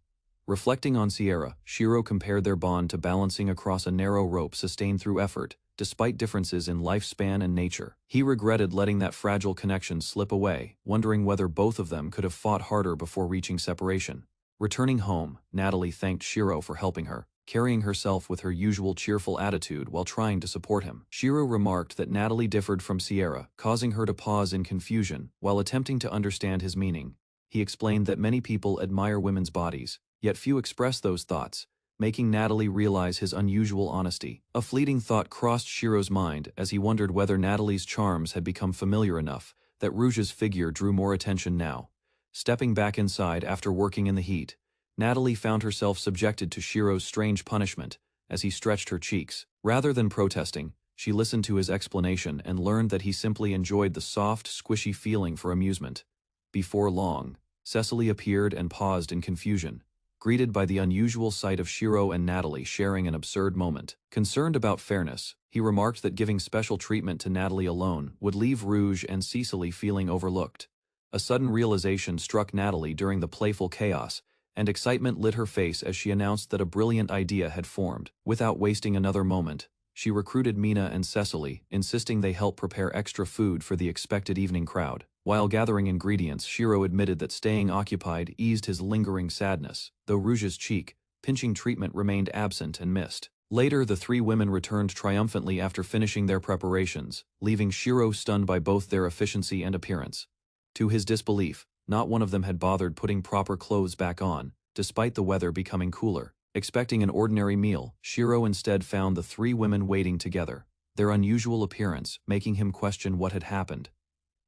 Reflecting on Sierra, Shiro compared their bond to balancing across a narrow rope sustained through effort, despite differences in lifespan and nature. He regretted letting that fragile connection slip away, wondering whether both of them could have fought harder before reaching separation. Returning home, Natalie thanked Shiro for helping her, carrying herself with her usual cheerful attitude while trying to support him. Shiro remarked that Natalie differed from Sierra, causing her to pause in confusion while attempting to understand his meaning. He explained that many people admire women's bodies, yet few express those thoughts, making Natalie realize his unusual honesty. A fleeting thought crossed Shiro's mind as he wondered whether Natalie's charms had become familiar enough that Rouge's figure drew more attention now. Stepping back inside after working in the heat, Natalie found herself subjected to Shiro's strange punishment as he stretched her cheeks. Rather than protesting, she listened to his explanation and learned that he simply enjoyed the soft, squishy feeling for amusement. Before long, Cecily appeared and paused in confusion, greeted by the unusual sight of Shiro and Natalie sharing an absurd moment. Concerned about fairness, He remarked that giving special treatment to Natalie alone would leave Rouge and Cecily feeling overlooked. A sudden realization struck Natalie during the playful chaos, and excitement lit her face as she announced that a brilliant idea had formed. Without wasting another moment, she recruited Mina and Cecily, insisting they help prepare extra food for the expected evening crowd. While gathering ingredients, Shiro admitted that staying occupied eased his lingering sadness, though Rouge's cheek, pinching treatment remained absent and missed. Later, the three women returned triumphantly after finishing their preparations, leaving Shiro stunned by both their efficiency and appearance. To his disbelief, not one of them had bothered putting proper clothes back on, despite the weather becoming cooler. Expecting an ordinary meal, Shiro instead found the three women waiting together, their unusual appearance making him question what had happened.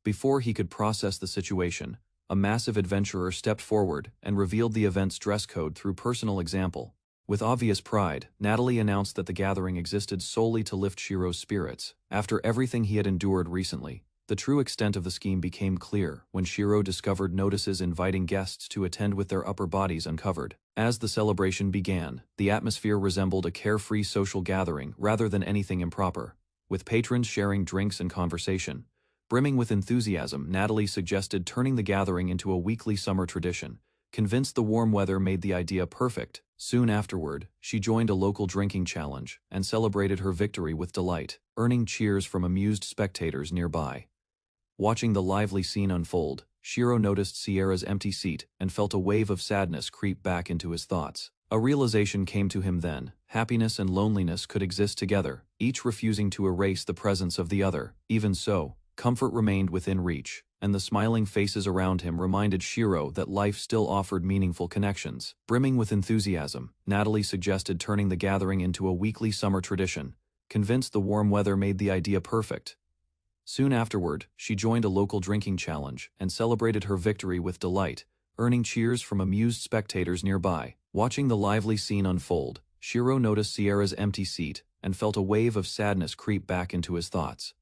Before he could process the situation, a massive adventurer stepped forward and revealed the event's dress code through personal example. With obvious pride, Natalie announced that the gathering existed solely to lift Shiro's spirits. After everything he had endured recently, the true extent of the scheme became clear when Shiro discovered notices inviting guests to attend with their upper bodies uncovered. As the celebration began, the atmosphere resembled a carefree social gathering rather than anything improper, with patrons sharing drinks and conversation. Brimming with enthusiasm, Natalie suggested turning the gathering into a weekly summer tradition, convinced the warm weather made the idea perfect. Soon afterward, she joined a local drinking challenge and celebrated her victory with delight, earning cheers from amused spectators nearby. Watching the lively scene unfold, Shiro noticed Sierra's empty seat and felt a wave of sadness creep back into his thoughts. A realization came to him then: happiness and loneliness could exist together, each refusing to erase the presence of the other. Even so, comfort remained within reach, and the smiling faces around him reminded Shiro that life still offered meaningful connections. Brimming with enthusiasm, Natalie suggested turning the gathering into a weekly summer tradition, convinced the warm weather made the idea perfect. Soon afterward, she joined a local drinking challenge and celebrated her victory with delight, earning cheers from amused spectators nearby. Watching the lively scene unfold, Shiro noticed Sierra's empty seat and felt a wave of sadness creep back into his thoughts.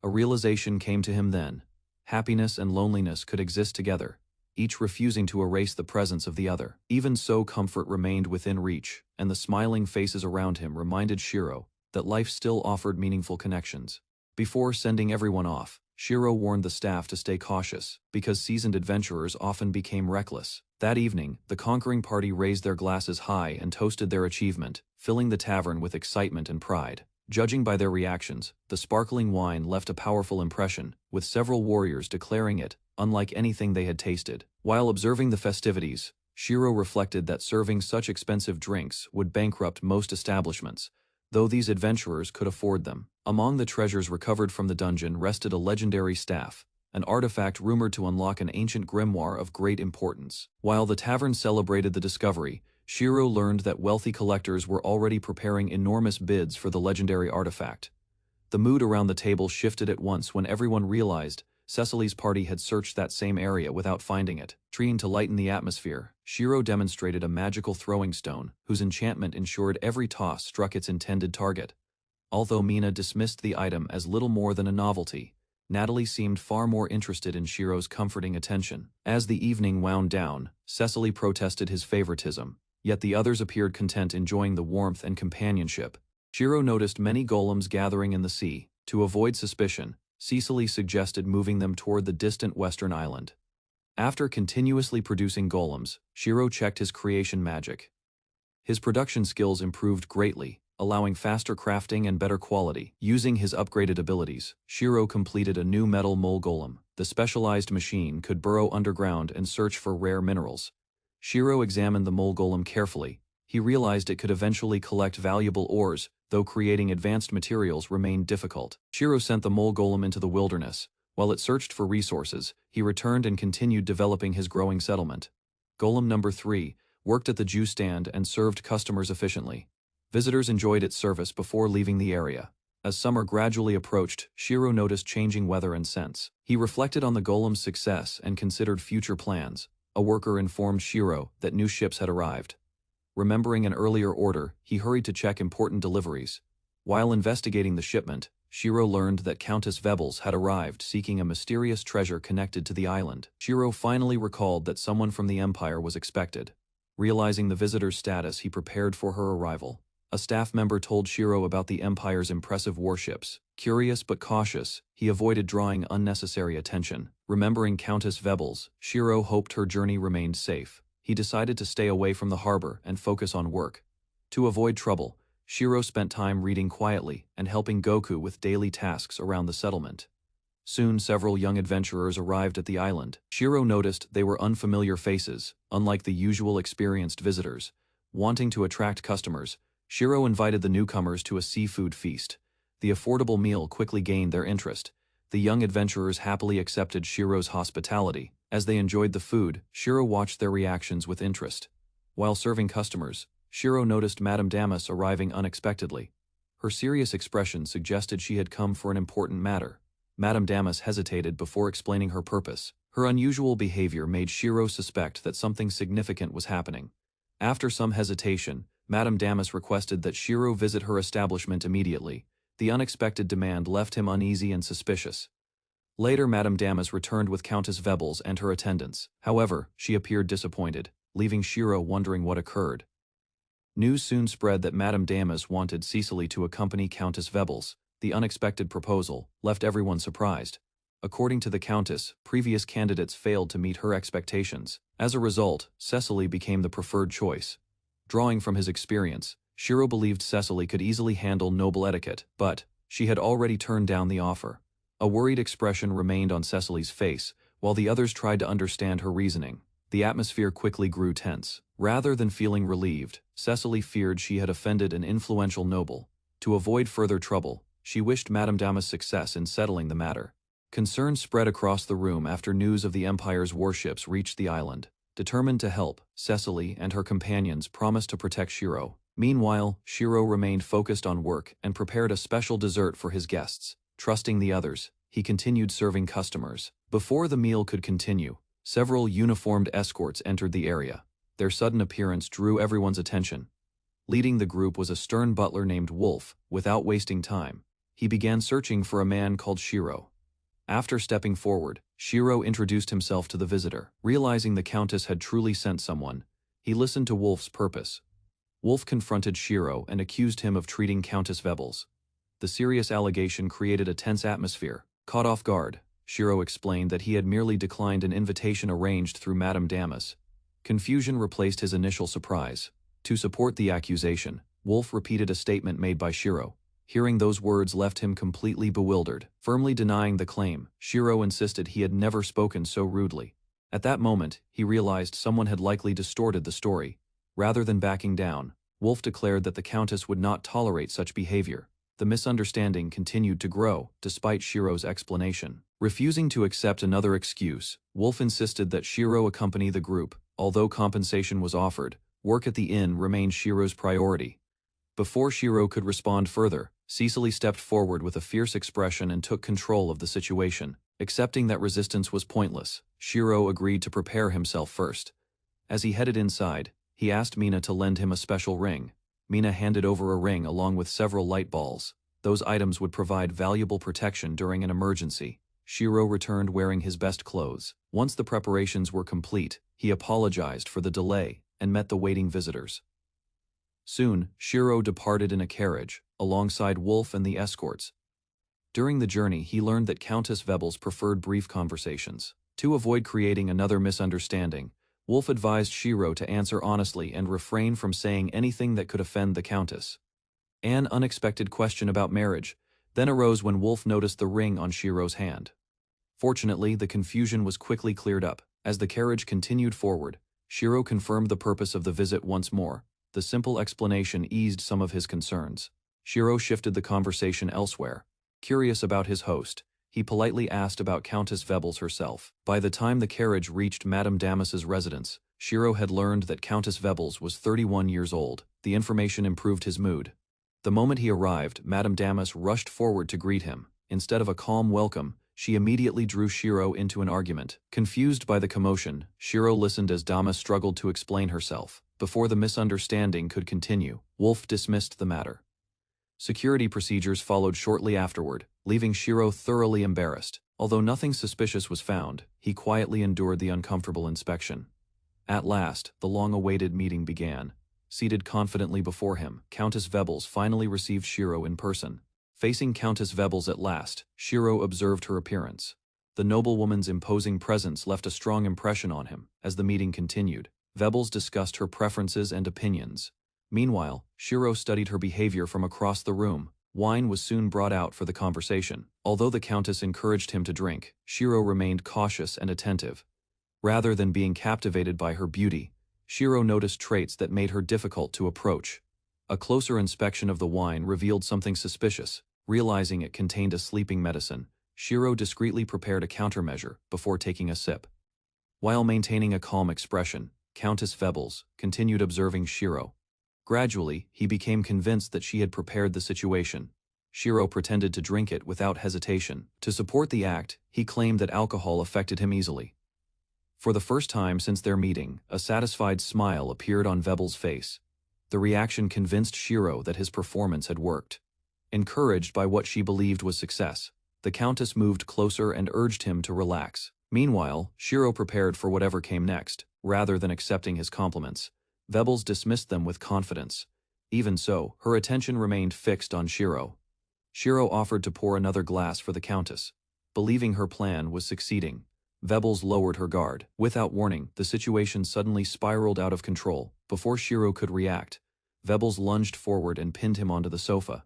A realization came to him then: happiness and loneliness could exist together, each refusing to erase the presence of the other. Even so, comfort remained within reach, and the smiling faces around him reminded Shiro that life still offered meaningful connections. Before sending everyone off, Shiro warned the staff to stay cautious, because seasoned adventurers often became reckless. That evening, the conquering party raised their glasses high and toasted their achievement, filling the tavern with excitement and pride. Judging by their reactions, the sparkling wine left a powerful impression, with several warriors declaring it unlike anything they had tasted. While observing the festivities, Shiro reflected that serving such expensive drinks would bankrupt most establishments, though these adventurers could afford them. Among the treasures recovered from the dungeon rested a legendary staff, an artifact rumored to unlock an ancient grimoire of great importance. While the tavern celebrated the discovery, Shiro learned that wealthy collectors were already preparing enormous bids for the legendary artifact. The mood around the table shifted at once when everyone realized Cecily's party had searched that same area without finding it. Trying to lighten the atmosphere, Shiro demonstrated a magical throwing stone, whose enchantment ensured every toss struck its intended target. Although Mina dismissed the item as little more than a novelty, Natalie seemed far more interested in Shiro's comforting attention. As the evening wound down, Cecily protested his favoritism, yet the others appeared content enjoying the warmth and companionship. Shiro noticed many golems gathering in the sea. To avoid suspicion, Cecily suggested moving them toward the distant western island. After continuously producing golems, Shiro checked his creation magic. His production skills improved greatly, allowing faster crafting and better quality. Using his upgraded abilities, Shiro completed a new metal mole golem. The specialized machine could burrow underground and search for rare minerals. Shiro examined the mole golem carefully. He realized it could eventually collect valuable ores, though creating advanced materials remained difficult. Shiro sent the mole golem into the wilderness. While it searched for resources, he returned and continued developing his growing settlement. Golem number 3 worked at the juice stand and served customers efficiently. Visitors enjoyed its service before leaving the area. As summer gradually approached, Shiro noticed changing weather and scents. He reflected on the golem's success and considered future plans. A worker informed Shiro that new ships had arrived. Remembering an earlier order, he hurried to check important deliveries. While investigating the shipment, Shiro learned that Countess Vebels had arrived seeking a mysterious treasure connected to the island. Shiro finally recalled that someone from the Empire was expected. Realizing the visitor's status, he prepared for her arrival. A staff member told Shiro about the Empire's impressive warships. Curious but cautious, he avoided drawing unnecessary attention. Remembering Countess Vebles, Shiro hoped her journey remained safe. He decided to stay away from the harbor and focus on work. To avoid trouble, Shiro spent time reading quietly and helping Goku with daily tasks around the settlement. Soon several young adventurers arrived at the island. Shiro noticed they were unfamiliar faces, unlike the usual experienced visitors. Wanting to attract customers, Shiro invited the newcomers to a seafood feast. The affordable meal quickly gained their interest. The young adventurers happily accepted Shiro's hospitality. As they enjoyed the food, Shiro watched their reactions with interest. While serving customers, Shiro noticed Madame Damas arriving unexpectedly. Her serious expression suggested she had come for an important matter. Madame Damas hesitated before explaining her purpose. Her unusual behavior made Shiro suspect that something significant was happening. After some hesitation, Madame Damas requested that Shiro visit her establishment immediately. The unexpected demand left him uneasy and suspicious. Later, Madame Damas returned with Countess Vebles and her attendants. However, she appeared disappointed, leaving Shiro wondering what occurred. News soon spread that Madame Damas wanted Cecily to accompany Countess Vebles. The unexpected proposal left everyone surprised. According to the Countess, previous candidates failed to meet her expectations. As a result, Cecily became the preferred choice. Drawing from his experience, Shiro believed Cecily could easily handle noble etiquette, but she had already turned down the offer. A worried expression remained on Cecily's face, while the others tried to understand her reasoning. The atmosphere quickly grew tense. Rather than feeling relieved, Cecily feared she had offended an influential noble. To avoid further trouble, she wished Madame Damas success in settling the matter. Concern spread across the room after news of the Empire's warships reached the island. Determined to help, Cecily and her companions promised to protect Shiro. Meanwhile, Shiro remained focused on work and prepared a special dessert for his guests. Trusting the others, he continued serving customers. Before the meal could continue, several uniformed escorts entered the area. Their sudden appearance drew everyone's attention. Leading the group was a stern butler named Wolf. Without wasting time, he began searching for a man called Shiro. After stepping forward, Shiro introduced himself to the visitor. Realizing the Countess had truly sent someone, he listened to Wolf's purpose. Wolf confronted Shiro and accused him of treating Countess Vebles. The serious allegation created a tense atmosphere. Caught off guard, Shiro explained that he had merely declined an invitation arranged through Madame Damas. Confusion replaced his initial surprise. To support the accusation, Wolf repeated a statement made by Shiro. Hearing those words left him completely bewildered. Firmly denying the claim, Shiro insisted he had never spoken so rudely. At that moment, he realized someone had likely distorted the story. Rather than backing down, Wolf declared that the Countess would not tolerate such behavior. The misunderstanding continued to grow, despite Shiro's explanation. Refusing to accept another excuse, Wolf insisted that Shiro accompany the group. Although compensation was offered, work at the inn remained Shiro's priority. Before Shiro could respond further, Cecily stepped forward with a fierce expression and took control of the situation. Accepting that resistance was pointless, Shiro agreed to prepare himself first. As he headed inside, he asked Mina to lend him a special ring. Mina handed over a ring along with several light balls. Those items would provide valuable protection during an emergency. Shiro returned wearing his best clothes. Once the preparations were complete, he apologized for the delay and met the waiting visitors. Soon, Shiro departed in a carriage, alongside Wolf and the escorts. During the journey, he learned that Countess Vebles preferred brief conversations. To avoid creating another misunderstanding, Wolf advised Shiro to answer honestly and refrain from saying anything that could offend the Countess. An unexpected question about marriage then arose when Wolf noticed the ring on Shiro's hand. Fortunately, the confusion was quickly cleared up. As the carriage continued forward, Shiro confirmed the purpose of the visit once more. The simple explanation eased some of his concerns. Shiro shifted the conversation elsewhere. Curious about his host, he politely asked about Countess Vebles herself. By the time the carriage reached Madame Damas's residence, Shiro had learned that Countess Vebles was 31 years old. The information improved his mood. The moment he arrived, Madame Damas rushed forward to greet him. Instead of a calm welcome, she immediately drew Shiro into an argument. Confused by the commotion, Shiro listened as Damas struggled to explain herself. Before the misunderstanding could continue, Wolf dismissed the matter. Security procedures followed shortly afterward, leaving Shiro thoroughly embarrassed. Although nothing suspicious was found, he quietly endured the uncomfortable inspection. At last, the long-awaited meeting began. seated confidently before him. Countess Vebles finally received Shiro in person. Facing Countess Vebles at last, Shiro observed her appearance. The noblewoman's imposing presence left a strong impression on him. As the meeting continued, Vebles discussed her preferences and opinions. Meanwhile, Shiro studied her behavior from across the room. Wine was soon brought out for the conversation. Although the Countess encouraged him to drink, Shiro remained cautious and attentive. Rather than being captivated by her beauty, Shiro noticed traits that made her difficult to approach. A closer inspection of the wine revealed something suspicious. Realizing it contained a sleeping medicine, Shiro discreetly prepared a countermeasure before taking a sip. While maintaining a calm expression, Countess Vebles continued observing Shiro. Gradually, he became convinced that she had prepared the situation. Shiro pretended to drink it without hesitation. To support the act, he claimed that alcohol affected him easily. For the first time since their meeting, a satisfied smile appeared on Vebles' face. The reaction convinced Shiro that his performance had worked. Encouraged by what she believed was success, the Countess moved closer and urged him to relax. Meanwhile, Shiro prepared for whatever came next. Rather than accepting his compliments, Vebles dismissed them with confidence. Even so, her attention remained fixed on Shiro. Shiro offered to pour another glass for the Countess. Believing her plan was succeeding, Vebles lowered her guard. Without warning, the situation suddenly spiraled out of control. Before Shiro could react, Vebles lunged forward and pinned him onto the sofa.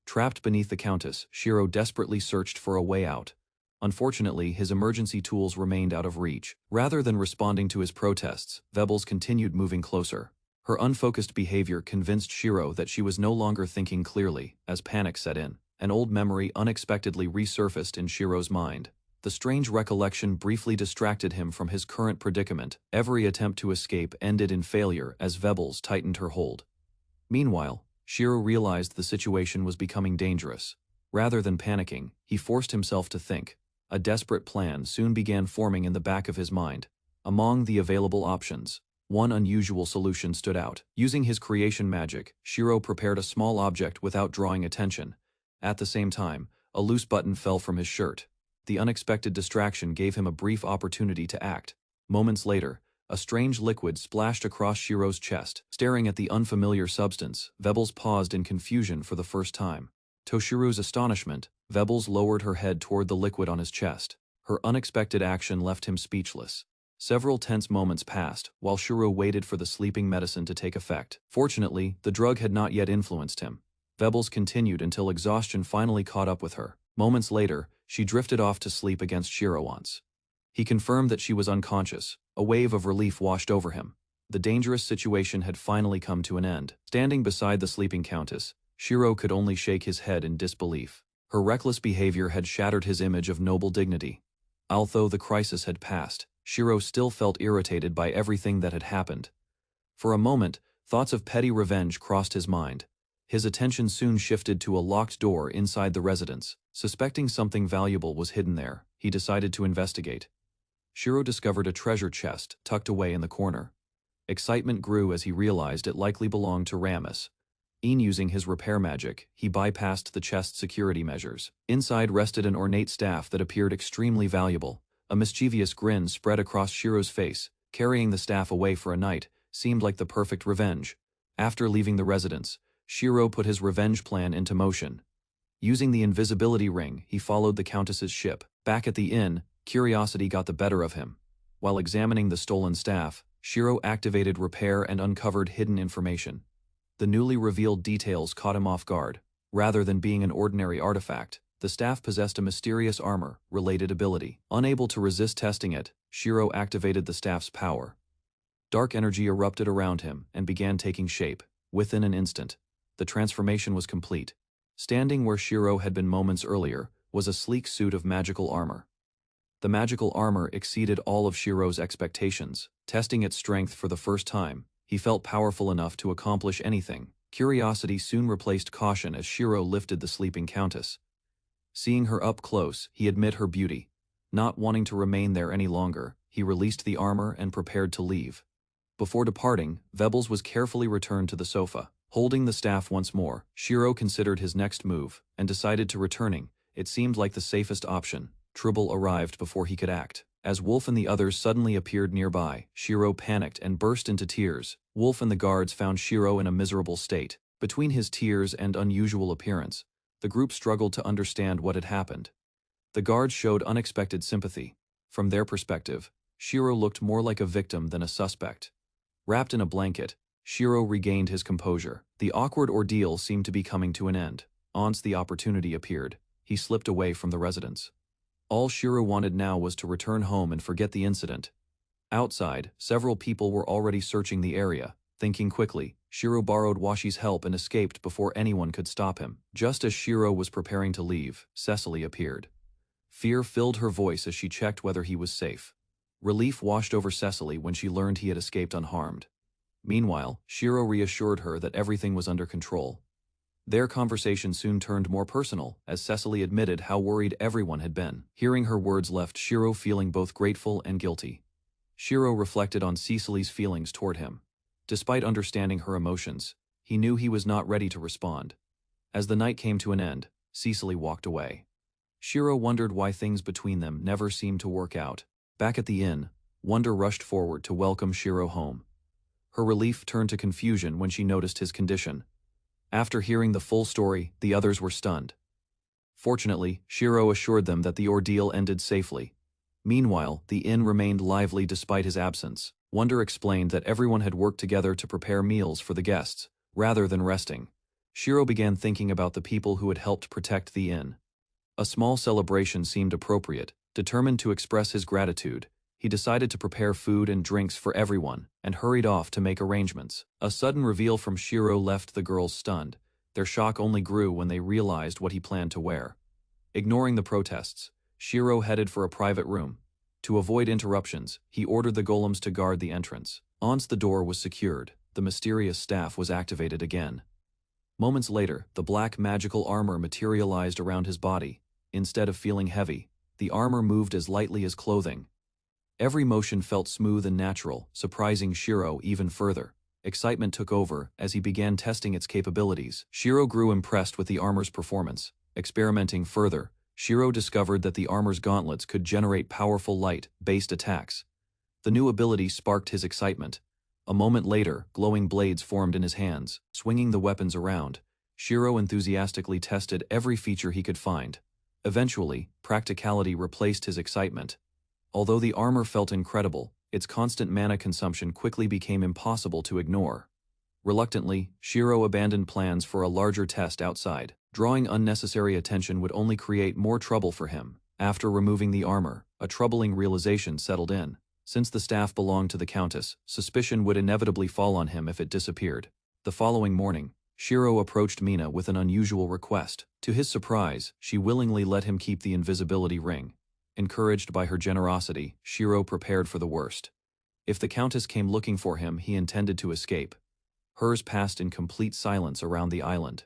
Trapped beneath the Countess, Shiro desperately searched for a way out. Unfortunately, his emergency tools remained out of reach. Rather than responding to his protests, Vebles continued moving closer. Her unfocused behavior convinced Shiro that she was no longer thinking clearly. As panic set in, an old memory unexpectedly resurfaced in Shiro's mind. The strange recollection briefly distracted him from his current predicament. Every attempt to escape ended in failure as Vebles tightened her hold. Meanwhile, Shiro realized the situation was becoming dangerous. Rather than panicking, he forced himself to think. A desperate plan soon began forming in the back of his mind. Among the available options, one unusual solution stood out. Using his creation magic, Shiro prepared a small object without drawing attention. At the same time, a loose button fell from his shirt. The unexpected distraction gave him a brief opportunity to act. Moments later, a strange liquid splashed across Shiro's chest. Staring at the unfamiliar substance, Vebles paused in confusion for the first time. To Shiro's astonishment, Vebles lowered her head toward the liquid on his chest. Her unexpected action left him speechless. Several tense moments passed, while Shiro waited for the sleeping medicine to take effect. Fortunately, the drug had not yet influenced him. Vebles continued until exhaustion finally caught up with her. Moments later, she drifted off to sleep against Shiro once. He confirmed that she was unconscious. A wave of relief washed over him. The dangerous situation had finally come to an end. Standing beside the sleeping Countess, Shiro could only shake his head in disbelief. Her reckless behavior had shattered his image of noble dignity. Although the crisis had passed, Shiro still felt irritated by everything that had happened. For a moment, thoughts of petty revenge crossed his mind. His attention soon shifted to a locked door inside the residence. Suspecting something valuable was hidden there, he decided to investigate. Shiro discovered a treasure chest tucked away in the corner. Excitement grew as he realized it likely belonged to Ramus. Using his repair magic, he bypassed the chest's security measures. Inside rested an ornate staff that appeared extremely valuable. A mischievous grin spread across Shiro's face. Carrying the staff away for a night seemed like the perfect revenge. After leaving the residence, Shiro put his revenge plan into motion. Using the invisibility ring, he followed the Countess's ship. Back at the inn, curiosity got the better of him. While examining the stolen staff, Shiro activated repair and uncovered hidden information. The newly revealed details caught him off guard. Rather than being an ordinary artifact, the staff possessed a mysterious armor-related ability. Unable to resist testing it, Shiro activated the staff's power. Dark energy erupted around him and began taking shape. Within an instant, the transformation was complete. Standing where Shiro had been moments earlier was a sleek suit of magical armor. The magical armor exceeded all of Shiro's expectations. Testing its strength for the first time, he felt powerful enough to accomplish anything. Curiosity soon replaced caution as Shiro lifted the sleeping Countess. Seeing her up close, he admired her beauty. Not wanting to remain there any longer, he released the armor and prepared to leave. Before departing, Vebles was carefully returned to the sofa. Holding the staff once more, Shiro considered his next move and decided to returning. It seemed like the safest option. Trouble arrived before he could act. As Wolf and the others suddenly appeared nearby, Shiro panicked and burst into tears. Wolf and the guards found Shiro in a miserable state. Between his tears and unusual appearance, the group struggled to understand what had happened. The guards showed unexpected sympathy. From their perspective, Shiro looked more like a victim than a suspect. Wrapped in a blanket, Shiro regained his composure. The awkward ordeal seemed to be coming to an end. Once the opportunity appeared, he slipped away from the residence. All Shiro wanted now was to return home and forget the incident. Outside, several people were already searching the area. Thinking quickly, Shiro borrowed Washi's help and escaped before anyone could stop him. Just as Shiro was preparing to leave, Cecily appeared. Fear filled her voice as she checked whether he was safe. Relief washed over Cecily when she learned he had escaped unharmed. Meanwhile, Shiro reassured her that everything was under control. Their conversation soon turned more personal, as Cecily admitted how worried everyone had been. Hearing her words left Shiro feeling both grateful and guilty. Shiro reflected on Cecily's feelings toward him. Despite understanding her emotions, he knew he was not ready to respond. As the night came to an end, Cecily walked away. Shiro wondered why things between them never seemed to work out. Back at the inn, Wonder rushed forward to welcome Shiro home. Her relief turned to confusion when she noticed his condition. After hearing the full story, the others were stunned. Fortunately, Shiro assured them that the ordeal ended safely. Meanwhile, the inn remained lively despite his absence. Wonder explained that everyone had worked together to prepare meals for the guests, rather than resting. Shiro began thinking about the people who had helped protect the inn. A small celebration seemed appropriate. Determined to express his gratitude, he decided to prepare food and drinks for everyone, and hurried off to make arrangements. A sudden reveal from Shiro left the girls stunned. Their shock only grew when they realized what he planned to wear. Ignoring the protests, Shiro headed for a private room. To avoid interruptions, he ordered the golems to guard the entrance. Once the door was secured, the mysterious staff was activated again. Moments later, the black magical armor materialized around his body. Instead of feeling heavy, the armor moved as lightly as clothing. Every motion felt smooth and natural, surprising Shiro even further. Excitement took over as he began testing its capabilities. Shiro grew impressed with the armor's performance. Experimenting further, Shiro discovered that the armor's gauntlets could generate powerful light-based attacks. The new ability sparked his excitement. A moment later, glowing blades formed in his hands. Swinging the weapons around, Shiro enthusiastically tested every feature he could find. Eventually, practicality replaced his excitement. Although the armor felt incredible, its constant mana consumption quickly became impossible to ignore. Reluctantly, Shiro abandoned plans for a larger test outside. Drawing unnecessary attention would only create more trouble for him. After removing the armor, a troubling realization settled in. Since the staff belonged to the Countess, suspicion would inevitably fall on him if it disappeared. The following morning, Shiro approached Mina with an unusual request. To his surprise, she willingly let him keep the invisibility ring. Encouraged by her generosity, Shiro prepared for the worst. If the Countess came looking for him, he intended to escape. Hers passed in complete silence around the island.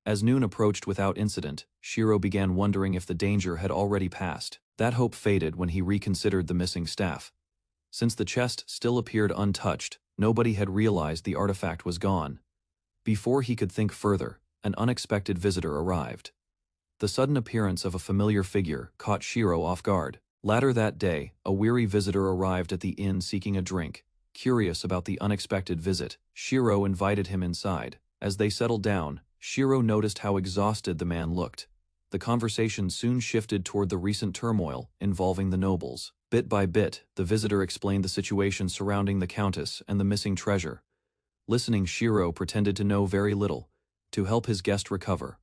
As noon approached without incident, Shiro began wondering if the danger had already passed. That hope faded when he reconsidered the missing staff. Since the chest still appeared untouched, nobody had realized the artifact was gone. Before he could think further, an unexpected visitor arrived. The sudden appearance of a familiar figure caught Shiro off guard. Later that day, a weary visitor arrived at the inn seeking a drink. Curious about the unexpected visit, Shiro invited him inside. As they settled down, Shiro noticed how exhausted the man looked. The conversation soon shifted toward the recent turmoil involving the nobles. Bit by bit, the visitor explained the situation surrounding the Countess and the missing treasure. Listening, Shiro pretended to know very little, to help his guest recover.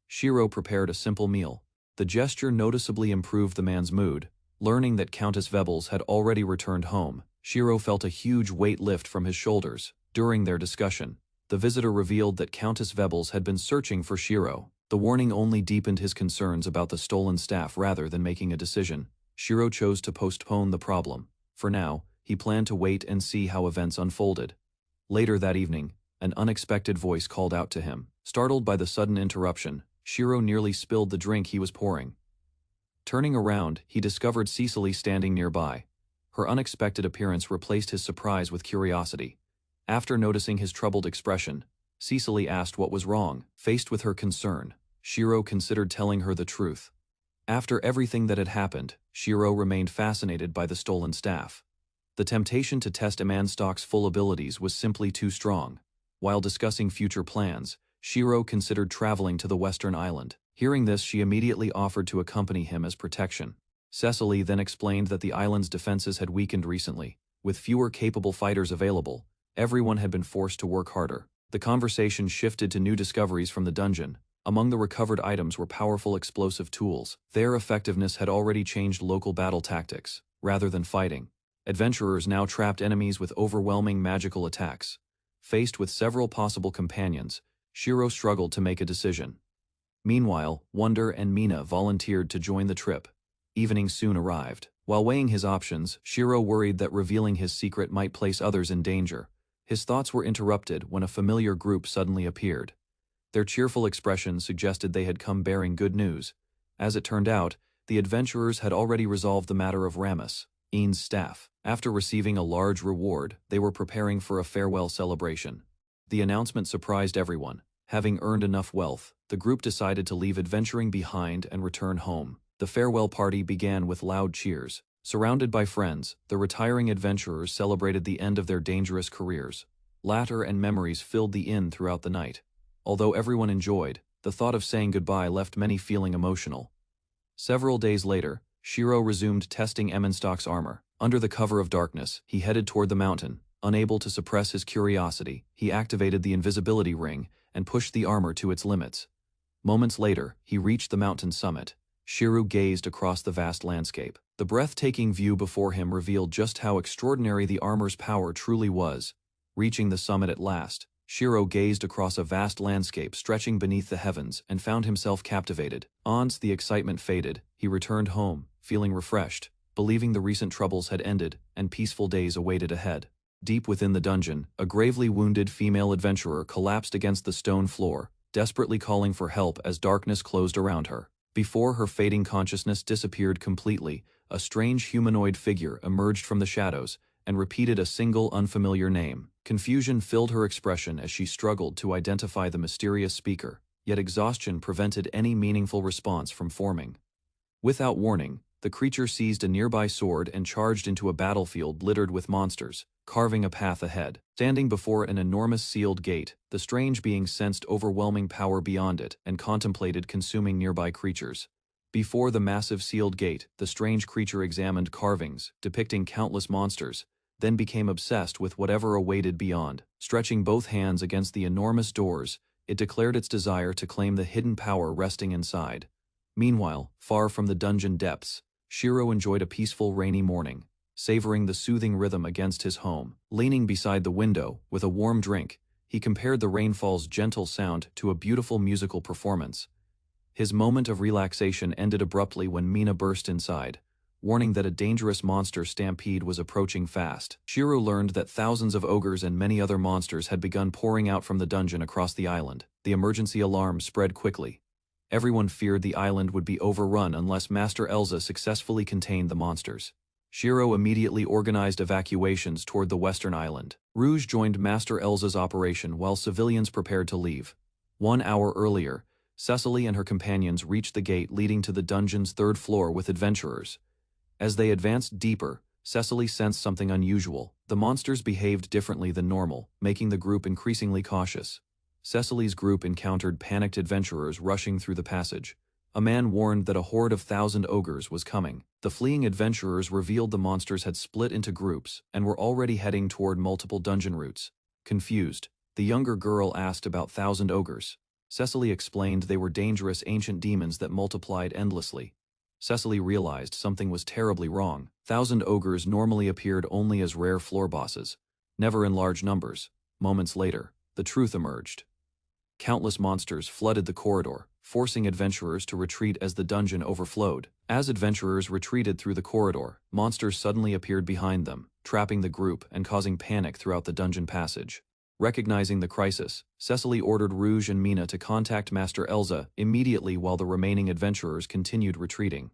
Shiro prepared a simple meal. The gesture noticeably improved the man's mood. Learning that Countess Vebles had already returned home, Shiro felt a huge weight lift from his shoulders. During their discussion, the visitor revealed that Countess Vebles had been searching for Shiro. The warning only deepened his concerns about the stolen staff rather than making a decision. Shiro chose to postpone the problem. For now, he planned to wait and see how events unfolded. Later that evening, an unexpected voice called out to him. Startled by the sudden interruption, Shiro nearly spilled the drink he was pouring. Turning around, he discovered Cecily standing nearby. Her unexpected appearance replaced his surprise with curiosity. After noticing his troubled expression, Cecily asked what was wrong. Faced with her concern, Shiro considered telling her the truth. After everything that had happened, Shiro remained fascinated by the stolen staff. The temptation to test Amanstock's full abilities was simply too strong. While discussing future plans, Shiro considered traveling to the western island. Hearing this, she immediately offered to accompany him as protection. Cecily then explained that the island's defenses had weakened recently. With fewer capable fighters available, everyone had been forced to work harder. The conversation shifted to new discoveries from the dungeon. Among the recovered items were powerful explosive tools. Their effectiveness had already changed local battle tactics. Rather than fighting, adventurers now trapped enemies with overwhelming magical attacks. Faced with several possible companions, Shiro struggled to make a decision. Meanwhile, Wonder and Mina volunteered to join the trip. Evening soon arrived. While weighing his options, Shiro worried that revealing his secret might place others in danger. His thoughts were interrupted when a familiar group suddenly appeared. Their cheerful expression suggested they had come bearing good news. As it turned out, the adventurers had already resolved the matter of Ramus, Ian's staff. After receiving a large reward, they were preparing for a farewell celebration. The announcement surprised everyone. Having earned enough wealth, the group decided to leave adventuring behind and return home. The farewell party began with loud cheers. Surrounded by friends, the retiring adventurers celebrated the end of their dangerous careers. Laughter and memories filled the inn throughout the night. Although everyone enjoyed, the thought of saying goodbye left many feeling emotional. Several days later, Shiro resumed testing Amanstock's armor. Under the cover of darkness, he headed toward the mountain. Unable to suppress his curiosity, he activated the invisibility ring and pushed the armor to its limits. Moments later, he reached the mountain summit. Shiro gazed across the vast landscape. The breathtaking view before him revealed just how extraordinary the armor's power truly was. Reaching the summit at last, Shiro gazed across a vast landscape stretching beneath the heavens and found himself captivated. Once the excitement faded, he returned home, feeling refreshed, believing the recent troubles had ended and peaceful days awaited ahead. Deep within the dungeon, a gravely wounded female adventurer collapsed against the stone floor, desperately calling for help as darkness closed around her. Before her fading consciousness disappeared completely, a strange humanoid figure emerged from the shadows and repeated a single unfamiliar name. Confusion filled her expression as she struggled to identify the mysterious speaker, yet exhaustion prevented any meaningful response from forming. Without warning, the creature seized a nearby sword and charged into a battlefield littered with monsters, carving a path ahead. Standing before an enormous sealed gate, the strange being sensed overwhelming power beyond it and contemplated consuming nearby creatures. Before the massive sealed gate, the strange creature examined carvings, depicting countless monsters, then became obsessed with whatever awaited beyond. Stretching both hands against the enormous doors, it declared its desire to claim the hidden power resting inside. Meanwhile, far from the dungeon depths, Shiro enjoyed a peaceful rainy morning, savoring the soothing rhythm against his home. Leaning beside the window, with a warm drink, he compared the rainfall's gentle sound to a beautiful musical performance. His moment of relaxation ended abruptly when Mina burst inside, warning that a dangerous monster stampede was approaching fast. Shiro learned that thousands of ogres and many other monsters had begun pouring out from the dungeon across the island. The emergency alarm spread quickly. Everyone feared the island would be overrun unless Master Elsa successfully contained the monsters. Shiro immediately organized evacuations toward the western island. Rouge joined Master Elsa's operation while civilians prepared to leave. 1 hour earlier, Cecily and her companions reached the gate leading to the dungeon's third floor with adventurers. As they advanced deeper, Cecily sensed something unusual. The monsters behaved differently than normal, making the group increasingly cautious. Cecily's group encountered panicked adventurers rushing through the passage. A man warned that a horde of 1,000 ogres was coming. The fleeing adventurers revealed the monsters had split into groups and were already heading toward multiple dungeon routes. Confused, the younger girl asked about 1,000 ogres. Cecily explained they were dangerous ancient demons that multiplied endlessly. Cecily realized something was terribly wrong. 1,000 ogres normally appeared only as rare floor bosses, never in large numbers. Moments later, the truth emerged. Countless monsters flooded the corridor, forcing adventurers to retreat as the dungeon overflowed. As adventurers retreated through the corridor, monsters suddenly appeared behind them, trapping the group and causing panic throughout the dungeon passage. Recognizing the crisis, Cecily ordered Rouge and Mina to contact Master Elsa immediately while the remaining adventurers continued retreating.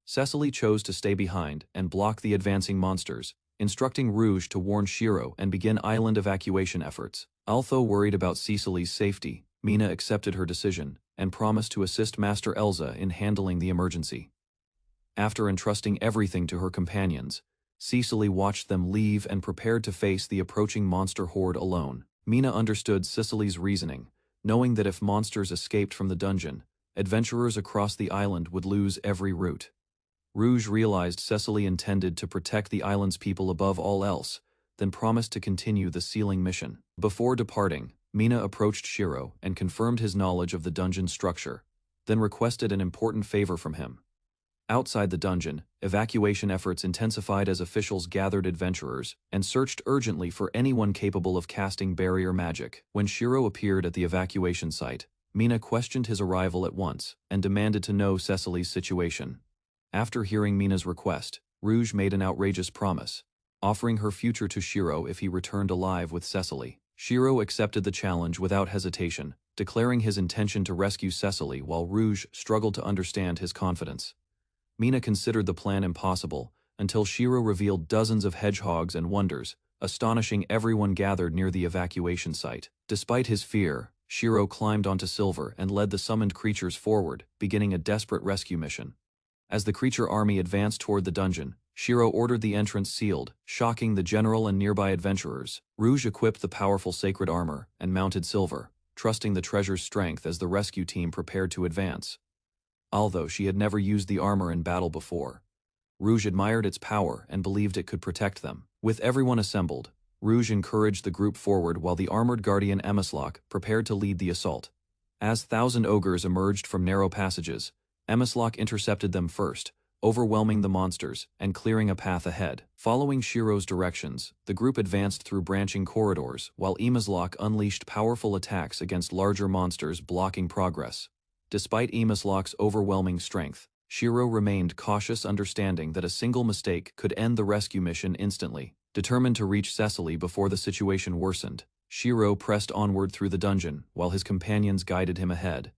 Cecily chose to stay behind and block the advancing monsters, instructing Rouge to warn Shiro and begin island evacuation efforts. Although worried about Cecily's safety, Mina accepted her decision, and promised to assist Master Elsa in handling the emergency. After entrusting everything to her companions, Cecily watched them leave and prepared to face the approaching monster horde alone. Mina understood Cecily's reasoning, knowing that if monsters escaped from the dungeon, adventurers across the island would lose every route. Rouge realized Cecily intended to protect the island's people above all else, then promised to continue the sealing mission. Before departing, Mina approached Shiro and confirmed his knowledge of the dungeon structure, then requested an important favor from him. Outside the dungeon, evacuation efforts intensified as officials gathered adventurers and searched urgently for anyone capable of casting barrier magic. When Shiro appeared at the evacuation site, Mina questioned his arrival at once and demanded to know Cecily's situation. After hearing Mina's request, Rouge made an outrageous promise, offering her future to Shiro if he returned alive with Cecily. Shiro accepted the challenge without hesitation, declaring his intention to rescue Cecily while Rouge struggled to understand his confidence. Mina considered the plan impossible until Shiro revealed dozens of hedgehogs and wonders, astonishing everyone gathered near the evacuation site. Despite his fear, Shiro climbed onto Silver and led the summoned creatures forward, beginning a desperate rescue mission. As the creature army advanced toward the dungeon, Shiro ordered the entrance sealed, shocking the general and nearby adventurers. Rouge equipped the powerful sacred armor and mounted Silver, trusting the treasure's strength as the rescue team prepared to advance. Although she had never used the armor in battle before, Rouge admired its power and believed it could protect them. With everyone assembled, Rouge encouraged the group forward while the armored guardian Emislok prepared to lead the assault. As 1,000 ogres emerged from narrow passages, Emislok intercepted them first, overwhelming the monsters and clearing a path ahead. Following Shiro's directions, the group advanced through branching corridors while Emislok unleashed powerful attacks against larger monsters blocking progress. Despite Emislok's overwhelming strength, Shiro remained cautious, understanding that a single mistake could end the rescue mission instantly. Determined to reach Cecily before the situation worsened, Shiro pressed onward through the dungeon while his companions guided him ahead.